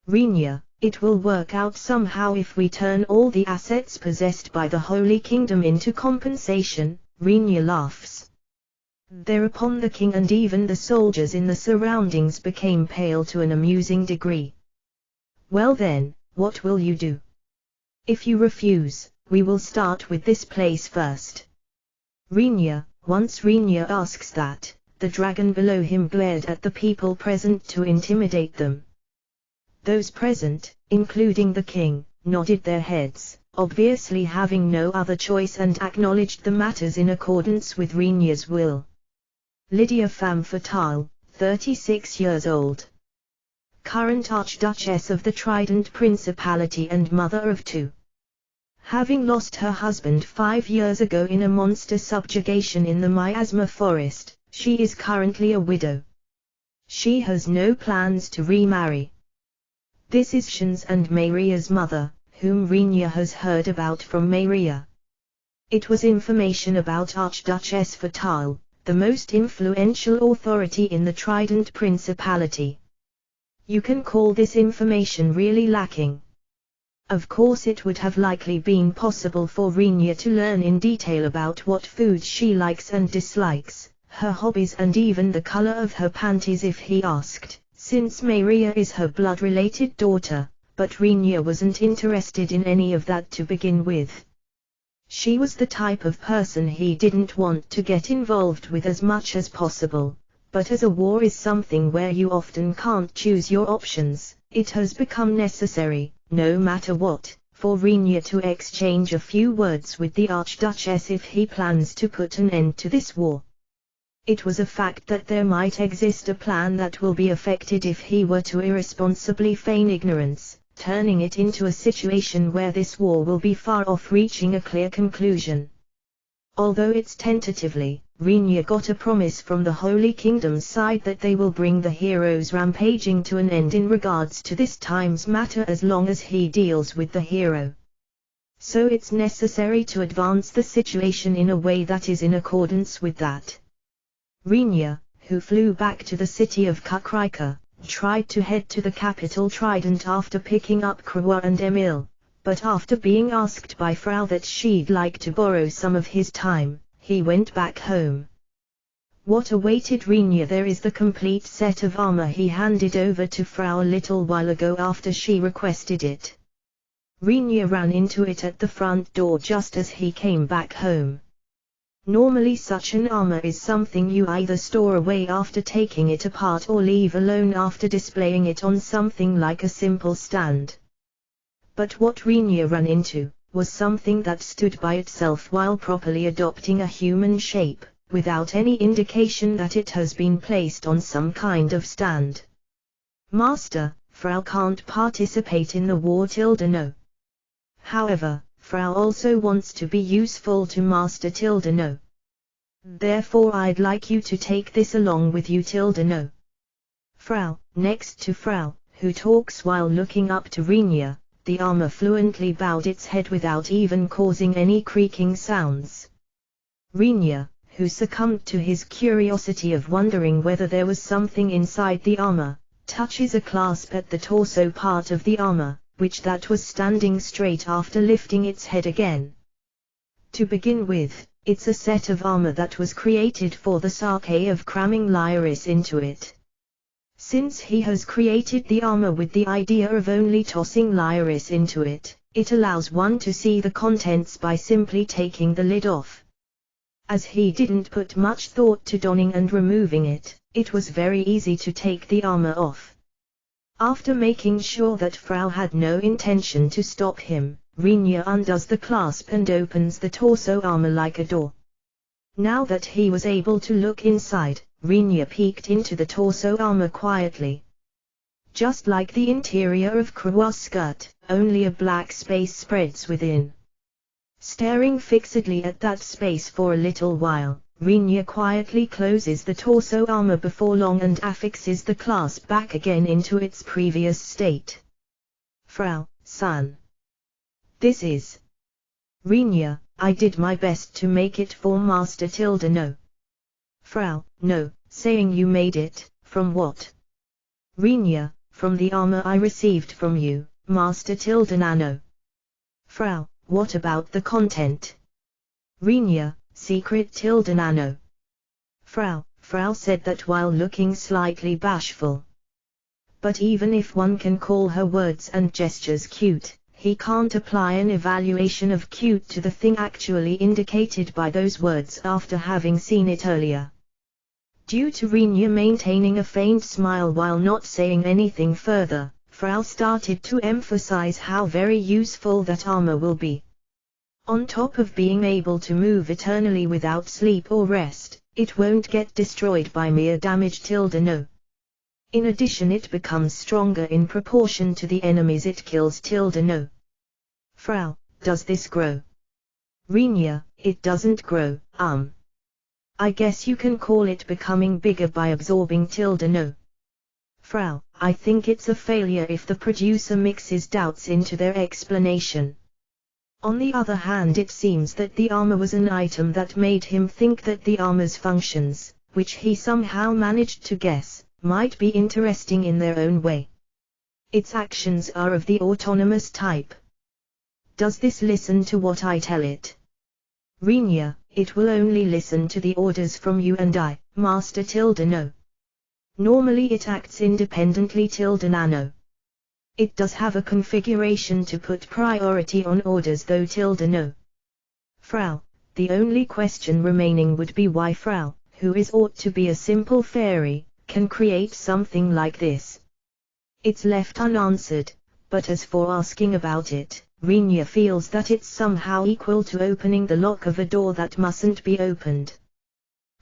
Rinya, it will work out somehow if we turn all the assets possessed by the Holy Kingdom into compensation, Rinya laughs. Thereupon the king and even the soldiers in the surroundings became pale to an amusing degree. Well then, what will you do? If you refuse, we will start with this place first. Rinya, once Rinya asks that, the dragon below him glared at the people present to intimidate them. Those present, including the king, nodded their heads, obviously having no other choice and acknowledged the matters in accordance with Rinya's will. Lydia femme fatale, 36 years old. Current Archduchess of the Trident Principality and mother of two. Having lost her husband 5 years ago in a monster subjugation in the miasma forest, she is currently a widow. She has no plans to remarry. This is Shin's and Maria's mother, whom Rinya has heard about from Maria. It was information about Archduchess Fatale, the most influential authority in the Trident Principality. You can call this information really lacking. Of course it would have likely been possible for Rinya to learn in detail about what foods she likes and dislikes, her hobbies and even the color of her panties if he asked, since Maria is her blood-related daughter, but Rinya wasn't interested in any of that to begin with. She was the type of person he didn't want to get involved with as much as possible. But as a war is something where you often can't choose your options, it has become necessary, no matter what, for Rinya to exchange a few words with the Archduchess if he plans to put an end to this war. It was a fact that there might exist a plan that will be affected if he were to irresponsibly feign ignorance, turning it into a situation where this war will be far off reaching a clear conclusion. Although it's tentatively, Rinya got a promise from the Holy Kingdom's side that they will bring the hero's rampaging to an end in regards to this time's matter as long as he deals with the hero. So it's necessary to advance the situation in a way that is in accordance with that. Rinya, who flew back to the city of Kukrika, tried to head to the capital Trident after picking up Krewa and Emil, but after being asked by Frau that she'd like to borrow some of his time, he went back home. What awaited Rinya there is the complete set of armor he handed over to Frau a little while ago after she requested it. Rinya ran into it at the front door just as he came back home. Normally such an armor is something you either store away after taking it apart or leave alone after displaying it on something like a simple stand. But what Rinya ran into was something that stood by itself while properly adopting a human shape, without any indication that it has been placed on some kind of stand. Master, Frau can't participate in the war. No. However, Frau also wants to be useful to Master. No. Therefore I'd like you to take this along with you. No. Frau, next to Frau, who talks while looking up to Renia, the armor fluently bowed its head without even causing any creaking sounds. Renia, who succumbed to his curiosity of wondering whether there was something inside the armor, touches a clasp at the torso part of the armor, which that was standing straight after lifting its head again. To begin with, it's a set of armor that was created for the sake of cramming Lyris into it. Since he has created the armor with the idea of only tossing Lyris into it, it allows one to see the contents by simply taking the lid off. As he didn't put much thought to donning and removing it, it was very easy to take the armor off. After making sure that Frau had no intention to stop him, Renia undoes the clasp and opens the torso armor like a door. Now that he was able to look inside, Renia peeked into the torso armor quietly. Just like the interior of Krua's skirt, only a black space spreads within. Staring fixedly at that space for a little while, Renia quietly closes the torso armor before long and affixes the clasp back again into its previous state. Frau, son. This is. Renia, I did my best to make it for Master. No. Frau, no, saying you made it, from what? Renia, from the armor I received from you, Master. No. Frau, what about the content? Renia, secret. No. Frau said that while looking slightly bashful. But even if one can call her words and gestures cute, he can't apply an evaluation of cute to the thing actually indicated by those words after having seen it earlier. Due to Renia maintaining a faint smile while not saying anything further, Frau started to emphasize how very useful that armor will be. On top of being able to move eternally without sleep or rest, it won't get destroyed by mere damage. No. In addition, it becomes stronger in proportion to the enemies it kills. No. Frau, does this grow? Renia, it doesn't grow. I guess you can call it becoming bigger by absorbing. No. Frau, I think it's a failure if the producer mixes doubts into their explanation. On the other hand, it seems that the armor was an item that made him think that the armor's functions, which he somehow managed to guess, might be interesting in their own way. Its actions are of the autonomous type. Does this listen to what I tell it? Renia, it will only listen to the orders from you and I, Master. No. Normally it acts independently. No. It does have a configuration to put priority on orders though. No. Frau, the only question remaining would be why Frau, who is ought to be a simple fairy, can create something like this. It's left unanswered, but as for asking about it, Renia feels that it's somehow equal to opening the lock of a door that mustn't be opened.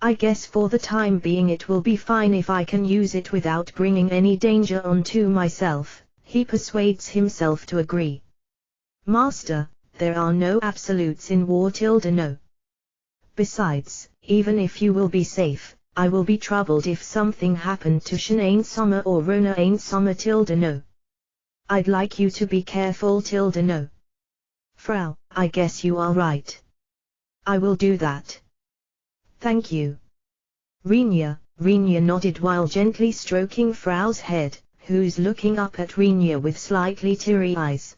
I guess for the time being it will be fine if I can use it without bringing any danger onto myself, he persuades himself to agree. Master, there are no absolutes in war. No. Besides, even if you will be safe, I will be troubled if something happened to Shanae-sama or Rona-sama. No. I'd like you to be careful. No. Frau, I guess you are right. I will do that. Thank you. Renia nodded while gently stroking Frau's head, who's looking up at Renia with slightly teary eyes.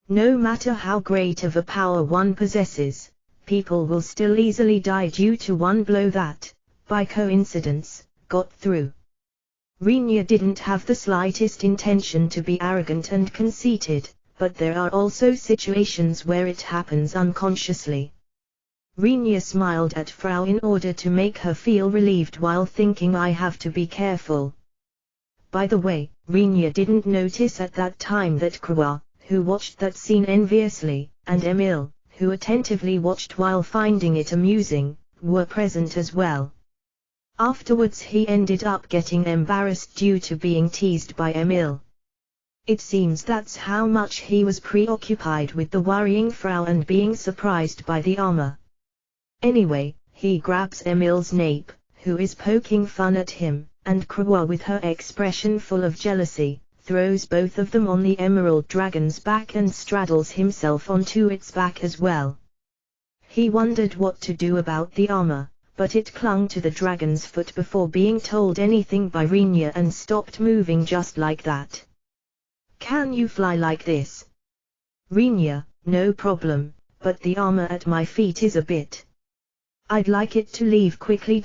No matter how great of a power one possesses, people will still easily die due to one blow that, by coincidence, got through. Renia didn't have the slightest intention to be arrogant and conceited, but there are also situations where it happens unconsciously. Renia smiled at Frau in order to make her feel relieved while thinking, I have to be careful. By the way, Renia didn't notice at that time that Krua, who watched that scene enviously, and Emil, who attentively watched while finding it amusing, were present as well. Afterwards he ended up getting embarrassed due to being teased by Emil. It seems that's how much he was preoccupied with the worrying Frau and being surprised by the armor. Anyway, he grabs Emil's nape, who is poking fun at him, and Krewa, with her expression full of jealousy, throws both of them on the emerald dragon's back and straddles himself onto its back as well. He wondered what to do about the armor, but it clung to the dragon's foot before being told anything by Rinya and stopped moving just like that. "Can you fly like this?" "Rinya, no problem, but the armor at my feet is a bit. I'd like it to leave quickly.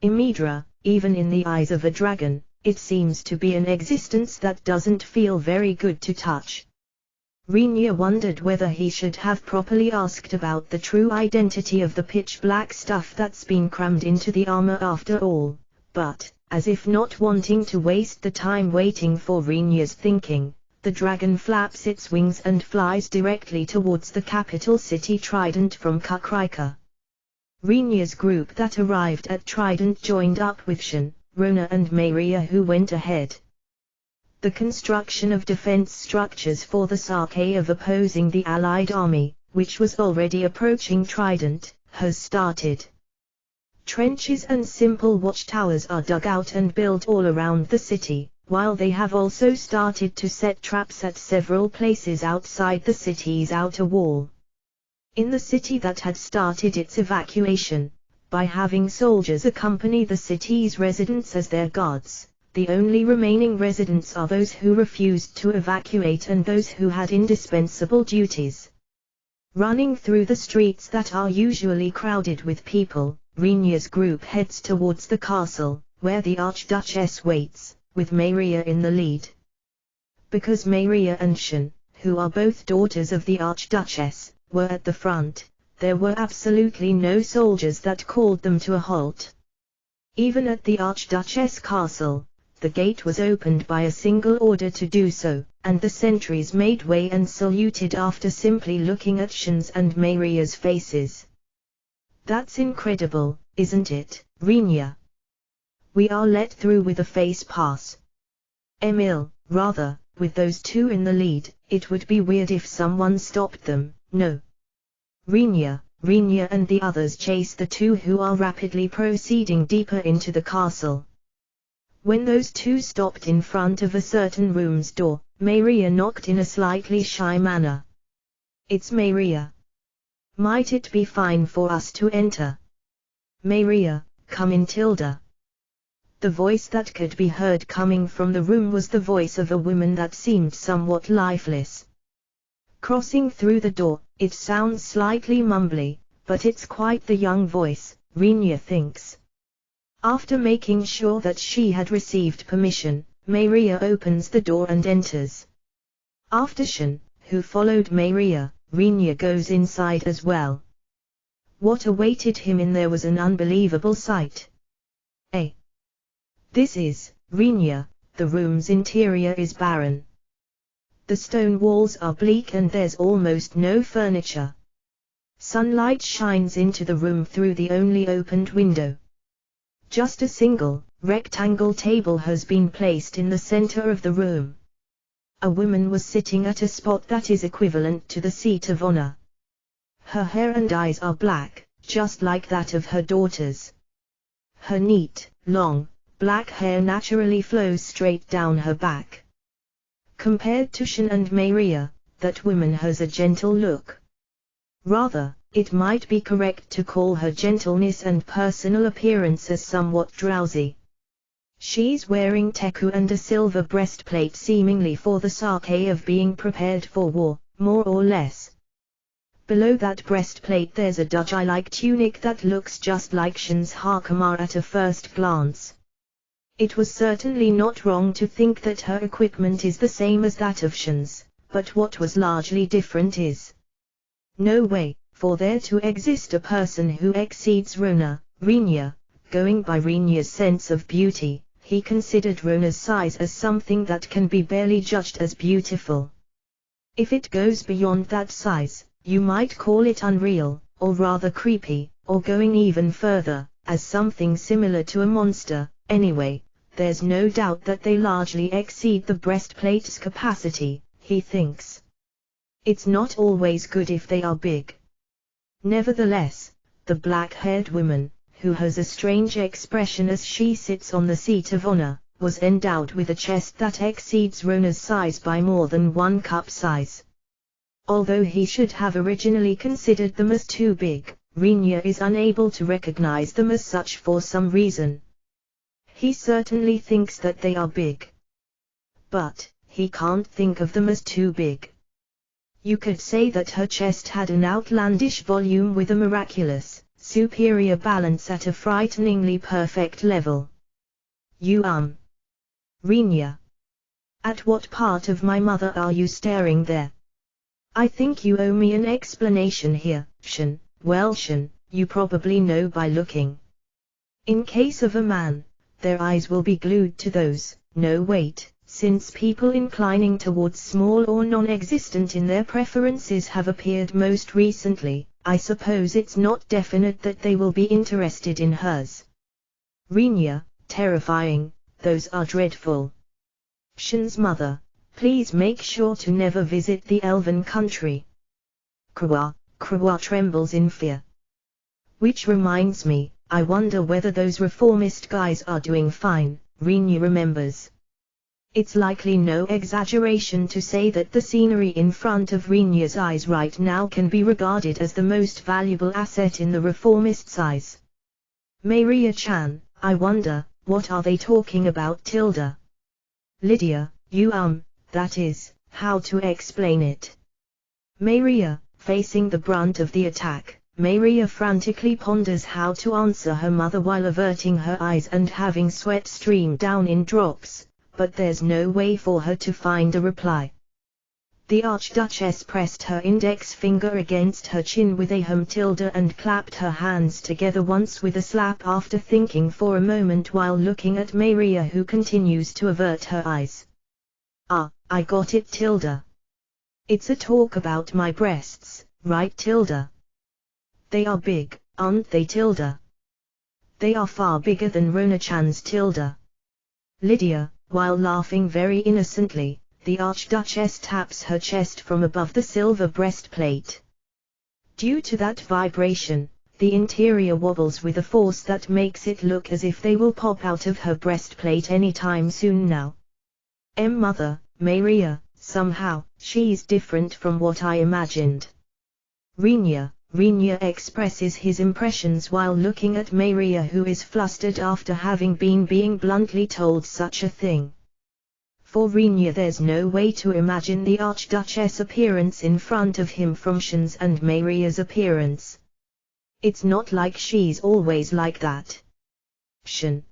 Imidra, even in the eyes of a dragon, it seems to be an existence that doesn't feel very good to touch." Rinya wondered whether he should have properly asked about the true identity of the pitch-black stuff that's been crammed into the armor after all, but, as if not wanting to waste the time waiting for Rinya's thinking, the dragon flaps its wings and flies directly towards the capital city Trident from Kakrika. Rinya's group that arrived at Trident joined up with Shin, Rona and Maria, who went ahead. The construction of defense structures for the Sake of opposing the Allied army, which was already approaching Trident, has started. Trenches and simple watchtowers are dug out and built all around the city, while they have also started to set traps at several places outside the city's outer wall. In the city that had started its evacuation, by having soldiers accompany the city's residents as their guards, the only remaining residents are those who refused to evacuate and those who had indispensable duties. Running through the streets that are usually crowded with people, Rinya's group heads towards the castle, where the Archduchess waits, with Maria in the lead. Because Maria and Shin, who are both daughters of the Archduchess, were at the front, there were absolutely no soldiers that called them to a halt. Even at the Archduchess castle, the gate was opened by a single order to do so, and the sentries made way and saluted after simply looking at Shin's and Maria's faces. "That's incredible, isn't it, Rinya? We are let through with a face pass." Emil, rather, with those two in the lead, it would be weird if someone stopped them. "No." Rinya and the others chase the two who are rapidly proceeding deeper into the castle. When those two stopped in front of a certain room's door, Maria knocked in a slightly shy manner. "It's Maria. Might it be fine for us to enter?" "Maria, come in, Tilda." The voice that could be heard coming from the room was the voice of a woman that seemed somewhat lifeless. Crossing through the door, it sounds slightly mumbly, but it's quite the young voice, Rinya thinks. After making sure that she had received permission, Maria opens the door and enters. After Shin, who followed Maria, Rinya goes inside as well. What awaited him in there was an unbelievable sight. This is, Rinya, the room's interior is barren. The stone walls are bleak and there's almost no furniture. Sunlight shines into the room through the only opened window. Just a single, rectangle table has been placed in the center of the room. A woman was sitting at a spot that is equivalent to the seat of honor. Her hair and eyes are black, just like that of her daughters. Her neat, long, black hair naturally flows straight down her back. Compared to Shin and Maria, that woman has a gentle look. Rather, it might be correct to call her gentleness and personal appearance as somewhat drowsy. She's wearing teku and a silver breastplate, seemingly for the sake of being prepared for war, more or less. Below that breastplate there's a doji-like tunic that looks just like Shin's hakama at a first glance. It was certainly not wrong to think that her equipment is the same as that of Shin's, but what was largely different is no way for there to exist a person who exceeds Rinya. Going by Rinya's sense of beauty, he considered Rona's size as something that can be barely judged as beautiful. If it goes beyond that size, you might call it unreal, or rather creepy, or going even further, as something similar to a monster. Anyway, there's no doubt that they largely exceed the breastplate's capacity, he thinks. It's not always good if they are big. Nevertheless, the black-haired woman, who has a strange expression as she sits on the seat of honor, was endowed with a chest that exceeds Rona's size by more than 1 cup size. Although he should have originally considered them as too big, Rinya is unable to recognize them as such for some reason. He certainly thinks that they are big. But, he can't think of them as too big. You could say that her chest had an outlandish volume with a miraculous, superior balance at a frighteningly perfect level. Rinya. At what part of my mother are you staring there? I think you owe me an explanation here, Shin. Well, Shin, you probably know by looking. In case of a man, their eyes will be glued to those. No, wait, since people inclining towards small or non-existent in their preferences have appeared most recently, I suppose it's not definite that they will be interested in hers. Rinya, terrifying, those are dreadful. Shin's mother, please make sure to never visit the elven country. Krua trembles in fear. Which reminds me, I wonder whether those reformist guys are doing fine, Rinya remembers. It's likely no exaggeration to say that the scenery in front of Rinya's eyes right now can be regarded as the most valuable asset in the reformist's eyes. Maria-chan, I wonder, what are they talking about, Tilda? Lydia, that is, how to explain it. Maria, facing the brunt of the attack, Maria frantically ponders how to answer her mother while averting her eyes and having sweat stream down in drops, but there's no way for her to find a reply. The Archduchess pressed her index finger against her chin with a tilde and clapped her hands together once with a slap after thinking for a moment while looking at Maria, who continues to avert her eyes. I got it, Tilda. It's a talk about my breasts, right, Tilda? They are big, aren't they, Tilda? They are far bigger than Rona-chan's, Tilda. Lydia, while laughing very innocently, the Archduchess taps her chest from above the silver breastplate. Due to that vibration, the interior wobbles with a force that makes it look as if they will pop out of her breastplate anytime soon now. Mother, Maria, somehow, she's different from what I imagined. Rinya expresses his impressions while looking at Maria, who is flustered after having been bluntly told such a thing. For Rinya, there's no way to imagine the Archduchess' appearance in front of him from Shin's and Maria's appearance. It's not like she's always like that. Shin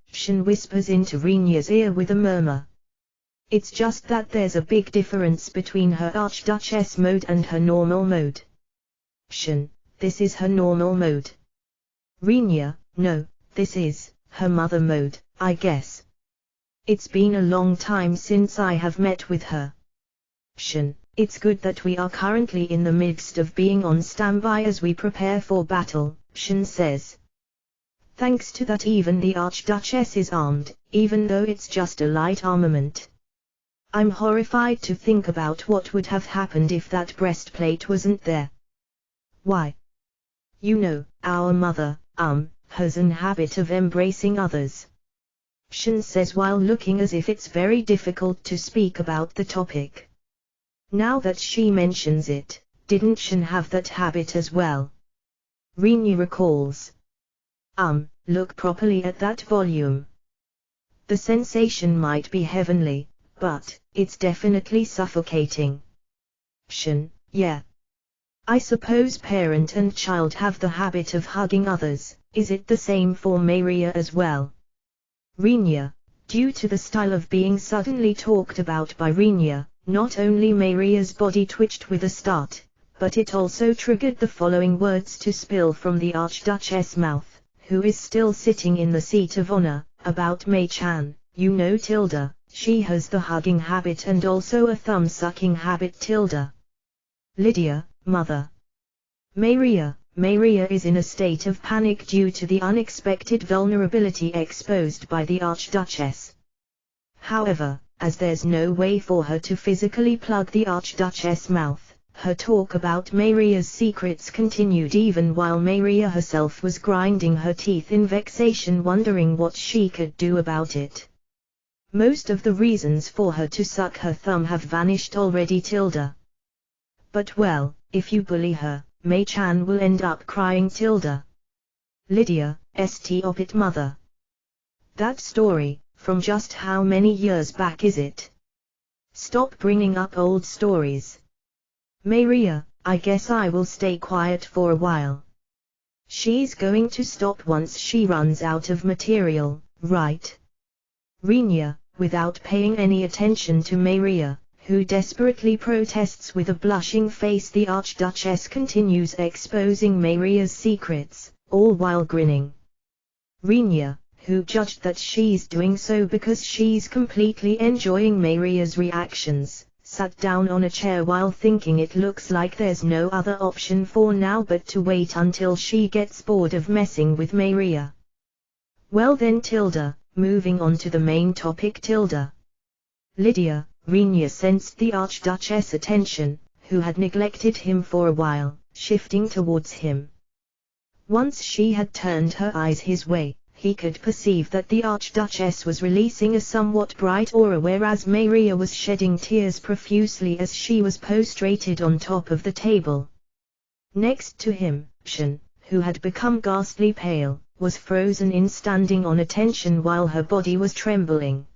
whispers into Rinya's ear with a murmur. It's just that there's a big difference between her Archduchess mode and her normal mode. Shin, this is her normal mode. Rinya, no, this is her mother mode, I guess. It's been a long time since I have met with her. Shin, it's good that we are currently in the midst of being on standby as we prepare for battle, Shin says. Thanks to that, even the Archduchess is armed, even though it's just a light armament. I'm horrified to think about what would have happened if that breastplate wasn't there. Why? You know, our mother, has an habit of embracing others. Shin says while looking as if it's very difficult to speak about the topic. Now that she mentions it, didn't Shin have that habit as well? Rinya recalls. Look properly at that volume. The sensation might be heavenly, but it's definitely suffocating. Shin, yeah. I suppose parent and child have the habit of hugging others. Is it the same for Maria as well? Rinya, due to the style of being suddenly talked about by Rinya, not only Maria's body twitched with a start, but it also triggered the following words to spill from the Archduchess' mouth, who is still sitting in the seat of honor, about Mei-chan. You know, Tilda, she has the hugging habit and also a thumb-sucking habit, Tilda. Lydia, mother. Maria is in a state of panic due to the unexpected vulnerability exposed by the Archduchess. However, as there's no way for her to physically plug the Archduchess' mouth, her talk about Maria's secrets continued even while Maria herself was grinding her teeth in vexation, wondering what she could do about it. Most of the reasons for her to suck her thumb have vanished already, Tilda. But well, if you bully her, Mei-chan will end up crying, Tilda. Lydia, stop it, mother. That story, from just how many years back is it? Stop bringing up old stories. Maria, I guess I will stay quiet for a while. She's going to stop once she runs out of material, right? Rinya, without paying any attention to Maria, who desperately protests with a blushing face, the Archduchess continues exposing Maria's secrets, all while grinning. Rinya, who judged that she's doing so because she's completely enjoying Maria's reactions, sat down on a chair while thinking it looks like there's no other option for now but to wait until she gets bored of messing with Maria. Well then, Tilda, moving on to the main topic, Tilda. Lydia, Rinya sensed the Archduchess' attention, who had neglected him for a while, shifting towards him. Once she had turned her eyes his way, he could perceive that the Archduchess was releasing a somewhat bright aura, whereas Maria was shedding tears profusely as she was prostrated on top of the table. Next to him, Shen, who had become ghastly pale, was frozen in, standing on attention while her body was trembling.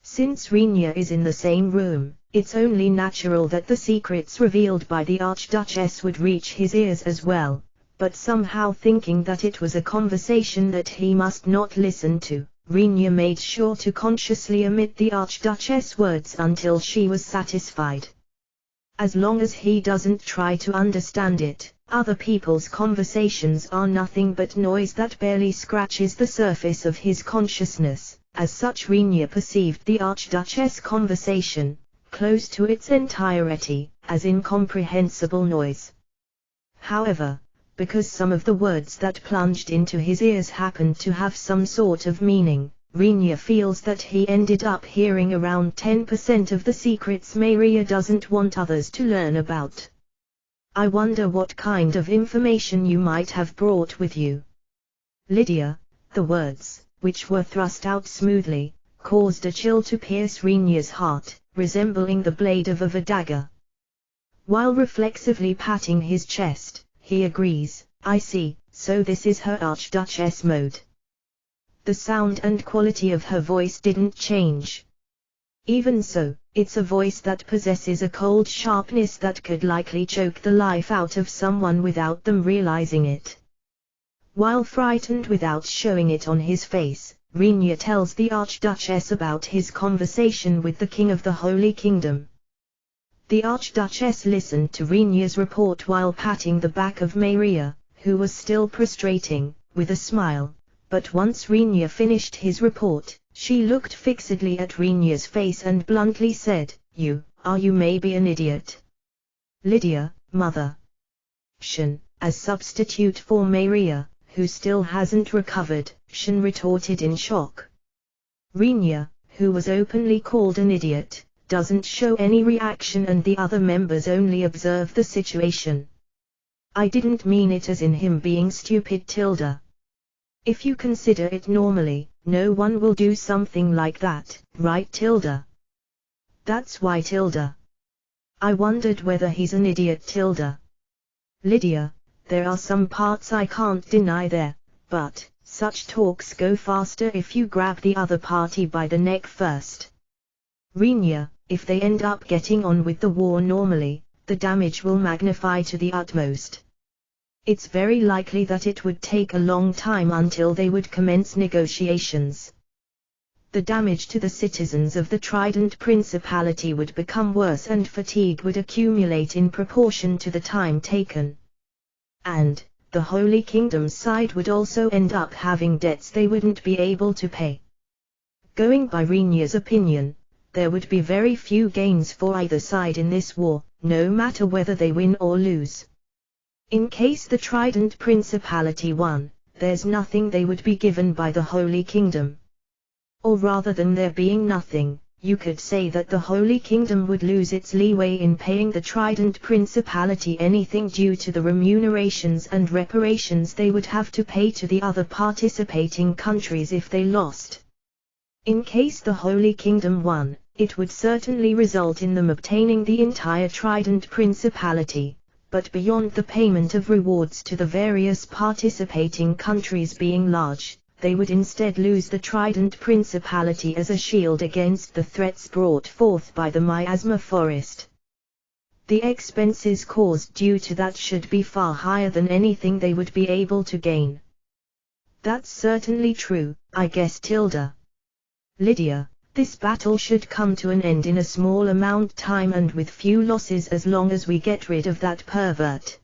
Since Rinya is in the same room, it's only natural that the secrets revealed by the Archduchess would reach his ears as well. But somehow thinking that it was a conversation that he must not listen to, Rinya made sure to consciously omit the Archduchess' words until she was satisfied. As long as he doesn't try to understand it, other people's conversations are nothing but noise that barely scratches the surface of his consciousness. As such, Rinya perceived the Archduchess' conversation, close to its entirety, as incomprehensible noise. However, because some of the words that plunged into his ears happened to have some sort of meaning, Rinya feels that he ended up hearing around 10% of the secrets Maria doesn't want others to learn about. I wonder what kind of information you might have brought with you. Lydia, the words, which were thrust out smoothly, caused a chill to pierce Rinya's heart, resembling the blade of a dagger. While reflexively patting his chest, he agrees, I see, so this is her Archduchess mode. The sound and quality of her voice didn't change. Even so, it's a voice that possesses a cold sharpness that could likely choke the life out of someone without them realizing it. While frightened without showing it on his face, Rinya tells the Archduchess about his conversation with the King of the Holy Kingdom. The Archduchess listened to Rinya's report while patting the back of Maria, who was still prostrating, with a smile, but once Rinya finished his report, she looked fixedly at Rinya's face and bluntly said, you maybe an idiot. Lydia, mother. Shen, as substitute for Maria, who still hasn't recovered, Shen retorted in shock. Rinya, who was openly called an idiot, doesn't show any reaction and the other members only observe the situation. I didn't mean it as in him being stupid, Tilda. If you consider it normally, no one will do something like that, right, Tilda? That's why, Tilda. I wondered whether he's an idiot, Tilda. Lydia, there are some parts I can't deny there, but such talks go faster if you grab the other party by the neck first. Rinya, if they end up getting on with the war normally, the damage will magnify to the utmost. It's very likely that it would take a long time until they would commence negotiations. The damage to the citizens of the Trident Principality would become worse and fatigue would accumulate in proportion to the time taken. And, the Holy Kingdom's side would also end up having debts they wouldn't be able to pay. Going by Rinya's opinion, there would be very few gains for either side in this war, no matter whether they win or lose. In case the Trident Principality won, there's nothing they would be given by the Holy Kingdom. Or rather than there being nothing, you could say that the Holy Kingdom would lose its leeway in paying the Trident Principality anything due to the remunerations and reparations they would have to pay to the other participating countries if they lost. In case the Holy Kingdom won, it would certainly result in them obtaining the entire Trident Principality, but beyond the payment of rewards to the various participating countries being large, they would instead lose the Trident Principality as a shield against the threats brought forth by the miasma forest. The expenses caused due to that should be far higher than anything they would be able to gain. That's certainly true, I guess. Lydia, this battle should come to an end in a small amount time and with few losses as long as we get rid of that pervert.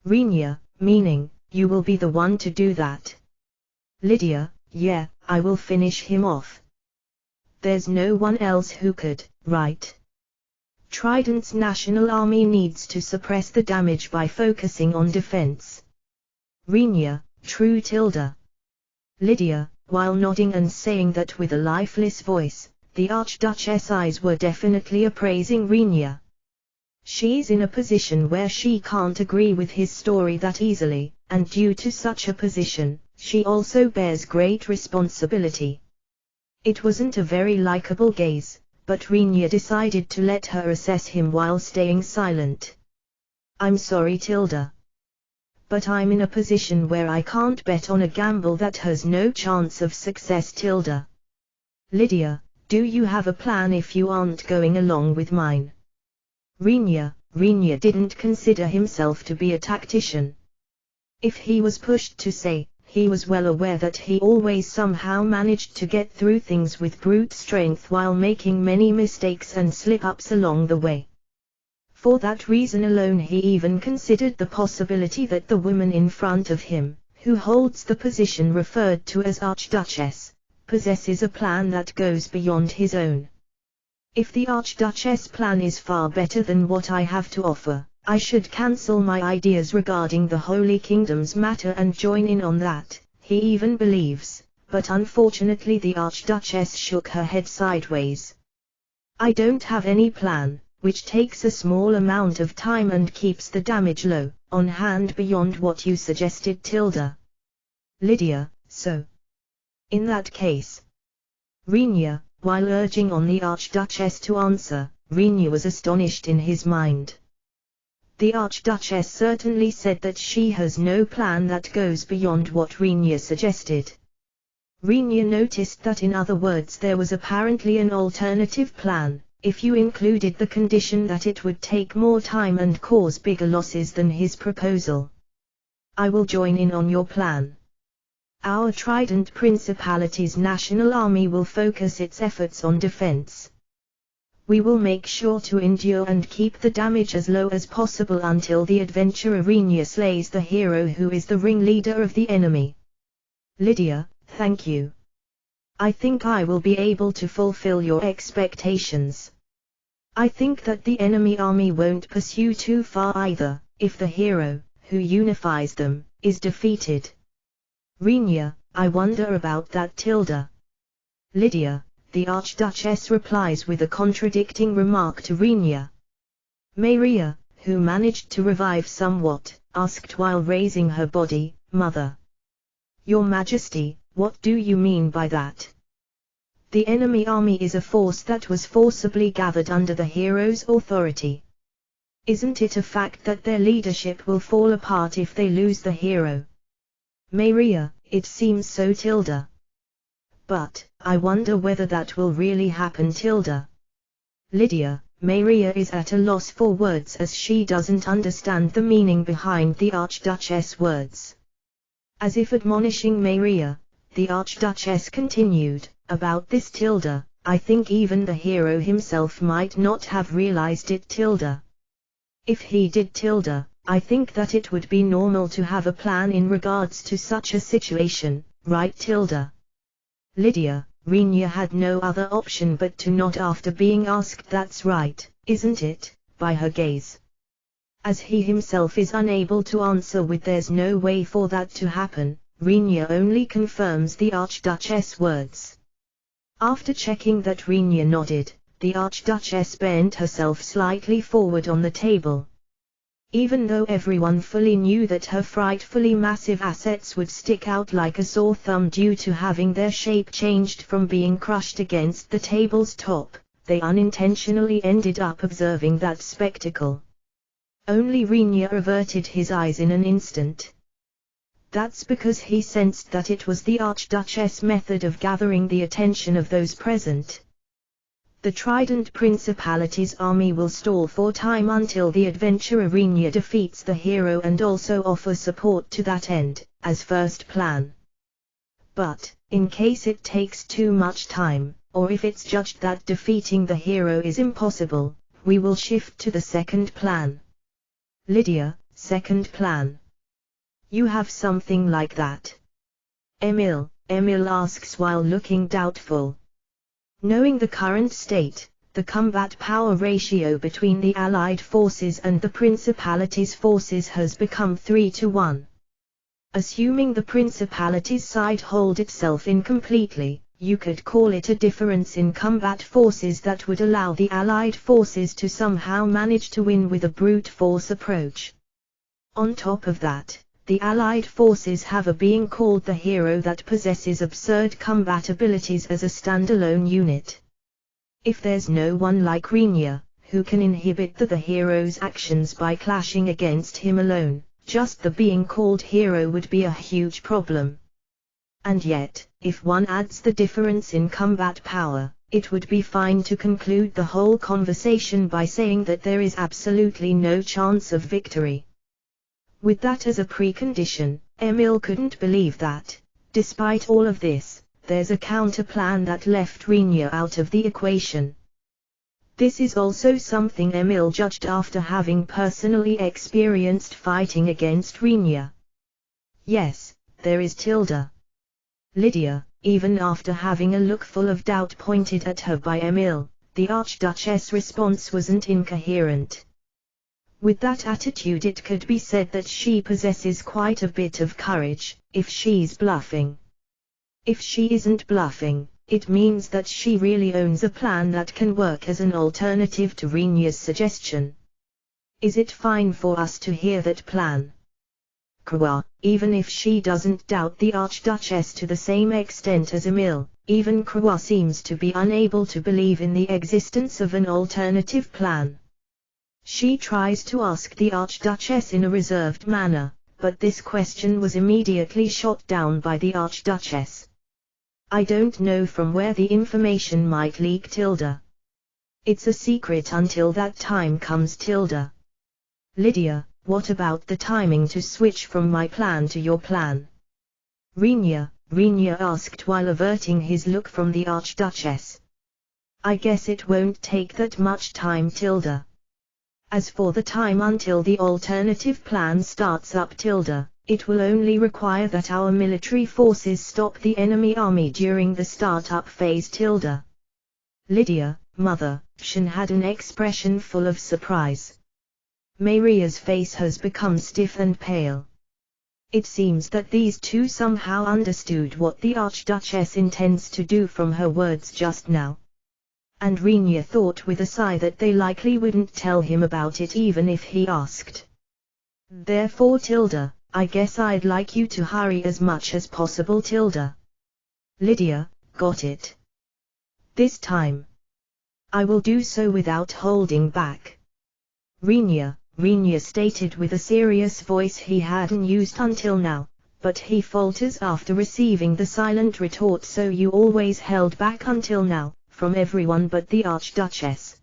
Renia, meaning, you will be the one to do that. Lydia, yeah, I will finish him off. There's no one else who could, right? Trident's national army needs to suppress the damage by focusing on defense. Renia, true. Lydia, while nodding and saying that with a lifeless voice, the Archduchess' eyes were definitely appraising Renia. She's in a position where she can't agree with his story that easily, and due to such a position, she also bears great responsibility. It wasn't a very likable gaze, but Renia decided to let her assess him while staying silent. I'm sorry, but I'm in a position where I can't bet on a gamble that has no chance of success. Lydia, do you have a plan if you aren't going along with mine? Renia didn't consider himself to be a tactician. If he was pushed to say, he was well aware that he always somehow managed to get through things with brute strength while making many mistakes and slip-ups along the way. For that reason alone he even considered the possibility that the woman in front of him, who holds the position referred to as Archduchess, possesses a plan that goes beyond his own. If the Archduchess' plan is far better than what I have to offer, I should cancel my ideas regarding the Holy Kingdom's matter and join in on that, he even believes, but unfortunately the Archduchess shook her head sideways. I don't have any plan, which takes a small amount of time and keeps the damage low, on hand beyond what you suggested. Lydia, so. In that case. Renia, while urging on the Archduchess to answer, Renia was astonished in his mind. The Archduchess certainly said that she has no plan that goes beyond what Renia suggested. Renia noticed that in other words there was apparently an alternative plan, if you included the condition that it would take more time and cause bigger losses than his proposal. I will join in on your plan. Our Trident Principality's national army will focus its efforts on defense. We will make sure to endure and keep the damage as low as possible until the adventurer Renia slays the hero who is the ringleader of the enemy. Lydia, thank you. I think I will be able to fulfill your expectations. I think that the enemy army won't pursue too far either, if the hero, who unifies them, is defeated. Renia, I wonder about that. Lydia, the Archduchess replies with a contradicting remark to Renia. Maria, who managed to revive somewhat, asked while raising her body, Mother. Your Majesty, what do you mean by that? The enemy army is a force that was forcibly gathered under the hero's authority. Isn't it a fact that their leadership will fall apart if they lose the hero? Maria, it seems so. But, I wonder whether that will really happen. Lydia, Maria is at a loss for words as she doesn't understand the meaning behind the Archduchess' words. As if admonishing Maria, the Archduchess continued, about this. I think even the hero himself might not have realized it. If he did. I think that it would be normal to have a plan in regards to such a situation, right? Lydia, Renia had no other option but to nod after being asked that's right, isn't it, by her gaze. As he himself is unable to answer with there's no way for that to happen, Renia only confirms the Archduchess' words. After checking that Renia nodded, the Archduchess bent herself slightly forward on the table. Even though everyone fully knew that her frightfully massive assets would stick out like a sore thumb due to having their shape changed from being crushed against the table's top, they unintentionally ended up observing that spectacle. Only Renia averted his eyes in an instant. That's because he sensed that it was the Archduchess' method of gathering the attention of those present. The Trident Principality's army will stall for time until the adventurer Renia defeats the hero and also offer support to that end, as first plan. But, in case it takes too much time, or if it's judged that defeating the hero is impossible, we will shift to the second plan. Lydia, second plan. You have something like that? Emil asks while looking doubtful. Knowing the current state, the combat power ratio between the Allied forces and the Principality's forces has become 3-1. Assuming the Principality's side hold itself in completely, you could call it a difference in combat forces that would allow the Allied forces to somehow manage to win with a brute force approach. On top of that, the Allied forces have a being called the hero that possesses absurd combat abilities as a standalone unit. If there's no one like Renia, who can inhibit the hero's actions by clashing against him alone, just the being called hero would be a huge problem. And yet, if one adds the difference in combat power, it would be fine to conclude the whole conversation by saying that there is absolutely no chance of victory. With that as a precondition, Emil couldn't believe that, despite all of this, there's a counterplan that left Renia out of the equation. This is also something Emil judged after having personally experienced fighting against Renia. Yes, there is Tilda. Lydia, even after having a look full of doubt pointed at her by Emil, the Archduchess' response wasn't incoherent. With that attitude it could be said that she possesses quite a bit of courage, if she's bluffing. If she isn't bluffing, it means that she really owns a plan that can work as an alternative to Renia's suggestion. Is it fine for us to hear that plan? Kwa, even if she doesn't doubt the Archduchess to the same extent as Emil, even Kwa seems to be unable to believe in the existence of an alternative plan. She tries to ask the Archduchess in a reserved manner, but this question was immediately shot down by the Archduchess. I don't know from where the information might leak, Tilda. It's a secret until that time comes, Tilda. Lydia, what about the timing to switch from my plan to your plan? Renia asked while averting his look from the Archduchess. I guess it won't take that much time, Tilda. As for the time until the alternative plan starts up, Tilda, it will only require that our military forces stop the enemy army during the start-up phase, Tilda. Lydia, Mother, Shan had an expression full of surprise. Maria's face has become stiff and pale. It seems that these two somehow understood what the Archduchess intends to do from her words just now. And Renia thought with a sigh that they likely wouldn't tell him about it even if he asked. Therefore, Tilda, I guess I'd like you to hurry as much as possible, Tilda. Lydia, got it. This time. I will do so without holding back. Renia stated with a serious voice he hadn't used until now, but he falters after receiving the silent retort, so you always held back until now, from everyone but the Archduchess.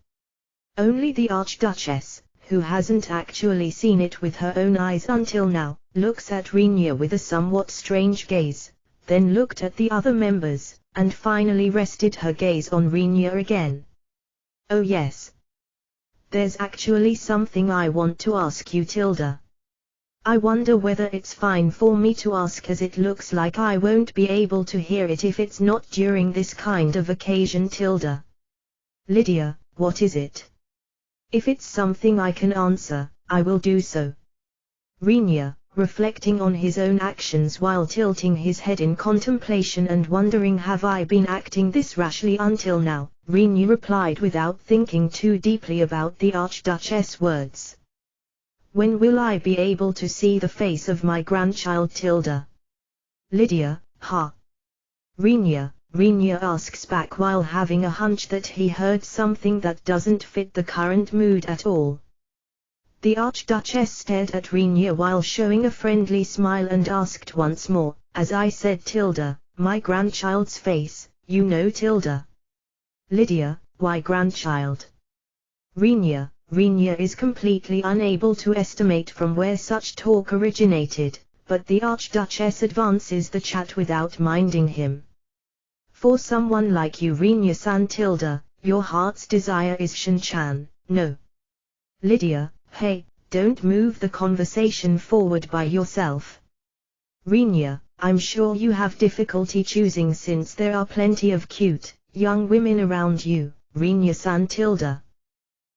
Only the Archduchess, who hasn't actually seen it with her own eyes until now, looks at Renia with a somewhat strange gaze, then looked at the other members, and finally rested her gaze on Renia again. Oh yes. There's actually something I want to ask you, Tilda. I wonder whether it's fine for me to ask, as it looks like I won't be able to hear it if it's not during this kind of occasion, Tilda. Lydia, what is it? If it's something I can answer, I will do so. Renia reflecting on his own actions while tilting his head in contemplation and wondering, have I been acting this rashly until now? Rinyu replied without thinking too deeply about the Archduchess' words. When will I be able to see the face of my grandchild Tilda? Lydia, ha? Rinyu asks back while having a hunch that he heard something that doesn't fit the current mood at all. The Archduchess stared at Rinyu while showing a friendly smile and asked once more, as I said, Tilda, my grandchild's face, you know Tilda. Lydia, why grandchild? Rinyu is completely unable to estimate from where such talk originated, but the Archduchess advances the chat without minding him. For someone like you, Rinyu-san, Tilda, your heart's desire is Shin-chan, no? Lydia, hey, don't move the conversation forward by yourself. Rinyu, I'm sure you have difficulty choosing since there are plenty of cute, young women around you, Rinyu-san, Tilda.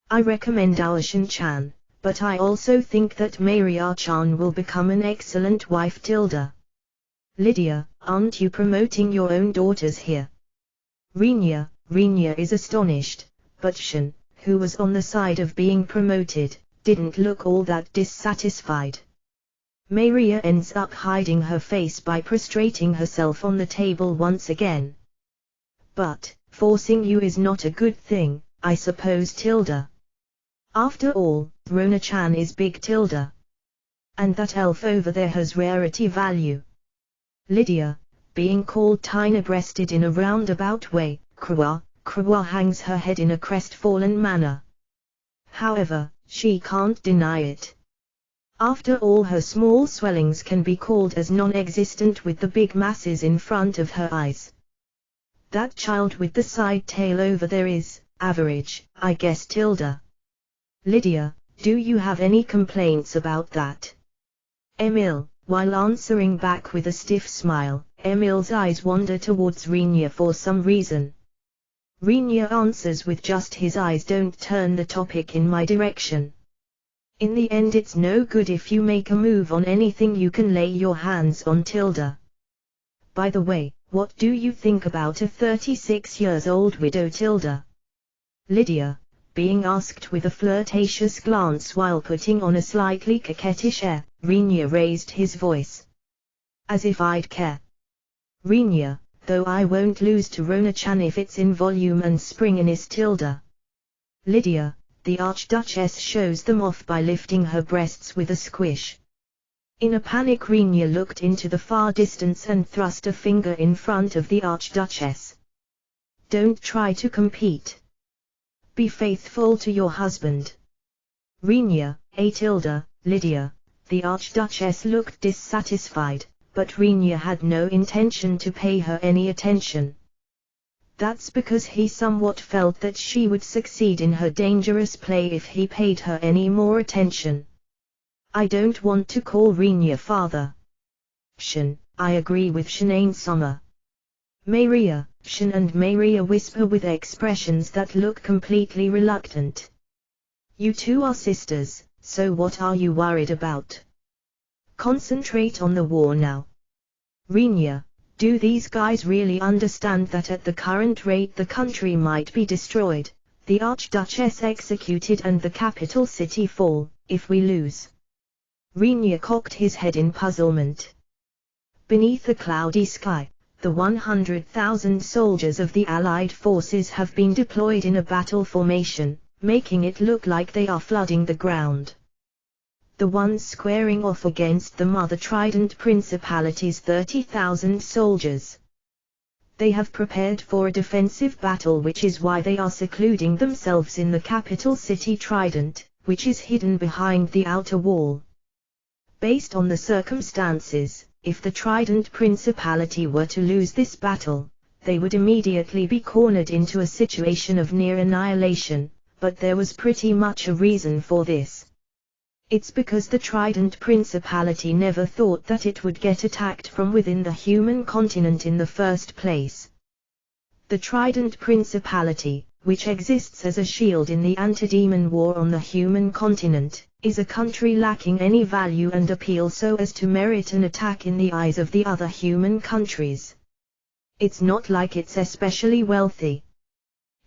I recommend our Shin-chan, but I also think that Maria-chan will become an excellent wife, Tilda. Lydia, aren't you promoting your own daughters here? Rinyu is astonished, but Shin, who was on the side of being promoted, didn't look all that dissatisfied. Maria ends up hiding her face by prostrating herself on the table once again. But, forcing you is not a good thing, I suppose, Tilda. After all, Rona-chan is big, Tilda. And that elf over there has rarity value. Lydia, being called tiny-breasted in a roundabout way, Krua hangs her head in a crestfallen manner. However, she can't deny it. After all, her small swellings can be called as non-existent with the big masses in front of her eyes. That child with the side tail over there is average, I guess, Tilda. Lydia, do you have any complaints about that? Emil, while answering back with a stiff smile, Emil's eyes wander towards Rinyu for some reason. Rinyu answers with just his eyes, don't turn the topic in my direction. In the end, it's no good if you make a move on anything you can lay your hands on, Tilda. By the way, what do you think about a 36-year-old widow, Tilda? Lydia, being asked with a flirtatious glance while putting on a slightly coquettish air, Rinyu raised his voice. As if I'd care. Rinyu, though I won't lose to Rona-chan if it's in volume and springiness, Tilda. Lydia, the Archduchess shows them off by lifting her breasts with a squish. In a panic, Rinyu looked into the far distance and thrust a finger in front of the Archduchess. Don't try to compete. Be faithful to your husband. Rinyu, Tilda, Lydia, the Archduchess looked dissatisfied, but Rinyu had no intention to pay her any attention. That's because he somewhat felt that she would succeed in her dangerous play if he paid her any more attention. I don't want to call Rinyu father. Shin, I agree with Shin-sama. Maria, Shin and Maria whisper with expressions that look completely reluctant. You two are sisters, so what are you worried about? Concentrate on the war now. Rinyu, do these guys really understand that at the current rate the country might be destroyed, the Archduchess executed and the capital city fall, if we lose? Rinyu cocked his head in puzzlement. Beneath a cloudy sky, the 100,000 soldiers of the Allied forces have been deployed in a battle formation, making it look like they are flooding the ground. The ones squaring off against them are the Trident Principality's 30,000 soldiers. They have prepared for a defensive battle, which is why they are secluding themselves in the capital city Trident, which is hidden behind the outer wall. Based on the circumstances, if the Trident Principality were to lose this battle, they would immediately be cornered into a situation of near annihilation, but there was pretty much a reason for this. It's because the Trident Principality never thought that it would get attacked from within the human continent in the first place. The Trident Principality, which exists as a shield in the anti-demon war on the human continent, is a country lacking any value and appeal so as to merit an attack in the eyes of the other human countries. It's not like it's especially wealthy.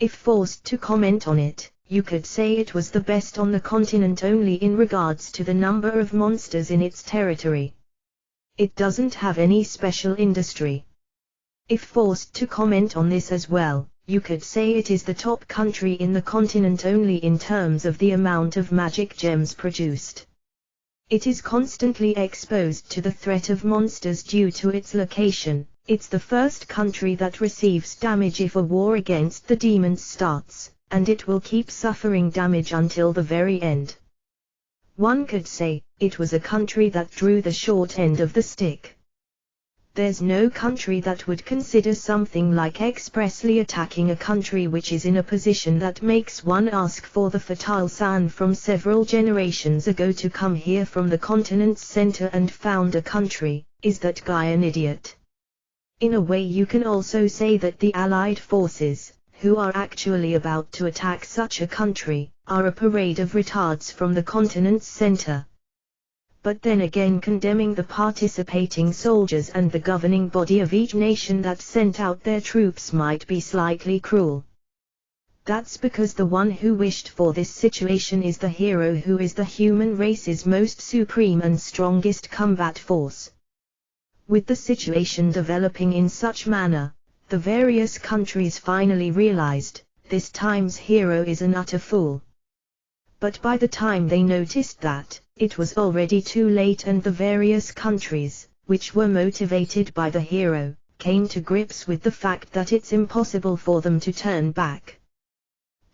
If forced to comment on it, you could say it was the best on the continent only in regards to the number of monsters in its territory. It doesn't have any special industry. If forced to comment on this as well, you could say it is the top country in the continent only in terms of the amount of magic gems produced. It is constantly exposed to the threat of monsters due to its location. It's the first country that receives damage if a war against the demons starts, and it will keep suffering damage until the very end. One could say, it was a country that drew the short end of the stick. There's no country that would consider something like expressly attacking a country which is in a position that makes one ask for the fertile sand from several generations ago to come here from the continent's center and found a country. Is that guy an idiot? In a way you can also say that the Allied forces, who are actually about to attack such a country, are a parade of retards from the continent's center. But then again condemning the participating soldiers and the governing body of each nation that sent out their troops might be slightly cruel. That's because the one who wished for this situation is the hero who is the human race's most supreme and strongest combat force. With the situation developing in such manner, the various countries finally realized, this time's hero is an utter fool. But by the time they noticed that, it was already too late and the various countries, which were motivated by the hero, came to grips with the fact that it's impossible for them to turn back.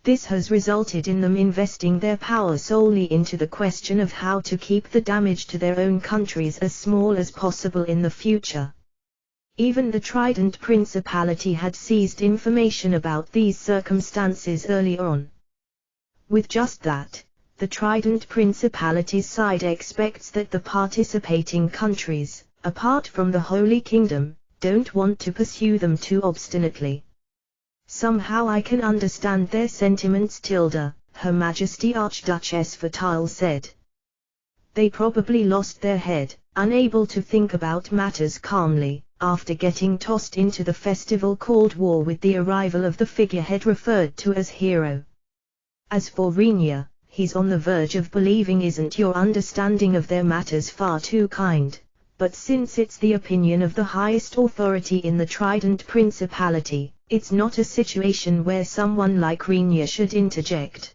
This has resulted in them investing their power solely into the question of how to keep the damage to their own countries as small as possible in the future. Even the Trident Principality had seized information about these circumstances early on. With just that, the Trident Principality's side expects that the participating countries, apart from the Holy Kingdom, don't want to pursue them too obstinately. Somehow I can understand their sentiments. Her Majesty Archduchess Fertile said. They probably lost their head, unable to think about matters calmly, after getting tossed into the festival called war with the arrival of the figurehead referred to as hero. As for Renia, he's on the verge of believing isn't your understanding of their matters far too kind, but since it's the opinion of the highest authority in the Trident Principality, it's not a situation where someone like Renia should interject.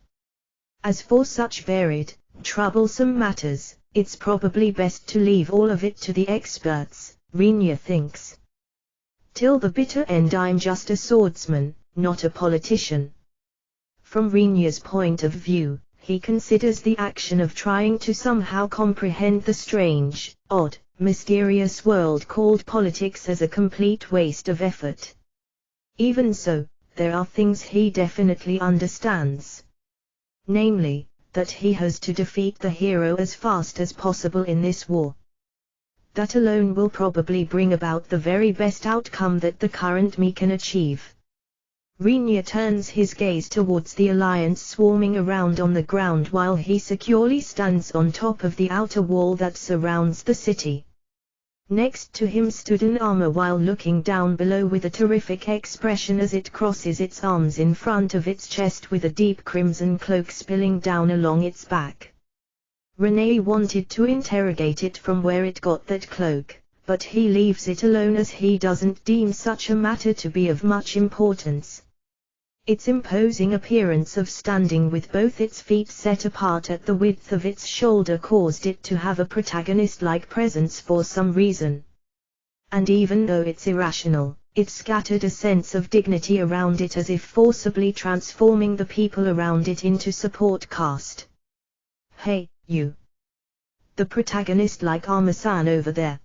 As for such varied, troublesome matters, it's probably best to leave all of it to the experts, Renia thinks. Till the bitter end I'm just a swordsman, not a politician. From Renia's point of view, he considers the action of trying to somehow comprehend the strange, odd, mysterious world called politics as a complete waste of effort. Even so, there are things he definitely understands. Namely, that he has to defeat the hero as fast as possible in this war. That alone will probably bring about the very best outcome that the current me can achieve. Renia turns his gaze towards the alliance swarming around on the ground while he securely stands on top of the outer wall that surrounds the city. Next to him stood an armor while looking down below with a terrific expression as it crosses its arms in front of its chest with a deep crimson cloak spilling down along its back. Renee wanted to interrogate it from where it got that cloak, but he leaves it alone as he doesn't deem such a matter to be of much importance. Its imposing appearance of standing with both its feet set apart at the width of its shoulder caused it to have a protagonist-like presence for some reason. And even though it's irrational, it scattered a sense of dignity around it as if forcibly transforming the people around it into support cast. Hey, you. The protagonist like Armor-san over there.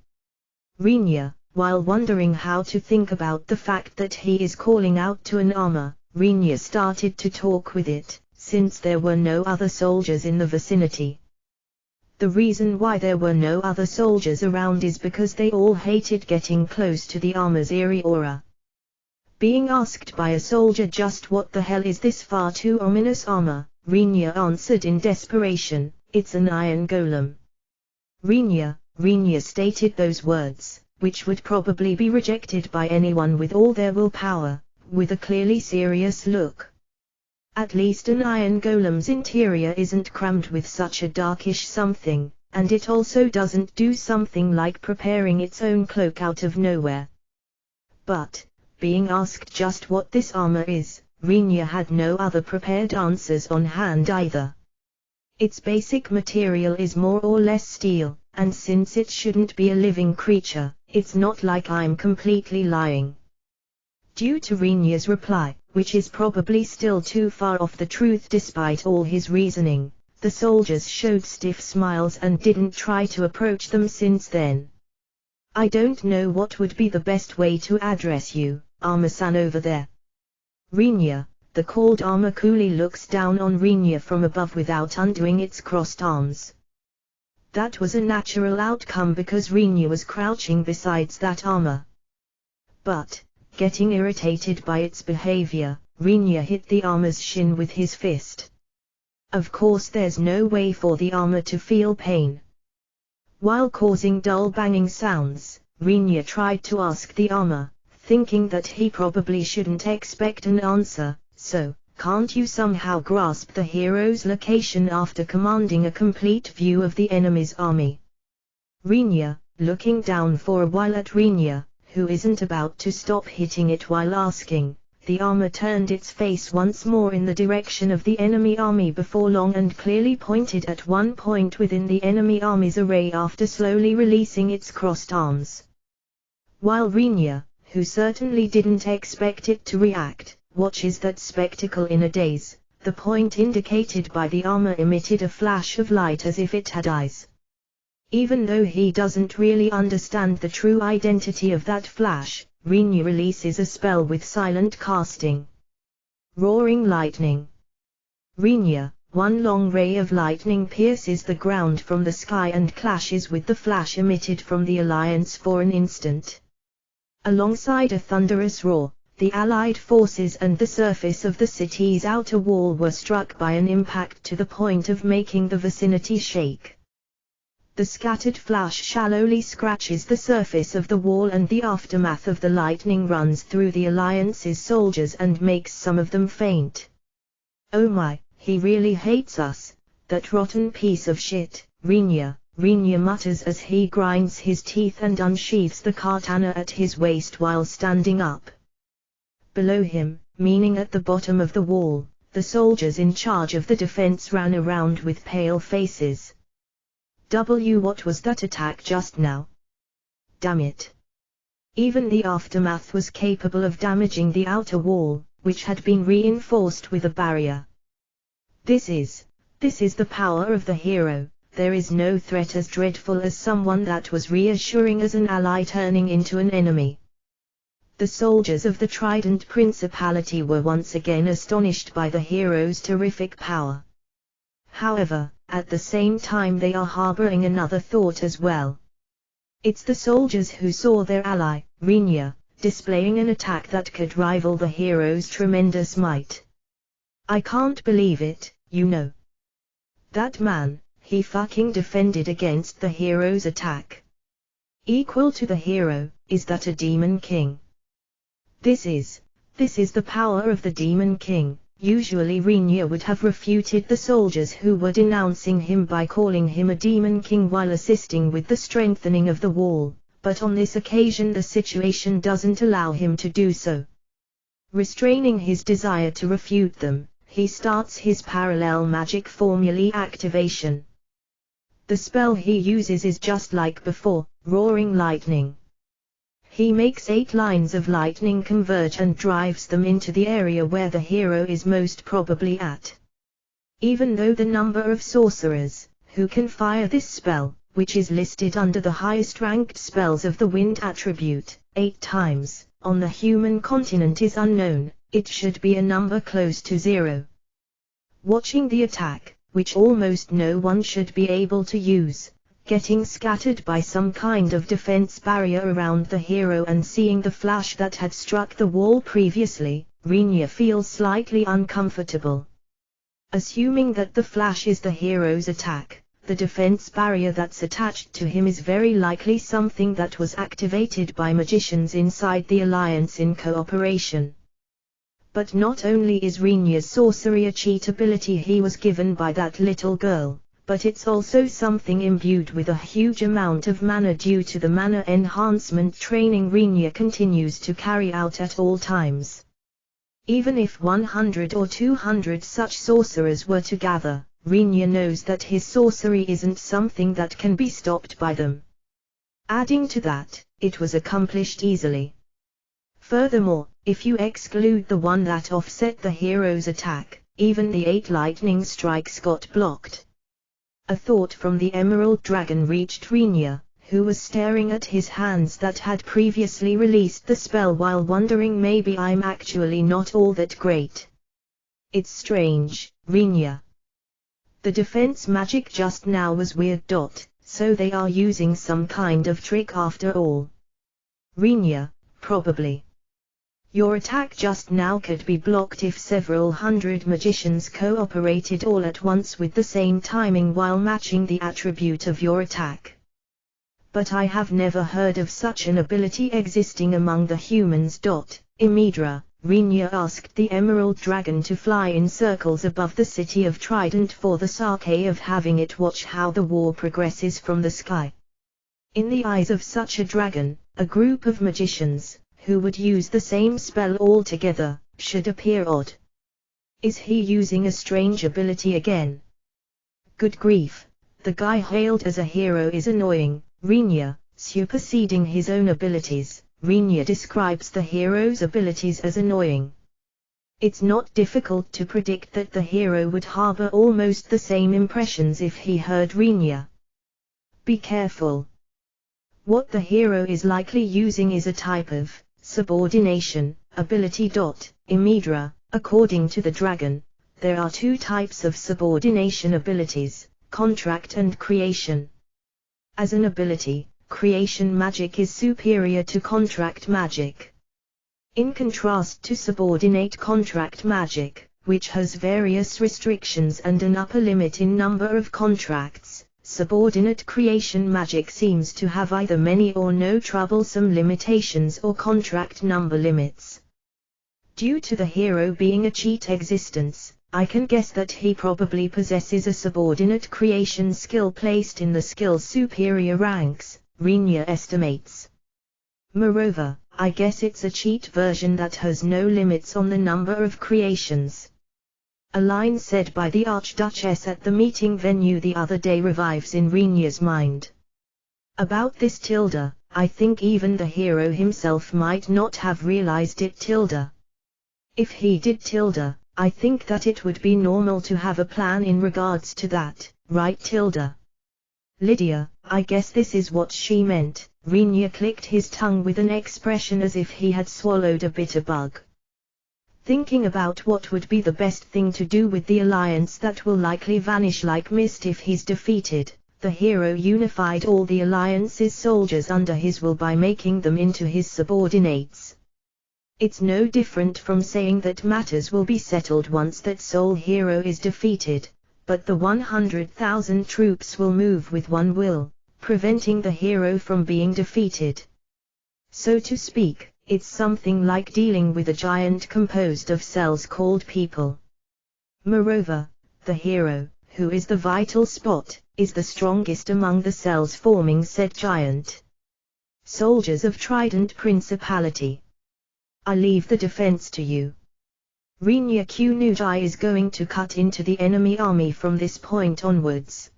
Renia, while wondering how to think about the fact that he is calling out to an armor, Renia started to talk with it, since there were no other soldiers in the vicinity. The reason why there were no other soldiers around is because they all hated getting close to the armor's eerie aura. Being asked by a soldier just what the hell is this far too ominous armor, Renia answered in desperation, It's an iron golem. Rinya stated those words, which would probably be rejected by anyone with all their willpower, with a clearly serious look. At least an iron golem's interior isn't crammed with such a darkish something, and it also doesn't do something like preparing its own cloak out of nowhere. But, being asked just what this armor is, Rinya had no other prepared answers on hand either. Its basic material is more or less steel, and since it shouldn't be a living creature, it's not like I'm completely lying. Due to Rinya's reply, which is probably still too far off the truth despite all his reasoning, the soldiers showed stiff smiles and didn't try to approach them since then. I don't know what would be the best way to address you, Armor-san over there. Rinya, the called armor coolly looks down on Rinya from above without undoing its crossed arms. That was a natural outcome because Rinya was crouching beside that armor. But, getting irritated by its behavior, Rinya hit the armor's shin with his fist. Of course there's no way for the armor to feel pain. While causing dull banging sounds, Rinya tried to ask the armor, thinking that he probably shouldn't expect an answer, so, can't you somehow grasp the hero's location after commanding a complete view of the enemy's army? Rinya, looking down for a while at Rinya, who isn't about to stop hitting it while asking, the armor turned its face once more in the direction of the enemy army before long and clearly pointed at one point within the enemy army's array after slowly releasing its crossed arms. While Rinya, who certainly didn't expect it to react, watches that spectacle in a daze, the point indicated by the armor emitted a flash of light as if it had eyes. Even though he doesn't really understand the true identity of that flash, Rinya releases a spell with silent casting. Roaring lightning. Rinya, one long ray of lightning pierces the ground from the sky and clashes with the flash emitted from the Alliance for an instant. Alongside a thunderous roar, the Allied forces and the surface of the city's outer wall were struck by an impact to the point of making the vicinity shake. The scattered flash shallowly scratches the surface of the wall and the aftermath of the lightning runs through the Alliance's soldiers and makes some of them faint. Oh my, he really hates us, that rotten piece of shit, Rinya mutters as he grinds his teeth and unsheathes the katana at his waist while standing up. Below him, meaning at the bottom of the wall, the soldiers in charge of the defense ran around with pale faces. What was that attack just now? Damn it. Even the aftermath was capable of damaging the outer wall, which had been reinforced with a barrier. This is the power of the hero. There is no threat as dreadful as someone that was reassuring as an ally turning into an enemy. The soldiers of the Trident Principality were once again astonished by the hero's terrific power. However, at the same time they are harboring another thought as well. It's the soldiers who saw their ally, Rinya, displaying an attack that could rival the hero's tremendous might. I can't believe it, you know. That man, he fucking defended against the hero's attack. Equal to the hero, is that a demon king? This is the power of the demon king. Usually Rinya would have refuted the soldiers who were denouncing him by calling him a demon king while assisting with the strengthening of the wall, but on this occasion the situation doesn't allow him to do so. Restraining his desire to refute them, he starts his parallel magic formulae activation. The spell he uses is just like before, roaring lightning. He makes 8 lines of lightning converge and drives them into the area where the hero is most probably at. Even though the number of sorcerers who can fire this spell, which is listed under the highest ranked spells of the wind attribute, 8 times, on the human continent is unknown, it should be a number close to 0. Watching the attack, which almost no one should be able to use, getting scattered by some kind of defense barrier around the hero and seeing the flash that had struck the wall previously, Rinya feels slightly uncomfortable. Assuming that the flash is the hero's attack, the defense barrier that's attached to him is very likely something that was activated by magicians inside the Alliance in cooperation. But not only is Rinya's sorcery a cheat ability he was given by that little girl, but it's also something imbued with a huge amount of mana due to the mana enhancement training Rinya continues to carry out at all times. Even if 100 or 200 such sorcerers were to gather, Rinya knows that his sorcery isn't something that can be stopped by them. Adding to that, it was accomplished easily. Furthermore, if you exclude the one that offset the hero's attack, even the 8 lightning strikes got blocked. A thought from the Emerald Dragon reached Rinya, who was staring at his hands that had previously released the spell while wondering maybe I'm actually not all that great. It's strange, Rinya. The defense magic just now was weird. So they are using some kind of trick after all. Rinya, probably. Your attack just now could be blocked if several hundred magicians cooperated all at once with the same timing while matching the attribute of your attack. But I have never heard of such an ability existing among the humans. Imidra, Rinya asked the Emerald Dragon to fly in circles above the city of Trident for the sake of having it watch how the war progresses from the sky. In the eyes of such a dragon, a group of magicians, who would use the same spell all together, should appear odd. Is he using a strange ability again? Good grief, the guy hailed as a hero is annoying. Rinya, superseding his own abilities, Rinya describes the hero's abilities as annoying. It's not difficult to predict that the hero would harbor almost the same impressions if he heard Rinya. Be careful. What the hero is likely using is a type of subordination ability. Imidra, according to the dragon, there are 2 types of subordination abilities, contract and creation. As an ability, creation magic is superior to contract magic. In contrast to subordinate contract magic, which has various restrictions and an upper limit in number of contracts, subordinate creation magic seems to have either many or no troublesome limitations or contract number limits. Due to the hero being a cheat existence, I can guess that he probably possesses a subordinate creation skill placed in the skill's superior ranks, Rinya estimates. Moreover, I guess it's a cheat version that has no limits on the number of creations. A line said by the Archduchess at the meeting venue the other day revives in Rinya's mind. About this . I think even the hero himself might not have realized it . If he did . I think that it would be normal to have a plan in regards to that, right ? Lydia, I guess this is what she meant. Rinya clicked his tongue with an expression as if he had swallowed a bitter bug. Thinking about what would be the best thing to do with the alliance that will likely vanish like mist if he's defeated, the hero unified all the alliance's soldiers under his will by making them into his subordinates. It's no different from saying that matters will be settled once that Soul Hero is defeated, but the 100,000 troops will move with one will, preventing the hero from being defeated. So to speak, it's something like dealing with a giant composed of cells called people. Moreover, the hero, who is the vital spot, is the strongest among the cells forming said giant. Soldiers of Trident Principality. I leave the defense to you. Rinya Kunujai is going to cut into the enemy army from this point onwards.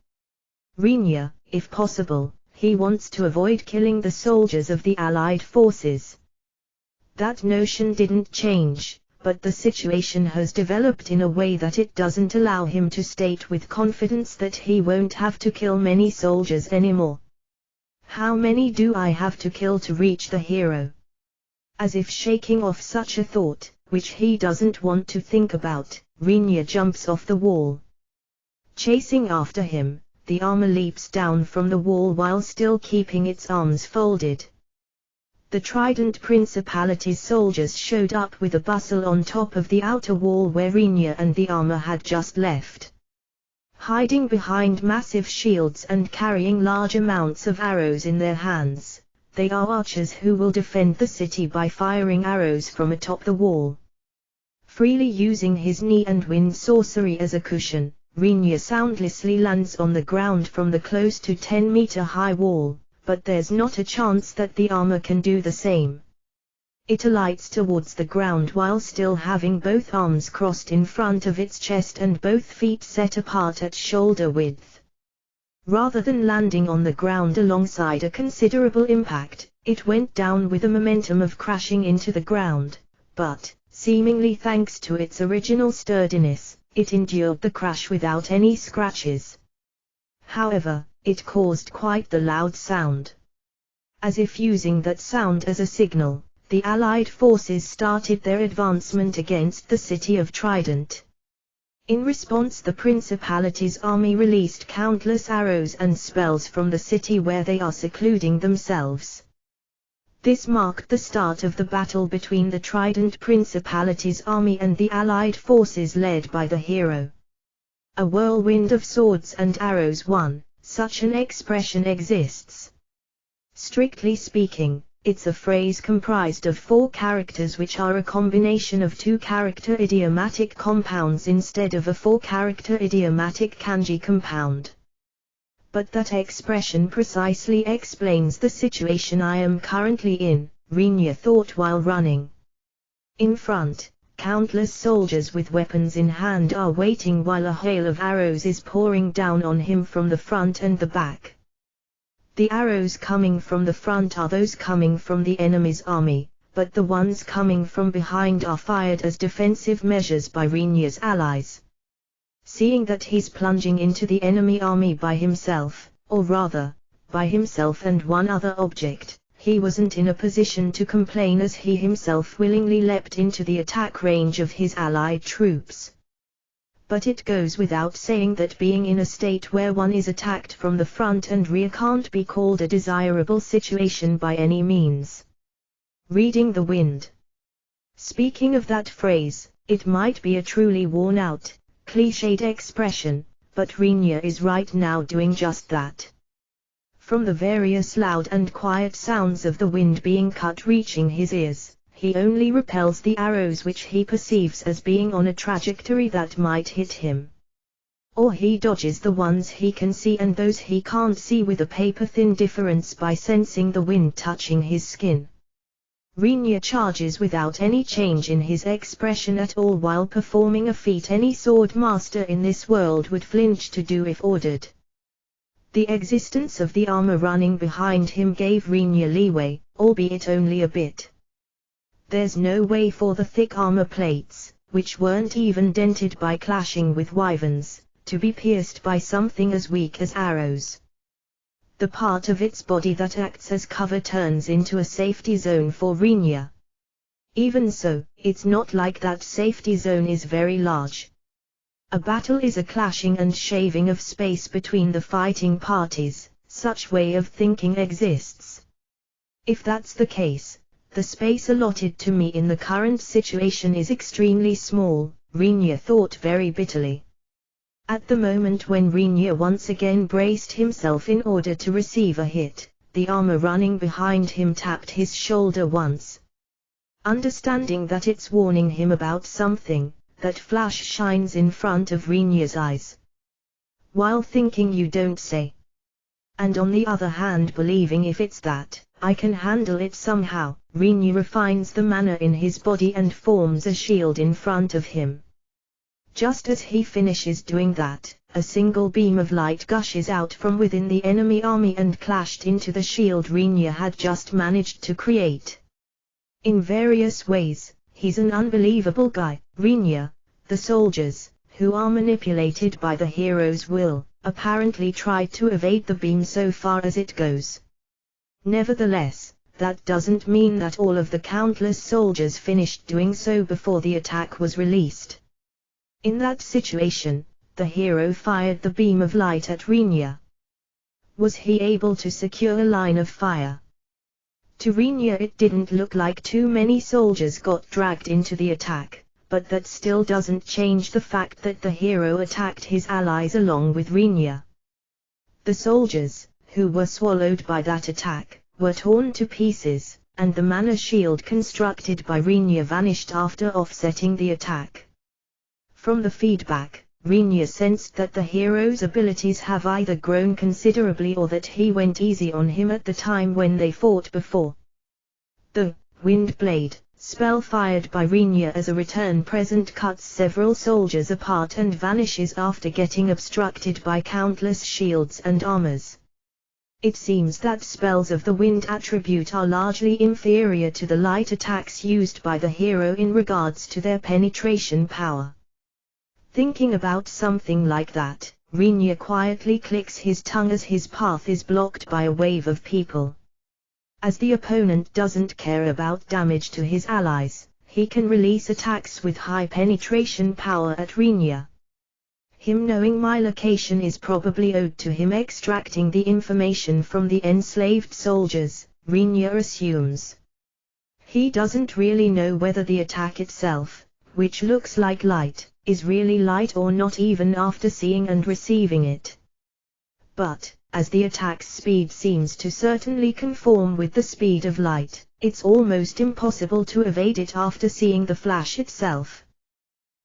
Rinya, if possible, he wants to avoid killing the soldiers of the Allied forces. That notion didn't change, but the situation has developed in a way that it doesn't allow him to state with confidence that he won't have to kill many soldiers anymore. How many do I have to kill to reach the hero? As if shaking off such a thought, which he doesn't want to think about, Rinya jumps off the wall. Chasing after him, the armor leaps down from the wall while still keeping its arms folded. The Trident Principality's soldiers showed up with a bustle on top of the outer wall where Rinya and the armor had just left. hiding behind massive shields and carrying large amounts of arrows in their hands. They are archers who will defend the city by firing arrows from atop the wall. Freely using his knee and wind sorcery as a cushion, Rinja soundlessly lands on the ground from the close to 10-meter high wall, but there's not a chance that the armor can do the same. It alights towards the ground while still having both arms crossed in front of its chest and both feet set apart at shoulder width. Rather than landing on the ground alongside a considerable impact, it went down with the momentum of crashing into the ground, but, seemingly thanks to its original sturdiness, it endured the crash without any scratches. However, it caused quite the loud sound. As if using that sound as a signal, the Allied forces started their advancement against the city of Trident. In response, the Principality's army released countless arrows and spells from the city where they are secluding themselves. This marked the start of the battle between the Trident Principality's army and the Allied forces led by the hero. A whirlwind of swords and arrows won. Such an expression exists. Strictly speaking, it's a phrase comprised of 4 characters which are a combination of 2-character idiomatic compounds instead of a 4-character idiomatic kanji compound. But that expression precisely explains the situation I am currently in, Rinja thought while running. In front, countless soldiers with weapons in hand are waiting while a hail of arrows is pouring down on him from the front and the back. The arrows coming from the front are those coming from the enemy's army, but the ones coming from behind are fired as defensive measures by Rinja's allies. Seeing that he's plunging into the enemy army by himself, or rather, by himself and one other object, he wasn't in a position to complain as he himself willingly leapt into the attack range of his allied troops. But it goes without saying that being in a state where one is attacked from the front and rear can't be called a desirable situation by any means. Reading the wind. Speaking of that phrase, it might be a truly worn-out, cliched expression, but Rinja is right now doing just that. From the various loud and quiet sounds of the wind being cut reaching his ears, he only repels the arrows which he perceives as being on a trajectory that might hit him. Or he dodges the ones he can see and those he can't see with a paper-thin difference by sensing the wind touching his skin. Rinja charges without any change in his expression at all while performing a feat any sword master in this world would flinch to do if ordered. The existence of the armor running behind him gave Rinja leeway, albeit only a bit. There's no way for the thick armor plates, which weren't even dented by clashing with wyverns, to be pierced by something as weak as arrows. The part of its body that acts as cover turns into a safety zone for Rinja. Even so, it's not like that safety zone is very large. A battle is a clashing and shaving of space between the fighting parties, such way of thinking exists. If that's the case, the space allotted to me in the current situation is extremely small, Rinja thought very bitterly. At the moment when Rinja once again braced himself in order to receive a hit, the armor running behind him tapped his shoulder once. Understanding that it's warning him about something, that flash shines in front of Rinja's eyes. While thinking you don't say. And on the other hand believing if it's that, I can handle it somehow, Rinja refines the mana in his body and forms a shield in front of him. Just as he finishes doing that, a single beam of light gushes out from within the enemy army and clashed into the shield Rinja had just managed to create. In various ways, he's an unbelievable guy, Rinja. The soldiers, who are manipulated by the hero's will, apparently try to evade the beam so far as it goes. Nevertheless, that doesn't mean that all of the countless soldiers finished doing so before the attack was released. In that situation, the hero fired the beam of light at Rinja. Was he able to secure a line of fire? To Rinja it didn't look like too many soldiers got dragged into the attack, but that still doesn't change the fact that the hero attacked his allies along with Rinya. The soldiers, who were swallowed by that attack, were torn to pieces, and the mana shield constructed by Rinya vanished after offsetting the attack. From the feedback, Rinya sensed that the hero's abilities have either grown considerably or that he went easy on him at the time when they fought before. The Wind Blade spell fired by Rinya as a return present cuts several soldiers apart and vanishes after getting obstructed by countless shields and armors. It seems that spells of the wind attribute are largely inferior to the light attacks used by the hero in regards to their penetration power. Thinking about something like that, Rinya quietly clicks his tongue as his path is blocked by a wave of people. As the opponent doesn't care about damage to his allies, he can release attacks with high penetration power at Rinya. Him knowing my location is probably owed to him extracting the information from the enslaved soldiers, Rinya assumes. He doesn't really know whether the attack itself, which looks like light, is really light or not even after seeing and receiving it. But, as the attack's speed seems to certainly conform with the speed of light, it's almost impossible to evade it after seeing the flash itself.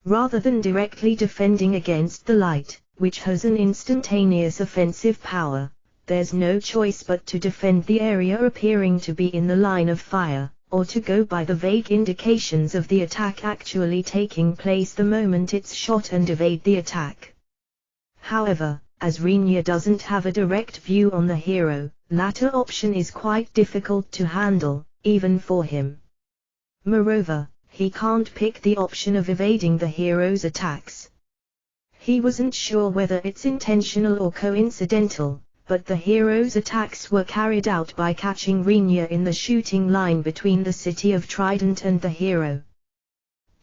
Rather than directly defending against the light, which has an instantaneous offensive power, there's no choice but to defend the area appearing to be in the line of fire, or to go by the vague indications of the attack actually taking place the moment it's shot and evade the attack. However, as Rinya doesn't have a direct view on the hero, latter option is quite difficult to handle, even for him. Moreover, he can't pick the option of evading the hero's attacks. He wasn't sure whether it's intentional or coincidental, but the hero's attacks were carried out by catching Rinya in the shooting line between the city of Trident and the hero.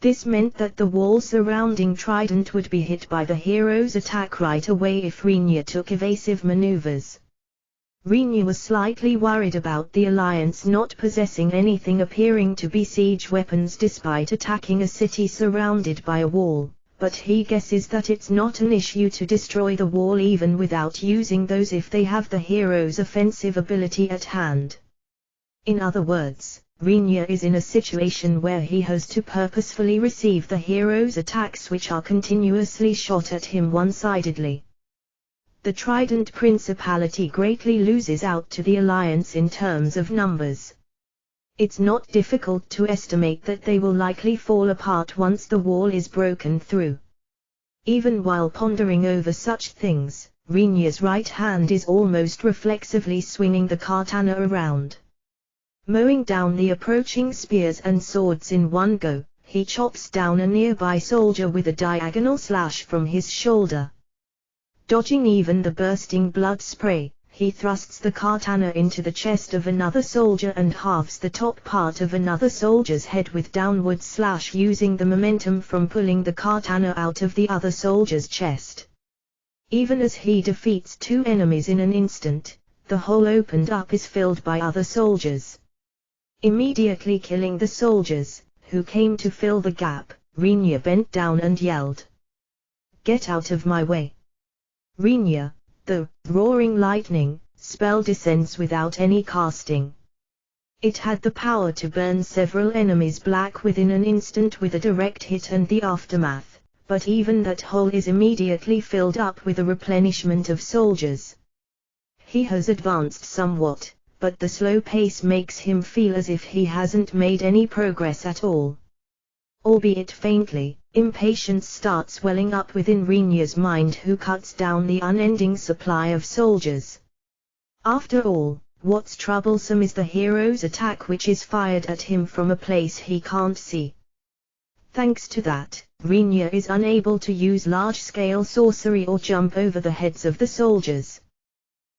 This meant that the wall surrounding Trident would be hit by the hero's attack right away if Rinya took evasive maneuvers. Rinya was slightly worried about the Alliance not possessing anything appearing to be siege weapons despite attacking a city surrounded by a wall, but he guesses that it's not an issue to destroy the wall even without using those if they have the hero's offensive ability at hand. In other words, Rinya is in a situation where he has to purposefully receive the hero's attacks which are continuously shot at him one-sidedly. The Trident Principality greatly loses out to the Alliance in terms of numbers. It's not difficult to estimate that they will likely fall apart once the wall is broken through. Even while pondering over such things, Rinya's right hand is almost reflexively swinging the katana around. Mowing down the approaching spears and swords in one go, he chops down a nearby soldier with a diagonal slash from his shoulder. Dodging even the bursting blood spray, he thrusts the katana into the chest of another soldier and halves the top part of another soldier's head with downward slash using the momentum from pulling the katana out of the other soldier's chest. Even as he defeats two enemies in an instant, the hole opened up is filled by other soldiers. Immediately killing the soldiers, who came to fill the gap, Rinya bent down and yelled, "Get out of my way!" Rinya, the Roaring Lightning spell descends without any casting. It had the power to burn several enemies black within an instant with a direct hit and the aftermath, but even that hole is immediately filled up with a replenishment of soldiers. He has advanced somewhat, but the slow pace makes him feel as if he hasn't made any progress at all. Albeit faintly, impatience starts welling up within Rinya's mind, who cuts down the unending supply of soldiers. After all, what's troublesome is the hero's attack, which is fired at him from a place he can't see. Thanks to that, Rinya is unable to use large-scale sorcery or jump over the heads of the soldiers.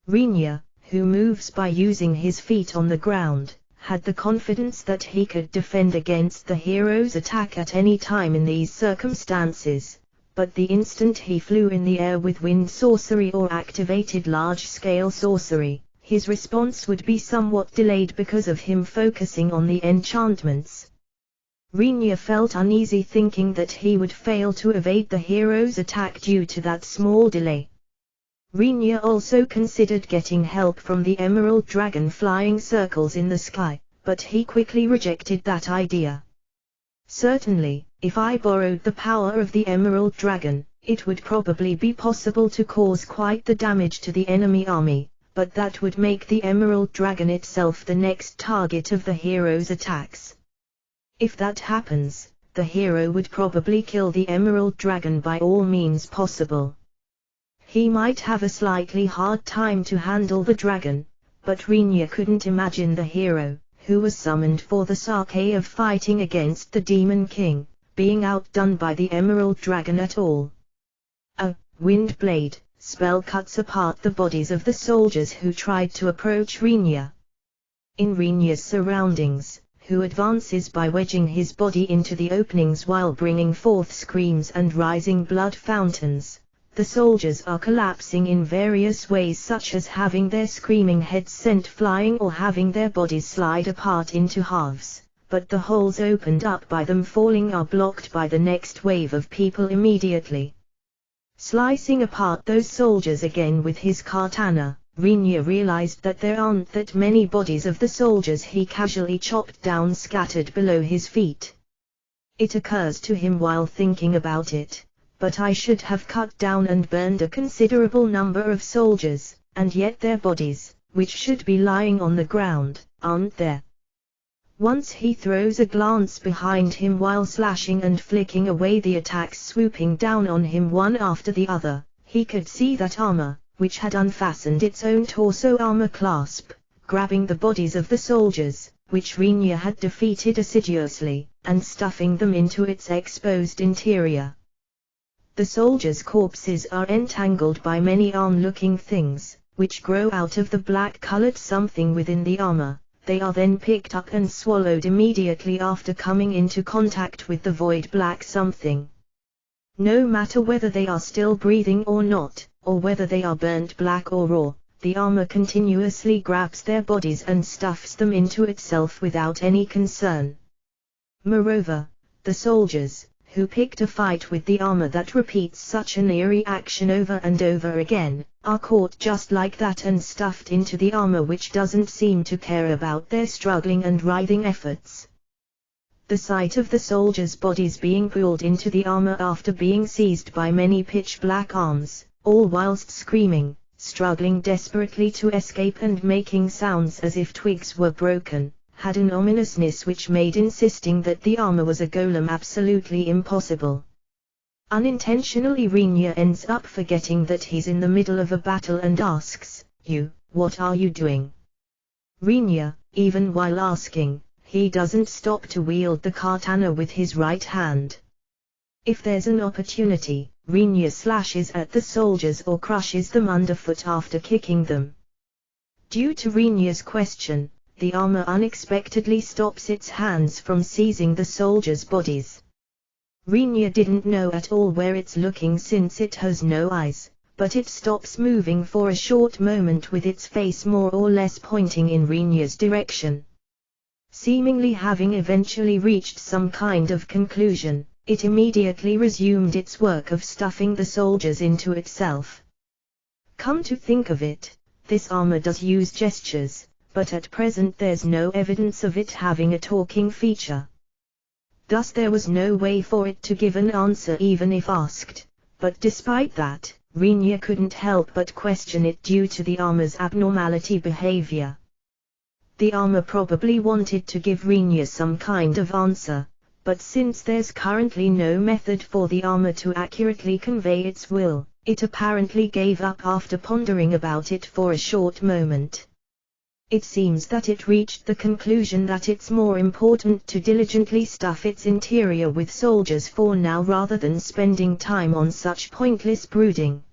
Rinya, who moves by using his feet on the ground, had the confidence that he could defend against the hero's attack at any time in these circumstances, but the instant he flew in the air with wind sorcery or activated large-scale sorcery, his response would be somewhat delayed because of him focusing on the enchantments. Rinya felt uneasy thinking that he would fail to evade the hero's attack due to that small delay. Rinya also considered getting help from the Emerald Dragon flying circles in the sky, but he quickly rejected that idea. Certainly, if I borrowed the power of the Emerald Dragon, it would probably be possible to cause quite the damage to the enemy army, but that would make the Emerald Dragon itself the next target of the hero's attacks. If that happens, the hero would probably kill the Emerald Dragon by all means possible. He might have a slightly hard time to handle the dragon, but Rinya couldn't imagine the hero, who was summoned for the sake of fighting against the Demon King, being outdone by the Emerald Dragon at all. A wind blade spell cuts apart the bodies of the soldiers who tried to approach Rinya. In Rinya's surroundings, who advances by wedging his body into the openings while bringing forth screams and rising blood fountains. The soldiers are collapsing in various ways, such as having their screaming heads sent flying or having their bodies slide apart into halves, but the holes opened up by them falling are blocked by the next wave of people immediately. Slicing apart those soldiers again with his katana, Rinya realized that there aren't that many bodies of the soldiers he casually chopped down scattered below his feet. It occurs to him while thinking about it, but I should have cut down and burned a considerable number of soldiers, and yet their bodies, which should be lying on the ground, aren't there. Once he throws a glance behind him while slashing and flicking away the attacks swooping down on him one after the other, he could see that armor, which had unfastened its own torso armor clasp, grabbing the bodies of the soldiers, which Rinya had defeated assiduously, and stuffing them into its exposed interior. The soldiers' corpses are entangled by many arm-looking things, which grow out of the black-colored something within the armor. They are then picked up and swallowed immediately after coming into contact with the void black something. No matter whether they are still breathing or not, or whether they are burnt black or raw, the armor continuously grabs their bodies and stuffs them into itself without any concern. Moreover, the soldiers, who picked a fight with the armor that repeats such an eerie action over and over again, are caught just like that and stuffed into the armor which doesn't seem to care about their struggling and writhing efforts. The sight of the soldiers' bodies being pulled into the armor after being seized by many pitch-black arms, all whilst screaming, struggling desperately to escape and making sounds as if twigs were broken, had an ominousness which made insisting that the armor was a golem absolutely impossible. Unintentionally Rinya ends up forgetting that he's in the middle of a battle and asks, "You, what are you doing?" Rinya, even while asking, he doesn't stop to wield the katana with his right hand. If there's an opportunity, Rinya slashes at the soldiers or crushes them underfoot after kicking them. Due to Rinya's question, the armor unexpectedly stops its hands from seizing the soldiers' bodies. Rinya didn't know at all where it's looking since it has no eyes, but it stops moving for a short moment with its face more or less pointing in Rinya's direction. Seemingly having eventually reached some kind of conclusion, it immediately resumed its work of stuffing the soldiers into itself. Come to think of it, this armor does use gestures, but at present there's no evidence of it having a talking feature. Thus there was no way for it to give an answer even if asked, but despite that, Rinya couldn't help but question it due to the armor's abnormality behavior. The armor probably wanted to give Rinya some kind of answer, but since there's currently no method for the armor to accurately convey its will, it apparently gave up after pondering about it for a short moment. It seems that it reached the conclusion that it's more important to diligently stuff its interior with soldiers for now rather than spending time on such pointless brooding.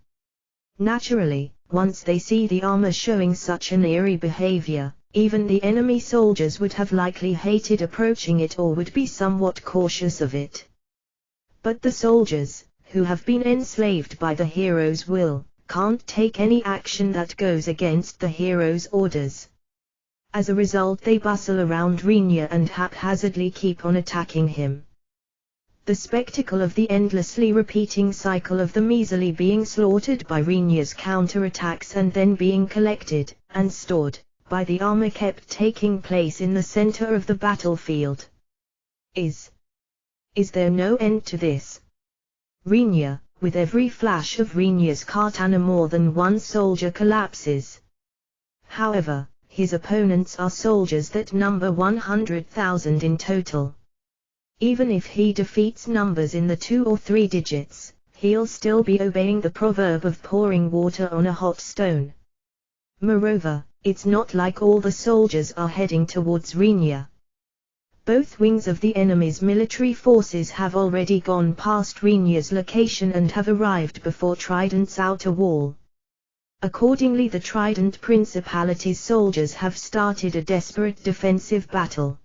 Naturally, once they see the armor showing such an eerie behavior, even the enemy soldiers would have likely hated approaching it or would be somewhat cautious of it. But the soldiers, who have been enslaved by the hero's will, can't take any action that goes against the hero's orders. As a result they bustle around Rinya and haphazardly keep on attacking him. The spectacle of the endlessly repeating cycle of them easily being slaughtered by Rinya's counterattacks and then being collected and stored by the armor kept taking place in the center of the battlefield. Is there no end to this? Rinya, with every flash of Rinya's katana more than one soldier collapses. However, his opponents are soldiers that number 100,000 in total. Even if he defeats numbers in the 2 or 3 digits, he'll still be obeying the proverb of pouring water on a hot stone. Moreover, it's not like all the soldiers are heading towards Rinya. Both wings of the enemy's military forces have already gone past Rinya's location and have arrived before Trident's outer wall. Accordingly, the Trident Principality's soldiers have started a desperate defensive battle.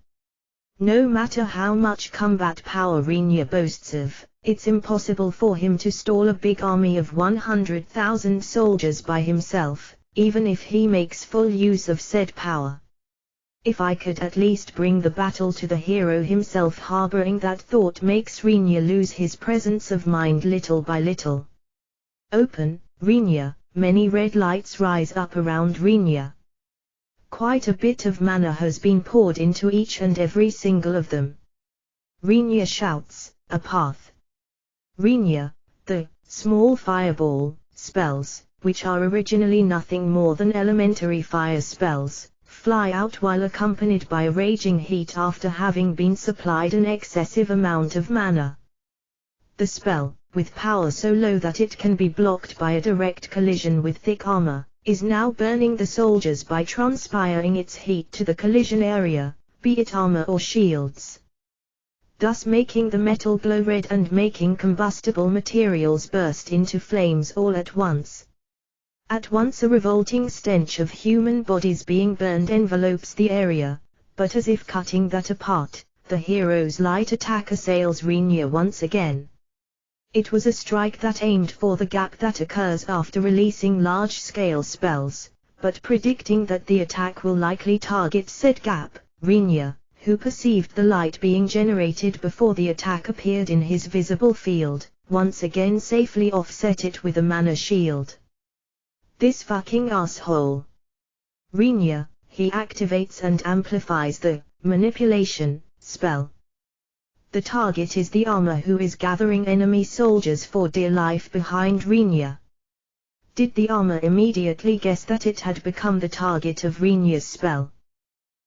No matter how much combat power Rinya boasts of, it's impossible for him to stall a big army of 100,000 soldiers by himself, even if he makes full use of said power. If I could at least bring the battle to the hero himself, harboring that thought makes Rinya lose his presence of mind little by little. Open, Rinya, many red lights rise up around Rinya. Quite a bit of mana has been poured into each and every single of them. Rinya shouts, a path. Rinya, the small fireball spells, which are originally nothing more than elementary fire spells, fly out while accompanied by a raging heat after having been supplied an excessive amount of mana. The spell, with power so low that it can be blocked by a direct collision with thick armor, is now burning the soldiers by transpiring its heat to the collision area, be it armor or shields, thus making the metal glow red and making combustible materials burst into flames all at once. At once a revolting stench of human bodies being burned envelopes the area, but as if cutting that apart, the hero's light attack assails Rinya once again. It was a strike that aimed for the gap that occurs after releasing large-scale spells, but predicting that the attack will likely target said gap, Rinya, who perceived the light being generated before the attack appeared in his visible field, once again safely offset it with a mana shield. This fucking asshole. Rinya, he activates and amplifies the manipulation spell. The target is the armor who is gathering enemy soldiers for dear life behind Rinya. Did the armor immediately guess that it had become the target of Rinya's spell?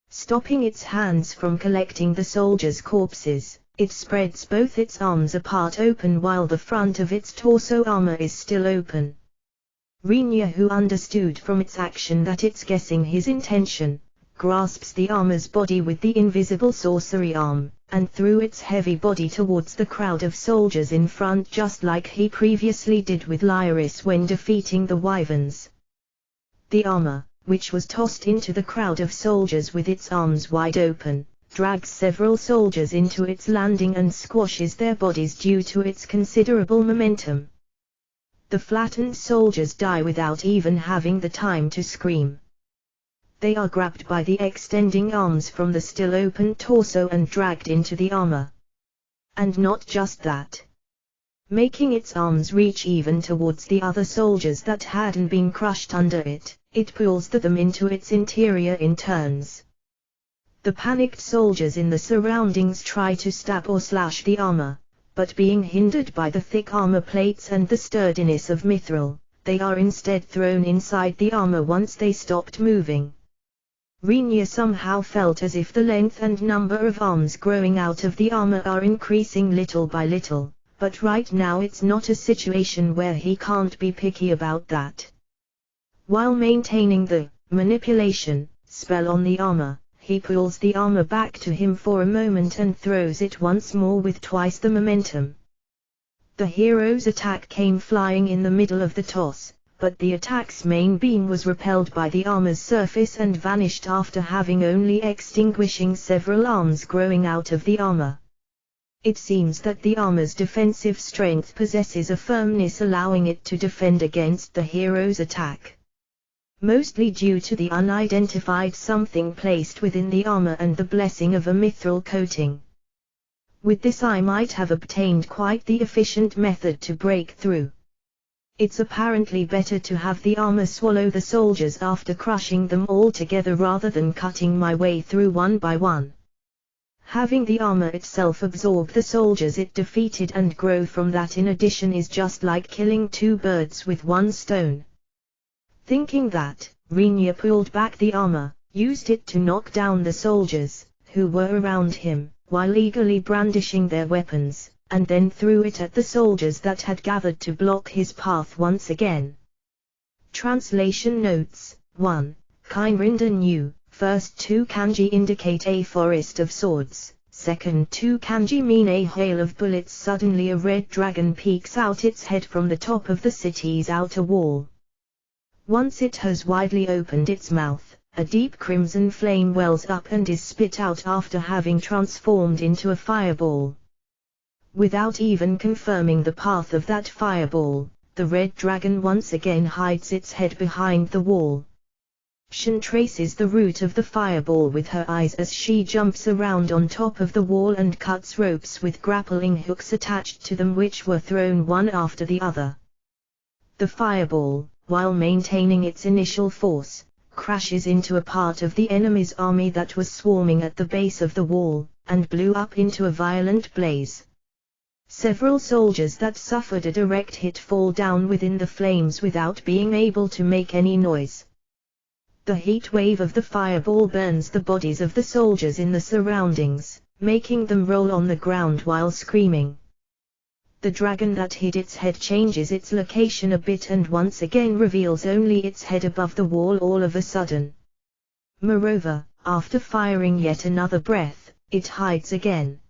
Stopping its hands from collecting the soldiers' corpses, it spreads both its arms apart open while the front of its torso armor is still open. Rinya, who understood from its action that it's guessing his intention, grasps the armor's body with the invisible sorcery arm, and threw its heavy body towards the crowd of soldiers in front just like he previously did with Lyris when defeating the wyverns. The armor, which was tossed into the crowd of soldiers with its arms wide open, drags several soldiers into its landing and squashes their bodies due to its considerable momentum. The flattened soldiers die without even having the time to scream. They are grabbed by the extending arms from the still open torso and dragged into the armor. And not just that. Making its arms reach even towards the other soldiers that hadn't been crushed under it, it pulls them into its interior in turns. The panicked soldiers in the surroundings try to stab or slash the armor, but being hindered by the thick armor plates and the sturdiness of mithril, they are instead thrown inside the armor once they stopped moving. Rinya somehow felt as if the length and number of arms growing out of the armor are increasing little by little, but right now it's not a situation where he can't be picky about that. While maintaining the manipulation spell on the armor, he pulls the armor back to him for a moment and throws it once more with twice the momentum. The hero's attack came flying in the middle of the toss, but the attack's main beam was repelled by the armor's surface and vanished after having only extinguishing several arms growing out of the armor. It seems that the armor's defensive strength possesses a firmness allowing it to defend against the hero's attack. mostly due to the unidentified something placed within the armor and the blessing of a mithril coating. With this I might have obtained quite the efficient method to break through. It's apparently better to have the armor swallow the soldiers after crushing them all together rather than cutting my way through one by one. Having the armor itself absorb the soldiers it defeated and grow from that in addition is just like killing two birds with one stone. Thinking that, Rinya pulled back the armor, used it to knock down the soldiers, who were around him, while eagerly brandishing their weapons, and then threw it at the soldiers that had gathered to block his path once again. Translation notes: 1. Kainrinda New, first two kanji indicate a forest of swords, second two kanji mean a hail of bullets. Suddenly a red dragon peeks out its head from the top of the city's outer wall. Once it has widely opened its mouth, a deep crimson flame wells up and is spit out after having transformed into a fireball. Without even confirming the path of that fireball, the red dragon once again hides its head behind the wall. Shin traces the route of the fireball with her eyes as she jumps around on top of the wall and cuts ropes with grappling hooks attached to them which were thrown one after the other. The fireball, while maintaining its initial force, crashes into a part of the enemy's army that was swarming at the base of the wall, and blew up into a violent blaze. Several soldiers that suffered a direct hit fall down within the flames without being able to make any noise. The heat wave of the fireball burns the bodies of the soldiers in the surroundings, making them roll on the ground while screaming. The dragon that hid its head changes its location a bit and once again reveals only its head above the wall all of a sudden. Moreover, after firing yet another breath, it hides again.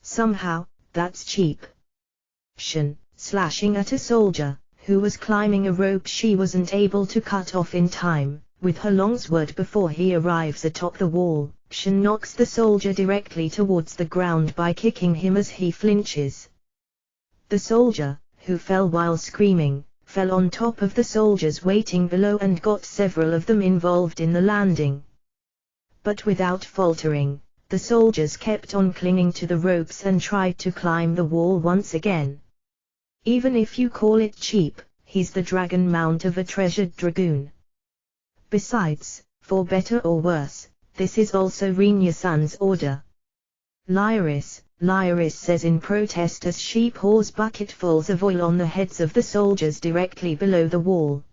Somehow, that's cheap. Shin, slashing at a soldier, who was climbing a rope she wasn't able to cut off in time, with her longsword before he arrives atop the wall. Shin knocks the soldier directly towards the ground by kicking him as he flinches. The soldier, who fell while screaming, fell on top of the soldiers waiting below and got several of them involved in the landing. But without faltering, the soldiers kept on clinging to the ropes and tried to climb the wall once again. Even if you call it cheap, he's the dragon mount of a treasured dragoon. Besides, for better or worse, this is also Rinya-san's order. Lyris says in protest as she pours bucketfuls of oil on the heads of the soldiers directly below the wall.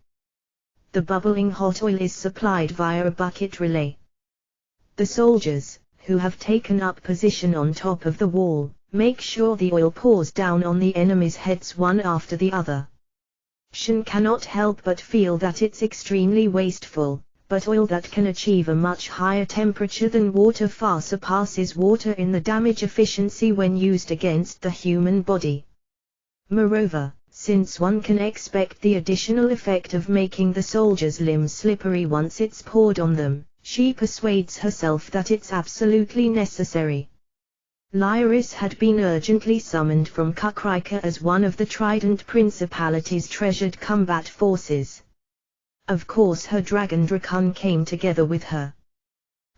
The bubbling hot oil is supplied via a bucket relay. The soldiers, who have taken up position on top of the wall, make sure the oil pours down on the enemy's heads one after the other. Shin cannot help but feel that it's extremely wasteful, but oil that can achieve a much higher temperature than water far surpasses water in the damage efficiency when used against the human body. Moreover, since one can expect the additional effect of making the soldier's limbs slippery once it's poured on them, she persuades herself that it's absolutely necessary. Lyris had been urgently summoned from Kukrika as one of the Trident Principality's treasured combat forces. Of course her dragon Drakon came together with her.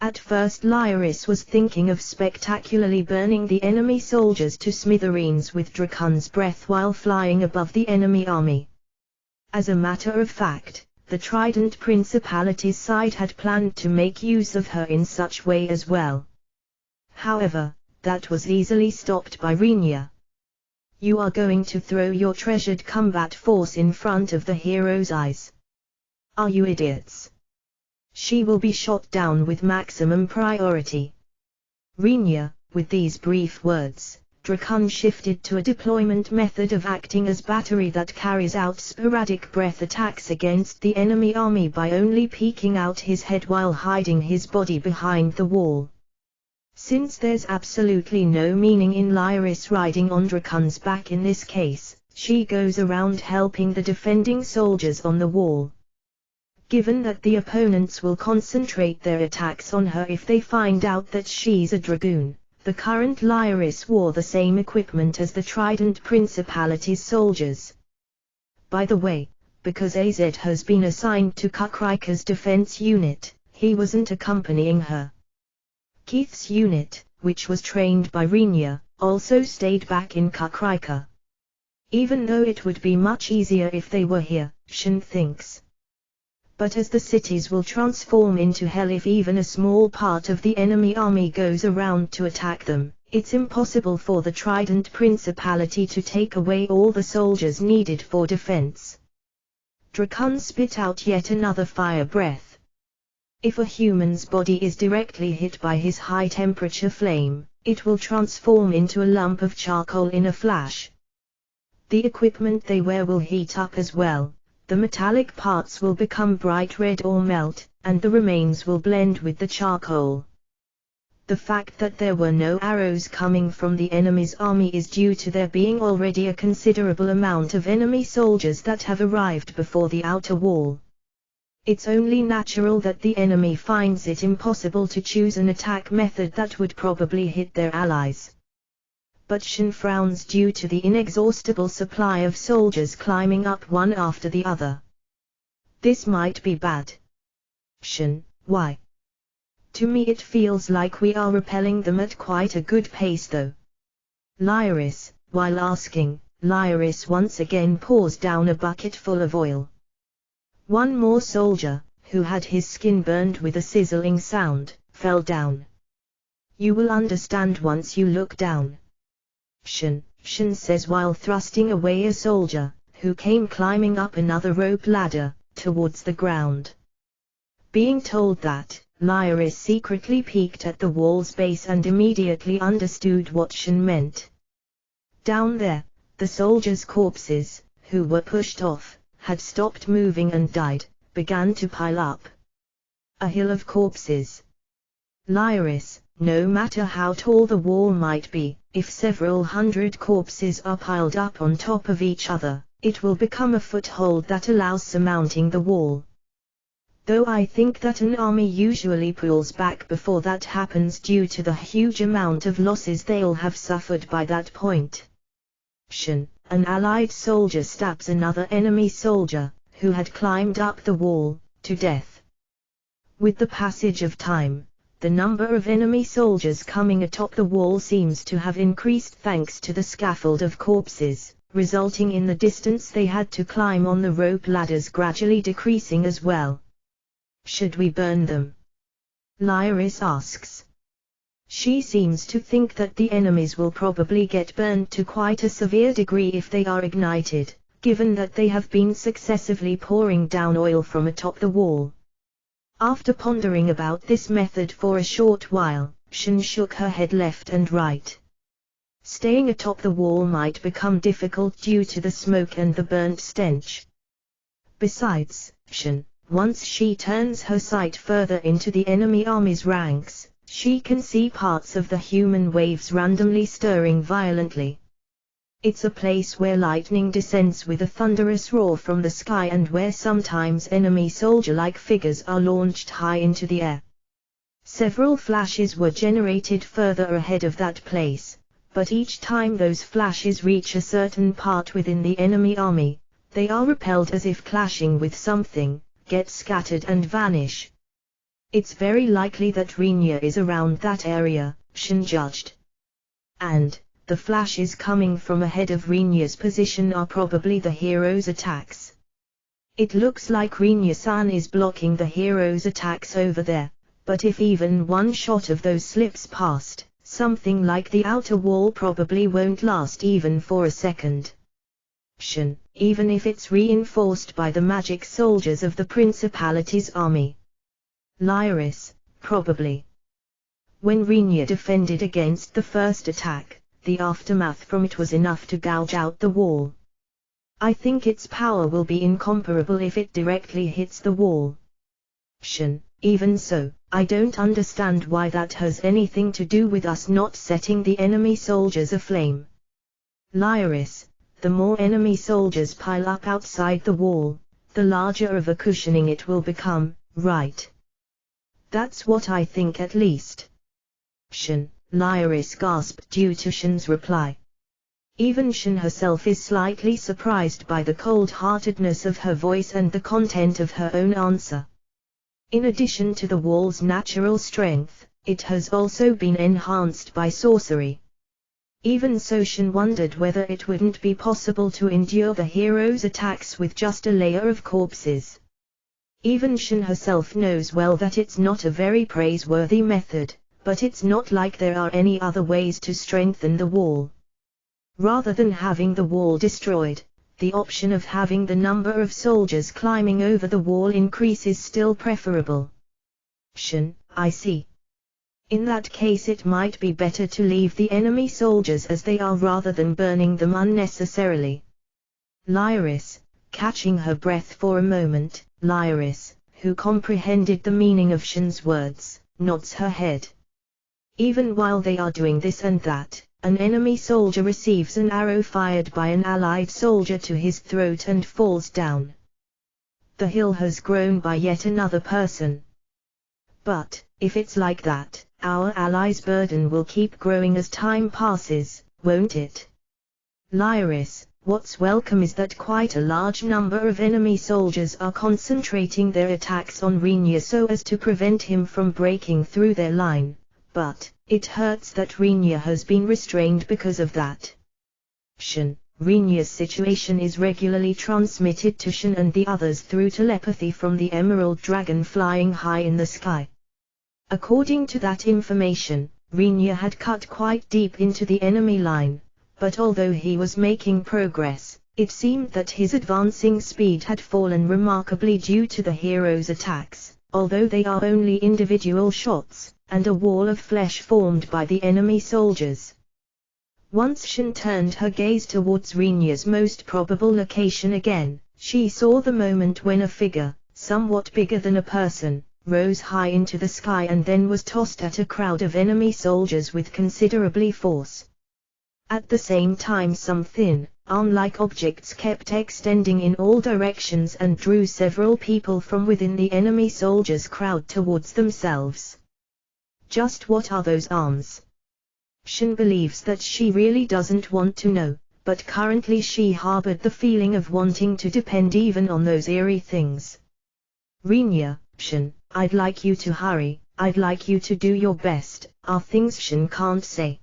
At first Lyris was thinking of spectacularly burning the enemy soldiers to smithereens with Drakon's breath while flying above the enemy army. As a matter of fact, the Trident Principality's side had planned to make use of her in such way as well. However, that was easily stopped by Rinya. You are going to throw your treasured combat force in front of the hero's eyes. Are you idiots? She will be shot down with maximum priority. Rinya, with these brief words, Drakon shifted to a deployment method of acting as battery that carries out sporadic breath attacks against the enemy army by only peeking out his head while hiding his body behind the wall. Since there's absolutely no meaning in Lyris riding on Drakon's back in this case, she goes around helping the defending soldiers on the wall. Given that the opponents will concentrate their attacks on her if they find out that she's a dragoon, the current Lyris wore the same equipment as the Trident Principality's soldiers. By the way, because AZ has been assigned to Kakrika's defense unit, he wasn't accompanying her. Keith's unit, which was trained by Rinya, also stayed back in Kakrika. Even though it would be much easier if they were here, Shin thinks. But as the cities will transform into hell if even a small part of the enemy army goes around to attack them, it's impossible for the Trident Principality to take away all the soldiers needed for defense. Drakon spit out yet another fire breath. If a human's body is directly hit by his high-temperature flame, it will transform into a lump of charcoal in a flash. The equipment they wear will heat up as well. The metallic parts will become bright red or melt, and the remains will blend with the charcoal. The fact that there were no arrows coming from the enemy's army is due to there being already a considerable amount of enemy soldiers that have arrived before the outer wall. It's only natural that the enemy finds it impossible to choose an attack method that would probably hit their allies. But Shin frowns due to the inexhaustible supply of soldiers climbing up one after the other. This might be bad. Shin, why? To me it feels like we are repelling them at quite a good pace though. Lyris, while asking, Lyris once again pours down a bucket full of oil. One more soldier, who had his skin burned with a sizzling sound, fell down. You will understand once you look down. Shin says while thrusting away a soldier, who came climbing up another rope ladder, towards the ground. Being told that, Lyris secretly peeked at the wall's base and immediately understood what Shin meant. Down there, the soldiers' corpses, who were pushed off, had stopped moving and died, began to pile up. A hill of corpses. Lyris, no matter how tall the wall might be, if several hundred corpses are piled up on top of each other, it will become a foothold that allows surmounting the wall. Though I think that an army usually pulls back before that happens due to the huge amount of losses they'll have suffered by that point. Shin, an allied soldier stabs another enemy soldier, who had climbed up the wall, to death. With the passage of time, the number of enemy soldiers coming atop the wall seems to have increased thanks to the scaffold of corpses, resulting in the distance they had to climb on the rope ladders gradually decreasing as well. Should we burn them? Lyris asks. She seems to think that the enemies will probably get burned to quite a severe degree if they are ignited, given that they have been successively pouring down oil from atop the wall. After pondering about this method for a short while, Shin shook her head left and right. Staying atop the wall might become difficult due to the smoke and the burnt stench. Besides, Shin, once she turns her sight further into the enemy army's ranks, she can see parts of the human waves randomly stirring violently. It's a place where lightning descends with a thunderous roar from the sky and where sometimes enemy soldier-like figures are launched high into the air. Several flashes were generated further ahead of that place, but each time those flashes reach a certain part within the enemy army, they are repelled as if clashing with something, get scattered and vanish. It's very likely that Rinya is around that area, Shin judged. And the flashes coming from ahead of Rinya's position are probably the hero's attacks. It looks like Rinya-san is blocking the hero's attacks over there, but if even one shot of those slips past, something like the outer wall probably won't last even for a second. Shin, even if it's reinforced by the magic soldiers of the Principality's army. Lyris, probably. When Rinya defended against the first attack, the aftermath from it was enough to gouge out the wall. I think its power will be incomparable if it directly hits the wall. Shin, even so, I don't understand why that has anything to do with us not setting the enemy soldiers aflame. Lyris, the more enemy soldiers pile up outside the wall, the larger of a cushioning it will become, right? That's what I think at least. Shin, Lyris gasped due to Shin's reply. Even Shin herself is slightly surprised by the cold-heartedness of her voice and the content of her own answer. In addition to the wall's natural strength, it has also been enhanced by sorcery. Even so, Shin wondered whether it wouldn't be possible to endure the hero's attacks with just a layer of corpses. Even Shin herself knows well that it's not a very praiseworthy method, but it's not like there are any other ways to strengthen the wall. Rather than having the wall destroyed, the option of having the number of soldiers climbing over the wall increase is still preferable. Shin, I see. In that case it might be better to leave the enemy soldiers as they are rather than burning them unnecessarily. Lyris, catching her breath for a moment, Lyris, who comprehended the meaning of Shin's words, nods her head. Even while they are doing this and that, an enemy soldier receives an arrow fired by an allied soldier to his throat and falls down. The hill has grown by yet another person. But, if it's like that, our allies' burden will keep growing as time passes, won't it? Lyris, what's welcome is that quite a large number of enemy soldiers are concentrating their attacks on Rinya so as to prevent him from breaking through their line. But, it hurts that Rinya has been restrained because of that. Shin, Rinya's situation is regularly transmitted to Shin and the others through telepathy from the emerald dragon flying high in the sky. According to that information, Rinya had cut quite deep into the enemy line, but although he was making progress, it seemed that his advancing speed had fallen remarkably due to the hero's attacks, although they are only individual shots, and a wall of flesh formed by the enemy soldiers. Once Shin turned her gaze towards Rinya's most probable location again, she saw the moment when a figure, somewhat bigger than a person, rose high into the sky and then was tossed at a crowd of enemy soldiers with considerably force. At the same time some thin, arm-like objects kept extending in all directions and drew several people from within the enemy soldiers' crowd towards themselves. Just what are those arms? Shin believes that she really doesn't want to know, but currently she harbored the feeling of wanting to depend even on those eerie things. Rinya, Shin, I'd like you to hurry, I'd like you to do your best, are things Shin can't say.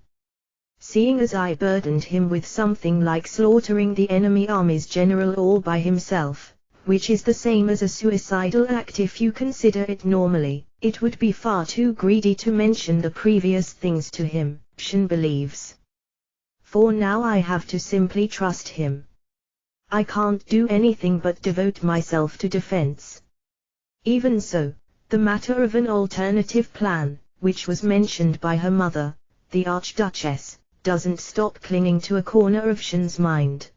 Seeing as I burdened him with something like slaughtering the enemy army's general all by himself, which is the same as a suicidal act if you consider it normally, it would be far too greedy to mention the previous things to him, Shin believes. For now I have to simply trust him. I can't do anything but devote myself to defense. Even so, the matter of an alternative plan, which was mentioned by her mother, the Archduchess, doesn't stop clinging to a corner of Shin's mind.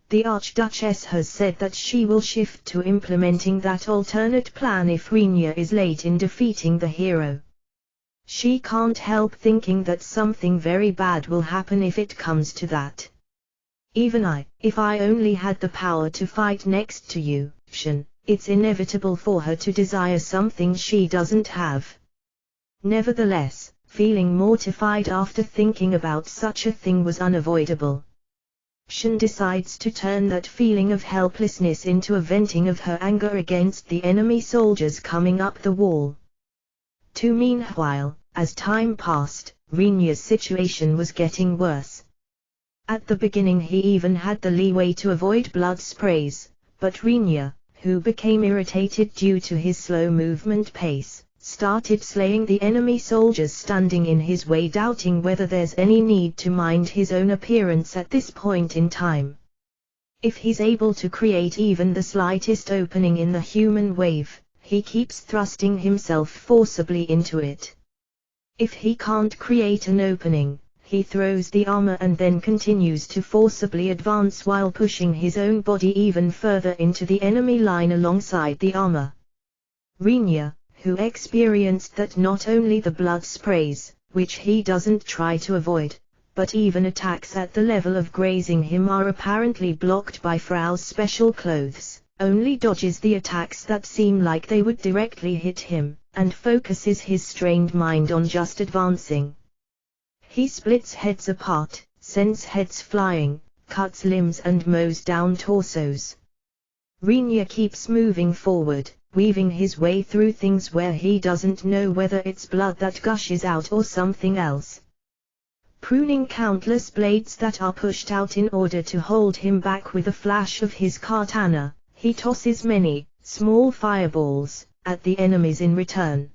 The Archduchess has said that she will shift to implementing that alternate plan if Rinya is late in defeating the hero. She can't help thinking that something very bad will happen if it comes to that. Even if I only had the power to fight next to you, Shin, it's inevitable for her to desire something she doesn't have. Nevertheless, feeling mortified after thinking about such a thing was unavoidable. Shin decides to turn that feeling of helplessness into a venting of her anger against the enemy soldiers coming up the wall. Meanwhile, as time passed, Rinya's situation was getting worse. At the beginning he even had the leeway to avoid blood sprays, but Rinya, who became irritated due to his slow movement pace, started slaying the enemy soldiers standing in his way, doubting whether there's any need to mind his own appearance at this point in time. If he's able to create even the slightest opening in the human wave, he keeps thrusting himself forcibly into it. If he can't create an opening, he throws the armor and then continues to forcibly advance while pushing his own body even further into the enemy line alongside the armor. Rinya, who experienced that not only the blood sprays, which he doesn't try to avoid, but even attacks at the level of grazing him are apparently blocked by Frau's special clothes, only dodges the attacks that seem like they would directly hit him, and focuses his strained mind on just advancing. He splits heads apart, sends heads flying, cuts limbs and mows down torsos. Rinya keeps moving forward, weaving his way through things where he doesn't know whether it's blood that gushes out or something else. Pruning countless blades that are pushed out in order to hold him back with a flash of his katana, he tosses many, small fireballs, at the enemies in return.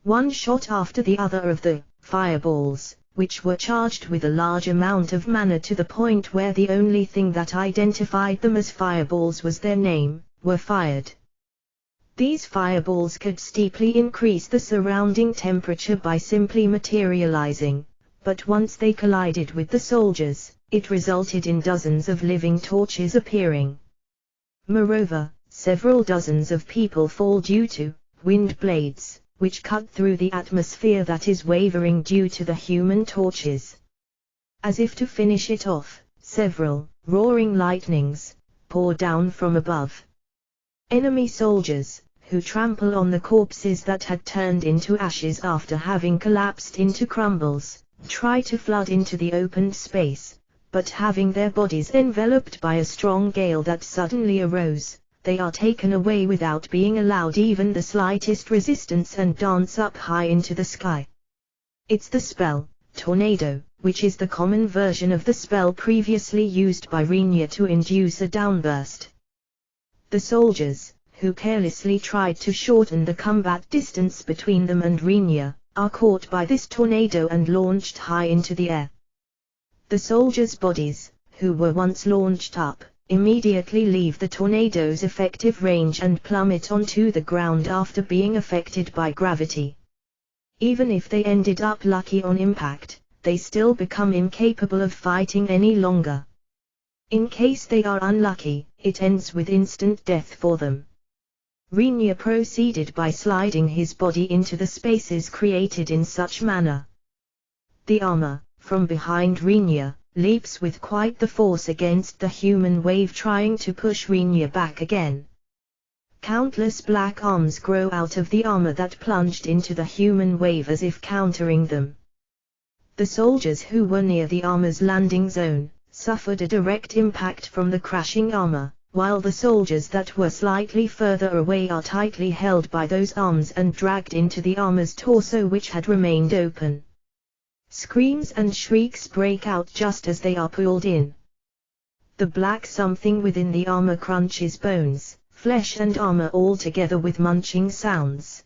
One shot after the other of the fireballs, which were charged with a large amount of mana to the point where the only thing that identified them as fireballs was their name, were fired. These fireballs could steeply increase the surrounding temperature by simply materializing, but once they collided with the soldiers, it resulted in dozens of living torches appearing. Moreover, several dozens of people fall due to wind blades, which cut through the atmosphere that is wavering due to the human torches. As if to finish it off, several roaring lightnings pour down from above. Enemy soldiers, who trample on the corpses that had turned into ashes after having collapsed into crumbles, try to flood into the opened space, but having their bodies enveloped by a strong gale that suddenly arose, they are taken away without being allowed even the slightest resistance and dance up high into the sky. It's the spell, Tornado, which is the common version of the spell previously used by Rinya to induce a downburst. The soldiers, who carelessly tried to shorten the combat distance between them and Rinya, are caught by this tornado and launched high into the air. The soldiers' bodies, who were once launched up, immediately leave the tornado's effective range and plummet onto the ground after being affected by gravity. Even if they ended up lucky on impact, they still become incapable of fighting any longer. In case they are unlucky, it ends with instant death for them. Rinya proceeded by sliding his body into the spaces created in such manner. The armor, from behind Rinya, leaps with quite the force against the human wave trying to push Rinya back again. Countless black arms grow out of the armor that plunged into the human wave as if countering them. The soldiers who were near the armor's landing zone suffered a direct impact from the crashing armor, while the soldiers that were slightly further away are tightly held by those arms and dragged into the armor's torso which had remained open. Screams and shrieks break out just as they are pulled in. The black something within the armor crunches bones, flesh and armor all together with munching sounds.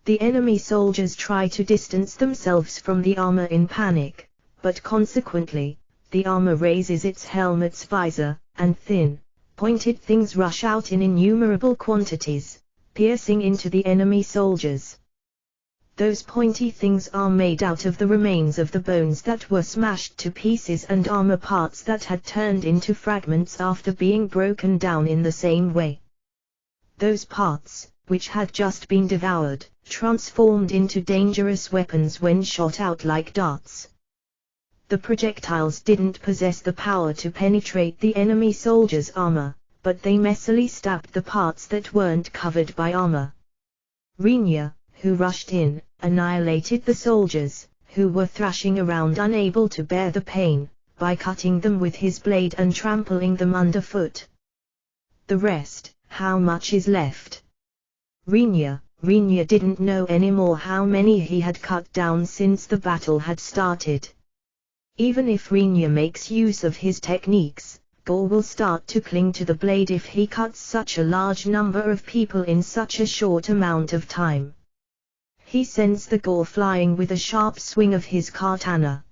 The enemy soldiers try to distance themselves from the armor in panic, but consequently, the armor raises its helmet's visor, and thin, pointed things rush out in innumerable quantities, piercing into the enemy soldiers. Those pointy things are made out of the remains of the bones that were smashed to pieces and armor parts that had turned into fragments after being broken down in the same way. Those parts, which had just been devoured, transformed into dangerous weapons when shot out like darts. The projectiles didn't possess the power to penetrate the enemy soldiers' armor, but they messily stabbed the parts that weren't covered by armor. Rinya, who rushed in, annihilated the soldiers, who were thrashing around unable to bear the pain, by cutting them with his blade and trampling them underfoot. The rest, how much is left? Rinya didn't know anymore how many he had cut down since the battle had started. Even if Rinya makes use of his techniques, gore will start to cling to the blade if he cuts such a large number of people in such a short amount of time. He sends the gore flying with a sharp swing of his katana.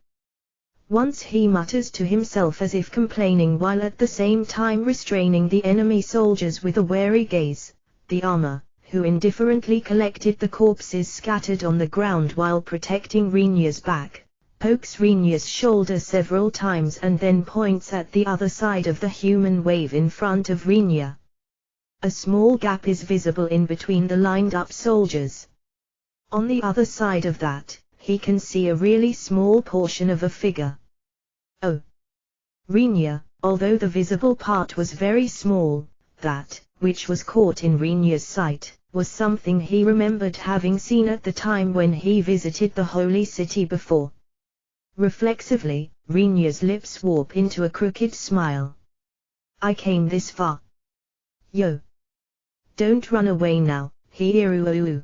Once he mutters to himself as if complaining while at the same time restraining the enemy soldiers with a wary gaze. The armor, who indifferently collected the corpses scattered on the ground while protecting Rinya's back, pokes Rinya's shoulder several times and then points at the other side of the human wave in front of Rinya. A small gap is visible in between the lined-up soldiers. On the other side of that, he can see a really small portion of a figure. Oh! Rinya, although the visible part was very small, that, which was caught in Rinya's sight, was something he remembered having seen at the time when he visited the holy city before. Reflexively, Rinya's lips warp into a crooked smile. I came this far. Yo! Don't run away now, Hiiru.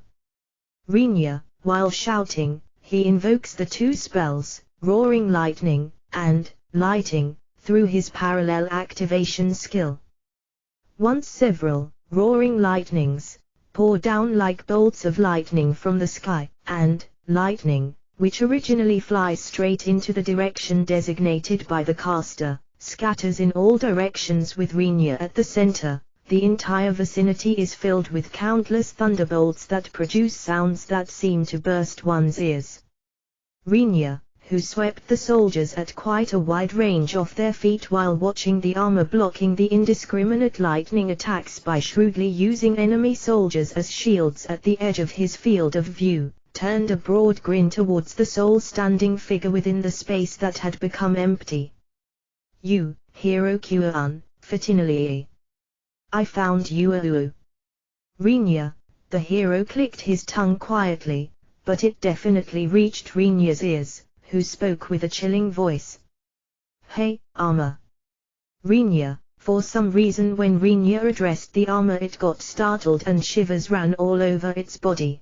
Rinya, while shouting, he invokes the two spells, Roaring Lightning, and Lighting, through his parallel activation skill. Once several roaring lightnings pour down like bolts of lightning from the sky, and lightning, which originally flies straight into the direction designated by the caster, scatters in all directions with Rinya at the center. The entire vicinity is filled with countless thunderbolts that produce sounds that seem to burst one's ears. Rinya, who swept the soldiers at quite a wide range off their feet while watching the armor blocking the indiscriminate lightning attacks by shrewdly using enemy soldiers as shields at the edge of his field of view, turned a broad grin towards the soul-standing figure within the space that had become empty. You, Hero Kuan, Fatinali. I found you. Rinya, the hero clicked his tongue quietly, but it definitely reached Rinya's ears, who spoke with a chilling voice. Hey, armor. Rinya, for some reason when Rinya addressed the armor it got startled and shivers ran all over its body.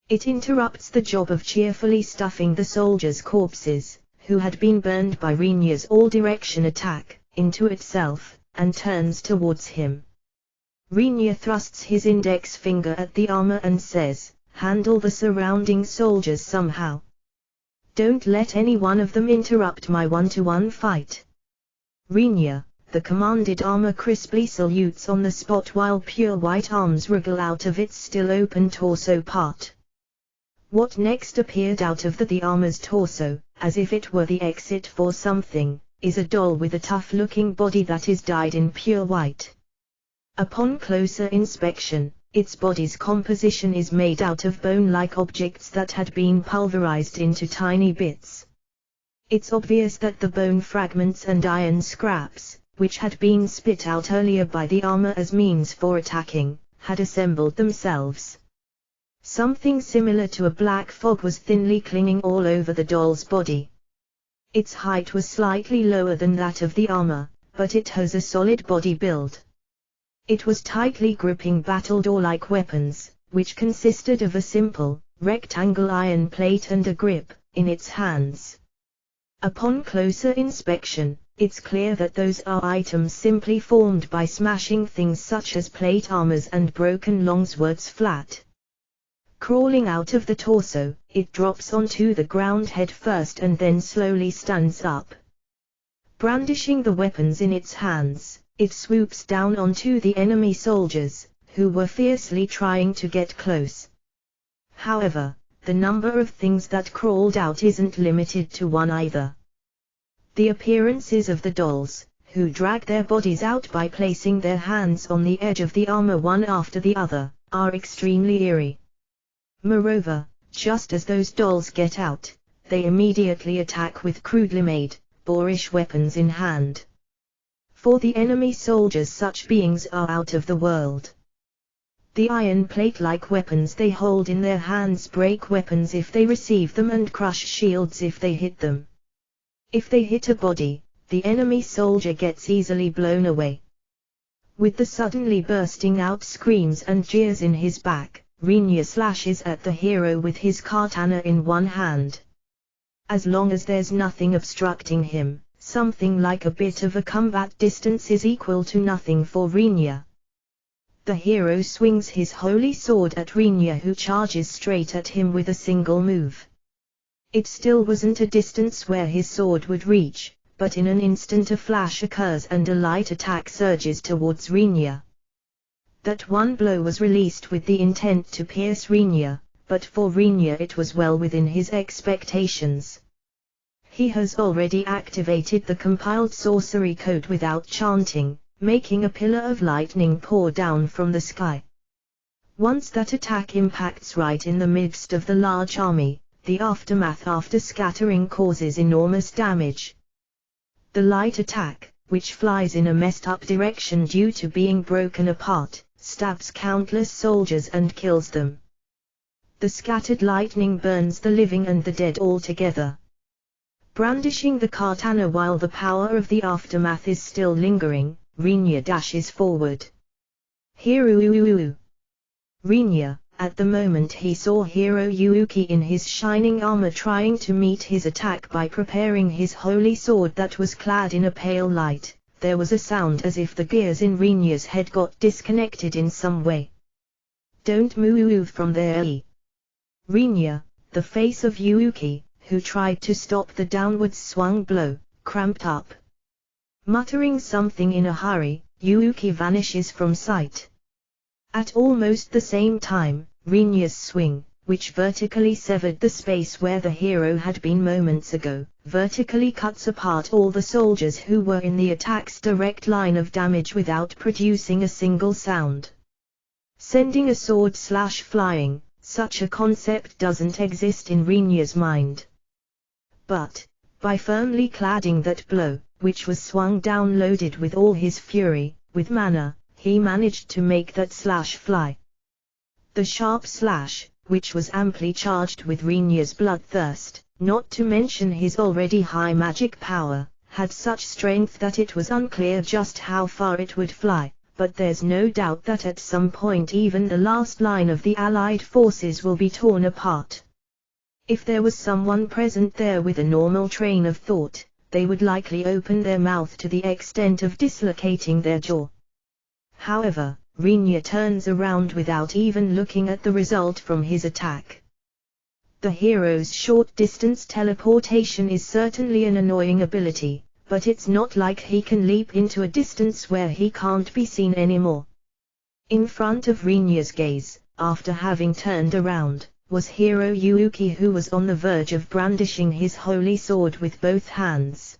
It interrupts the job of cheerfully stuffing the soldiers' corpses, who had been burned by Rinya's all-direction attack, into itself, and turns towards him. Rinya thrusts his index finger at the armor and says, handle the surrounding soldiers somehow. Don't let any one of them interrupt my one-to-one fight. Rinya, the commanded armor crisply salutes on the spot while pure white arms wriggle out of its still open torso part. What next appeared out of the armor's torso, as if it were the exit for something, is a doll with a tough-looking body that is dyed in pure white. Upon closer inspection, its body's composition is made out of bone-like objects that had been pulverized into tiny bits. It's obvious that the bone fragments and iron scraps, which had been spit out earlier by the armor as means for attacking, had assembled themselves. Something similar to a black fog was thinly clinging all over the doll's body. Its height was slightly lower than that of the armor, but it has a solid body build. It was tightly gripping battledore-like weapons, which consisted of a simple, rectangle iron plate and a grip, in its hands. Upon closer inspection, it's clear that those are items simply formed by smashing things such as plate armors and broken longswords flat. Crawling out of the torso, it drops onto the ground head first and then slowly stands up. Brandishing the weapons in its hands, it swoops down onto the enemy soldiers, who were fiercely trying to get close. However, the number of things that crawled out isn't limited to one either. The appearances of the dolls, who drag their bodies out by placing their hands on the edge of the armor one after the other, are extremely eerie. Moreover, just as those dolls get out, they immediately attack with crudely made, boorish weapons in hand. For the enemy soldiers such beings are out of the world. The iron plate-like weapons they hold in their hands break weapons if they receive them and crush shields if they hit them. If they hit a body, the enemy soldier gets easily blown away. With the suddenly bursting out screams and jeers in his back, Rinya slashes at the hero with his katana in one hand. As long as there's nothing obstructing him, something like a bit of a combat distance is equal to nothing for Rinya. The hero swings his holy sword at Rinya, who charges straight at him with a single move. It still wasn't a distance where his sword would reach, but in an instant a flash occurs and a light attack surges towards Rinya. That one blow was released with the intent to pierce Rinya, but for Rinya it was well within his expectations. He has already activated the compiled sorcery code without chanting, making a pillar of lightning pour down from the sky. Once that attack impacts right in the midst of the large army, the aftermath after scattering causes enormous damage. The light attack, which flies in a messed up direction due to being broken apart, stabs countless soldiers and kills them. The scattered lightning burns the living and the dead altogether. Brandishing the katana while the power of the aftermath is still lingering, Rinya dashes forward. Hiru! Rinya, at the moment he saw Hiroyuki in his shining armor trying to meet his attack by preparing his holy sword that was clad in a pale light. There was a sound as if the gears in Rinya's head got disconnected in some way. Don't move from there. Rinya, the face of Yuuki, who tried to stop the downwards swung blow, cramped up. Muttering something in a hurry, Yuuki vanishes from sight. At almost the same time, Rinya's swing, which vertically severed the space where the hero had been moments ago, vertically cuts apart all the soldiers who were in the attack's direct line of damage without producing a single sound. Sending a sword slash flying, such a concept doesn't exist in Rinya's mind. But, by firmly cladding that blow, which was swung down loaded with all his fury, with mana, he managed to make that slash fly. The sharp slash, which was amply charged with Rinya's bloodthirst, not to mention his already high magic power, had such strength that it was unclear just how far it would fly, but there's no doubt that at some point even the last line of the Allied forces will be torn apart. If there was someone present there with a normal train of thought, they would likely open their mouth to the extent of dislocating their jaw. However, Rinya turns around without even looking at the result from his attack. The hero's short-distance teleportation is certainly an annoying ability, but it's not like he can leap into a distance where he can't be seen anymore. In front of Rinya's gaze, after having turned around, was Hiroyuki, who was on the verge of brandishing his holy sword with both hands.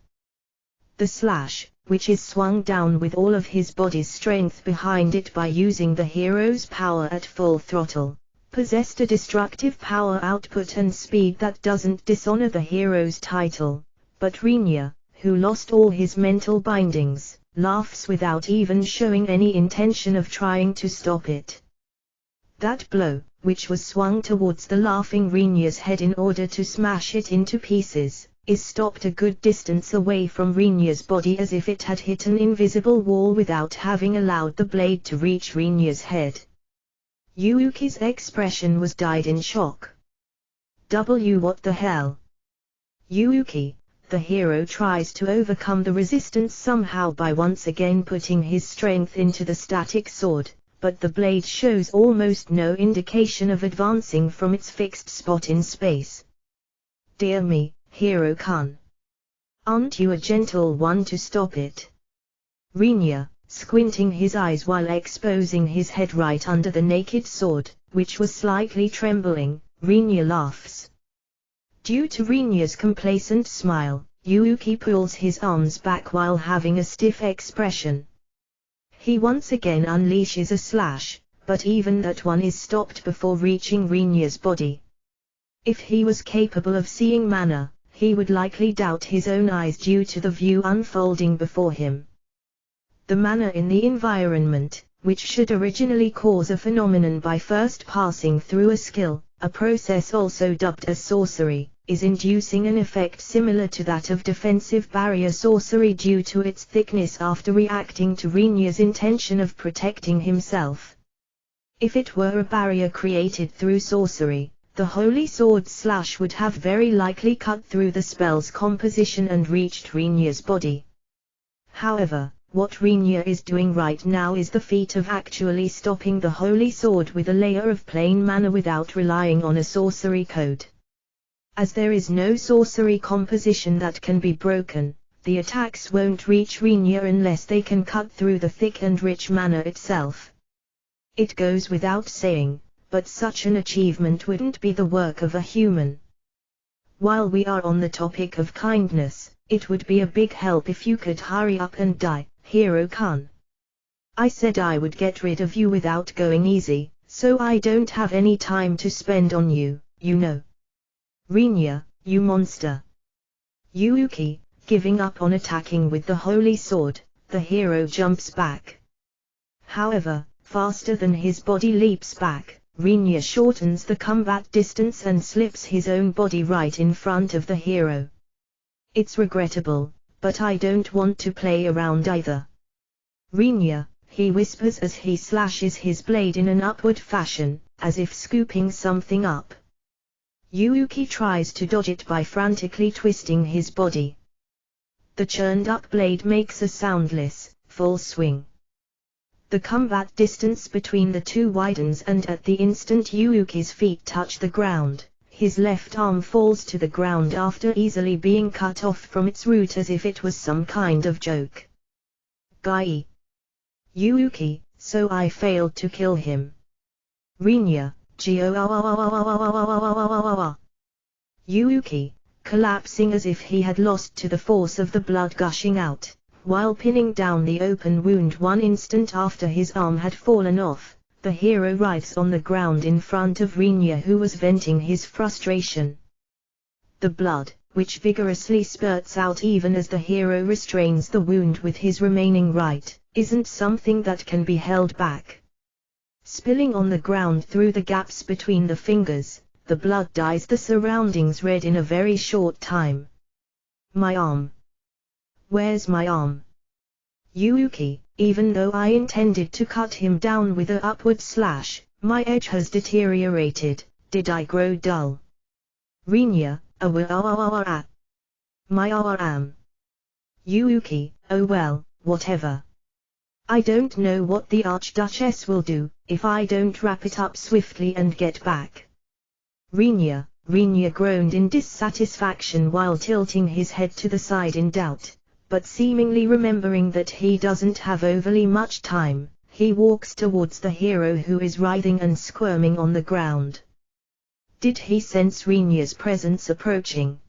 The slash, which is swung down with all of his body's strength behind it by using the hero's power at full throttle, possessed a destructive power output and speed that doesn't dishonor the hero's title, but Rinya, who lost all his mental bindings, laughs without even showing any intention of trying to stop it. That blow, which was swung towards the laughing Rinya's head in order to smash it into pieces, is stopped a good distance away from Rinya's body as if it had hit an invisible wall without having allowed the blade to reach Rinya's head. Yuuki's expression was dyed in shock. What the hell? Yuuki, the hero, tries to overcome the resistance somehow by once again putting his strength into the static sword, but the blade shows almost no indication of advancing from its fixed spot in space. Dear me, Hero-kun. Aren't you a gentle one to stop it? Rinya, squinting his eyes while exposing his head right under the naked sword, which was slightly trembling, Rinya laughs. Due to Rinya's complacent smile, Yuuki pulls his arms back while having a stiff expression. He once again unleashes a slash, but even that one is stopped before reaching Rinya's body. If he was capable of seeing mana, he would likely doubt his own eyes due to the view unfolding before him. The mana in the environment, which should originally cause a phenomenon by first passing through a skill, a process also dubbed as sorcery, is inducing an effect similar to that of defensive barrier sorcery due to its thickness after reacting to Rinya's intention of protecting himself. If it were a barrier created through sorcery, the holy sword slash would have very likely cut through the spell's composition and reached Rinya's body. However, what Rinya is doing right now is the feat of actually stopping the holy sword with a layer of plain mana without relying on a sorcery code. As there is no sorcery composition that can be broken, the attacks won't reach Rinya unless they can cut through the thick and rich mana itself. It goes without saying, but such an achievement wouldn't be the work of a human. While we are on the topic of kindness, it would be a big help if you could hurry up and die, Hero-kun. I said I would get rid of you without going easy, so I don't have any time to spend on you, you know. Rinya, you monster. Yuuki, giving up on attacking with the holy sword, the hero jumps back. However, faster than his body leaps back, Rinya shortens the combat distance and slips his own body right in front of the hero. It's regrettable, but I don't want to play around either. Rinya, he whispers as he slashes his blade in an upward fashion, as if scooping something up. Yuuki tries to dodge it by frantically twisting his body. The churned-up blade makes a soundless, full swing. The combat distance between the two widens, and at the instant Yuuki's feet touch the ground, his left arm falls to the ground after easily being cut off from its root as if it was some kind of joke. Gai. Yuuki, so I failed to kill him. Rinya, Yuuki, collapsing as if he had lost to the force of the blood gushing out, while pinning down the open wound one instant after his arm had fallen off. The hero writhes on the ground in front of Rinya, who was venting his frustration. The blood, which vigorously spurts out even as the hero restrains the wound with his remaining right, isn't something that can be held back. Spilling on the ground through the gaps between the fingers, the blood dyes the surroundings red in a very short time. My arm. Where's my arm? Yuuki, even though I intended to cut him down with an upward slash, my edge has deteriorated. Did I grow dull? Rinya, my arm. Yuuki, oh well, whatever. I don't know what the Archduchess will do, if I don't wrap it up swiftly and get back. Rinya groaned in dissatisfaction while tilting his head to the side in doubt, but seemingly remembering that he doesn't have overly much time, he walks towards the hero, who is writhing and squirming on the ground. Did he sense Rinya's presence approaching?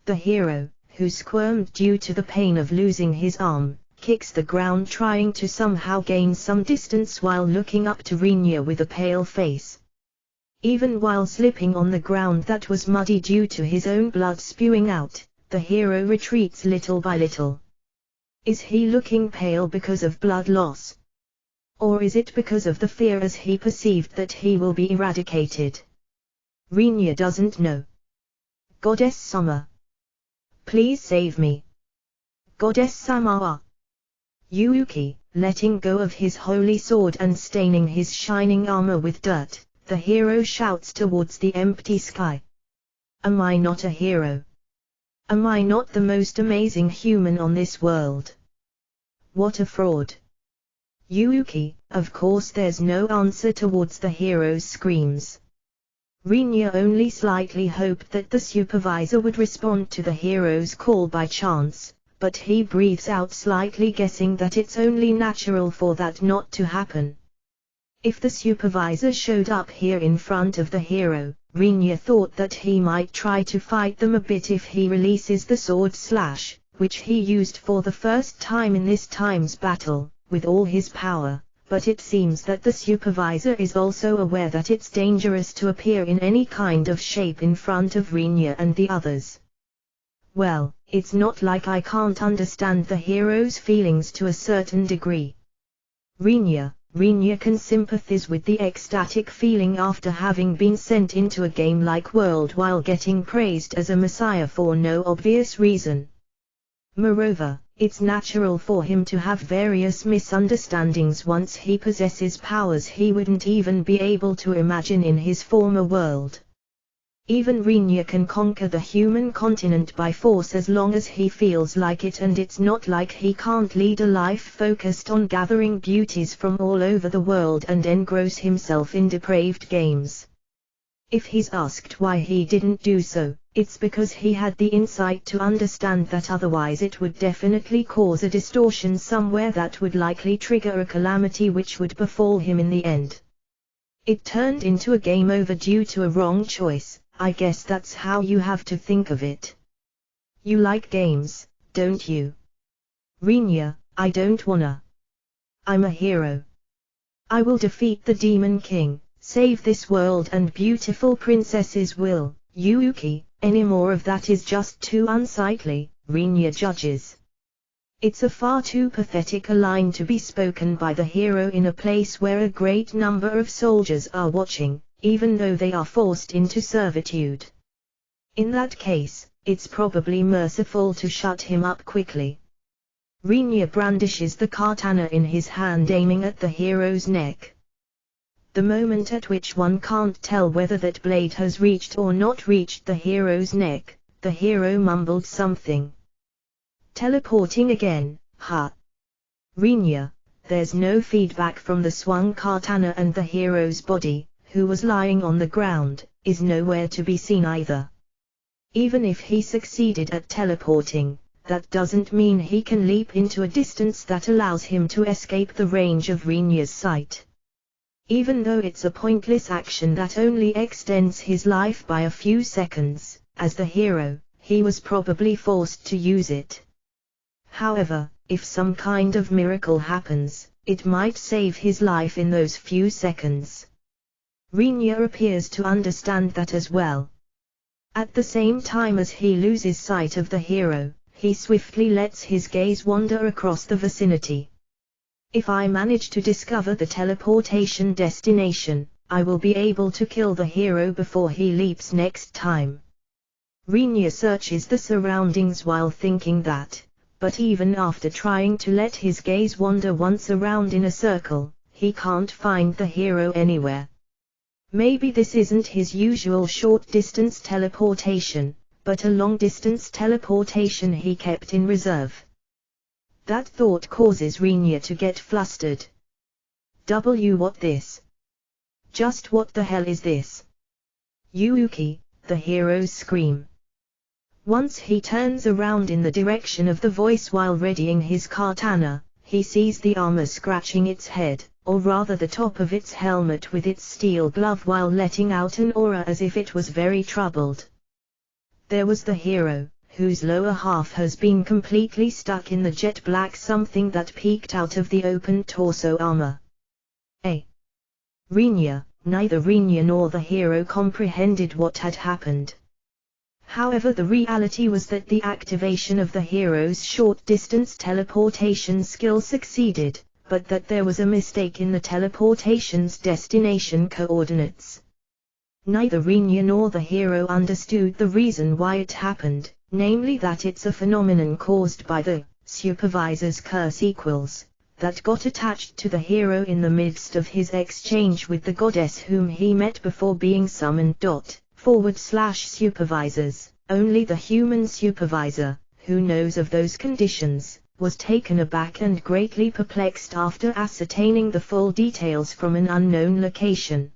The hero, who squirmed due to the pain of losing his arm, kicks the ground trying to somehow gain some distance while looking up to Rinya with a pale face. Even while slipping on the ground that was muddy due to his own blood spewing out, the hero retreats little by little. Is he looking pale because of blood loss? Or is it because of the fear as he perceived that he will be eradicated? Rinya doesn't know. Goddess Summer. Please save me. Goddess Samawa. Yuuki, letting go of his holy sword and staining his shining armor with dirt, the hero shouts towards the empty sky. Am I not a hero? Am I not the most amazing human on this world? What a fraud. Yuuki, of course there's no answer towards the hero's screams. Rinya only slightly hoped that the supervisor would respond to the hero's call by chance, but he breathes out slightly, guessing that it's only natural for that not to happen. If the supervisor showed up here in front of the hero, Rinya thought that he might try to fight them a bit if he releases the sword slash, which he used for the first time in this time's battle, with all his power, but it seems that the supervisor is also aware that it's dangerous to appear in any kind of shape in front of Rinya and the others. Well, it's not like I can't understand the hero's feelings to a certain degree. Rinya can sympathize with the ecstatic feeling after having been sent into a game-like world while getting praised as a messiah for no obvious reason. Moreover, it's natural for him to have various misunderstandings once he possesses powers he wouldn't even be able to imagine in his former world. Even Rinya can conquer the human continent by force as long as he feels like it, and it's not like he can't lead a life focused on gathering beauties from all over the world and engross himself in depraved games. If he's asked why he didn't do so, it's because he had the insight to understand that otherwise it would definitely cause a distortion somewhere that would likely trigger a calamity which would befall him in the end. It turned into a game over due to a wrong choice. I guess that's how you have to think of it. You like games, don't you? Rinya, I don't wanna. I'm a hero. I will defeat the Demon King, save this world and beautiful princesses will. Yuuki, any more of that is just too unsightly, Rinya judges. It's a far too pathetic a line to be spoken by the hero in a place where a great number of soldiers are watching, even though they are forced into servitude. In that case, it's probably merciful to shut him up quickly. Rinya brandishes the katana in his hand, aiming at the hero's neck. The moment at which one can't tell whether that blade has reached or not reached the hero's neck, the hero mumbled something. Teleporting again, huh? Rinya, there's no feedback from the swung katana, and the hero's body, who was lying on the ground, is nowhere to be seen either. Even if he succeeded at teleporting, that doesn't mean he can leap into a distance that allows him to escape the range of Rinya's sight. Even though it's a pointless action that only extends his life by a few seconds, as the hero, he was probably forced to use it. However, if some kind of miracle happens, it might save his life in those few seconds. Rinya appears to understand that as well. At the same time as he loses sight of the hero, he swiftly lets his gaze wander across the vicinity. If I manage to discover the teleportation destination, I will be able to kill the hero before he leaps next time. Rinya searches the surroundings while thinking that, but even after trying to let his gaze wander once around in a circle, he can't find the hero anywhere. Maybe this isn't his usual short-distance teleportation, but a long-distance teleportation he kept in reserve. That thought causes Rinya to get flustered. What this? Just what the hell is this? Yuuki, the hero's scream. Once he turns around in the direction of the voice while readying his katana, he sees the armor scratching its head, or rather the top of its helmet with its steel glove, while letting out an aura as if it was very troubled. There was the hero, whose lower half has been completely stuck in the jet black something that peeked out of the open torso armor. Rinya, neither Rinya nor the hero comprehended what had happened. However, the reality was that the activation of the hero's short-distance teleportation skill succeeded, but that there was a mistake in the teleportation's destination coordinates. Neither Rinya nor the hero understood the reason why it happened, namely that it's a phenomenon caused by the supervisor's curse equals that got attached to the hero in the midst of his exchange with the goddess whom he met before being summoned. Supervisors, only the human supervisor, who knows of those conditions, was taken aback and greatly perplexed after ascertaining the full details from an unknown location.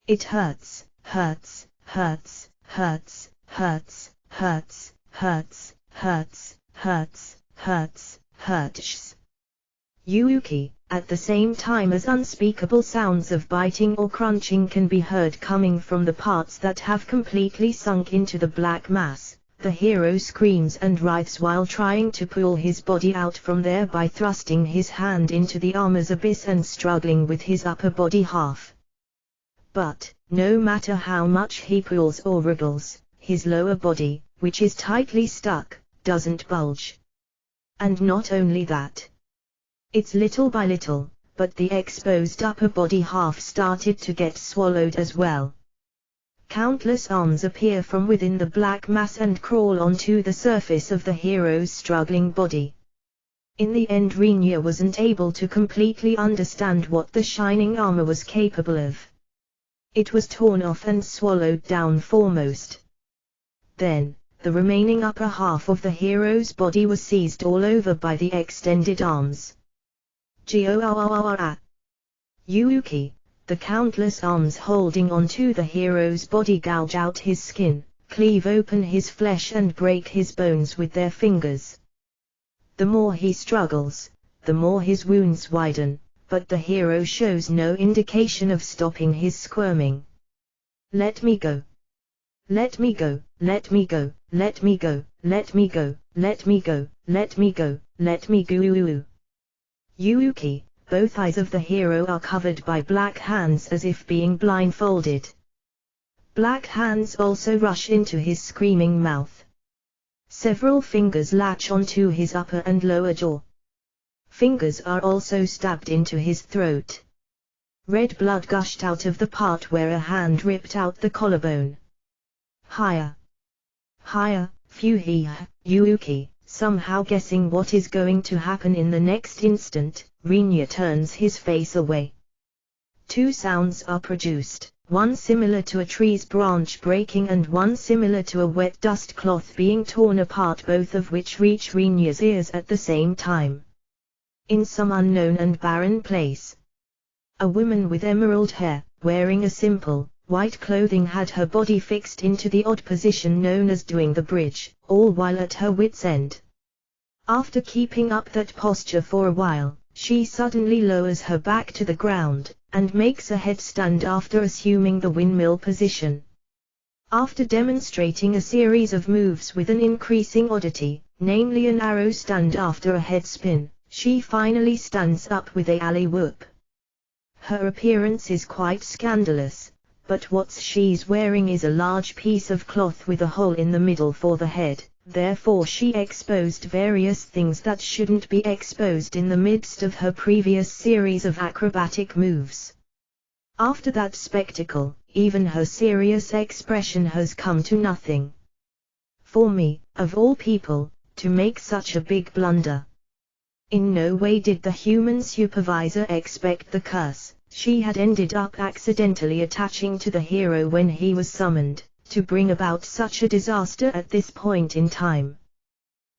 It hurts, hurts, hurts, hurts, hurts, hurts, hurts, hurts, hurts, hurts, hurts. Yuuki, at the same time as unspeakable sounds of biting or crunching can be heard coming from the parts that have completely sunk into the black mass, the hero screams and writhes while trying to pull his body out from there by thrusting his hand into the armor's abyss and struggling with his upper body half. But, no matter how much he pulls or wriggles, his lower body, which is tightly stuck, doesn't budge. And not only that. It's little by little, but the exposed upper body half started to get swallowed as well. Countless arms appear from within the black mass and crawl onto the surface of the hero's struggling body. In the end, Rinya wasn't able to completely understand what the shining armor was capable of. It was torn off and swallowed down foremost. Then, the remaining upper half of the hero's body was seized all over by the extended arms. Yuuki, the countless arms holding onto the hero's body, gouge out his skin, cleave open his flesh and break his bones with their fingers. The more he struggles, the more his wounds widen, but the hero shows no indication of stopping his squirming. Let me go. Let me go, let me go, let me go, let me go, let me go, let me go, let me go. Yuuki, both eyes of the hero are covered by black hands as if being blindfolded. Black hands also rush into his screaming mouth. Several fingers latch onto his upper and lower jaw. Fingers are also stabbed into his throat. Red blood gushed out of the part where a hand ripped out the collarbone. Higher. Higher, Fuhiha, Yuuki, somehow guessing what is going to happen in the next instant, Rinya turns his face away. Two sounds are produced, one similar to a tree's branch breaking and one similar to a wet dust cloth being torn apart, both of which reach Rinya's ears at the same time. In some unknown and barren place, a woman with emerald hair, wearing a simple, white clothing, had her body fixed into the odd position known as doing the bridge, all while at her wit's end. After keeping up that posture for a while, she suddenly lowers her back to the ground, and makes a headstand after assuming the windmill position. After demonstrating a series of moves with an increasing oddity, namely an arrow stand after a head spin, she finally stands up with a alley whoop. Her appearance is quite scandalous, but what she's wearing is a large piece of cloth with a hole in the middle for the head, therefore she exposed various things that shouldn't be exposed in the midst of her previous series of acrobatic moves. After that spectacle, even her serious expression has come to nothing. For me, of all people, to make such a big blunder. In no way did the human supervisor expect the curse she had ended up accidentally attaching to the hero when he was summoned, to bring about such a disaster at this point in time.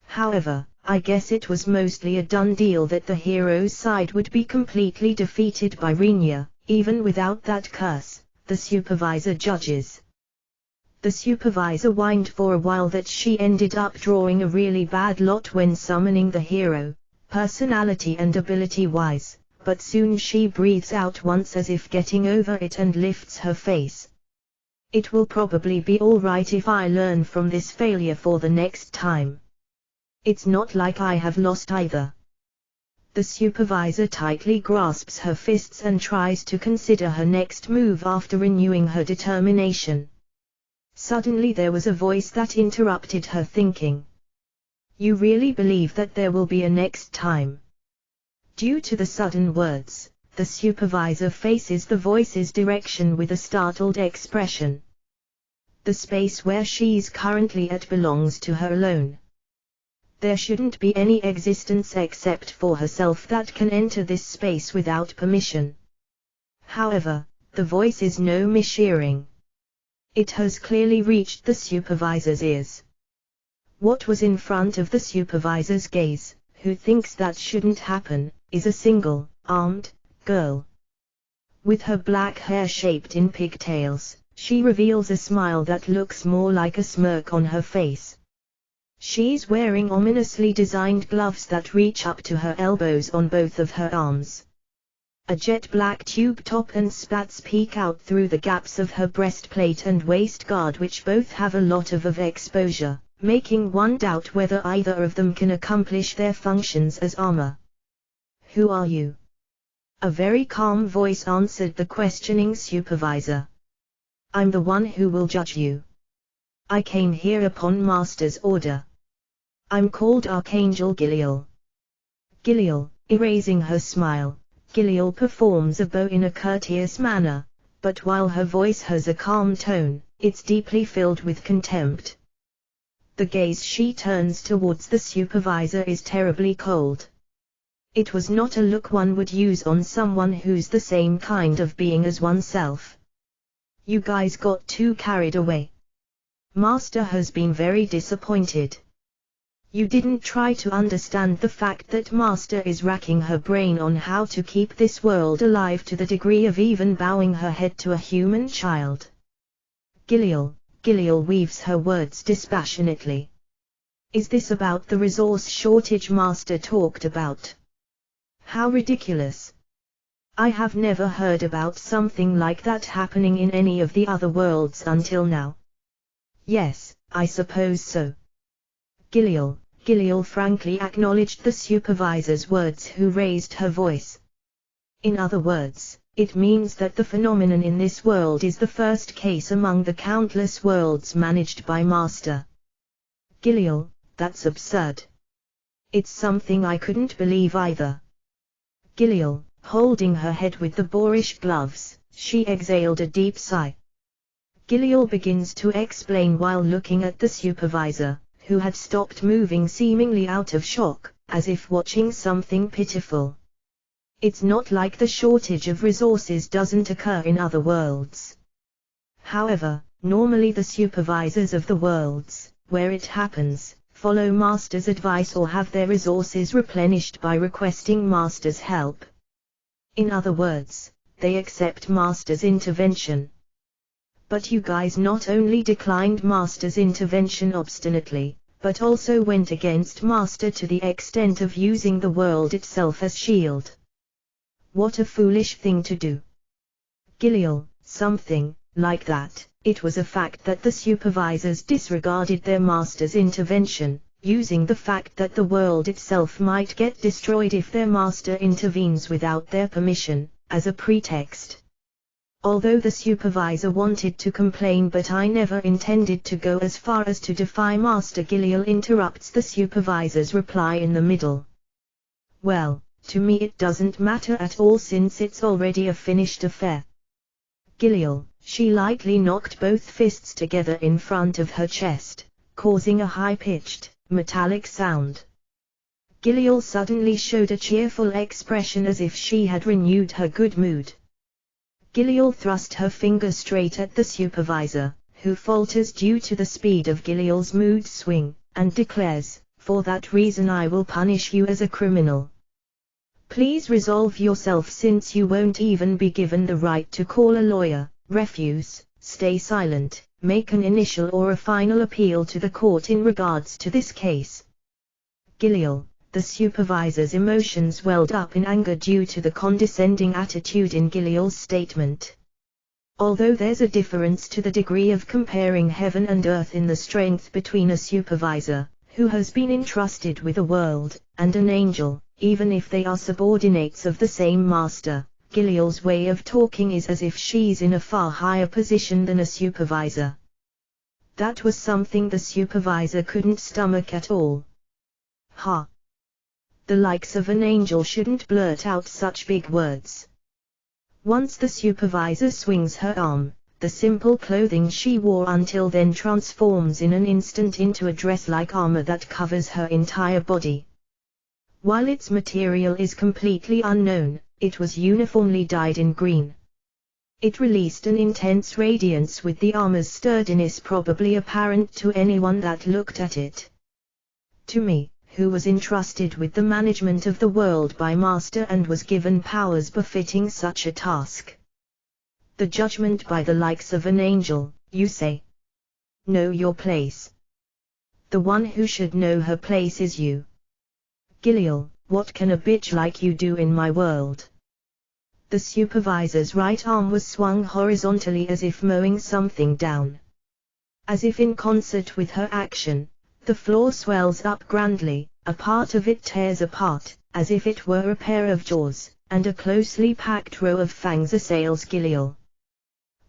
However, I guess it was mostly a done deal that the hero's side would be completely defeated by Rinya, even without that curse, the supervisor judges. The supervisor whined for a while that she ended up drawing a really bad lot when summoning the hero, personality and ability-wise, but soon she breathes out once as if getting over it and lifts her face. It will probably be alright if I learn from this failure for the next time. It's not like I have lost either. The supervisor tightly grasps her fists and tries to consider her next move after renewing her determination. Suddenly there was a voice that interrupted her thinking. You really believe that there will be a next time? Due to the sudden words, the supervisor faces the voice's direction with a startled expression. The space where she's currently at belongs to her alone. There shouldn't be any existence except for herself that can enter this space without permission. However, the voice is no mishearing. It has clearly reached the supervisor's ears. What was in front of the supervisor's gaze, who thinks that shouldn't happen, is a single-armed girl. With her black hair shaped in pigtails, she reveals a smile that looks more like a smirk on her face. She's wearing ominously designed gloves that reach up to her elbows on both of her arms. A jet black tube top and spats peek out through the gaps of her breastplate and waist guard, which both have a lot of exposure, making one doubt whether either of them can accomplish their functions as armor. Who are you? A very calm voice answered the questioning supervisor. I'm the one who will judge you. I came here upon Master's order. I'm called Archangel Giliel. Giliel, erasing her smile, Giliel performs a bow in a courteous manner, but while her voice has a calm tone, it's deeply filled with contempt. The gaze she turns towards the supervisor is terribly cold. It was not a look one would use on someone who's the same kind of being as oneself. You guys got too carried away. Master has been very disappointed. You didn't try to understand the fact that Master is racking her brain on how to keep this world alive to the degree of even bowing her head to a human child. Giliel weaves her words dispassionately. Is this about the resource shortage Master talked about? How ridiculous. I have never heard about something like that happening in any of the other worlds until now. Yes, I suppose so. Giliel frankly acknowledged the supervisor's words, who raised her voice. In other words, it means that the phenomenon in this world is the first case among the countless worlds managed by Master. Giliel, that's absurd. It's something I couldn't believe either. Giliel, holding her head with the boorish gloves, she exhaled a deep sigh. Giliel begins to explain while looking at the supervisor, who had stopped moving seemingly out of shock, as if watching something pitiful. It's not like the shortage of resources doesn't occur in other worlds. However, normally the supervisors of the worlds, where it happens, follow Master's advice or have their resources replenished by requesting Master's help. In other words, they accept Master's intervention. But you guys not only declined Master's intervention obstinately, but also went against Master to the extent of using the world itself as shield. What a foolish thing to do. Giliel, something like that. It was a fact that the supervisors disregarded their Master's intervention, using the fact that the world itself might get destroyed if their Master intervenes without their permission, as a pretext. Although the supervisor wanted to complain, but I never intended to go as far as to defy Master. Giliel interrupts the supervisor's reply in the middle. Well, to me it doesn't matter at all since it's already a finished affair. Giliel, she lightly knocked both fists together in front of her chest, causing a high-pitched, metallic sound. Giliel suddenly showed a cheerful expression as if she had renewed her good mood. Giliel thrust her finger straight at the supervisor, who falters due to the speed of Giliel's mood swing, and declares, "For that reason I will punish you as a criminal. Please resolve yourself since you won't even be given the right to call a lawyer, refuse, stay silent, make an initial or a final appeal to the court in regards to this case." Giliel, the supervisor's emotions welled up in anger due to the condescending attitude in Giliel's statement. Although there's a difference to the degree of comparing heaven and earth in the strength between a supervisor, who has been entrusted with a world, and an angel, even if they are subordinates of the same master, Giliel's way of talking is as if she's in a far higher position than a supervisor. That was something the supervisor couldn't stomach at all. Ha! The likes of an angel shouldn't blurt out such big words. Once the supervisor swings her arm, the simple clothing she wore until then transforms in an instant into a dress-like armor that covers her entire body. While its material is completely unknown, it was uniformly dyed in green. It released an intense radiance with the armor's sturdiness probably apparent to anyone that looked at it. To me, who was entrusted with the management of the world by Master and was given powers befitting such a task. The judgment by the likes of an angel, you say? Know your place. The one who should know her place is you. Giliel, what can a bitch like you do in my world? The supervisor's right arm was swung horizontally as if mowing something down. As if in concert with her action, the floor swells up grandly, a part of it tears apart, as if it were a pair of jaws, and a closely packed row of fangs assails Giliel.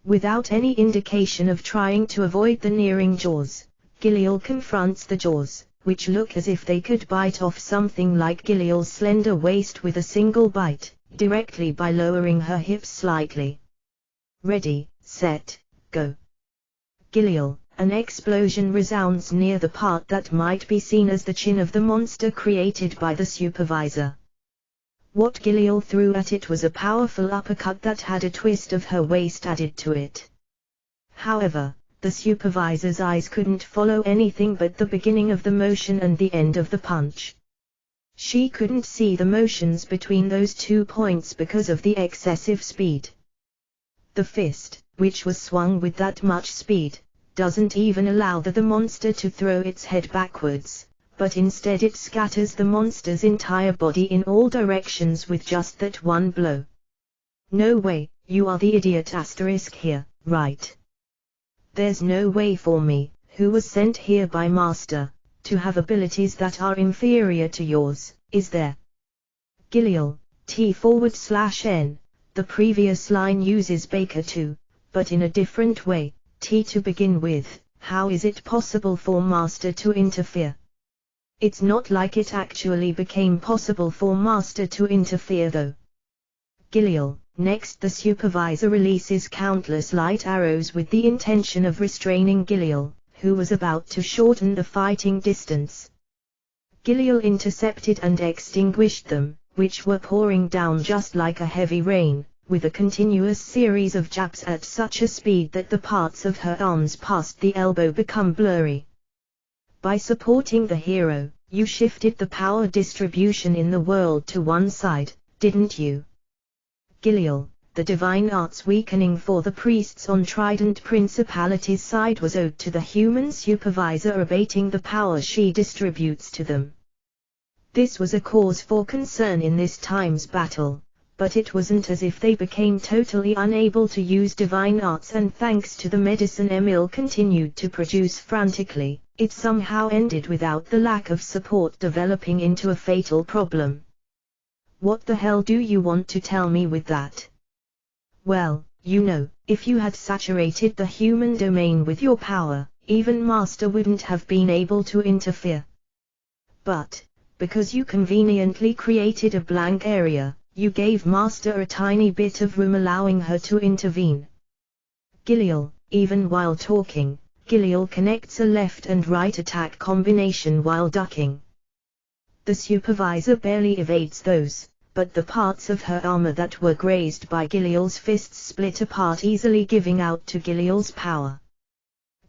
Without any indication of trying to avoid the nearing jaws, Giliel confronts the jaws, which look as if they could bite off something like Giliel's slender waist with a single bite, directly by lowering her hips slightly. Ready, set, go. Giliel. An explosion resounds near the part that might be seen as the chin of the monster created by the supervisor. What Giliel threw at it was a powerful uppercut that had a twist of her waist added to it. However, the supervisor's eyes couldn't follow anything but the beginning of the motion and the end of the punch. She couldn't see the motions between those 2 points because of the excessive speed. The fist, which was swung with that much speed, doesn't even allow the monster to throw its head backwards, but instead it scatters the monster's entire body in all directions with just that one blow. No way, you are the idiot asterisk here, right? There's no way for me, who was sent here by Master, to have abilities that are inferior to yours, is there? Giliel, T/N, the previous line uses Baker too, but in a different way. T to begin with, how is it possible for Master to interfere? It's not like it actually became possible for Master to interfere though. Giliel, Next the supervisor releases countless light arrows with the intention of restraining Giliel, who was about to shorten the fighting distance. Giliel intercepted and extinguished them, which were pouring down just like a heavy rain, with a continuous series of jabs at such a speed that the parts of her arms past the elbow become blurry. By supporting the hero, you shifted the power distribution in the world to one side, didn't you? Giliel, the divine art's weakening for the priests on Trident Principality's side was owed to the human supervisor abating the power she distributes to them. This was a cause for concern in this time's battle, but it wasn't as if they became totally unable to use divine arts, and thanks to the medicine Emil continued to produce frantically, it somehow ended without the lack of support developing into a fatal problem. What the hell do you want to tell me with that? Well, you know, if you had saturated the human domain with your power, even Master wouldn't have been able to interfere. But, because you conveniently created a blank area, you gave Master a tiny bit of room, allowing her to intervene. Giliel, even while talking, Giliel connects a left and right attack combination while ducking. The supervisor barely evades those, but the parts of her armor that were grazed by Giliel's fists split apart, easily giving out to Giliel's power.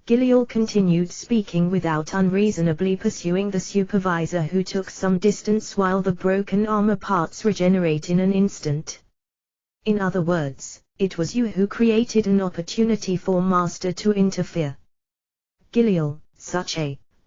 Giliel continued speaking without unreasonably pursuing the supervisor, who took some distance while the broken armor parts regenerate in an instant. In other words, it was you who created an opportunity for Master to interfere. Giliel,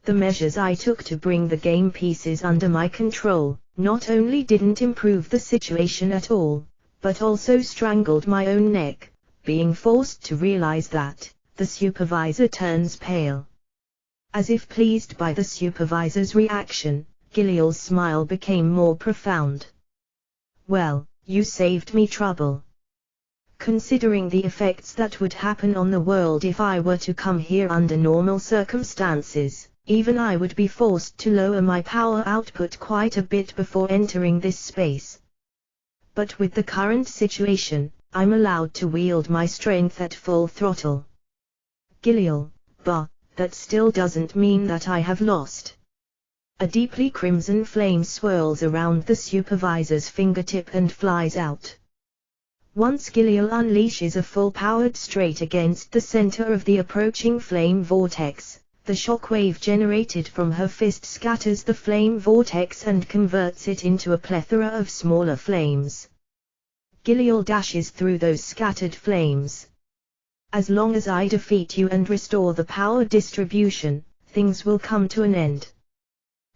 the measures I took to bring the game pieces under my control, not only didn't improve the situation at all, but also strangled my own neck. Being forced to realize that, the supervisor turns pale. As if pleased by the supervisor's reaction, Giliel's smile became more profound. Well, you saved me trouble. Considering the effects that would happen on the world if I were to come here under normal circumstances, even I would be forced to lower my power output quite a bit before entering this space. But with the current situation, I'm allowed to wield my strength at full throttle. Giliel, but that still doesn't mean that I have lost. A deeply crimson flame swirls around the supervisor's fingertip and flies out. Once Giliel unleashes a full-powered straight against the center of the approaching flame vortex, the shockwave generated from her fist scatters the flame vortex and converts it into a plethora of smaller flames. Giliel dashes through those scattered flames. As long as I defeat you and restore the power distribution, things will come to an end.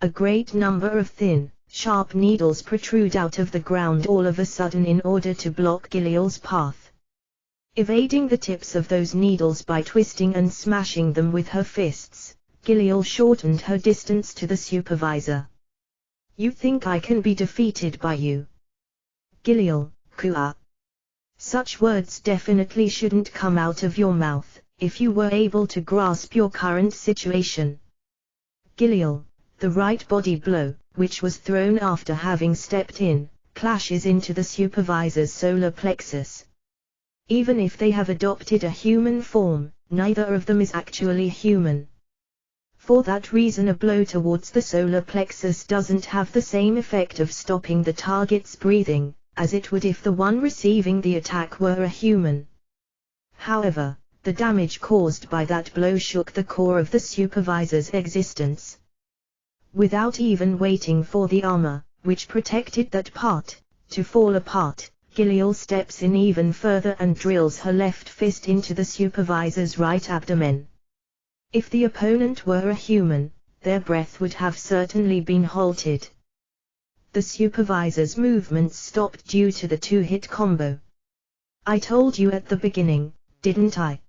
A great number of thin, sharp needles protrude out of the ground all of a sudden in order to block Giliel's path. Evading the tips of those needles by twisting and smashing them with her fists, Giliel shortened her distance to the supervisor. You think I can be defeated by you? Giliel, Kua. Such words definitely shouldn't come out of your mouth, if you were able to grasp your current situation. Giliel, the right body blow, which was thrown after having stepped in, clashes into the supervisor's solar plexus. Even if they have adopted a human form, neither of them is actually human. For that reason, a blow towards the solar plexus doesn't have the same effect of stopping the target's breathing, as it would if the one receiving the attack were a human. However, the damage caused by that blow shook the core of the supervisor's existence. Without even waiting for the armor, which protected that part, to fall apart, Giliel steps in even further and drills her left fist into the supervisor's right abdomen. If the opponent were a human, their breath would have certainly been halted. The supervisor's movements stopped due to the two-hit combo. I told you at the beginning, didn't I?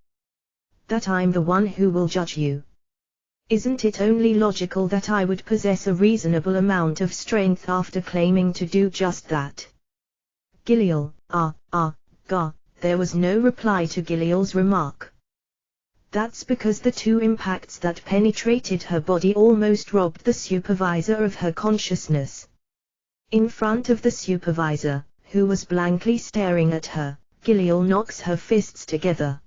That I'm the one who will judge you. Isn't it only logical that I would possess a reasonable amount of strength after claiming to do just that? Giliel, there was no reply to Giliel's remark. That's because the two impacts that penetrated her body almost robbed the supervisor of her consciousness. In front of the supervisor, who was blankly staring at her, Giliel knocks her fists together.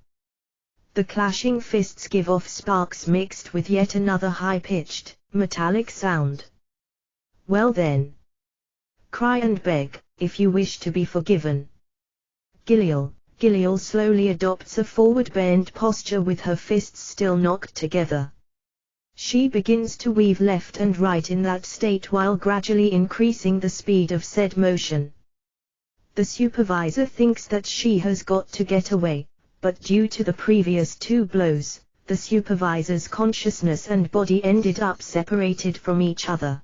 The clashing fists give off sparks mixed with yet another high-pitched, metallic sound. Well then. Cry and beg, if you wish to be forgiven. Giliel slowly adopts a forward-bent posture with her fists still knocked together. She begins to weave left and right in that state while gradually increasing the speed of said motion. The supervisor thinks that she has got to get away, but due to the previous 2 blows, the supervisor's consciousness and body ended up separated from each other.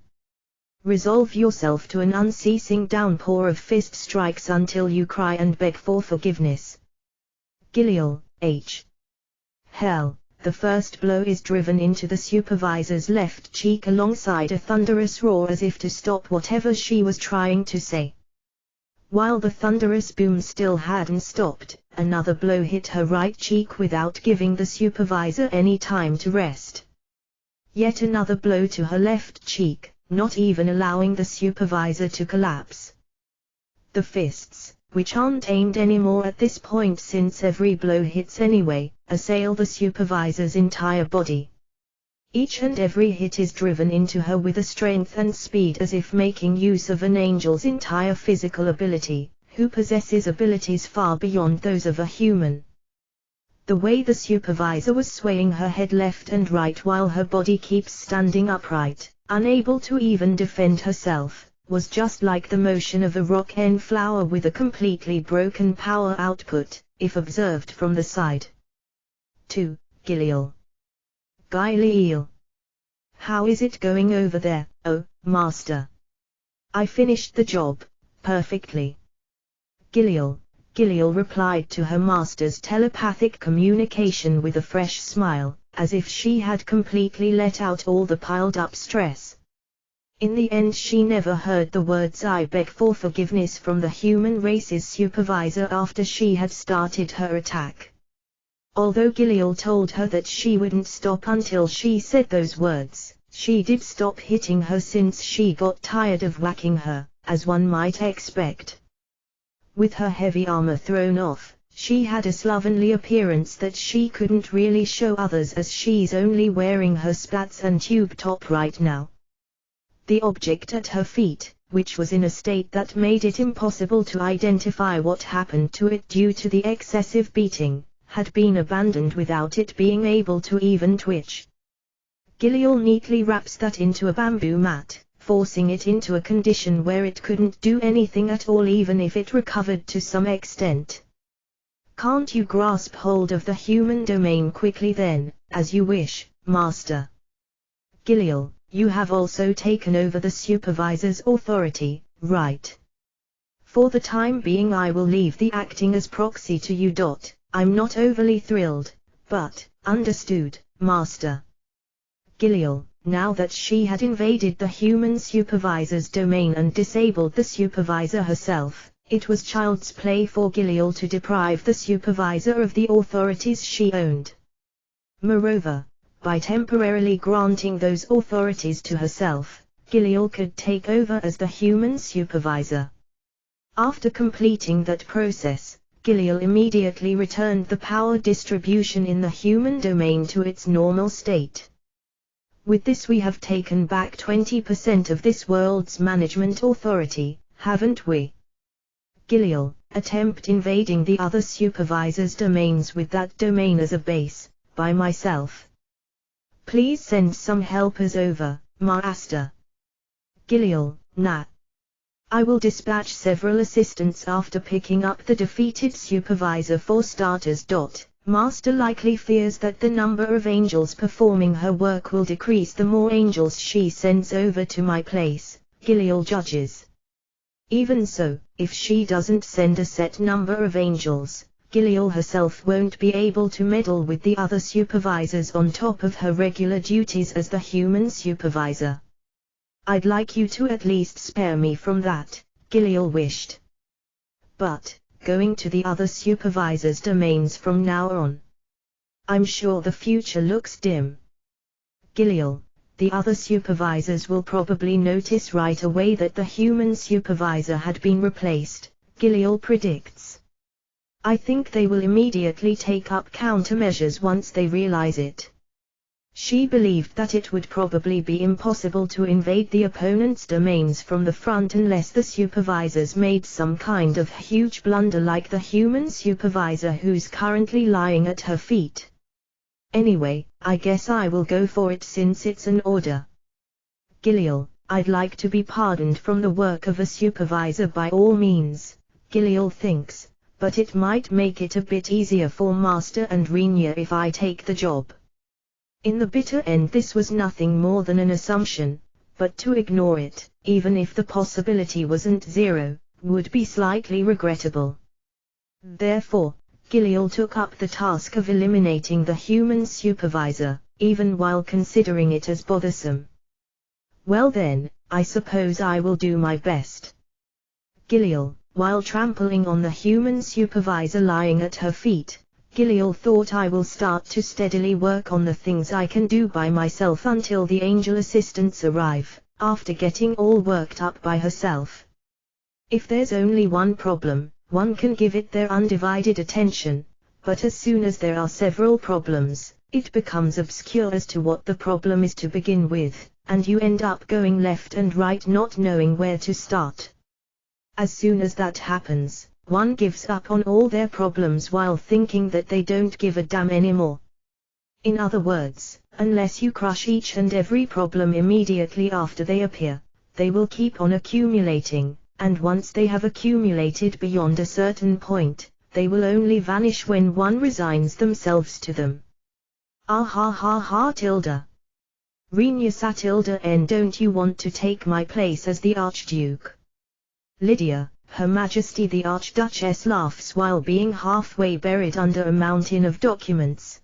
Resolve yourself to an unceasing downpour of fist strikes until you cry and beg for forgiveness. Giliel, H. Hell, the first blow is driven into the supervisor's left cheek alongside a thunderous roar as if to stop whatever she was trying to say. While the thunderous boom still hadn't stopped, another blow hit her right cheek without giving the supervisor any time to rest. Yet another blow to her left cheek, not even allowing the supervisor to collapse. The fists, which aren't aimed anymore at this point since every blow hits anyway, assail the supervisor's entire body. Each and every hit is driven into her with a strength and speed as if making use of an angel's entire physical ability, who possesses abilities far beyond those of a human. The way the supervisor was swaying her head left and right while her body keeps standing upright, unable to even defend herself, was just like the motion of a rock-en flower with a completely broken power output, if observed from the side. 2. Giliel. Giliel. How is it going over there, oh, master? I finished the job, perfectly. Giliel replied to her master's telepathic communication with a fresh smile, as if she had completely let out all the piled-up stress. In the end she never heard the words "I beg for forgiveness" from the human race's supervisor after she had started her attack. Although Giliel told her that she wouldn't stop until she said those words, she did stop hitting her since she got tired of whacking her, as one might expect. With her heavy armor thrown off, she had a slovenly appearance that she couldn't really show others as she's only wearing her spats and tube top right now. The object at her feet, which was in a state that made it impossible to identify what happened to it due to the excessive beating, had been abandoned without it being able to even twitch. Giliel neatly wraps that into a bamboo mat, forcing it into a condition where it couldn't do anything at all even if it recovered to some extent. Can't you grasp hold of the human domain quickly then, as you wish, master? Giliel, you have also taken over the supervisor's authority, right? For the time being I will leave the acting as proxy to you. I'm not overly thrilled, but, understood, master. Giliel, now that she had invaded the human supervisor's domain and disabled the supervisor herself, it was child's play for Giliel to deprive the supervisor of the authorities she owned. Moreover, by temporarily granting those authorities to herself, Giliel could take over as the human supervisor. After completing that process, Giliel immediately returned the power distribution in the human domain to its normal state. With this we have taken back 20% of this world's management authority, haven't we? Giliel, attempt invading the other supervisor's domains with that domain as a base, by myself. Please send some helpers over, master. Giliel, nah. I will dispatch several assistants after picking up the defeated supervisor for starters. Master likely fears that the number of angels performing her work will decrease the more angels she sends over to my place, Giliel judges. Even so, if she doesn't send a set number of angels, Giliel herself won't be able to meddle with the other supervisors on top of her regular duties as the human supervisor. I'd like you to at least spare me from that, Giliel wished. But, going to the other supervisors' domains from now on. I'm sure the future looks dim. Giliel, the other supervisors will probably notice right away that the human supervisor had been replaced, Giliel predicts. I think they will immediately take up countermeasures once they realize it. She believed that it would probably be impossible to invade the opponent's domains from the front unless the supervisors made some kind of huge blunder like the human supervisor who's currently lying at her feet. Anyway, I guess I will go for it since it's an order. Giliel, I'd like to be pardoned from the work of a supervisor by all means, Giliel thinks, but it might make it a bit easier for Master and Renya if I take the job. In the bitter end this was nothing more than an assumption, but to ignore it, even if the possibility wasn't zero, would be slightly regrettable. Therefore, Giliel took up the task of eliminating the human supervisor, even while considering it as bothersome. Well then, I suppose I will do my best. Giliel, while trampling on the human supervisor lying at her feet, Giliel thought I will start to steadily work on the things I can do by myself until the angel assistants arrive, after getting all worked up by herself. If there's only one problem, one can give it their undivided attention, but as soon as there are several problems, it becomes obscure as to what the problem is to begin with, and you end up going left and right not knowing where to start. As soon as that happens, one gives up on all their problems while thinking that they don't give a damn anymore. In other words, unless you crush each and every problem immediately after they appear, they will keep on accumulating, and once they have accumulated beyond a certain point, they will only vanish when one resigns themselves to them. Ah ha ha ha tilde. Renya sat tilde and don't you want to take my place as the Archduke? Lydia, Her Majesty the Archduchess laughs while being halfway buried under a mountain of documents.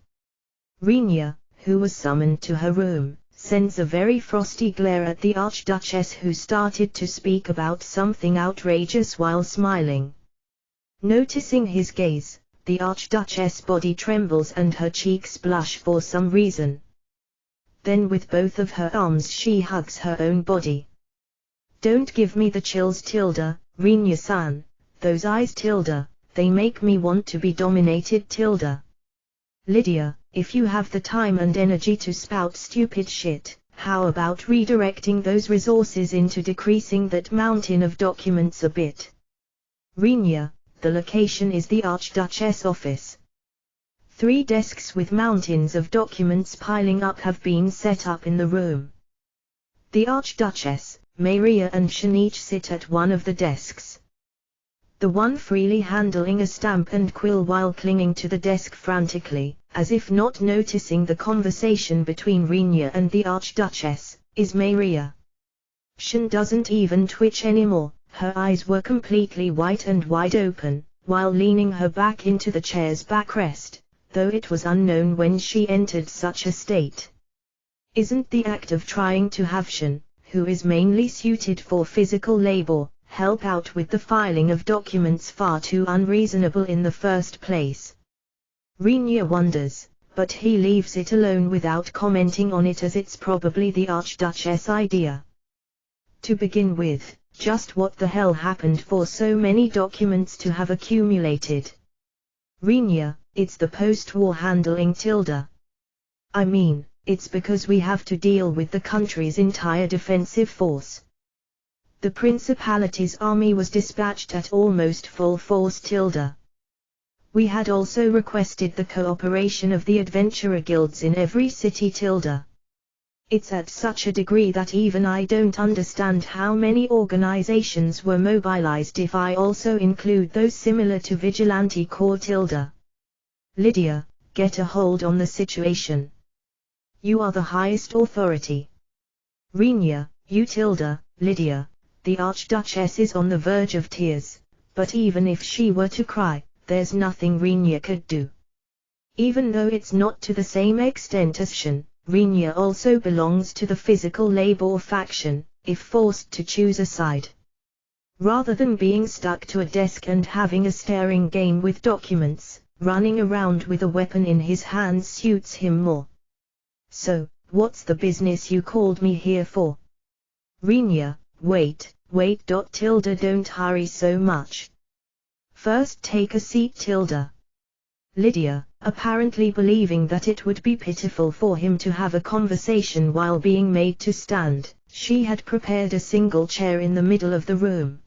Renya, who was summoned to her room, sends a very frosty glare at the Archduchess who started to speak about something outrageous while smiling. Noticing his gaze, the Archduchess' body trembles and her cheeks blush for some reason. Then with both of her arms she hugs her own body. Don't give me the chills tilde, Renya-san, those eyes tilde, they make me want to be dominated tilde. Lydia, if you have the time and energy to spout stupid shit, how about redirecting those resources into decreasing that mountain of documents a bit? Renya, the location is the Archduchess office. 3 desks with mountains of documents piling up have been set up in the room. The Archduchess, Maria and Shaniche sit at one of the desks. The one freely handling a stamp and quill while clinging to the desk frantically, as if not noticing the conversation between Renya and the Archduchess, is Maria. Shan doesn't even twitch anymore, her eyes were completely white and wide open, while leaning her back into the chair's backrest, though it was unknown when she entered such a state. Isn't the act of trying to have Shan, who is mainly suited for physical labor, help out with the filing of documents far too unreasonable in the first place? Renya wonders, but he leaves it alone without commenting on it as it's probably the Archduchess' idea. To begin with, just what the hell happened for so many documents to have accumulated? Renya, it's the post-war handling tilde. I mean, it's because we have to deal with the country's entire defensive force. The Principality's army was dispatched at almost full force tilde. We had also requested the cooperation of the adventurer guilds in every city tilde. It's at such a degree that even I don't understand how many organizations were mobilized if I also include those similar to Vigilante Corps tilde. Lydia, get a hold on the situation. You are the highest authority. Renya, you tilde, Lydia, the Archduchess is on the verge of tears, but even if she were to cry, there's nothing Renya could do. Even though it's not to the same extent as Shan, Renya also belongs to the physical labor faction, if forced to choose a side. Rather than being stuck to a desk and having a staring game with documents, running around with a weapon in his hands suits him more. So, what's the business you called me here for? Renya, wait, don't hurry so much. First take a seat tilde. Lydia, apparently believing that it would be pitiful for him to have a conversation while being made to stand, she had prepared a single chair in the middle of the room.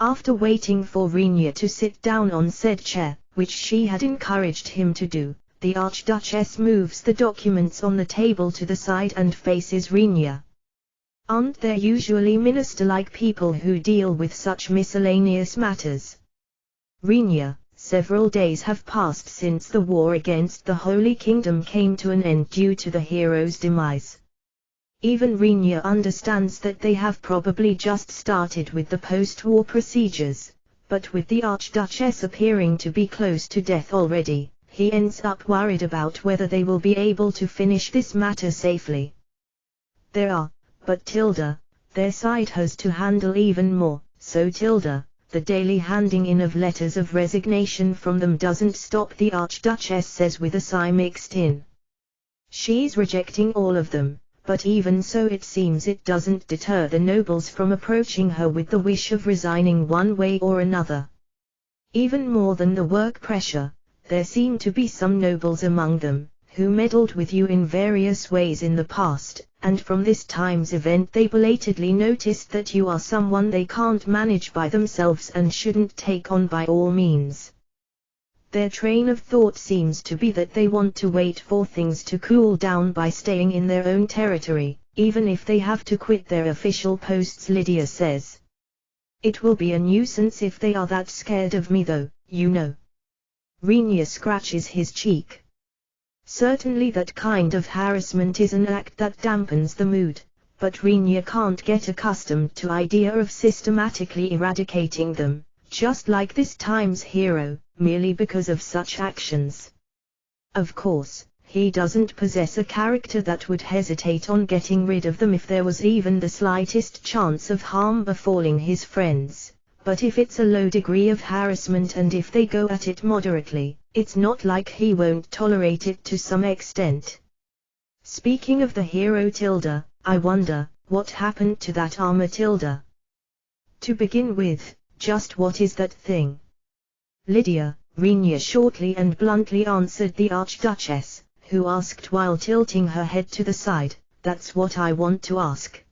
After waiting for Renia to sit down on said chair, which she had encouraged him to do, the Archduchess moves the documents on the table to the side and faces Renia. Aren't there usually minister-like people who deal with such miscellaneous matters? Renia, several days have passed since the war against the Holy Kingdom came to an end due to the hero's demise. Even Renia understands that they have probably just started with the post-war procedures, but with the Archduchess appearing to be close to death already, he ends up worried about whether they will be able to finish this matter safely. But their side has to handle even more, so the daily handing in of letters of resignation from them doesn't stop, the Archduchess says with a sigh mixed in. She's rejecting all of them, but even so it seems it doesn't deter the nobles from approaching her with the wish of resigning one way or another. Even more than the work pressure, there seem to be some nobles among them, who meddled with you in various ways in the past, and from this time's event they belatedly noticed that you are someone they can't manage by themselves and shouldn't take on by all means. Their train of thought seems to be that they want to wait for things to cool down by staying in their own territory, even if they have to quit their official posts, Lydia says. It will be a nuisance if they are that scared of me though, you know. Renia scratches his cheek. Certainly that kind of harassment is an act that dampens the mood, but Renia can't get accustomed to idea of systematically eradicating them, just like this time's hero, merely because of such actions. Of course, he doesn't possess a character that would hesitate on getting rid of them if there was even the slightest chance of harm befalling his friends. But if it's a low degree of harassment and if they go at it moderately, it's not like he won't tolerate it to some extent. Speaking of the hero I wonder, what happened to that armor To begin with, just what is that thing? Lydia, Renia shortly and bluntly answered the Archduchess, who asked while tilting her head to the side, that's what I want to ask.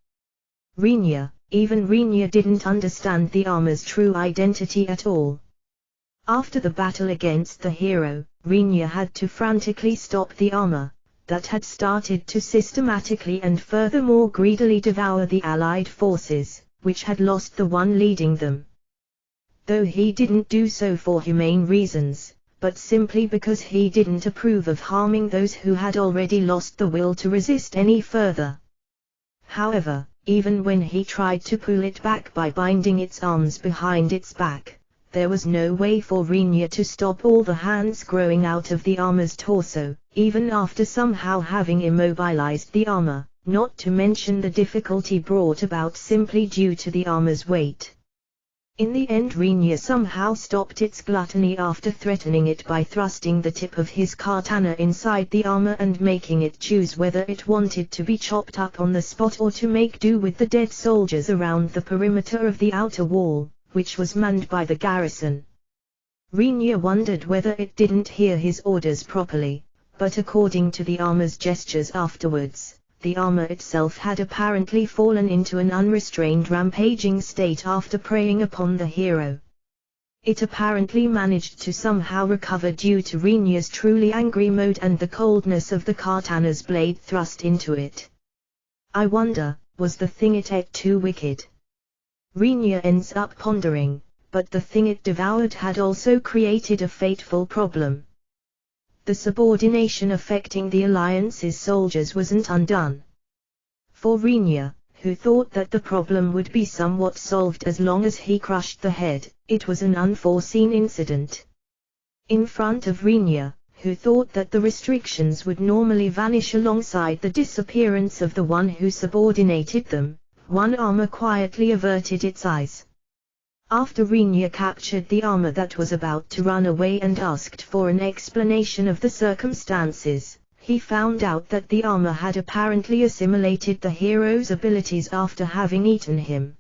Even Renia didn't understand the armor's true identity at all. After the battle against the hero, Renia had to frantically stop the armor, that had started to systematically and furthermore greedily devour the Allied forces, which had lost the one leading them. Though he didn't do so for humane reasons, but simply because he didn't approve of harming those who had already lost the will to resist any further. However, even when he tried to pull it back by binding its arms behind its back, there was no way for Renia to stop all the hands growing out of the armor's torso, even after somehow having immobilized the armor, not to mention the difficulty brought about simply due to the armor's weight. In the end Renia somehow stopped its gluttony after threatening it by thrusting the tip of his katana inside the armor and making it choose whether it wanted to be chopped up on the spot or to make do with the dead soldiers around the perimeter of the outer wall, which was manned by the garrison. Renia wondered whether it didn't hear his orders properly, but according to the armor's gestures afterwards, the armor itself had apparently fallen into an unrestrained rampaging state after preying upon the hero. It apparently managed to somehow recover due to Renia's truly angry mode and the coldness of the katana's blade thrust into it. I wonder, was the thing it ate too wicked? Renia ends up pondering, but the thing it devoured had also created a fateful problem. The subordination affecting the Alliance's soldiers wasn't undone. For Renia, who thought that the problem would be somewhat solved as long as he crushed the head, it was an unforeseen incident. In front of Renia, who thought that the restrictions would normally vanish alongside the disappearance of the one who subordinated them, one armor quietly averted its eyes. After Renia captured the armor that was about to run away and asked for an explanation of the circumstances, he found out that the armor had apparently assimilated the hero's abilities after having eaten him.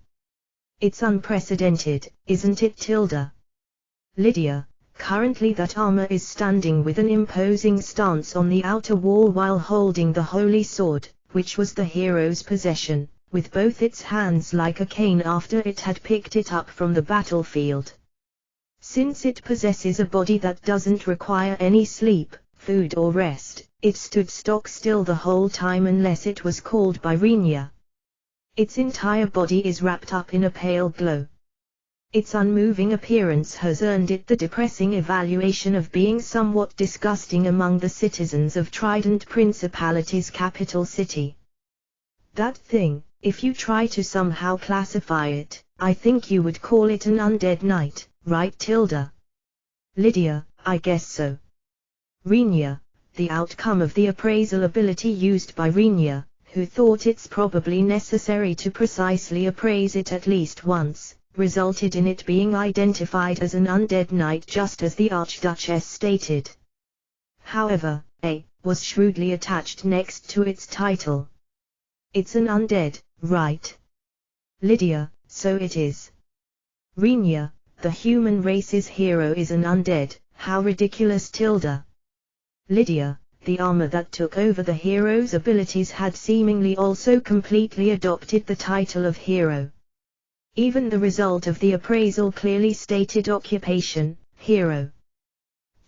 It's unprecedented, isn't it, Tilda? Lydia, currently that armor is standing with an imposing stance on the outer wall while holding the holy sword, which was the hero's possession, with both its hands like a cane after it had picked it up from the battlefield. Since it possesses a body that doesn't require any sleep, food or rest, it stood stock still the whole time unless it was called by Renya. Its entire body is wrapped up in a pale glow. Its unmoving appearance has earned it the depressing evaluation of being somewhat disgusting among the citizens of Trident Principality's capital city. That thing, if you try to somehow classify it, I think you would call it an undead knight, right Tilda? Lydia, I guess so. Renya, the outcome of the appraisal ability used by Renya, who thought it's probably necessary to precisely appraise it at least once, resulted in it being identified as an undead knight just as the Archduchess stated. However, A was shrewdly attached next to its title. It's an undead, right? Lydia, so it is. Renya, the human race's hero is an undead, how ridiculous Tilda. Lydia, the armor that took over the hero's abilities had seemingly also completely adopted the title of hero. Even the result of the appraisal clearly stated occupation, hero.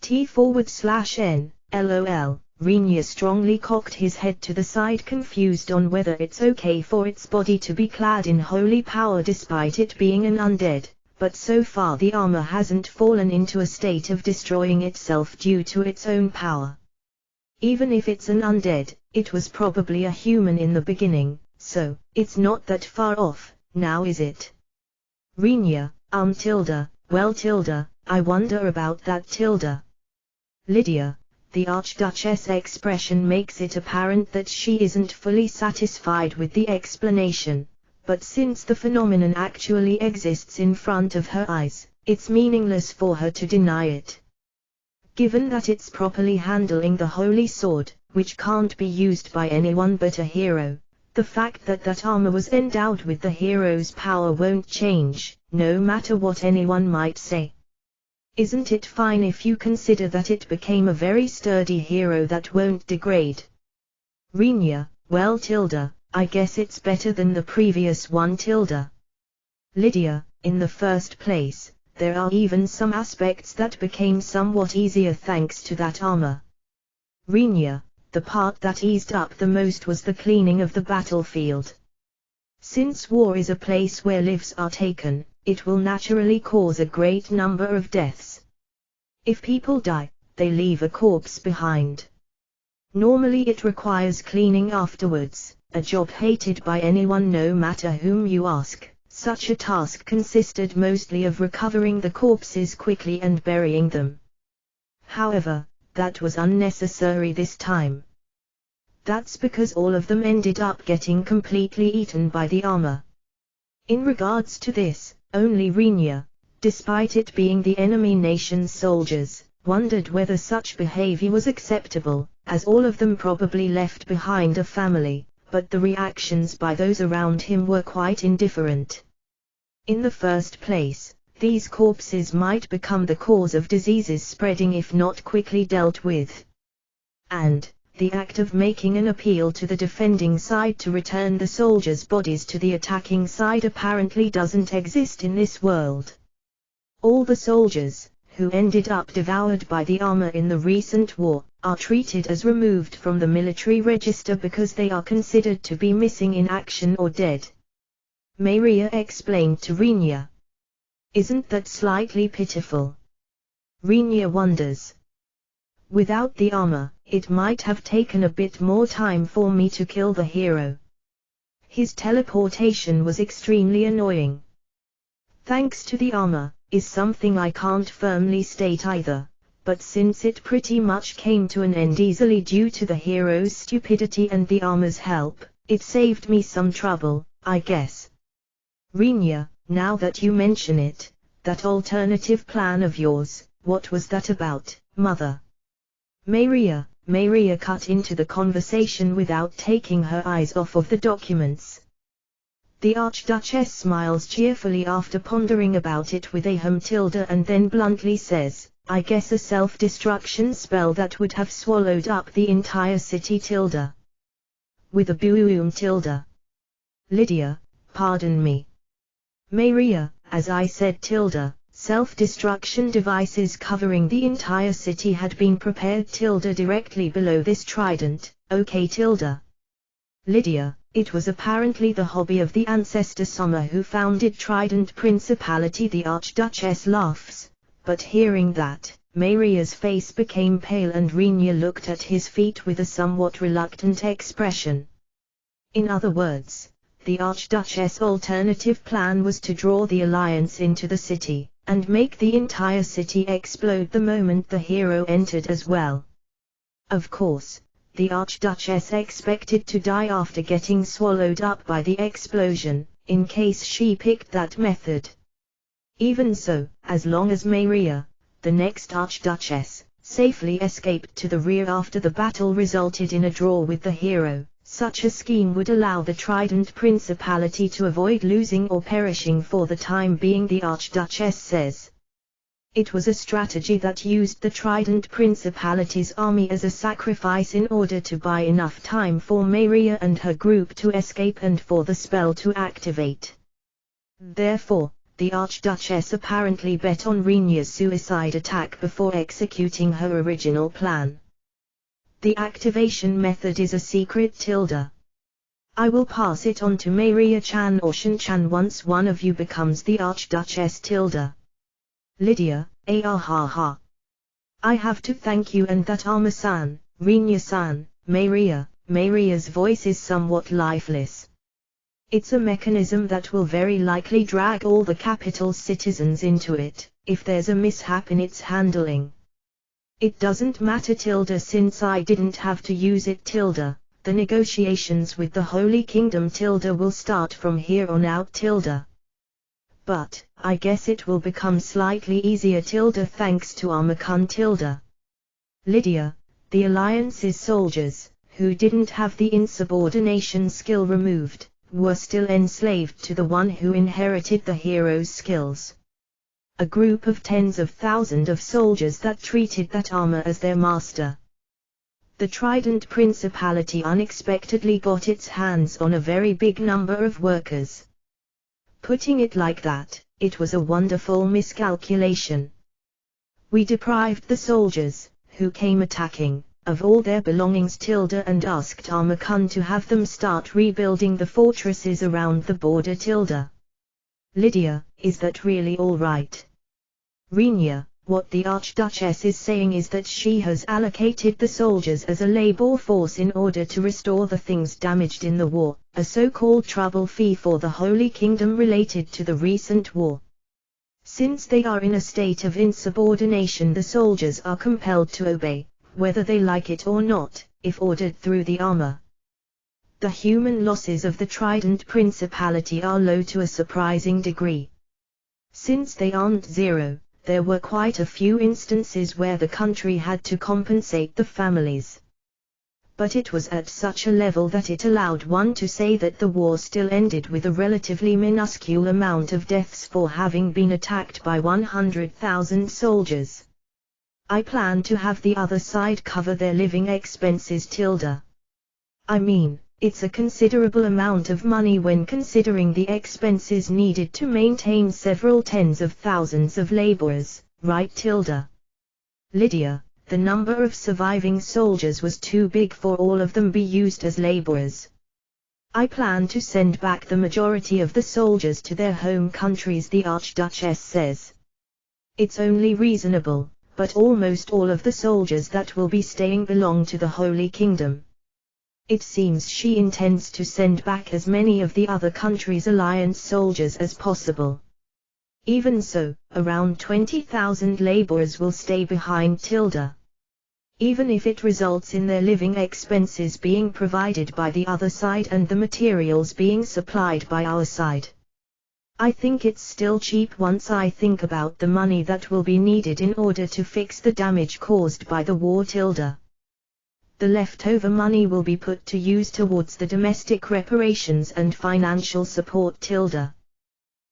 T/N, LOL, Renya strongly cocked his head to the side confused on whether it's okay for its body to be clad in holy power despite it being an undead, but so far the armor hasn't fallen into a state of destroying itself due to its own power. Even if it's an undead, it was probably a human in the beginning, so, it's not that far off, now is it? Renya, Tilda, well Tilda, I wonder about that Tilda. Lydia, the Archduchess' expression makes it apparent that she isn't fully satisfied with the explanation, but since the phenomenon actually exists in front of her eyes, it's meaningless for her to deny it. Given that it's properly handling the holy sword, which can't be used by anyone but a hero, the fact that that armor was endowed with the hero's power won't change, no matter what anyone might say. Isn't it fine if you consider that it became a very sturdy hero that won't degrade? Renya, well Tilda, I guess it's better than the previous one Tilda. Lydia, in the first place, there are even some aspects that became somewhat easier thanks to that armor. Renya, the part that eased up the most was the cleaning of the battlefield. Since war is a place where lives are taken, it will naturally cause a great number of deaths. If people die, they leave a corpse behind. Normally it requires cleaning afterwards, a job hated by anyone no matter whom you ask. Such a task consisted mostly of recovering the corpses quickly and burying them. However, that was unnecessary this time. That's because all of them ended up getting completely eaten by the armor. In regards to this, only Renya, despite it being the enemy nation's soldiers, wondered whether such behavior was acceptable, as all of them probably left behind a family, but the reactions by those around him were quite indifferent. In the first place, these corpses might become the cause of diseases spreading if not quickly dealt with. And, the act of making an appeal to the defending side to return the soldiers' bodies to the attacking side apparently doesn't exist in this world. All the soldiers, who ended up devoured by the armor in the recent war, are treated as removed from the military register because they are considered to be missing in action or dead. Maria explained to Renya. Isn't that slightly pitiful? Renya wonders. Without the armor, it might have taken a bit more time for me to kill the hero. His teleportation was extremely annoying. Thanks to the armor, is something I can't firmly state either, but since it pretty much came to an end easily due to the hero's stupidity and the armor's help, it saved me some trouble, I guess. Renya, now that you mention it, that alternative plan of yours, what was that about, mother? Maria cut into the conversation without taking her eyes off of the documents. The Archduchess smiles cheerfully after pondering about it with a tilde and then bluntly says, I guess a self-destruction spell that would have swallowed up the entire city tilde. With a boom tilde. Lydia, pardon me. Maria, as I said tilde, self-destruction devices covering the entire city had been prepared tilde directly below this trident, okay tilde. Lydia, it was apparently the hobby of the ancestor Summer who founded Trident Principality. The Archduchess laughs, but hearing that, Maria's face became pale and Renia looked at his feet with a somewhat reluctant expression. In other words, the Archduchess' alternative plan was to draw the alliance into the city, and make the entire city explode the moment the hero entered as well. Of course, the Archduchess expected to die after getting swallowed up by the explosion, in case she picked that method. Even so, as long as Maria, the next Archduchess, safely escaped to the rear after the battle resulted in a draw with the hero, such a scheme would allow the Trident Principality to avoid losing or perishing for the time being, the Archduchess says. It was a strategy that used the Trident Principality's army as a sacrifice in order to buy enough time for Maria and her group to escape and for the spell to activate. Therefore, the Archduchess apparently bet on Renia's suicide attack before executing her original plan. The activation method is a secret tilde. I will pass it on to Maria-chan or Shin-chan once one of you becomes the Archduchess tilde. Lydia, ha. I have to thank you and that Arma-san, Renia-san, Maria's voice is somewhat lifeless. It's a mechanism that will very likely drag all the capital's citizens into it, if there's a mishap in its handling. It doesn't matter tilde since I didn't have to use it tilde, the negotiations with the Holy Kingdom tilde will start from here on out tilde. But, I guess it will become slightly easier tilde thanks to Arma-kun tilde. Lydia, the Alliance's soldiers, who didn't have the insubordination skill removed, were still enslaved to the one who inherited the hero's skills. A group of tens of thousands of soldiers that treated that armor as their master. The Trident Principality unexpectedly got its hands on a very big number of workers. Putting it like that, it was a wonderful miscalculation. We deprived the soldiers, who came attacking, of all their belongings tilde and asked Arma-kun to have them start rebuilding the fortresses around the border tilde. Lydia, is that really all right? Renia, what the Archduchess is saying is that she has allocated the soldiers as a labor force in order to restore the things damaged in the war, a so-called trouble fee for the Holy Kingdom related to the recent war. Since they are in a state of insubordination, the soldiers are compelled to obey, whether they like it or not, if ordered through the armor. The human losses of the Trident Principality are low to a surprising degree. Since they aren't zero, there were quite a few instances where the country had to compensate the families. But it was at such a level that it allowed one to say that the war still ended with a relatively minuscule amount of deaths for having been attacked by 100,000 soldiers. I plan to have the other side cover their living expenses tilde. I mean, it's a considerable amount of money when considering the expenses needed to maintain several tens of thousands of laborers, right tilde. Lydia, the number of surviving soldiers was too big for all of them be used as laborers. I plan to send back the majority of the soldiers to their home countries, the Archduchess says. It's only reasonable, but almost all of the soldiers that will be staying belong to the Holy Kingdom. It seems she intends to send back as many of the other countries' alliance soldiers as possible. Even so, around 20,000 laborers will stay behind tilde. Even if it results in their living expenses being provided by the other side and the materials being supplied by our side. I think it's still cheap once I think about the money that will be needed in order to fix the damage caused by the war tilde. The leftover money will be put to use towards the domestic reparations and financial support.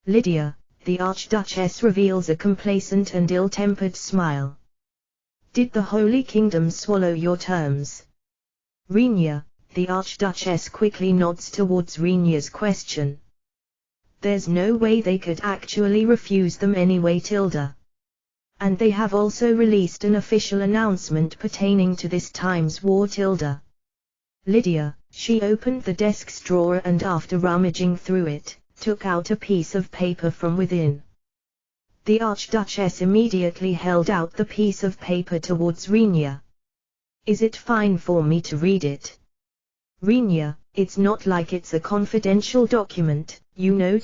Lydia, the Archduchess reveals a complacent and ill-tempered smile. Did the Holy Kingdom swallow your terms? Renia, the Archduchess quickly nods towards Renia's question. There's no way they could actually refuse them anyway. And they have also released an official announcement pertaining to this time's war. Lydia, she opened the desk's drawer and after rummaging through it, took out a piece of paper from within. The Archduchess immediately held out the piece of paper towards Renia. Is it fine for me to read it? Renia, it's not like it's a confidential document, you know.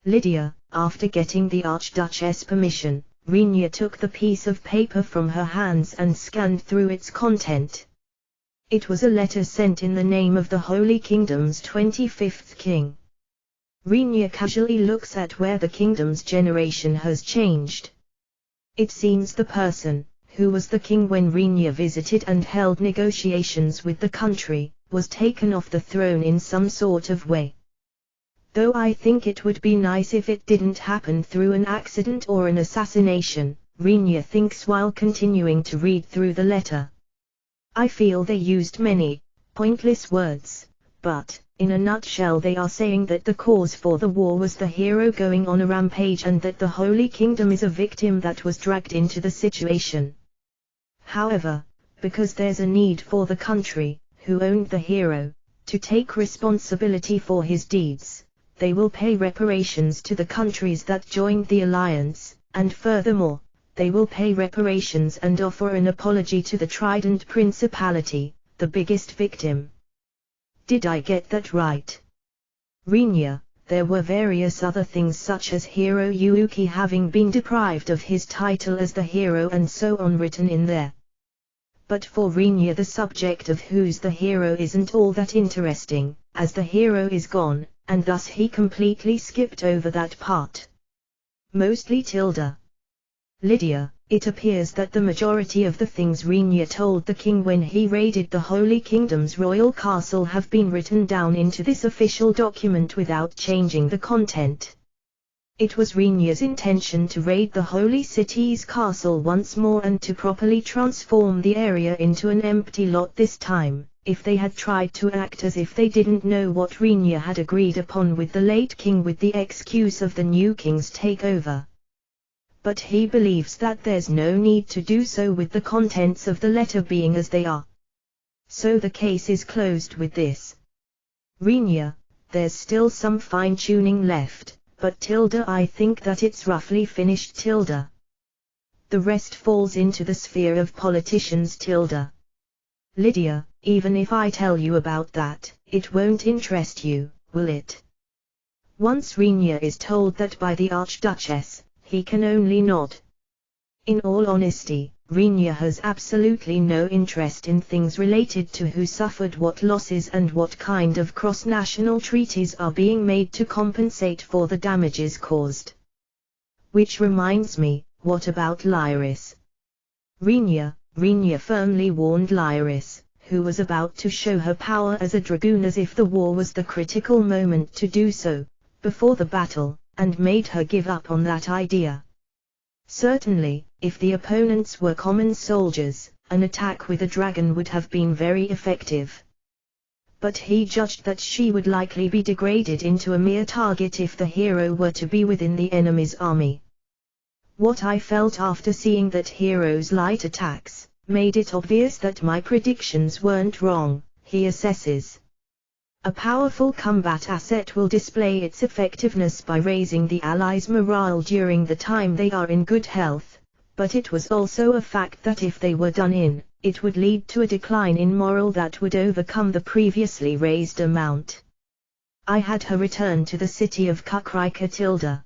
Lydia, after getting the Archduchess' permission, Renia took the piece of paper from her hands and scanned through its content. It was a letter sent in the name of the Holy Kingdom's 25th king. Renia casually looks at where the kingdom's generation has changed. It seems the person, who was the king when Renia visited and held negotiations with the country, was taken off the throne in some sort of way. Though I think it would be nice if it didn't happen through an accident or an assassination, Renia thinks while continuing to read through the letter. I feel they used many pointless words, but, in a nutshell, they are saying that the cause for the war was the hero going on a rampage and that the Holy Kingdom is a victim that was dragged into the situation. However, because there's a need for the country, who owned the hero, to take responsibility for his deeds, they will pay reparations to the countries that joined the alliance, and furthermore, they will pay reparations and offer an apology to the Trident Principality, the biggest victim. Did I get that right? Renia, there were various other things such as Hero Yuuki having been deprived of his title as the hero and so on written in there. But for Renia the subject of who's the hero isn't all that interesting, as the hero is gone, and thus he completely skipped over that part. Mostly. Lydia, it appears that the majority of the things Renia told the king when he raided the Holy Kingdom's royal castle have been written down into this official document without changing the content. It was Renia's intention to raid the Holy City's castle once more and to properly transform the area into an empty lot this time. If they had tried to act as if they didn't know what Renia had agreed upon with the late king with the excuse of the new king's takeover. But he believes that there's no need to do so with the contents of the letter being as they are. So the case is closed with this. Renia, there's still some fine-tuning left, but I think that it's roughly finished. The rest falls into the sphere of politicians. Lydia, even if I tell you about that, it won't interest you, will it? Once Renia is told that by the Archduchess, he can only nod. In all honesty, Renia has absolutely no interest in things related to who suffered what losses and what kind of cross-national treaties are being made to compensate for the damages caused. Which reminds me, what about Lyris? Renia firmly warned Lyris, who was about to show her power as a dragoon as if the war was the critical moment to do so, before the battle, and made her give up on that idea. Certainly, if the opponents were common soldiers, an attack with a dragon would have been very effective. But he judged that she would likely be degraded into a mere target if the hero were to be within the enemy's army. What I felt after seeing that hero's light attacks made it obvious that my predictions weren't wrong, he assesses. A powerful combat asset will display its effectiveness by raising the Allies' morale during the time they are in good health, but it was also a fact that if they were done in, it would lead to a decline in morale that would overcome the previously raised amount. I had her return to the city of Kukrika.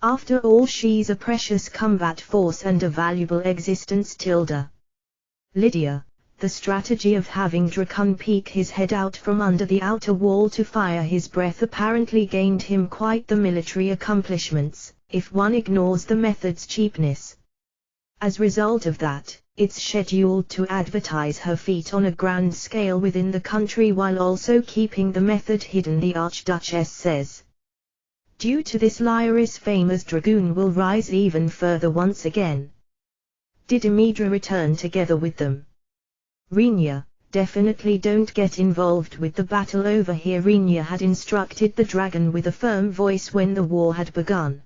After all, she's a precious combat force and a valuable existence. Lydia, the strategy of having Drakon peek his head out from under the outer wall to fire his breath apparently gained him quite the military accomplishments, if one ignores the method's cheapness. As a result of that, it's scheduled to advertise her feat on a grand scale within the country while also keeping the method hidden, the Archduchess says. Due to this, Lyra's fame as dragoon will rise even further once again. Did Imidra return together with them? Rhaenyra, definitely don't get involved with the battle over here, Rhaenyra had instructed the dragon with a firm voice when the war had begun.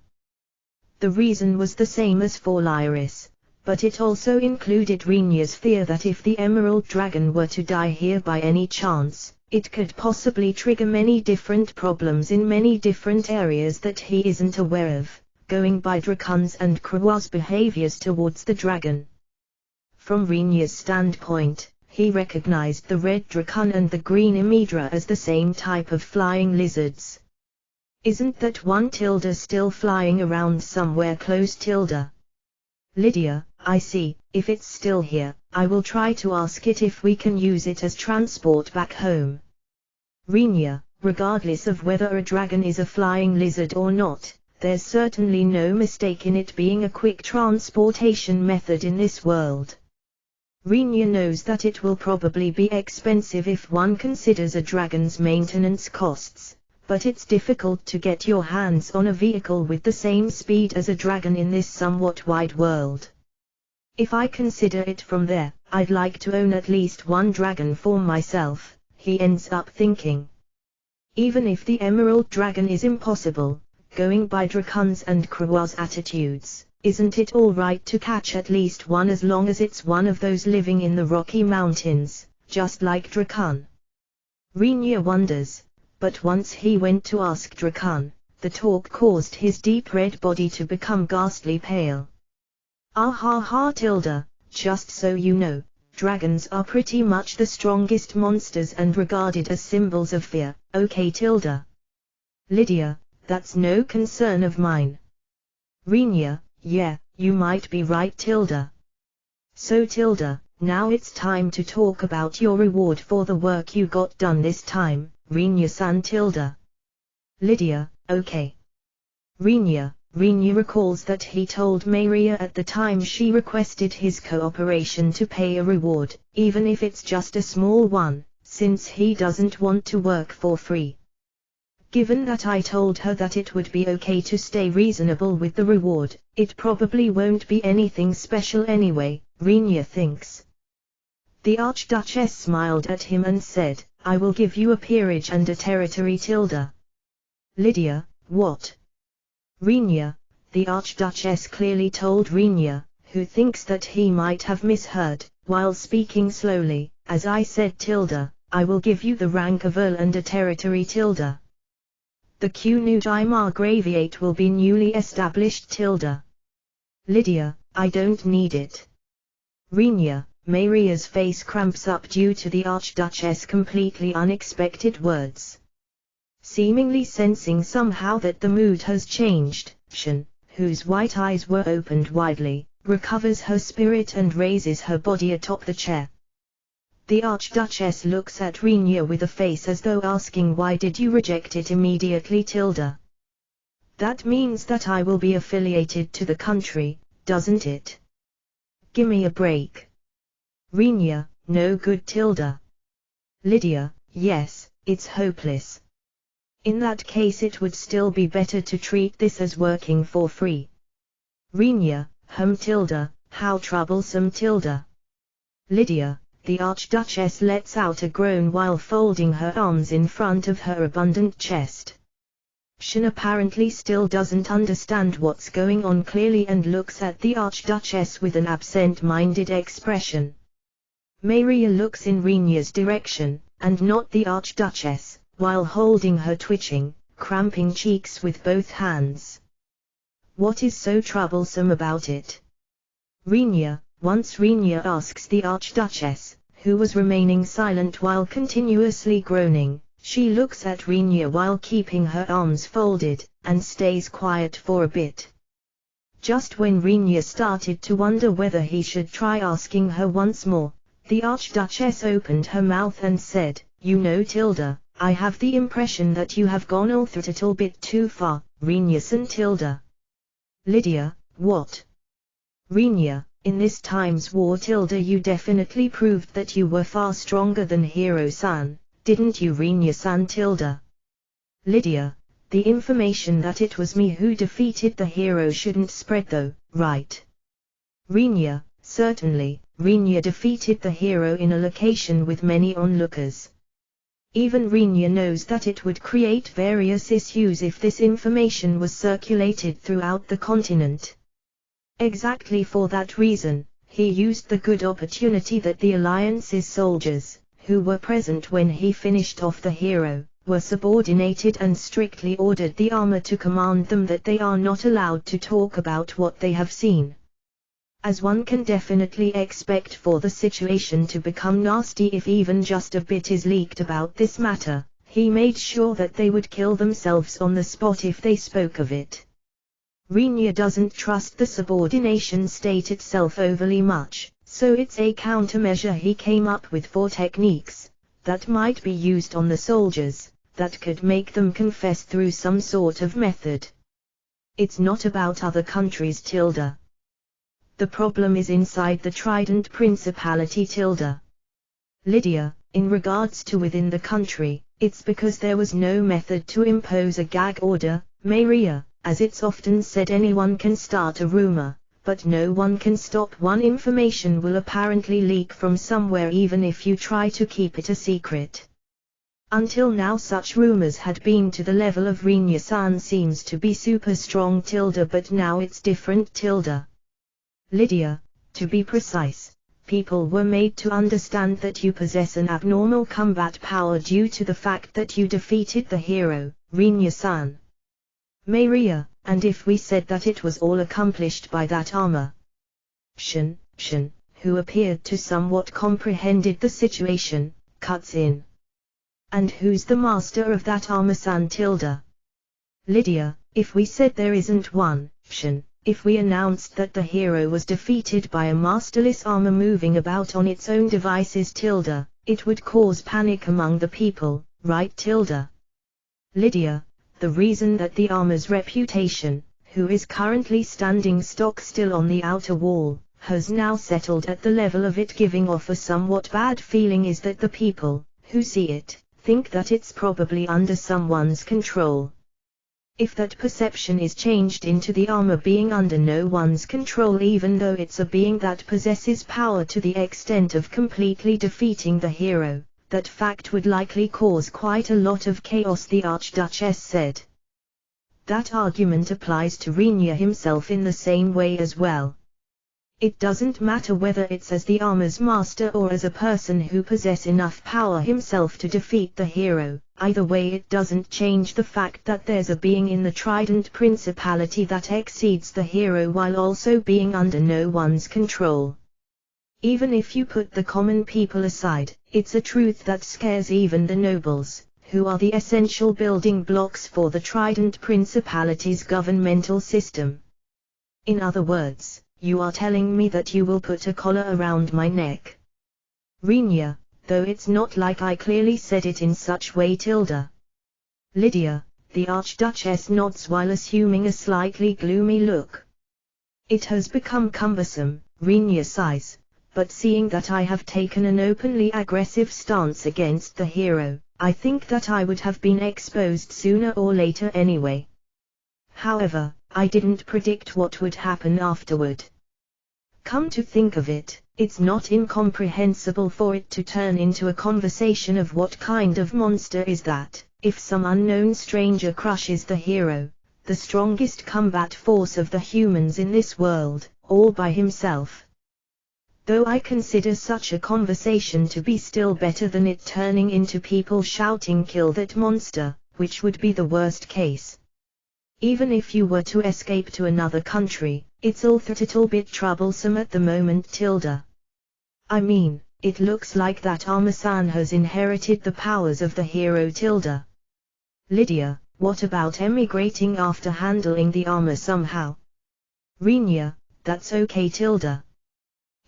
The reason was the same as for Lyris, but it also included Rhaenyra's fear that if the Emerald Dragon were to die here by any chance, it could possibly trigger many different problems in many different areas that he isn't aware of, going by Dracon's and Croix's behaviors towards the dragon. From Rhaenyra's standpoint, he recognized the red Dracon and the green Imidra as the same type of flying lizards. Isn't that one tilde still flying around somewhere close tilde? Lydia, I see, if it's still here, I will try to ask it if we can use it as transport back home. Rhaenyra, regardless of whether a dragon is a flying lizard or not, there's certainly no mistake in it being a quick transportation method in this world. Rhaenyra knows that it will probably be expensive if one considers a dragon's maintenance costs, but it's difficult to get your hands on a vehicle with the same speed as a dragon in this somewhat wide world. If I consider it from there, I'd like to own at least one dragon for myself, he ends up thinking. Even if the Emerald Dragon is impossible, going by Dracon's and Croix's attitudes, isn't it alright to catch at least one as long as it's one of those living in the Rocky Mountains, just like Dracon? Rhaenyra wonders, but once he went to ask Dracon, the talk caused his deep red body to become ghastly pale. Ah ha ha tilde, just so you know, dragons are pretty much the strongest monsters and regarded as symbols of fear, okay tilde. Lydia, that's no concern of mine. Rhaenyra, yeah, you might be right tilde. So tilde, now it's time to talk about your reward for the work you got done this time, Rhaenyra-san tilde. Lydia, okay. Rhaenyra recalls that he told Maria at the time she requested his cooperation to pay a reward, even if it's just a small one, since he doesn't want to work for free. Given that I told her that it would be okay to stay reasonable with the reward, it probably won't be anything special anyway, Rhaenyra thinks. The Archduchess smiled at him and said, I will give you a peerage and a territory tilde. Lydia, what? Rhaenyra, the Archduchess clearly told Rhaenyra, who thinks that he might have misheard, while speaking slowly, as I said tilde, I will give you the rank of Earl and a territory tilde. The Qnudai Margraviate will be newly established tilde. Lydia, I don't need it. Rhaenyra, Maria's face cramps up due to the Archduchess' completely unexpected words. Seemingly sensing somehow that the mood has changed, Shan, whose white eyes were opened widely, recovers her spirit and raises her body atop the chair. The Archduchess looks at Rhaenyra with a face as though asking, why did you reject it immediately tilde? That means that I will be affiliated to the country, doesn't it? Gimme a break. Rhaenyra, no good tilde. Lydia, yes, it's hopeless. In that case it would still be better to treat this as working for free. Rhaenyra, tilde, how troublesome tilde. Lydia, the Archduchess lets out a groan while folding her arms in front of her abundant chest. Shan apparently still doesn't understand what's going on clearly and looks at the Archduchess with an absent-minded expression. Maria looks in Rhaenyra's direction, and not the Archduchess, while holding her twitching, cramping cheeks with both hands. What is so troublesome about it? Rhaenyra, once Rhaenyra asks the Archduchess, who was remaining silent while continuously groaning, she looks at Rhaenyra while keeping her arms folded, and stays quiet for a bit. Just when Rhaenyra started to wonder whether he should try asking her once more, the Archduchess opened her mouth and said, you know tilde, I have the impression that you have gone a little bit too far, Rhaenyra-san tilde. Lydia, what? Rhaenyra, In this time's war you definitely proved that you were far stronger than Hiro-san, didn't you Rinya-san Lydia, the information that it was me who defeated the hero shouldn't spread though, right? Rinya, certainly, Rinya defeated the hero in a location with many onlookers. Even Rinya knows that it would create various issues if this information was circulated throughout the continent. Exactly for that reason, he used the good opportunity that the Alliance's soldiers, who were present when he finished off the hero, were subordinated and strictly ordered the armor to command them that they are not allowed to talk about what they have seen. As one can definitely expect for the situation to become nasty if even just a bit is leaked about this matter, he made sure that they would kill themselves on the spot if they spoke of it. Rinya doesn't trust the subordination state itself overly much, so it's a countermeasure he came up with 4 techniques that might be used on the soldiers, that could make them confess through some sort of method. It's not about other countries The problem is inside the Trident Principality Lydia, in regards to within the country, it's because there was no method to impose a gag order, Maria. As it's often said, anyone can start a rumor, but no one can stop one. Information will apparently leak from somewhere even if you try to keep it a secret. Until now such rumors had been to the level of Rinya-san seems to be super strong but now it's different Lydia, to be precise, people were made to understand that you possess an abnormal combat power due to the fact that you defeated the hero, Rinya-san. Maria, and if we said that it was all accomplished by that armor? Shin, who appeared to somewhat comprehended the situation, cuts in. And who's the master of that armor-san Lydia, if we said there isn't one, Shin, if we announced that the hero was defeated by a masterless armor moving about on its own devices it would cause panic among the people, right Lydia, the reason that the armor's reputation, who is currently standing stock still on the outer wall, has now settled at the level of it giving off a somewhat bad feeling is that the people, who see it, think that it's probably under someone's control. If that perception is changed into the armor being under no one's control even though it's a being that possesses power to the extent of completely defeating the hero, that fact would likely cause quite a lot of chaos, the Archduchess said. That argument applies to Rinya himself in the same way as well. It doesn't matter whether it's as the armor's master or as a person who possesses enough power himself to defeat the hero, either way it doesn't change the fact that there's a being in the Trident Principality that exceeds the hero while also being under no one's control. Even if you put the common people aside, it's a truth that scares even the nobles, who are the essential building blocks for the Trident Principality's governmental system. In other words, you are telling me that you will put a collar around my neck. Rinya, though it's not like I clearly said it in such way Lydia, the Archduchess nods while assuming a slightly gloomy look. It has become cumbersome, Rinya sighs. But seeing that I have taken an openly aggressive stance against the hero, I think that I would have been exposed sooner or later anyway. However, I didn't predict what would happen afterward. Come to think of it, it's not incomprehensible for it to turn into a conversation of what kind of monster is that, if some unknown stranger crushes the hero, the strongest combat force of the humans in this world, all by himself. Though I consider such a conversation to be still better than it turning into people shouting "kill that monster," which would be the worst case. Even if you were to escape to another country, it's all a little bit troublesome at the moment I mean, it looks like that armor-san has inherited the powers of the hero Lydia, what about emigrating after handling the armor somehow? Rinya, that's okay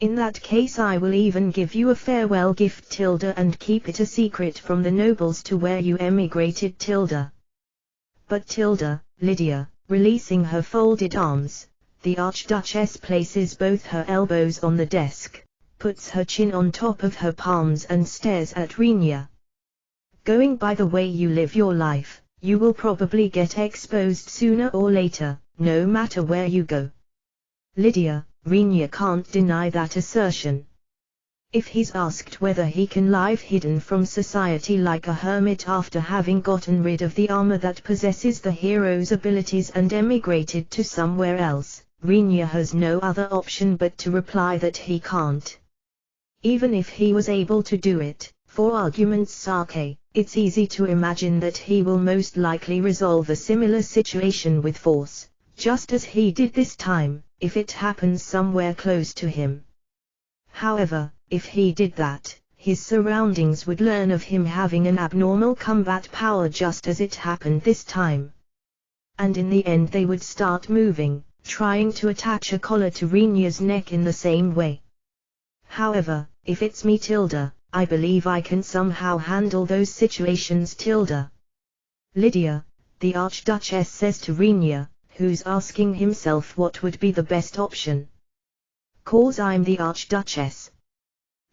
In that case I will even give you a farewell gift and keep it a secret from the nobles to where you emigrated But Lydia, releasing her folded arms, The Archduchess places both her elbows on the desk, puts her chin on top of her palms and stares at Renia. Going by the way you live your life, you will probably get exposed sooner or later, no matter where you go. Lydia, Renia can't deny that assertion. If he's asked whether he can live hidden from society like a hermit after having gotten rid of the armor that possesses the hero's abilities and emigrated to somewhere else, Renia has no other option but to reply that he can't. Even if he was able to do it, for argument's sake, it's easy to imagine that he will most likely resolve a similar situation with force, just as he did this time, if it happens somewhere close to him. However, if he did that, his surroundings would learn of him having an abnormal combat power just as it happened this time. And in the end they would start moving, trying to attach a collar to Renia's neck in the same way. However, if it's me Tilda, I believe I can somehow handle those situations Tilda. Lydia, the Archduchess says to Renia, who's asking himself what would be the best option. "'Cause I'm the Archduchess."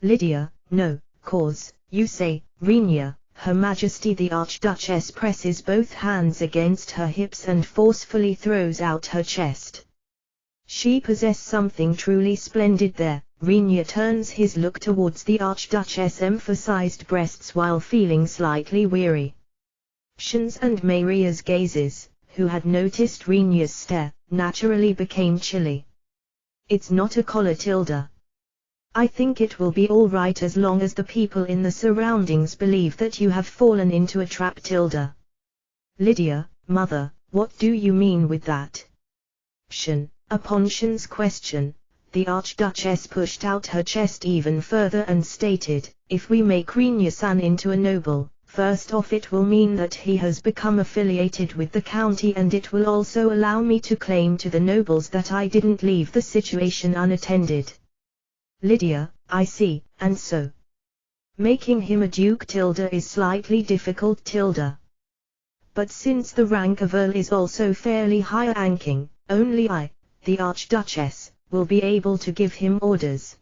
Lydia, "No, 'cause, you say, Renia." Her Majesty the Archduchess presses both hands against her hips and forcefully throws out her chest. She possesses something truly splendid there. Renia turns his look towards the Archduchess' emphasized breasts while feeling slightly weary. Shan's and Maria's gazes, who had noticed Renia's stare, naturally became chilly. "It's not a collar Tilda. I think it will be all right as long as the people in the surroundings believe that you have fallen into a trap Tilda." Lydia, "Mother, what do you mean with that?" Shan, upon Shan's question, the Archduchess pushed out her chest even further and stated, "If we make Renia-san into a noble, first off it will mean that he has become affiliated with the county and it will also allow me to claim to the nobles that I didn't leave the situation unattended." Lydia, "I see, and so making him a duke Tilda is slightly difficult Tilda. But since the rank of Earl is also fairly high ranking, only I, the Archduchess, will be able to give him orders."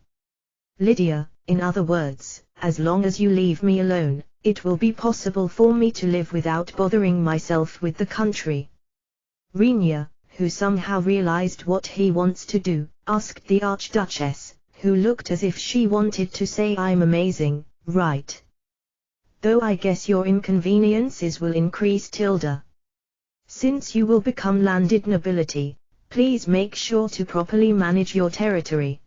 Lydia, "In other words, as long as you leave me alone, it will be possible for me to live without bothering myself with the country." Renia, who somehow realized what he wants to do, asked the Archduchess, who looked as if she wanted to say, "I'm amazing, right? Though I guess your inconveniences will increase Tilda. Since you will become landed nobility, please make sure to properly manage your territory."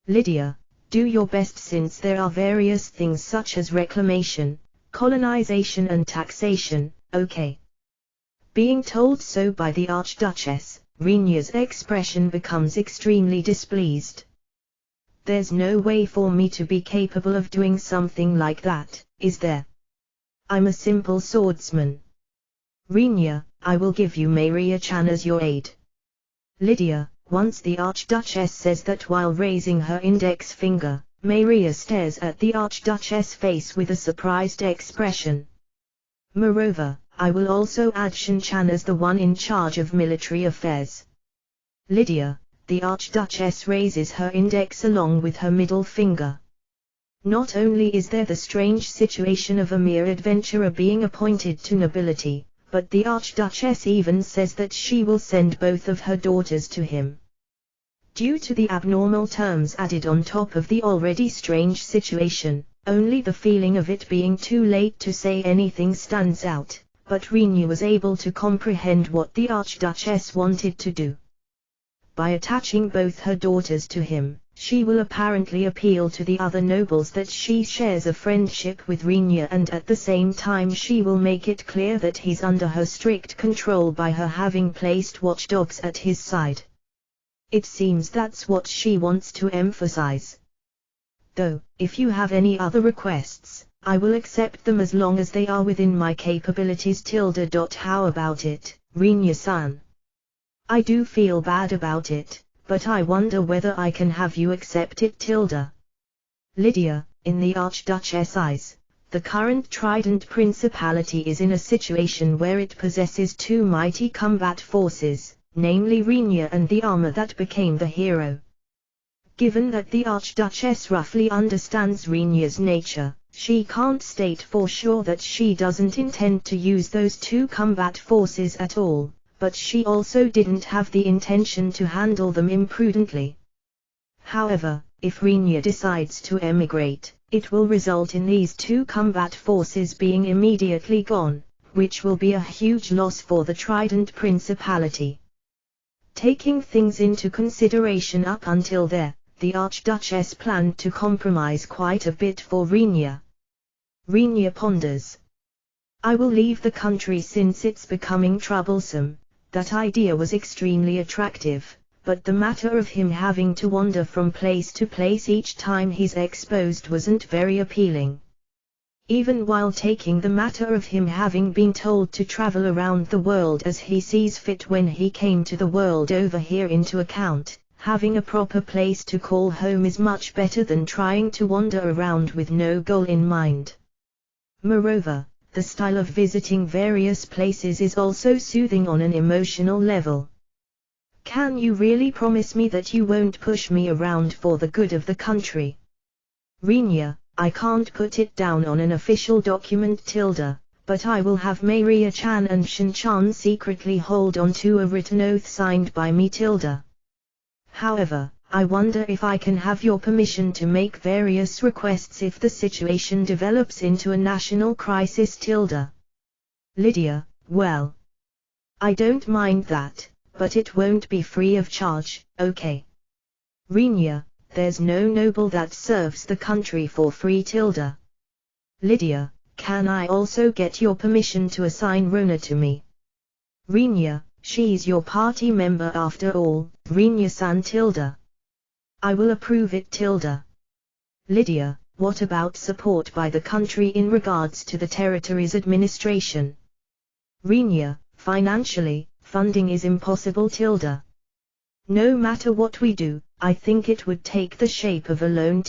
Lydia, "Do your best since there are various things such as reclamation, colonization and taxation, okay?" Being told so by the Archduchess, Renia's expression becomes extremely displeased. "There's no way for me to be capable of doing something like that, is there? I'm a simple swordsman." Renia, "I will give you Maria-chan as your aide." Lydia, once the Archduchess says that while raising her index finger, Maria stares at the Archduchess' face with a surprised expression. "Moreover, I will also add Shan-chan as the one in charge of military affairs." Lydia, the Archduchess raises her index along with her middle finger. Not only is there the strange situation of a mere adventurer being appointed to nobility, but the Archduchess even says that she will send both of her daughters to him. Due to the abnormal terms added on top of the already strange situation, only the feeling of it being too late to say anything stands out, but Renia was able to comprehend what the Archduchess wanted to do. By attaching both her daughters to him, she will apparently appeal to the other nobles that she shares a friendship with Renia, and at the same time she will make it clear that he's under her strict control by her having placed watchdogs at his side. It seems that's what she wants to emphasize. Though, if you have any other requests, I will accept them as long as they are within my capabilities. How about it, Renia-san? I do feel bad about it, but I wonder whether I can have you accept it. Lydia, in the Archduchess' eyes, the current Trident Principality is in a situation where it possesses two mighty combat forces, namely Renia and the armor that became the hero. Given that the Archduchess roughly understands Renia's nature, she can't state for sure that she doesn't intend to use those two combat forces at all, but she also didn't have the intention to handle them imprudently. However, if Renia decides to emigrate, it will result in these two combat forces being immediately gone, which will be a huge loss for the Trident Principality. Taking things into consideration up until there, the Archduchess planned to compromise quite a bit for Renia. Renia ponders. I will leave the country since it's becoming troublesome. That idea was extremely attractive, but the matter of him having to wander from place to place each time he's exposed wasn't very appealing. Even while taking the matter of him having been told to travel around the world as he sees fit when he came to the world over here into account, having a proper place to call home is much better than trying to wander around with no goal in mind. Moreover, the style of visiting various places is also soothing on an emotional level. Can you really promise me that you won't push me around for the good of the country? Renia, I can't put it down on an official document but I will have Maria-chan and Shin-chan secretly hold on to a written oath signed by me . However, I wonder if I can have your permission to make various requests if the situation develops into a national crisis . Lydia, well, I don't mind that, but it won't be free of charge, okay? Renia, there's no noble that serves the country for free . Lydia, can I also get your permission to assign Rona to me? Renia, she's your party member after all, Renia-san . I will approve it . Lydia, what about support by the country in regards to the territory's administration? Renia, financially, funding is impossible . No matter what we do, I think it would take the shape of a loan .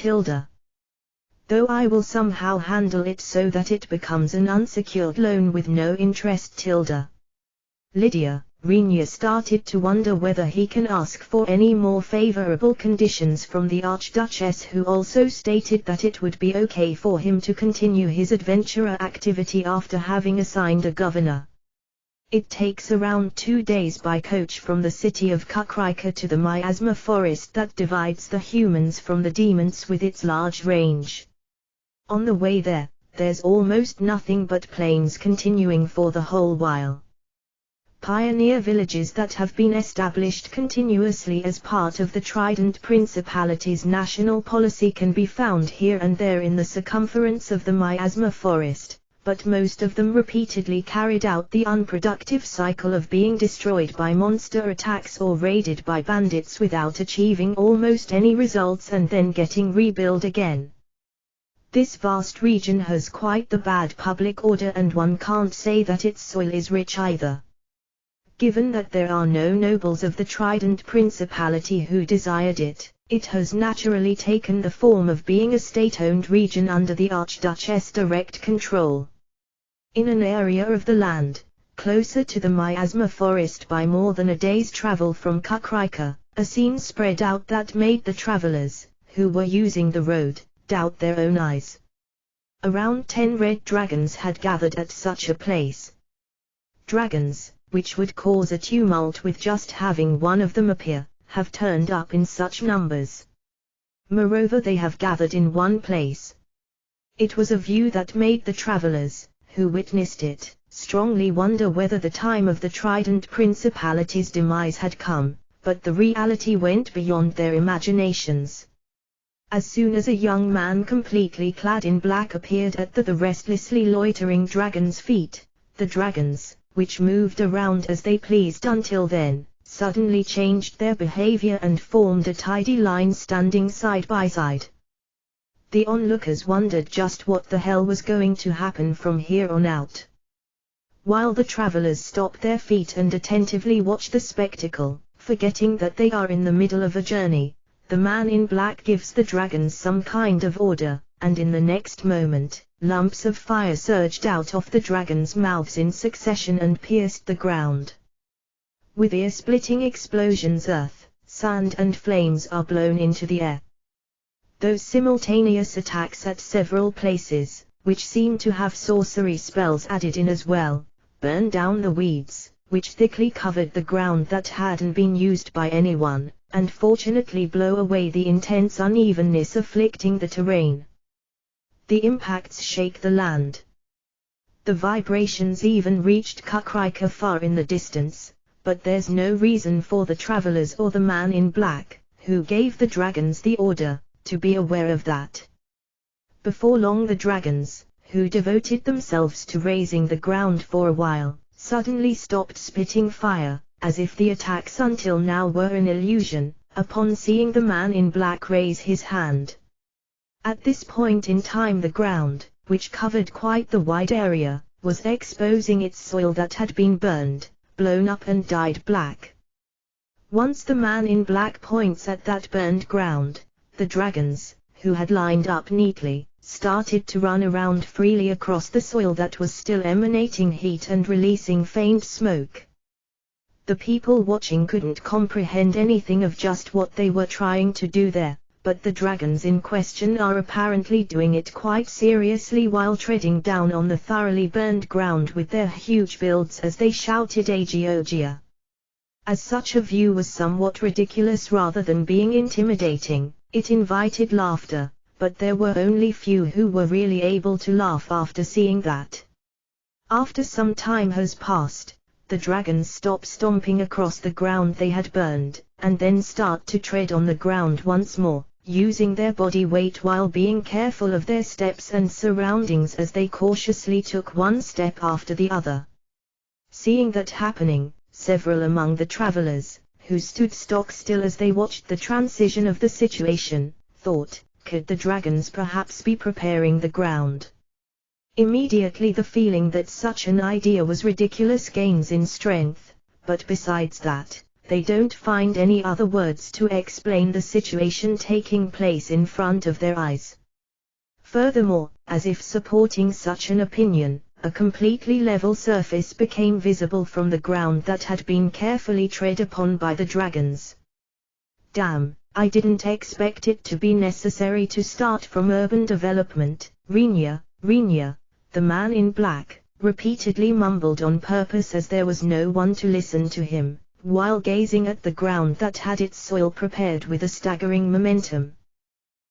Though I will somehow handle it so that it becomes an unsecured loan with no interest . Lydia, Renia started to wonder whether he can ask for any more favorable conditions from the Archduchess, who also stated that it would be okay for him to continue his adventurer activity after having assigned a governor. It takes around 2 days by coach from the city of Kakrika to the miasma forest that divides the humans from the demons with its large range. On the way there, there's almost nothing but plains continuing for the whole while. Pioneer villages that have been established continuously as part of the Trident Principality's national policy can be found here and there in the circumference of the miasma forest, but most of them repeatedly carried out the unproductive cycle of being destroyed by monster attacks or raided by bandits without achieving almost any results and then getting rebuilt again. This vast region has quite the bad public order, and one can't say that its soil is rich either. Given that there are no nobles of the Trident Principality who desired it, it has naturally taken the form of being a state-owned region under the Archduchess' direct control. In an area of the land, closer to the miasma forest by more than a day's travel from Kakrika, a scene spread out that made the travelers, who were using the road, doubt their own eyes. Around 10 red dragons had gathered at such a place. Dragons, which would cause a tumult with just having one of them appear, have turned up in such numbers. Moreover, they have gathered in one place. It was a view that made the travelers, who witnessed it, strongly wonder whether the time of the Trident Principality's demise had come, but the reality went beyond their imaginations. As soon as a young man completely clad in black appeared at the restlessly loitering dragon's feet, the dragons, which moved around as they pleased until then, suddenly changed their behavior and formed a tidy line standing side by side. The onlookers wondered just what the hell was going to happen from here on out. While the travelers stopped their feet and attentively watched the spectacle, forgetting that they are in the middle of a journey, the man in black gives the dragons some kind of order, and in the next moment, lumps of fire surged out of the dragons' mouths in succession and pierced the ground. With ear-splitting explosions, earth, sand and flames are blown into the air. Those simultaneous attacks at several places, which seem to have sorcery spells added in as well, burn down the weeds, which thickly covered the ground that hadn't been used by anyone, and fortunately blow away the intense unevenness afflicting the terrain. The impacts shake the land. The vibrations even reached Kukrika far in the distance, but there's no reason for the travelers or the man in black, who gave the dragons the order, to be aware of that. Before long the dragons, who devoted themselves to raising the ground for a while, suddenly stopped spitting fire, as if the attacks until now were an illusion, upon seeing the man in black raise his hand. At this point in time the ground, which covered quite the wide area, was exposing its soil that had been burned, blown up and dyed black. Once the man in black points at that burned ground, the dragons, who had lined up neatly, started to run around freely across the soil that was still emanating heat and releasing faint smoke. The people watching couldn't comprehend anything of just what they were trying to do there, but the dragons in question are apparently doing it quite seriously while treading down on the thoroughly burned ground with their huge builds as they shouted Agiogia. As such a view was somewhat ridiculous rather than being intimidating, it invited laughter, but there were only few who were really able to laugh after seeing that. After some time has passed, the dragons stop stomping across the ground they had burned, and then start to tread on the ground once more, using their body weight while being careful of their steps and surroundings as they cautiously took one step after the other. Seeing that happening, several among the travelers, who stood stock still as they watched the transition of the situation, thought, could the dragons perhaps be preparing the ground? Immediately the feeling that such an idea was ridiculous gains in strength, but besides that, they don't find any other words to explain the situation taking place in front of their eyes. Furthermore, as if supporting such an opinion, a completely level surface became visible from the ground that had been carefully tread upon by the dragons. Damn, I didn't expect it to be necessary to start from urban development. Rinya, the man in black, repeatedly mumbled on purpose as there was no one to listen to him, while gazing at the ground that had its soil prepared with a staggering momentum.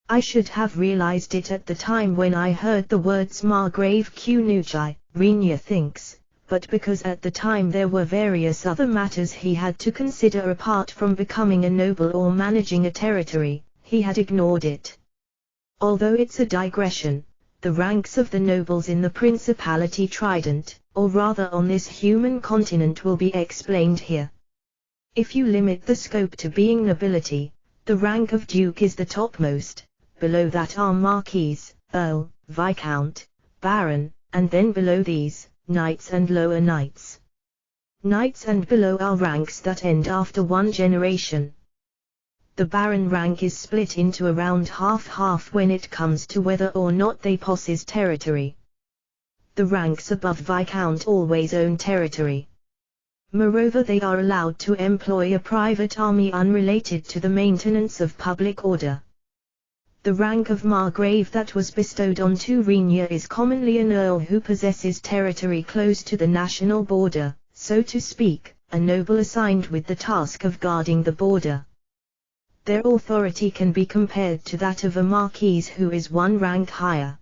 I should have realized it at the time when I heard the words Margrave Kunuchai, Rinya thinks, but because at the time there were various other matters he had to consider apart from becoming a noble or managing a territory, he had ignored it. Although it's a digression, the ranks of the nobles in the Principality Trident, or rather on this human continent, will be explained here. If you limit the scope to being nobility, the rank of Duke is the topmost. Below that are Marquis, Earl, Viscount, Baron, and then below these, Knights and lower Knights. Knights and below are ranks that end after one generation. The Baron rank is split into around half-half when it comes to whether or not they possess territory. The ranks above Viscount always own territory. Moreover, they are allowed to employ a private army unrelated to the maintenance of public order. The rank of Margrave that was bestowed on Rinya is commonly an earl who possesses territory close to the national border, so to speak, a noble assigned with the task of guarding the border. Their authority can be compared to that of a marquis who is one rank higher.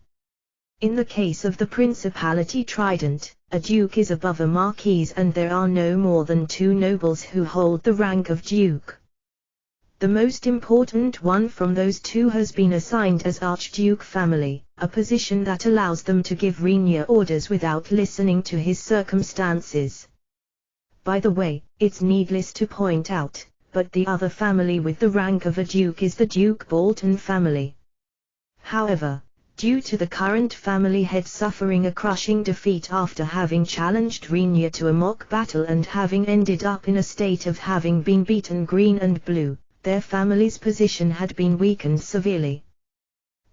In the case of the Principality Trident, a duke is above a marquis and there are no more than two nobles who hold the rank of duke. The most important one from those two has been assigned as Archduke family, a position that allows them to give Rinya orders without listening to his circumstances. By the way, it's needless to point out, but the other family with the rank of a duke is the Duke Bolton family. However, due to the current family head suffering a crushing defeat after having challenged Rinya to a mock battle and having ended up in a state of having been beaten green and blue, their family's position had been weakened severely.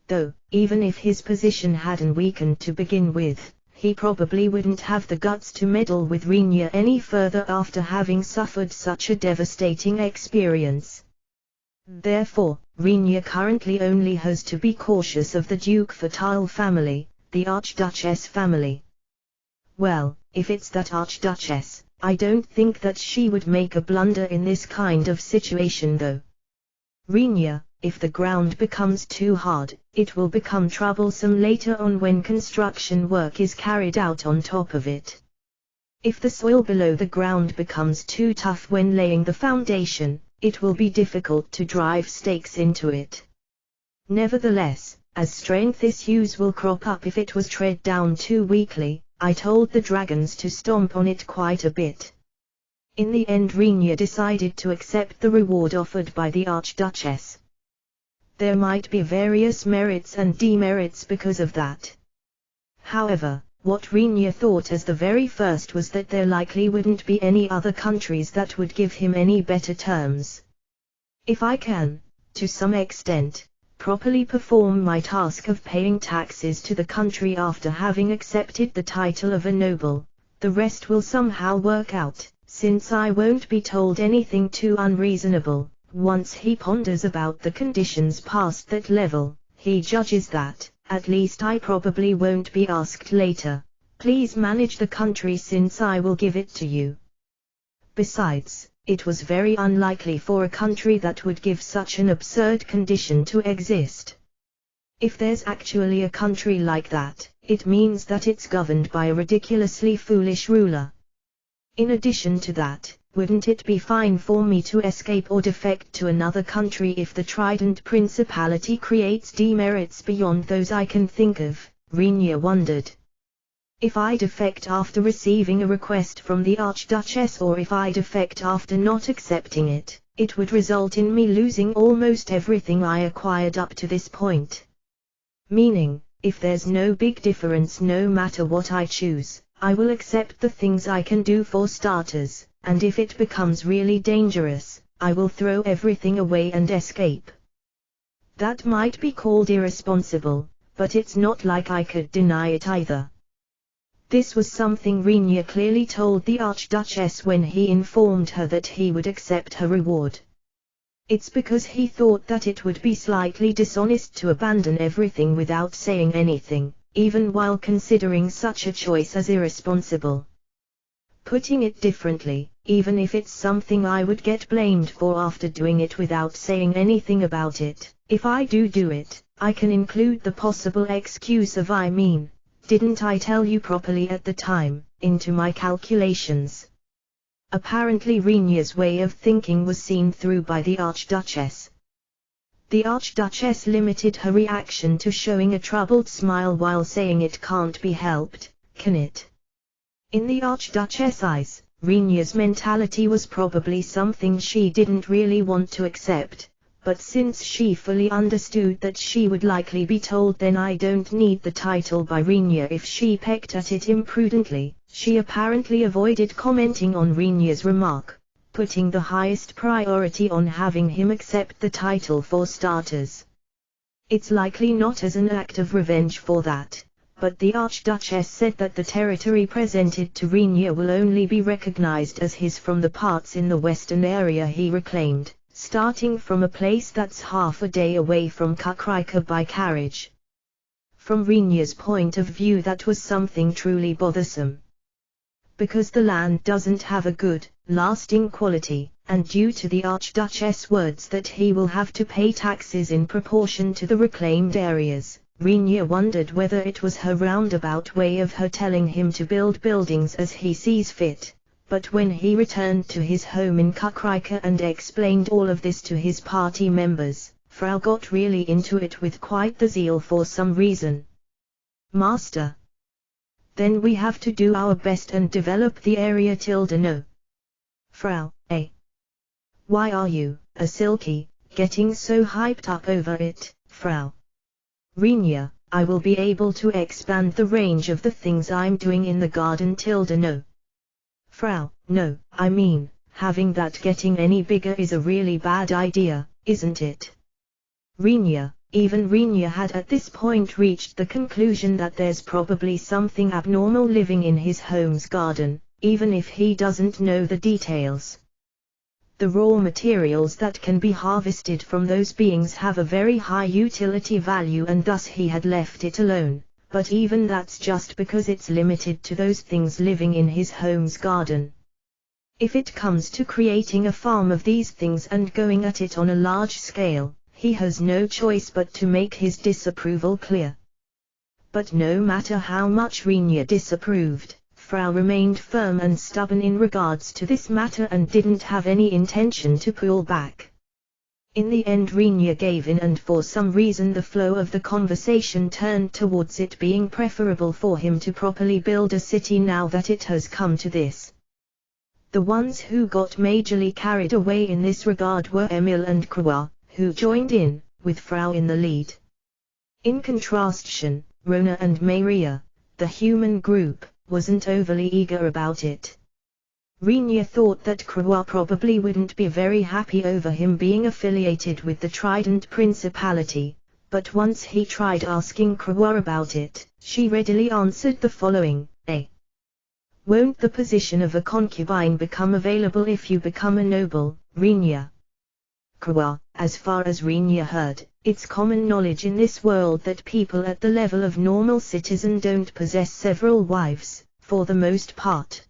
Though, even if his position hadn't weakened to begin with, he probably wouldn't have the guts to meddle with Renia any further after having suffered such a devastating experience. Therefore, Renia currently only has to be cautious of the Duke Fatale family, the Archduchess family. Well, if it's that Archduchess, I don't think that she would make a blunder in this kind of situation though. Renia, if the ground becomes too hard, it will become troublesome later on when construction work is carried out on top of it. If the soil below the ground becomes too tough when laying the foundation, it will be difficult to drive stakes into it. Nevertheless, as strength issues will crop up if it was tread down too weakly, I told the dragons to stomp on it quite a bit. In the end Renia decided to accept the reward offered by the Archduchess. There might be various merits and demerits because of that. However, what Renia thought as the very first was that there likely wouldn't be any other countries that would give him any better terms. If I can, to some extent, properly perform my task of paying taxes to the country after having accepted the title of a noble, the rest will somehow work out, since I won't be told anything too unreasonable. Once he ponders about the conditions past that level, he judges that, at least I probably won't be asked later, please manage the country since I will give it to you. Besides, it was very unlikely for a country that would give such an absurd condition to exist. If there's actually a country like that, it means that it's governed by a ridiculously foolish ruler. In addition to that, wouldn't it be fine for me to escape or defect to another country if the Trident Principality creates demerits beyond those I can think of? Renia wondered. If I defect after receiving a request from the Archduchess or if I defect after not accepting it, it would result in me losing almost everything I acquired up to this point. Meaning, if there's no big difference no matter what I choose, I will accept the things I can do for starters, and if it becomes really dangerous, I will throw everything away and escape. That might be called irresponsible, but it's not like I could deny it either. This was something Renia clearly told the Archduchess when he informed her that he would accept her reward. It's because he thought that it would be slightly dishonest to abandon everything without saying anything, even while considering such a choice as irresponsible. Putting it differently, even if it's something I would get blamed for after doing it without saying anything about it, if I do it, I can include the possible excuse of didn't I tell you properly at the time, into my calculations. Apparently Renia's way of thinking was seen through by the Archduchess. The Archduchess limited her reaction to showing a troubled smile while saying it can't be helped, can it? In the Archduchess' eyes, Renia's mentality was probably something she didn't really want to accept, but since she fully understood that she would likely be told then I don't need the title by Renia if she pecked at it imprudently, she apparently avoided commenting on Renia's remark, putting the highest priority on having him accept the title for starters. It's likely not as an act of revenge for that, but the Archduchess said that the territory presented to Renia will only be recognized as his from the parts in the western area he reclaimed, starting from a place that's half a day away from Kakrika by carriage. From Renia's point of view that was something truly bothersome. Because the land doesn't have a good, lasting quality, and due to the Archduchess' words that he will have to pay taxes in proportion to the reclaimed areas, Renia wondered whether it was her roundabout way of her telling him to build buildings as he sees fit. But when he returned to his home in Kakrika and explained all of this to his party members, Frau got really into it with quite the zeal for some reason. Master. Then we have to do our best and develop the area no. Frau, eh? Why are you, a Silky, getting so hyped up over it, Frau? Renia, I will be able to expand the range of the things I'm doing in the garden no. Frau, no, I mean, having that getting any bigger is a really bad idea, isn't it? Renia, even Rinya had at this point reached the conclusion that there's probably something abnormal living in his home's garden, even if he doesn't know the details. The raw materials that can be harvested from those beings have a very high utility value, and thus he had left it alone, but even that's just because it's limited to those things living in his home's garden. If it comes to creating a farm of these things and going at it on a large scale, he has no choice but to make his disapproval clear. But no matter how much Rinya disapproved, Frau remained firm and stubborn in regards to this matter and didn't have any intention to pull back. In the end Rinya gave in, and for some reason the flow of the conversation turned towards it being preferable for him to properly build a city now that it has come to this. The ones who got majorly carried away in this regard were Emil and Krua, who joined in, with Frau in the lead. In contrast, Rona and Maria, the human group, wasn't overly eager about it. Rinya thought that Krua probably wouldn't be very happy over him being affiliated with the Trident Principality, but once he tried asking Krua about it, she readily answered the following: won't the position of a concubine become available if you become a noble, Rinya? Krua, as far as Rinya heard, it's common knowledge in this world that people at the level of normal citizen don't possess several wives, for the most part.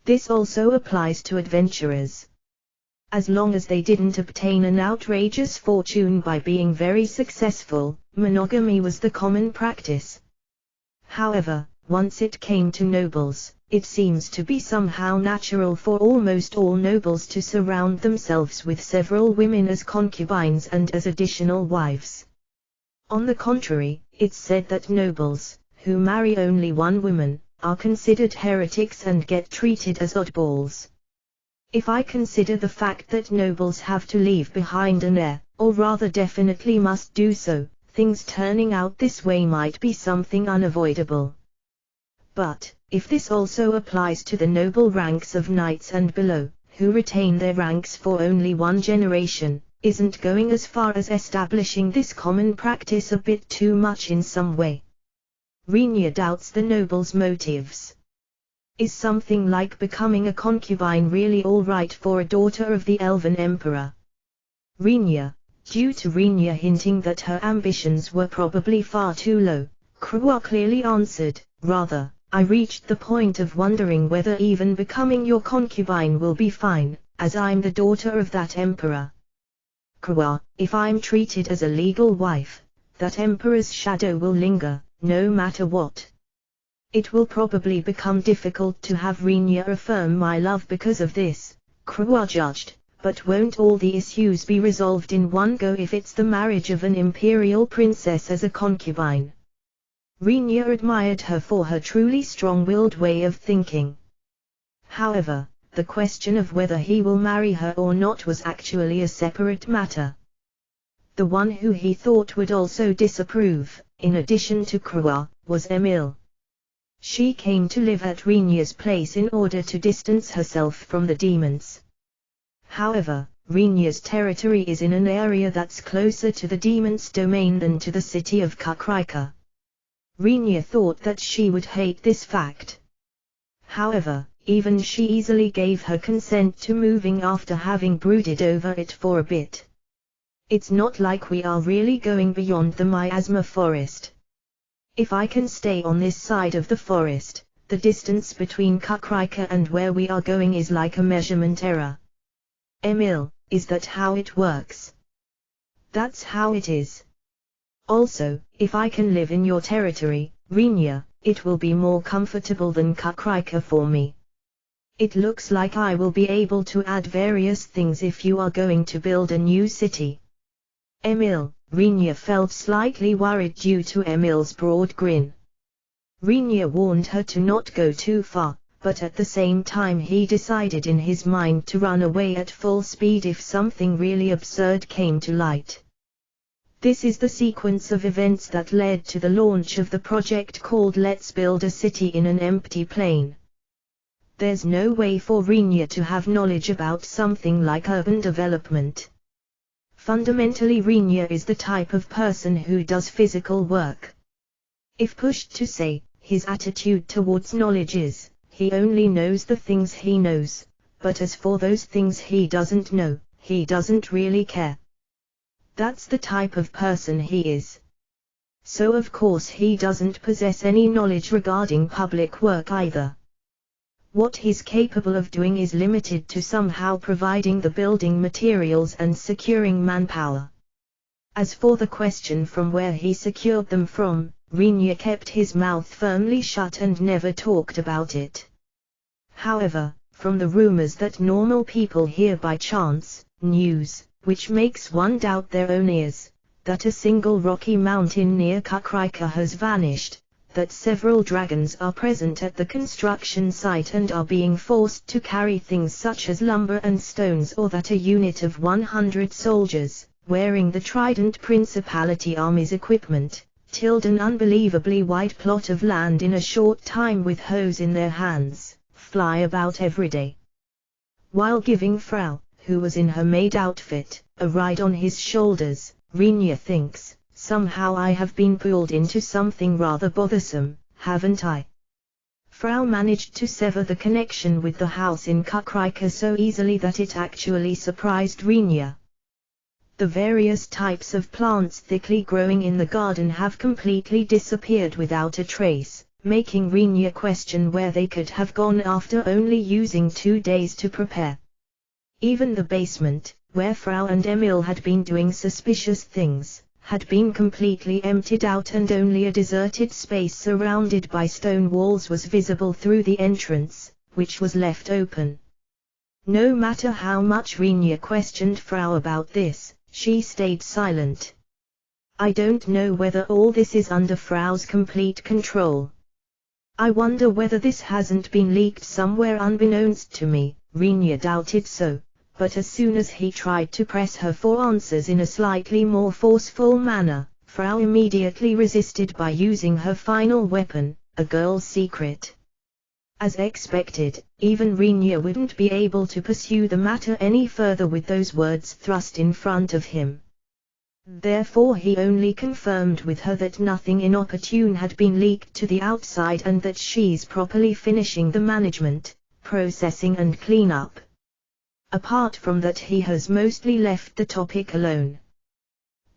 This also applies to adventurers. As long as they didn't obtain an outrageous fortune by being very successful, monogamy was the common practice. However, once it came to nobles, it seems to be somehow natural for almost all nobles to surround themselves with several women as concubines and as additional wives. On the contrary, it's said that nobles, who marry only one woman, are considered heretics and get treated as oddballs. If I consider the fact that nobles have to leave behind an heir, or rather definitely must do so, things turning out this way might be something unavoidable. But, if this also applies to the noble ranks of knights and below, who retain their ranks for only one generation, isn't going as far as establishing this common practice a bit too much in some way? Rinya doubts the noble's motives. Is something like becoming a concubine really all right for a daughter of the Elven Emperor? Rinya, due to Rinya hinting that her ambitions were probably far too low, Krua clearly answered, rather, I reached the point of wondering whether even becoming your concubine will be fine, as I'm the daughter of that emperor. Krua, if I'm treated as a legal wife, that emperor's shadow will linger, no matter what. It will probably become difficult to have Rinya affirm my love because of this, Krua judged, but won't all the issues be resolved in one go if it's the marriage of an imperial princess as a concubine? Rinya admired her for her truly strong-willed way of thinking. However, the question of whether he will marry her or not was actually a separate matter. The one who he thought would also disapprove, in addition to Krua, was Emil. She came to live at Rinya's place in order to distance herself from the demons. However, Rinya's territory is in an area that's closer to the demons' domain than to the city of Kakrika. Rinya thought that she would hate this fact. However, even she easily gave her consent to moving after having brooded over it for a bit. It's not like we are really going beyond the miasma forest. If I can stay on this side of the forest, the distance between Kakrika and where we are going is like a measurement error. Emil, is that how it works? That's how it is. Also, if I can live in your territory, Rinya, it will be more comfortable than Kakrika for me. It looks like I will be able to add various things if you are going to build a new city. Emil, Rinya felt slightly worried due to Emil's broad grin. Rinya warned her to not go too far, but at the same time he decided in his mind to run away at full speed if something really absurd came to light. This is the sequence of events that led to the launch of the project called Let's Build a City in an Empty Plain. There's no way for Rinya to have knowledge about something like urban development. Fundamentally, Rinya is the type of person who does physical work. If pushed to say, his attitude towards knowledge is, he only knows the things he knows, but as for those things he doesn't know, he doesn't really care. That's the type of person he is. So of course he doesn't possess any knowledge regarding public work either. What he's capable of doing is limited to somehow providing the building materials and securing manpower. As for the question from where he secured them from, Rinya kept his mouth firmly shut and never talked about it. However, from the rumors that normal people hear by chance, news, which makes one doubt their own ears, that a single rocky mountain near Kakrika has vanished, that several dragons are present at the construction site and are being forced to carry things such as lumber and stones, or that a unit of 100 soldiers, wearing the Trident Principality Army's equipment, tilled an unbelievably wide plot of land in a short time with hoes in their hands, fly about every day. While giving Frau, who was in her maid outfit, a ride on his shoulders, Rinya thinks, somehow I have been pulled into something rather bothersome, haven't I? Frau managed to sever the connection with the house in Kakrika so easily that it actually surprised Rinya. The various types of plants thickly growing in the garden have completely disappeared without a trace, making Rinya question where they could have gone after only using 2 days to prepare. Even the basement, where Frau and Emil had been doing suspicious things, had been completely emptied out and only a deserted space surrounded by stone walls was visible through the entrance, which was left open. No matter how much Rinya questioned Frau about this, she stayed silent. I don't know whether all this is under Frau's complete control. I wonder whether this hasn't been leaked somewhere unbeknownst to me. Rinya doubted so. But as soon as he tried to press her for answers in a slightly more forceful manner, Frau immediately resisted by using her final weapon, a girl's secret. As expected, even Rinya wouldn't be able to pursue the matter any further with those words thrust in front of him. Therefore he only confirmed with her that nothing inopportune had been leaked to the outside and that she's properly finishing the management, processing and cleanup. Apart from that, he has mostly left the topic alone.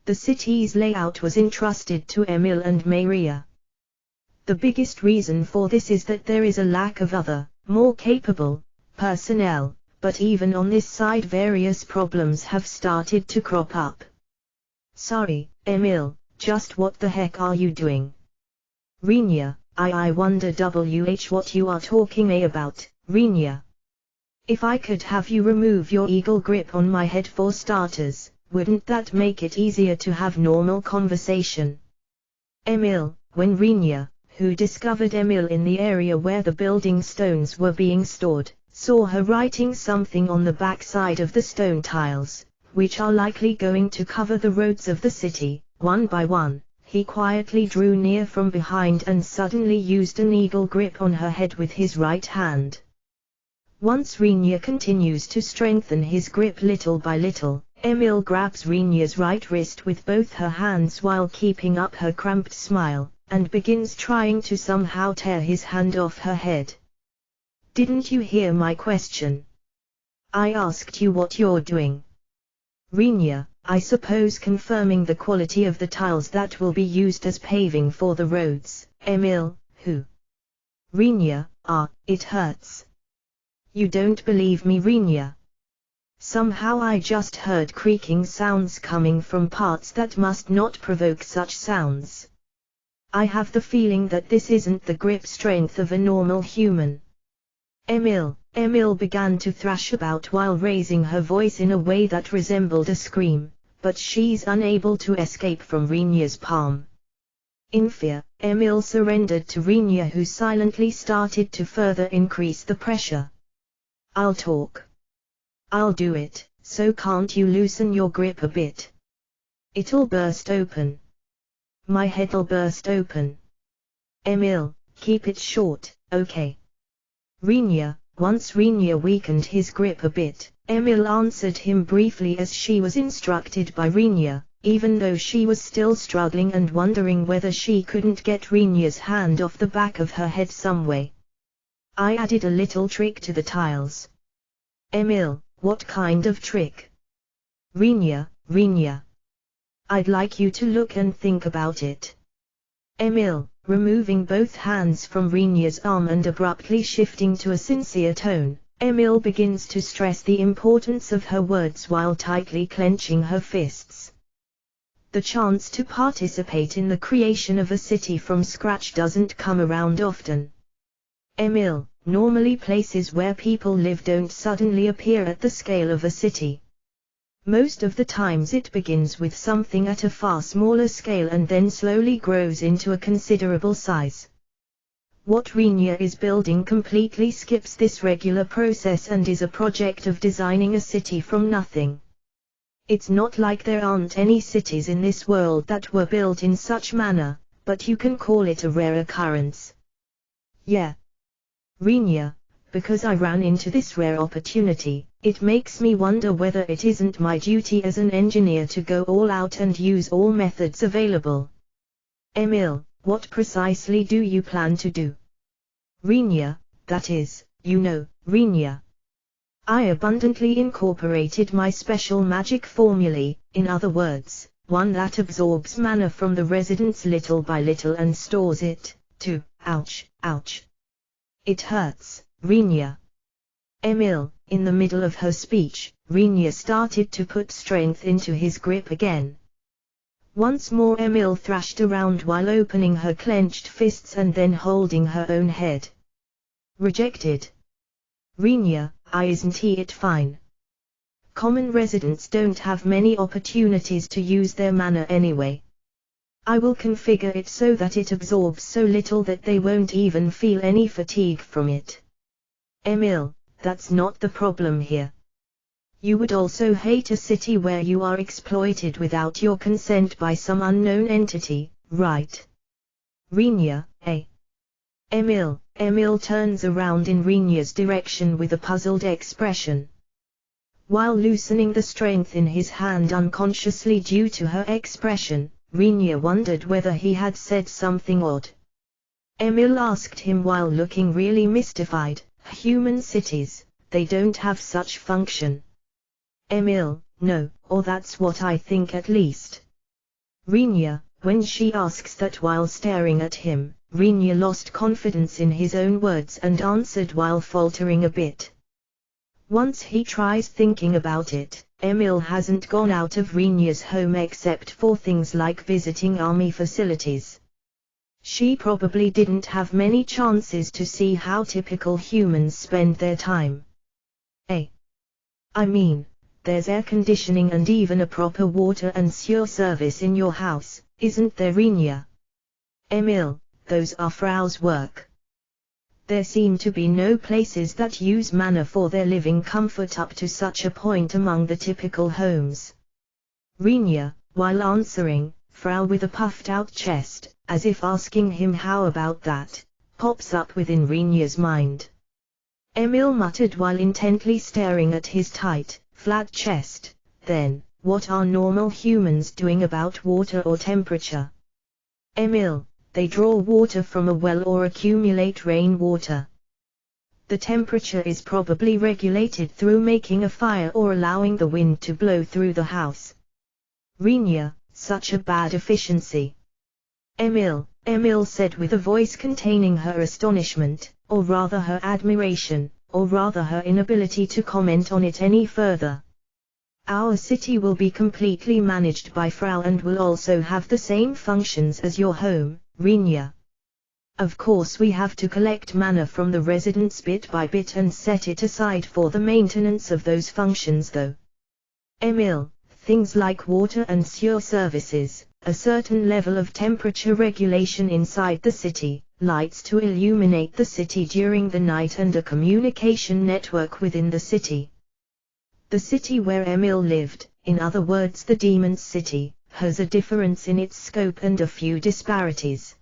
The city's layout was entrusted to Emil and Maria. The biggest reason for this is that there is a lack of other, more capable, personnel, but even on this side various problems have started to crop up. Sorry, Emil, just what the heck are you doing? Rinya, I wonder what you are talking about, Rinya. If I could have you remove your eagle grip on my head for starters, wouldn't that make it easier to have normal conversation? Emil, when Rinya, who discovered Emil in the area where the building stones were being stored, saw her writing something on the back side of the stone tiles, which are likely going to cover the roads of the city, one by one, he quietly drew near from behind and suddenly used an eagle grip on her head with his right hand. Once Rinya continues to strengthen his grip little by little, Emil grabs Rinya's right wrist with both her hands while keeping up her cramped smile, and begins trying to somehow tear his hand off her head. Didn't you hear my question? I asked you what you're doing. Rinya, I suppose confirming the quality of the tiles that will be used as paving for the roads. Emil, who? Rinya, it hurts. You don't believe me, Rinya? Somehow I just heard creaking sounds coming from parts that must not provoke such sounds. I have the feeling that this isn't the grip strength of a normal human. Emil began to thrash about while raising her voice in a way that resembled a scream, but she's unable to escape from Rinya's palm. In fear, Emil surrendered to Rinya, who silently started to further increase the pressure. I'll talk. I'll do it, so can't you loosen your grip a bit? It'll burst open. My head'll burst open. Emil, keep it short, okay? Rinya, Once Rinya weakened his grip a bit, Emil answered him briefly as she was instructed by Rinya, even though she was still struggling and wondering whether she couldn't get Rinya's hand off the back of her head some way. I added a little trick to the tiles. Emil, what kind of trick? Rinya. I'd like you to look and think about it. Emil, removing both hands from Rinya's arm and abruptly shifting to a sincere tone, Emil begins to stress the importance of her words while tightly clenching her fists. The chance to participate in the creation of a city from scratch doesn't come around often. Emil, normally places where people live don't suddenly appear at the scale of a city. Most of the times it begins with something at a far smaller scale and then slowly grows into a considerable size. What Rinya is building completely skips this regular process and is a project of designing a city from nothing. It's not like there aren't any cities in this world that were built in such manner, but you can call it a rare occurrence. Yeah. Rinya, because I ran into this rare opportunity, it makes me wonder whether it isn't my duty as an engineer to go all out and use all methods available. Emil, what precisely do you plan to do? Rinya, that is, Rinya. I abundantly incorporated my special magic formulae, in other words, one that absorbs mana from the residents little by little and stores it, to, ouch. It hurts, Rinya. Emil, in the middle of her speech, Rinya started to put strength into his grip again. Once more Emil thrashed around while opening her clenched fists and then holding her own head. Rejected. Rinya, isn't it fine? Common residents don't have many opportunities to use their mana anyway. I will configure it so that it absorbs so little that they won't even feel any fatigue from it. Emil, that's not the problem here. You would also hate a city where you are exploited without your consent by some unknown entity, right? Rinya, eh? Emil turns around in Rinya's direction with a puzzled expression. While loosening the strength in his hand unconsciously due to her expression, Rinya wondered whether he had said something odd. Emil asked him while looking really mystified, human cities, they don't have such function. Emil, no, or that's what I think at least. Rinya, when she asks that while staring at him, Rinya lost confidence in his own words and answered while faltering a bit. Once he tries thinking about it, Emil hasn't gone out of Rinya's home except for things like visiting army facilities. She probably didn't have many chances to see how typical humans spend their time. I mean, there's air conditioning and even a proper water and sewer service in your house, isn't there, Rinya? Emil, those are Frau's work. There seem to be no places that use mana for their living comfort up to such a point among the typical homes. Rinya, while answering, Frau with a puffed out chest, as if asking him how about that, pops up within Rinya's mind. Emil muttered while intently staring at his tight, flat chest, then, what are normal humans doing about water or temperature? Emil, they draw water from a well or accumulate rainwater. The temperature is probably regulated through making a fire or allowing the wind to blow through the house. Rinya, such a bad efficiency. Emil said with a voice containing her astonishment, or rather her admiration, or rather her inability to comment on it any further. Our city will be completely managed by Frau and will also have the same functions as your home, Rinya. Of course we have to collect mana from the residents bit by bit and set it aside for the maintenance of those functions though. Emil, things like water and sewer services, a certain level of temperature regulation inside the city, lights to illuminate the city during the night and a communication network within the city. The city where Emil lived, in other words the Demon's City, has a difference in its scope and a few disparities.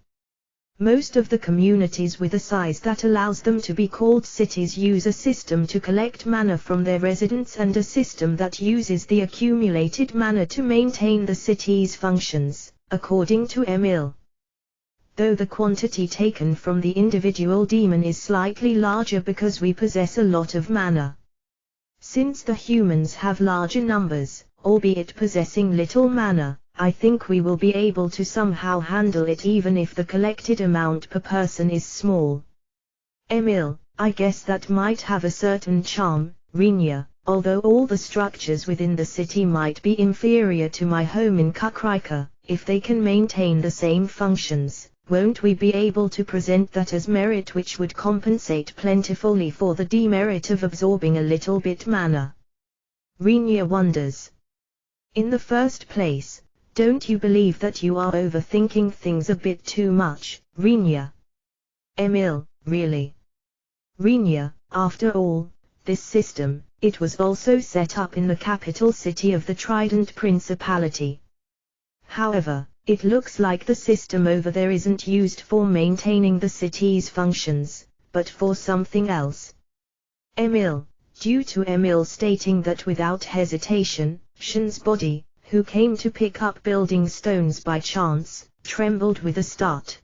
Most of the communities with a size that allows them to be called cities use a system to collect mana from their residents and a system that uses the accumulated mana to maintain the city's functions, according to Emil. Though the quantity taken from the individual demon is slightly larger because we possess a lot of mana. Since the humans have larger numbers, albeit possessing little mana, I think we will be able to somehow handle it even if the collected amount per person is small. Emil, I guess that might have a certain charm, Rinya, although all the structures within the city might be inferior to my home in Kakrika, if they can maintain the same functions. Won't we be able to present that as merit which would compensate plentifully for the demerit of absorbing a little bit mana? Rinya wonders. In the first place, don't you believe that you are overthinking things a bit too much, Rinya? Emil, really? Rinya, after all, this system, it was also set up in the capital city of the Trident Principality. However, it looks like the system over there isn't used for maintaining the city's functions, but for something else. Emil, due to Emil stating that without hesitation, Shin's body, who came to pick up building stones by chance, trembled with a start.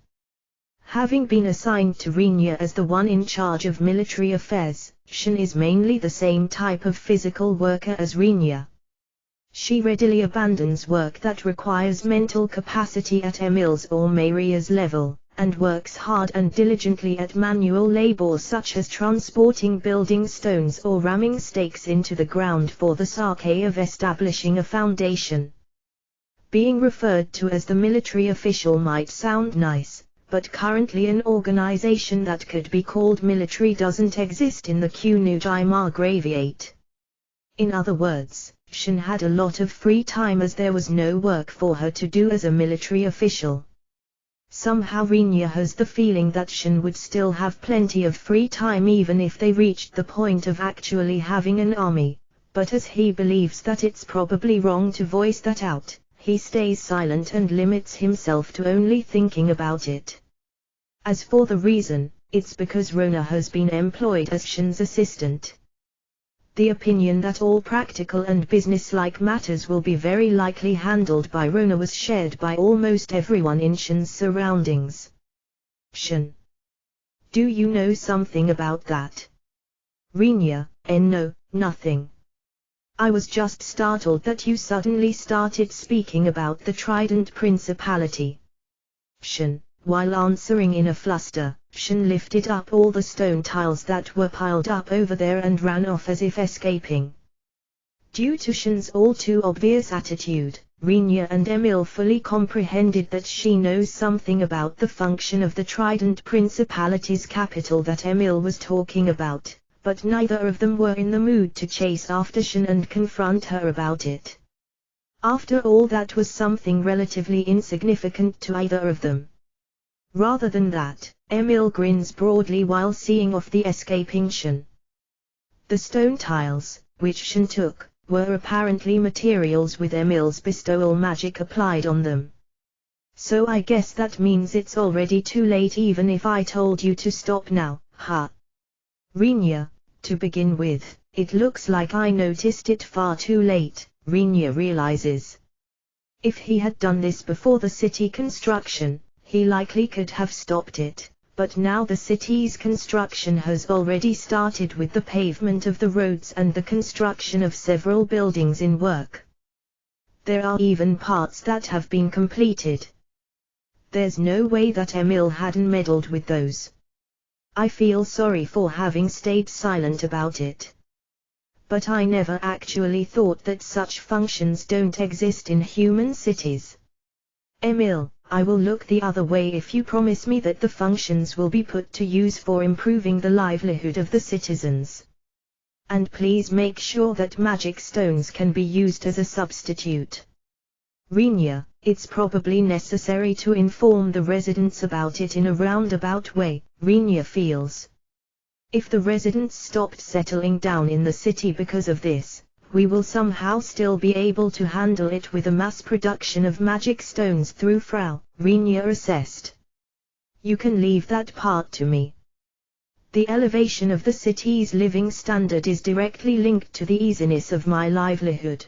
Having been assigned to Rinya as the one in charge of military affairs, Shin is mainly the same type of physical worker as Rinya. She readily abandons work that requires mental capacity at Emil's or Maria's level, and works hard and diligently at manual labor such as transporting building stones or ramming stakes into the ground for the sake of establishing a foundation. Being referred to as the military official might sound nice, but currently an organization that could be called military doesn't exist in the Kunujima Graviate. In other words, Shin had a lot of free time as there was no work for her to do as a military official. Somehow Rinya has the feeling that Shin would still have plenty of free time even if they reached the point of actually having an army, but as he believes that it's probably wrong to voice that out, he stays silent and limits himself to only thinking about it. As for the reason, it's because Rona has been employed as Shin's assistant. The opinion that all practical and business-like matters will be very likely handled by Rona was shared by almost everyone in Shin's surroundings. Shin. Do you know something about that? Rinya, no, nothing. I was just startled that you suddenly started speaking about the Trident Principality. Shin, while answering in a fluster, Shin lifted up all the stone tiles that were piled up over there and ran off as if escaping. Due to Shin's all too obvious attitude, Rinya and Emil fully comprehended that she knows something about the function of the Trident Principality's capital that Emil was talking about, but neither of them were in the mood to chase after Shin and confront her about it. After all, that was something relatively insignificant to either of them. Rather than that, Emil grins broadly while seeing off the escaping Shin. The stone tiles, which Shin took, were apparently materials with Emil's bestowal magic applied on them. So I guess that means it's already too late even if I told you to stop now, huh? Rinya, to begin with, it looks like I noticed it far too late, Rinya realizes. If he had done this before the city construction, he likely could have stopped it, but now the city's construction has already started with the pavement of the roads and the construction of several buildings in work. There are even parts that have been completed. There's no way that Emil hadn't meddled with those. I feel sorry for having stayed silent about it. But I never actually thought that such functions don't exist in human cities. Emil, I will look the other way if you promise me that the functions will be put to use for improving the livelihood of the citizens. And please make sure that magic stones can be used as a substitute. Rinya, it's probably necessary to inform the residents about it in a roundabout way, Rinya feels. If the residents stopped settling down in the city because of this, we will somehow still be able to handle it with a mass production of magic stones through Frau, Rinya assessed. You can leave that part to me. The elevation of the city's living standard is directly linked to the easiness of my livelihood.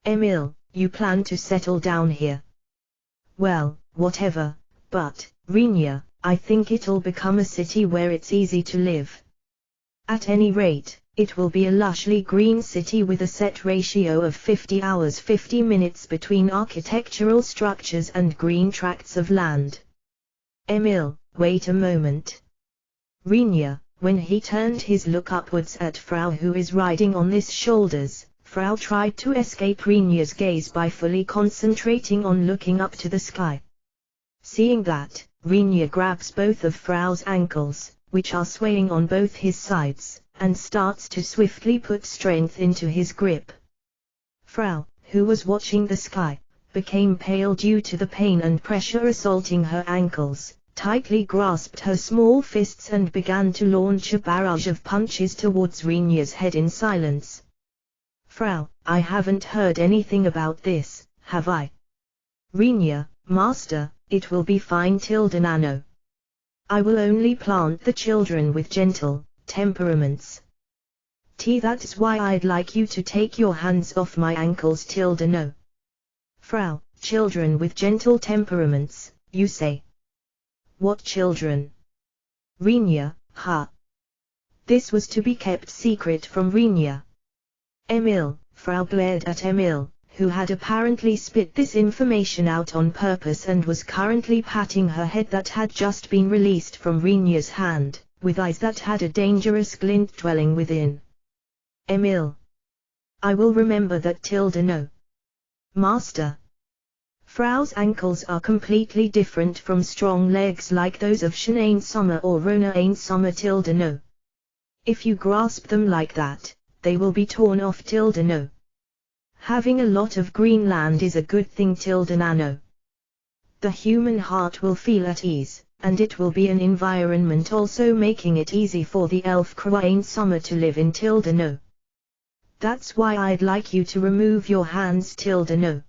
Emil, you plan to settle down here? Well, whatever, but, Rinya, I think it'll become a city where it's easy to live. At any rate, it will be a lushly green city with a set ratio of 50 hours 50 minutes between architectural structures and green tracts of land. Emil, wait a moment. Rinya, when he turned his look upwards at Frau who is riding on his shoulders, Frau tried to escape Rinya's gaze by fully concentrating on looking up to the sky. Seeing that, Rinya grabs both of Frau's ankles, which are swaying on both his sides, and starts to swiftly put strength into his grip. Frau, who was watching the sky, became pale due to the pain and pressure assaulting her ankles, tightly grasped her small fists and began to launch a barrage of punches towards Rinya's head in silence. Frau, I haven't heard anything about this, have I? Rinya, master, it will be fine Nano. I will only plant the children with gentle temperaments. That's why I'd like you to take your hands off my ankles No. Frau, children with gentle temperaments, you say? What children? Rinya, ha. This was to be kept secret from Rinya. Emil, Frau glared at Emil, who had apparently spit this information out on purpose and was currently patting her head that had just been released from Rinya's hand, with eyes that had a dangerous glint dwelling within. Emil. I will remember that No. Master. Frau's ankles are completely different from strong legs like those of Shanae Sommer or Rona Sommer No. If you grasp them like that, they will be torn off No. Having a lot of green land is a good thing Nano. The human heart will feel at ease, and it will be an environment also making it easy for the elf Croain Sommer to live in No. That's why I'd like you to remove your hands No.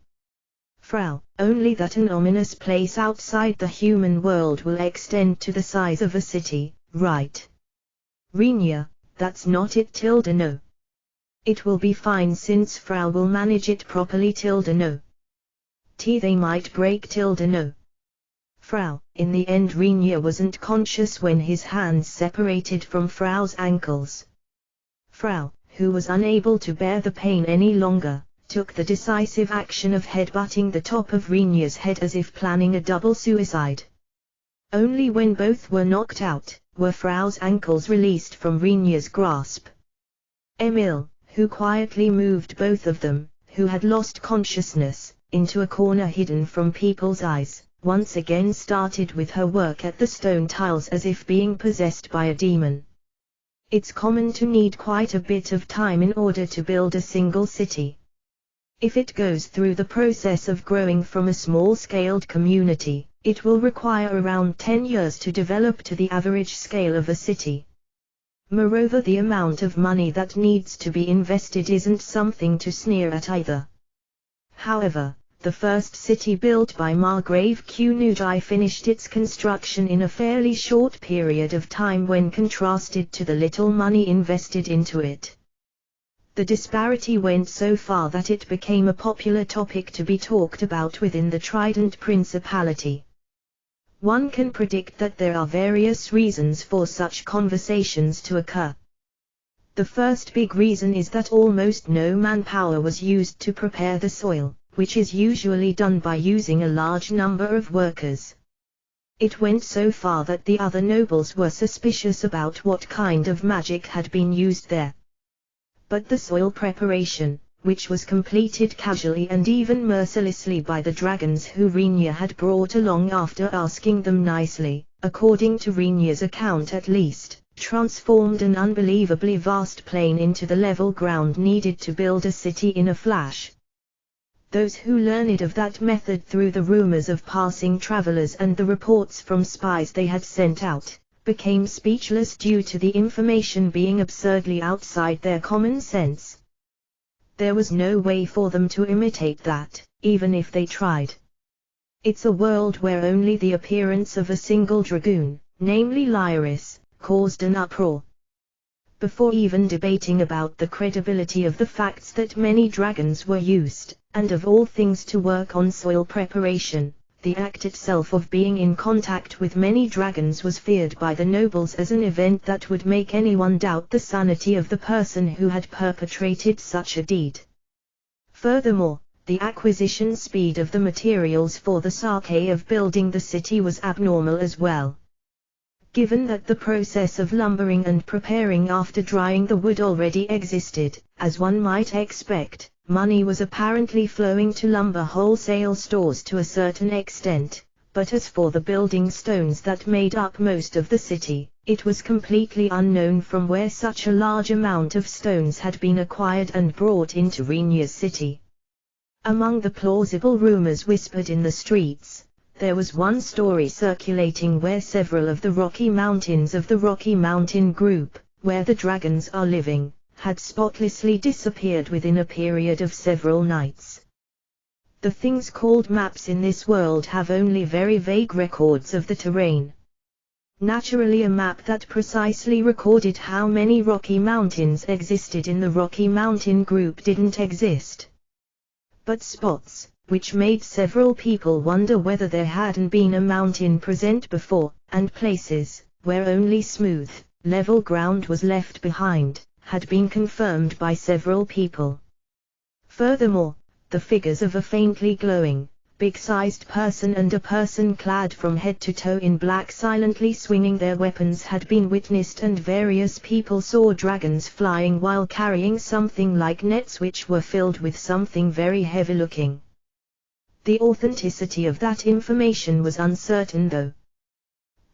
Frau, only that an ominous place outside the human world will extend to the size of a city, right? Rinya, that's not it No. It will be fine since Frau will manage it properly No. They might break No. Frau, in the end Rinya wasn't conscious when his hands separated from Frau's ankles. Frau, who was unable to bear the pain any longer, took the decisive action of headbutting the top of Rinya's head as if planning a double suicide. Only when both were knocked out, were Frau's ankles released from Rinya's grasp. Emil, who quietly moved both of them, who had lost consciousness, into a corner hidden from people's eyes, once again started with her work at the stone tiles as if being possessed by a demon. It's common to need quite a bit of time in order to build a single city. If it goes through the process of growing from a small-scaled community, it will require around 10 years to develop to the average scale of a city. Moreover, the amount of money that needs to be invested isn't something to sneer at either. However, the first city built by Margrave Kunujai finished its construction in a fairly short period of time when contrasted to the little money invested into it. The disparity went so far that it became a popular topic to be talked about within the Trident Principality. One can predict that there are various reasons for such conversations to occur. The first big reason is that almost no manpower was used to prepare the soil, which is usually done by using a large number of workers. It went so far that the other nobles were suspicious about what kind of magic had been used there. But the soil preparation, which was completed casually and even mercilessly by the dragons who Rinya had brought along after asking them nicely, according to Rinya's account at least, transformed an unbelievably vast plain into the level ground needed to build a city in a flash. Those who learned of that method through the rumors of passing travelers and the reports from spies they had sent out, became speechless due to the information being absurdly outside their common sense. There was no way for them to imitate that, even if they tried. It's a world where only the appearance of a single dragoon, namely Lyris, caused an uproar. Before even debating about the credibility of the facts that many dragons were used, and of all things to work on soil preparation, the act itself of being in contact with many dragons was feared by the nobles as an event that would make anyone doubt the sanity of the person who had perpetrated such a deed. Furthermore, the acquisition speed of the materials for the sake of building the city was abnormal as well. Given that the process of lumbering and preparing after drying the wood already existed, as one might expect, money was apparently flowing to lumber wholesale stores to a certain extent, but as for the building stones that made up most of the city, it was completely unknown from where such a large amount of stones had been acquired and brought into Renia's city. Among the plausible rumors whispered in the streets, there was one story circulating where several of the Rocky Mountains of the Rocky Mountain group, where the dragons are living, had spotlessly disappeared within a period of several nights. The things called maps in this world have only very vague records of the terrain. Naturally, a map that precisely recorded how many Rocky Mountains existed in the Rocky Mountain group didn't exist. But spots, which made several people wonder whether there hadn't been a mountain present before, and places, where only smooth, level ground was left behind, had been confirmed by several people. Furthermore, the figures of a faintly glowing, big-sized person and a person clad from head to toe in black silently swinging their weapons had been witnessed, and various people saw dragons flying while carrying something like nets which were filled with something very heavy-looking. The authenticity of that information was uncertain though.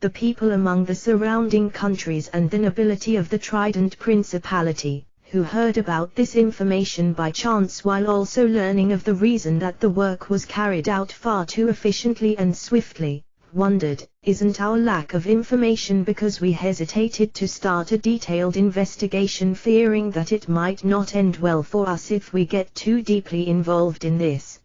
The people among the surrounding countries and the nobility of the Trident Principality, who heard about this information by chance while also learning of the reason that the work was carried out far too efficiently and swiftly, wondered, isn't our lack of information because we hesitated to start a detailed investigation, fearing that it might not end well for us if we get too deeply involved in this?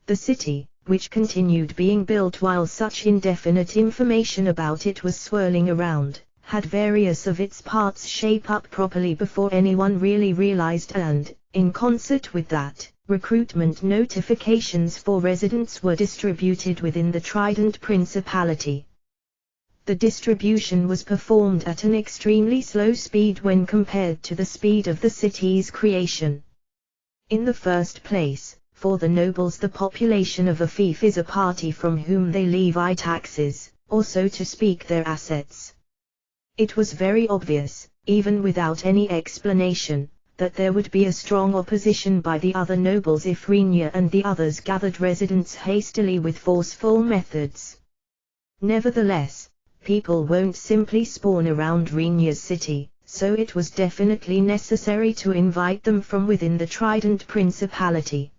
The city, which continued being built while such indefinite information about it was swirling around, had various of its parts shape up properly before anyone really realized, and, in concert with that, recruitment notifications for residents were distributed within the Trident Principality. The distribution was performed at an extremely slow speed when compared to the speed of the city's creation. In the first place, for the nobles, the population of a fief is a party from whom they levy taxes, or so to speak their assets. It was very obvious, even without any explanation, that there would be a strong opposition by the other nobles if Renia and the others gathered residents hastily with forceful methods. Nevertheless, people won't simply spawn around Renia's city, so it was definitely necessary to invite them from within the Trident Principality.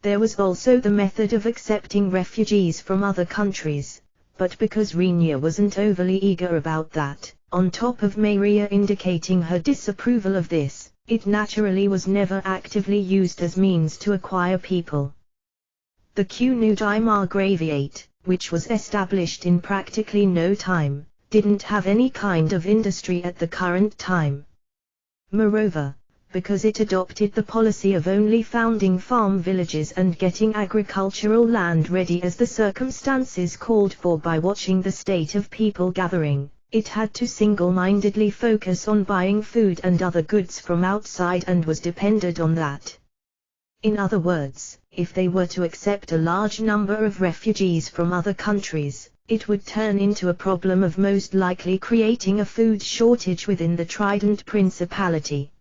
There was also the method of accepting refugees from other countries, but because Renia wasn't overly eager about that, on top of Maria indicating her disapproval of this, it naturally was never actively used as means to acquire people. The Nidoume Margraviate, which was established in practically no time, didn't have any kind of industry at the current time. Moreover, because it adopted the policy of only founding farm villages and getting agricultural land ready as the circumstances called for by watching the state of people gathering, it had to single-mindedly focus on buying food and other goods from outside and was dependent on that. In other words, if they were to accept a large number of refugees from other countries, it would turn into a problem of most likely creating a food shortage within the Trident Principality.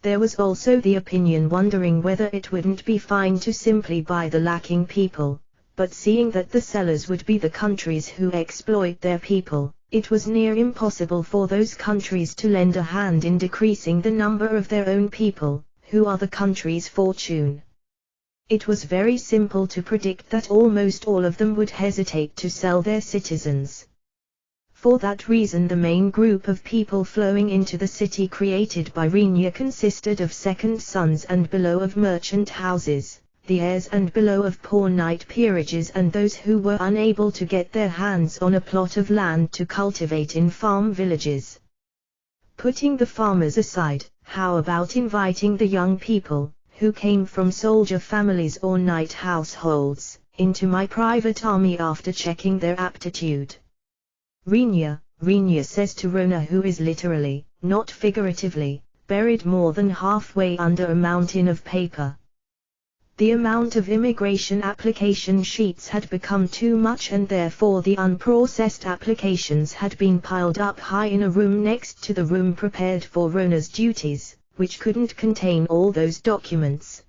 There was also the opinion wondering whether it wouldn't be fine to simply buy the lacking people, but seeing that the sellers would be the countries who exploit their people, it was near impossible for those countries to lend a hand in decreasing the number of their own people, who are the country's fortune. It was very simple to predict that almost all of them would hesitate to sell their citizens. For that reason the main group of people flowing into the city created by Renia consisted of second sons and below of merchant houses, the heirs and below of poor knight peerages and those who were unable to get their hands on a plot of land to cultivate in farm villages. Putting the farmers aside, how about inviting the young people, who came from soldier families or knight households, into my private army after checking their aptitude? Rinya says to Rona, who is literally, not figuratively, buried more than halfway under a mountain of paper. The amount of immigration application sheets had become too much, and therefore the unprocessed applications had been piled up high in a room next to the room prepared for Rona's duties, which couldn't contain all those documents.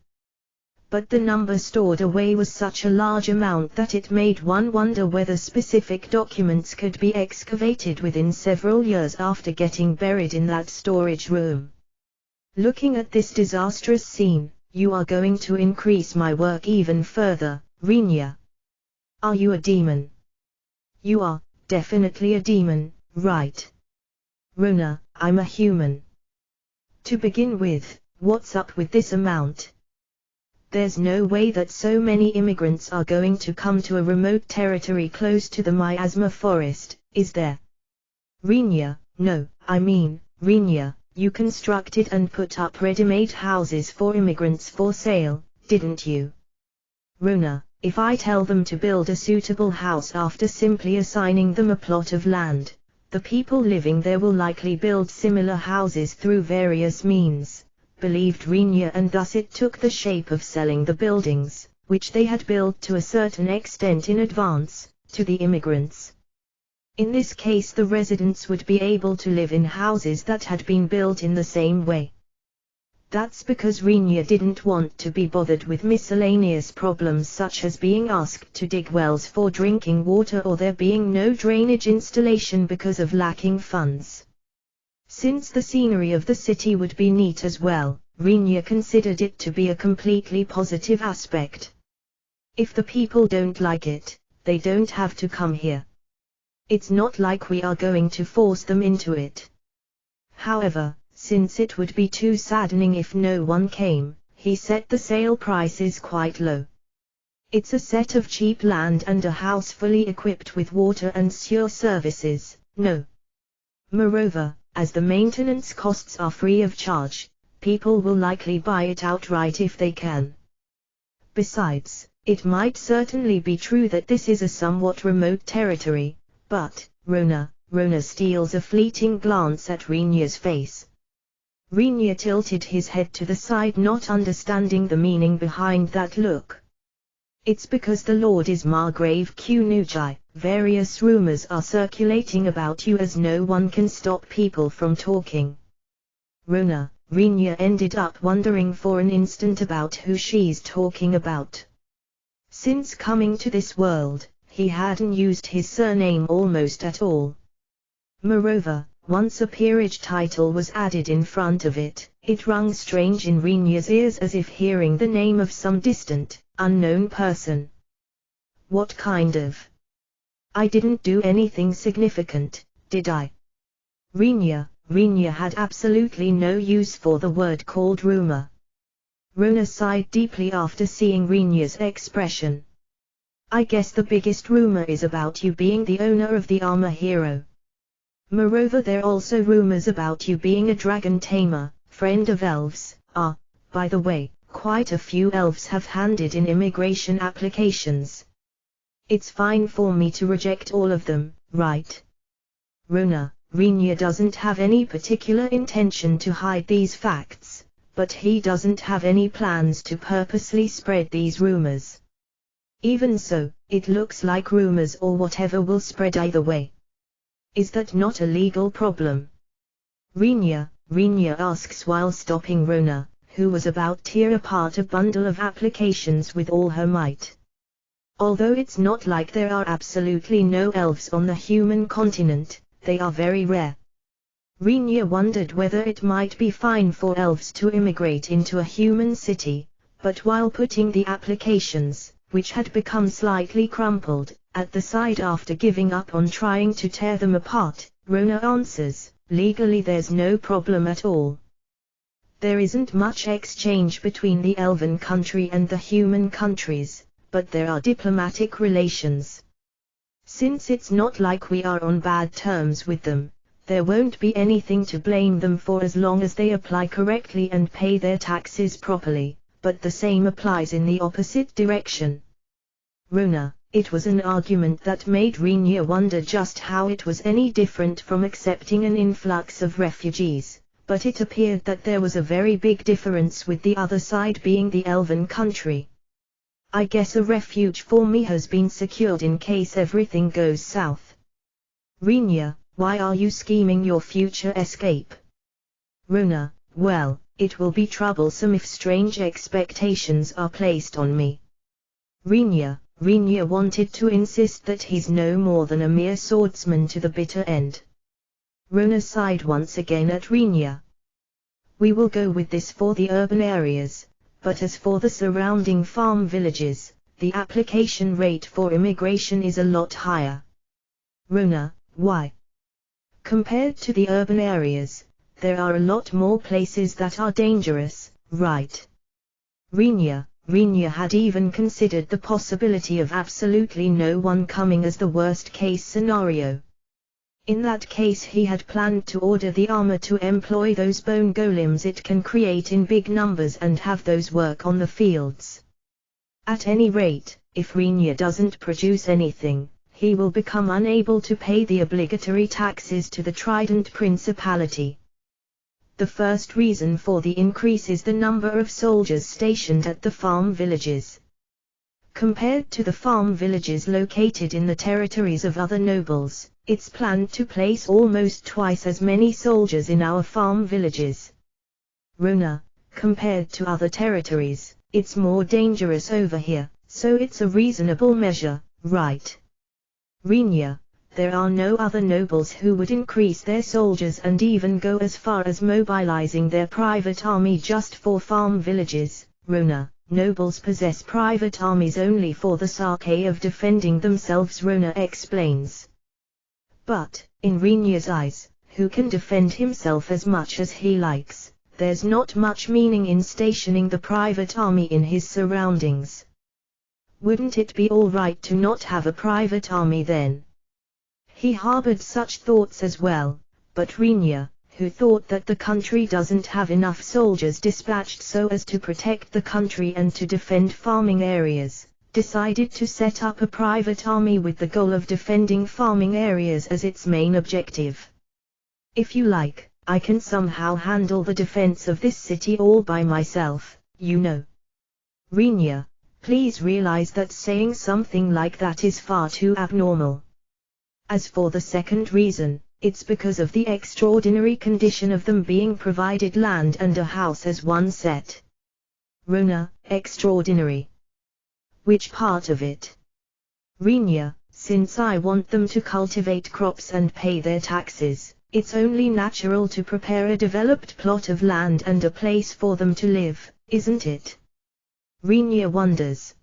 But the number stored away was such a large amount that it made one wonder whether specific documents could be excavated within several years after getting buried in that storage room. Looking at this disastrous scene, you are going to increase my work even further, Rinya. Are you a demon? You are, definitely a demon, right? Rona, I'm a human. To begin with, what's up with this amount? There's no way that so many immigrants are going to come to a remote territory close to the miasma forest, is there? Rinya, no, I mean, Rinya, you constructed and put up ready-made houses for immigrants for sale, didn't you? Rona, if I tell them to build a suitable house after simply assigning them a plot of land, the people living there will likely build similar houses through various means, believed Rinya, and thus it took the shape of selling the buildings, which they had built to a certain extent in advance, to the immigrants. In this case the residents would be able to live in houses that had been built in the same way. That's because Rinya didn't want to be bothered with miscellaneous problems such as being asked to dig wells for drinking water or there being no drainage installation because of lacking funds. Since the scenery of the city would be neat as well, Rinya considered it to be a completely positive aspect. If the people don't like it, they don't have to come here. It's not like we are going to force them into it. However, since it would be too saddening if no one came, he set the sale prices quite low. It's a set of cheap land and a house fully equipped with water and sewer services, no. Moreover, as the maintenance costs are free of charge, people will likely buy it outright if they can. Besides, it might certainly be true that this is a somewhat remote territory, but, Rona steals a fleeting glance at Rinya's face. Rinya tilted his head to the side, not understanding the meaning behind that look. It's because the Lord is Margrave Kunujai, various rumors are circulating about you as no one can stop people from talking. Rinya ended up wondering for an instant about who she's talking about. Since coming to this world, he hadn't used his surname almost at all. Moreover, once a peerage title was added in front of it, it rung strange in Rinya's ears as if hearing the name of some distant, unknown person. What kind of? I didn't do anything significant, did I? Rinya had absolutely no use for the word called rumor. Rona sighed deeply after seeing Rinya's expression. I guess the biggest rumor is about you being the owner of the armor hero. Moreover, there are also rumors about you being a dragon tamer, friend of elves. By the way, quite a few elves have handed in immigration applications. It's fine for me to reject all of them, right? Rinya doesn't have any particular intention to hide these facts, but he doesn't have any plans to purposely spread these rumors. Even so, it looks like rumors or whatever will spread either way. Is that not a legal problem? Rinya asks while stopping Rona, who was about to tear apart a bundle of applications with all her might. Although it's not like there are absolutely no elves on the human continent, they are very rare. Rinya wondered whether it might be fine for elves to immigrate into a human city, but while putting the applications, which had become slightly crumpled, at the side after giving up on trying to tear them apart, Rona answers, legally there's no problem at all. There isn't much exchange between the elven country and the human countries, but there are diplomatic relations. Since it's not like we are on bad terms with them, there won't be anything to blame them for as long as they apply correctly and pay their taxes properly, but the same applies in the opposite direction. Runa, it was an argument that made Rhaenyra wonder just how it was any different from accepting an influx of refugees, but it appeared that there was a very big difference with the other side being the elven country. I guess a refuge for me has been secured in case everything goes south. Rhaenyra, why are you scheming your future escape? Runa, well, it will be troublesome if strange expectations are placed on me. Rhaenyra wanted to insist that he's no more than a mere swordsman to the bitter end. Runa sighed once again at Rhaenyra. We will go with this for the urban areas. But as for the surrounding farm villages, the application rate for immigration is a lot higher. Runa, why? Compared to the urban areas, there are a lot more places that are dangerous, right? Rhaenyra had even considered the possibility of absolutely no one coming as the worst-case scenario. In that case he had planned to order the armor to employ those bone golems it can create in big numbers and have those work on the fields. At any rate, if Rhaenyra doesn't produce anything, he will become unable to pay the obligatory taxes to the Trident Principality. The first reason for the increase is the number of soldiers stationed at the farm villages. Compared to the farm villages located in the territories of other nobles, it's planned to place almost twice as many soldiers in our farm villages. Runa, compared to other territories, it's more dangerous over here, so it's a reasonable measure, right? Rhaenyra, there are no other nobles who would increase their soldiers and even go as far as mobilizing their private army just for farm villages. Runa, nobles possess private armies only for the sake of defending themselves, Runa explains. But, in Rhaenyra's eyes, who can defend himself as much as he likes, there's not much meaning in stationing the private army in his surroundings. Wouldn't it be all right to not have a private army then? He harbored such thoughts as well, but Rhaenyra, who thought that the country doesn't have enough soldiers dispatched so as to protect the country and to defend farming areas, decided to set up a private army with the goal of defending farming areas as its main objective. If you like, I can somehow handle the defense of this city all by myself, you know. Rhaenyra, please realize that saying something like that is far too abnormal. As for the second reason, it's because of the extraordinary condition of them being provided land and a house as one set. Runa, extraordinary. Which part of it? Rhaenyra, since I want them to cultivate crops and pay their taxes, it's only natural to prepare a developed plot of land and a place for them to live, isn't it? Rhaenyra wonders.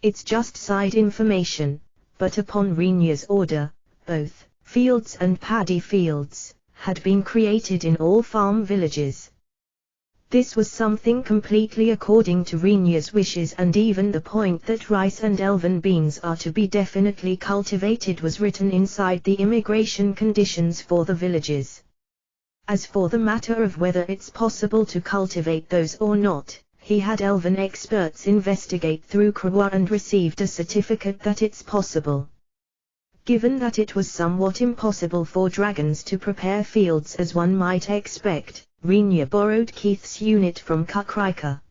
It's just side information, but upon Rhaenyra's order, both fields and paddy fields had been created in all farm villages. This was something completely according to Rhaenyra's wishes, and even the point that rice and elven beans are to be definitely cultivated was written inside the immigration conditions for the villages. As for the matter of whether it's possible to cultivate those or not, he had elven experts investigate through Krawa and received a certificate that it's possible. Given that it was somewhat impossible for dragons to prepare fields as one might expect, Rhaenyra borrowed Keith's unit from Kukrika.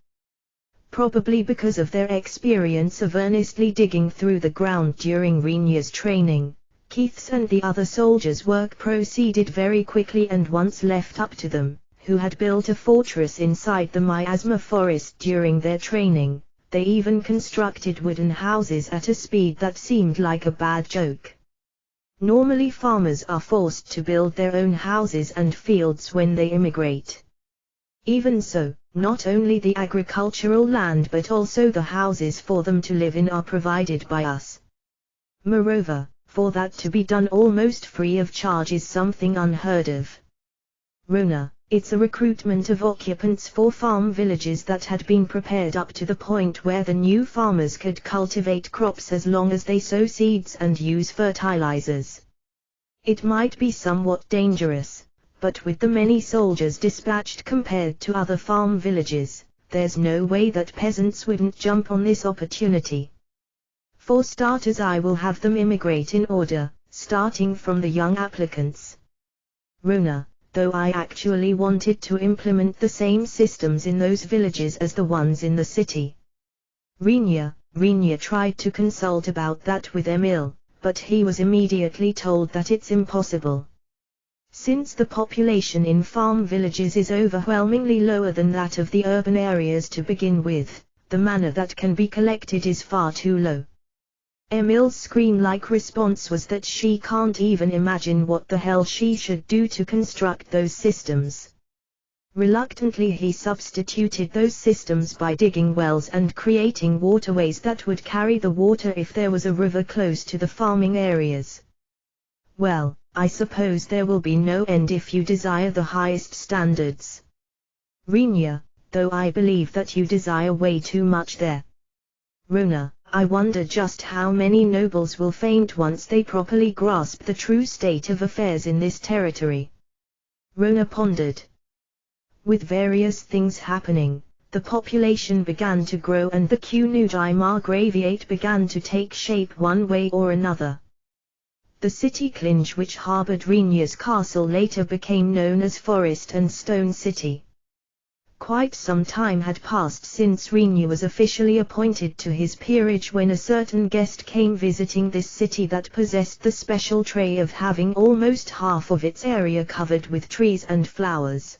Probably because of their experience of earnestly digging through the ground during Rhaenyra's training, Keith's and the other soldiers' work proceeded very quickly, and once left up to them, who had built a fortress inside the miasma forest during their training, they even constructed wooden houses at a speed that seemed like a bad joke. Normally farmers are forced to build their own houses and fields when they immigrate. Even so, not only the agricultural land but also the houses for them to live in are provided by us. Moreover, for that to be done almost free of charge is something unheard of. Runa, It's a recruitment of occupants for farm villages that had been prepared up to the point where the new farmers could cultivate crops as long as they sow seeds and use fertilizers. It might be somewhat dangerous, but with the many soldiers dispatched compared to other farm villages, there's no way that peasants wouldn't jump on this opportunity. For starters, I will have them immigrate in order, starting from the young applicants. Runa, though I actually wanted to implement the same systems in those villages as the ones in the city. Rina tried to consult about that with Emil, but he was immediately told that it's impossible. Since the population in farm villages is overwhelmingly lower than that of the urban areas to begin with, the mana that can be collected is far too low. Emil's scream-like response was that she can't even imagine what the hell she should do to construct those systems. Reluctantly, he substituted those systems by digging wells and creating waterways that would carry the water if there was a river close to the farming areas. Well, I suppose there will be no end if you desire the highest standards. Rina, though I believe that you desire way too much there. Runa, I wonder just how many nobles will faint once they properly grasp the true state of affairs in this territory. Runa pondered. With various things happening, the population began to grow and the Kunudai Margraviate began to take shape one way or another. The city Klinge, which harbored Rina's castle, later became known as Forest and Stone City. Quite some time had passed since Rina was officially appointed to his peerage when a certain guest came visiting this city that possessed the special trait of having almost half of its area covered with trees and flowers.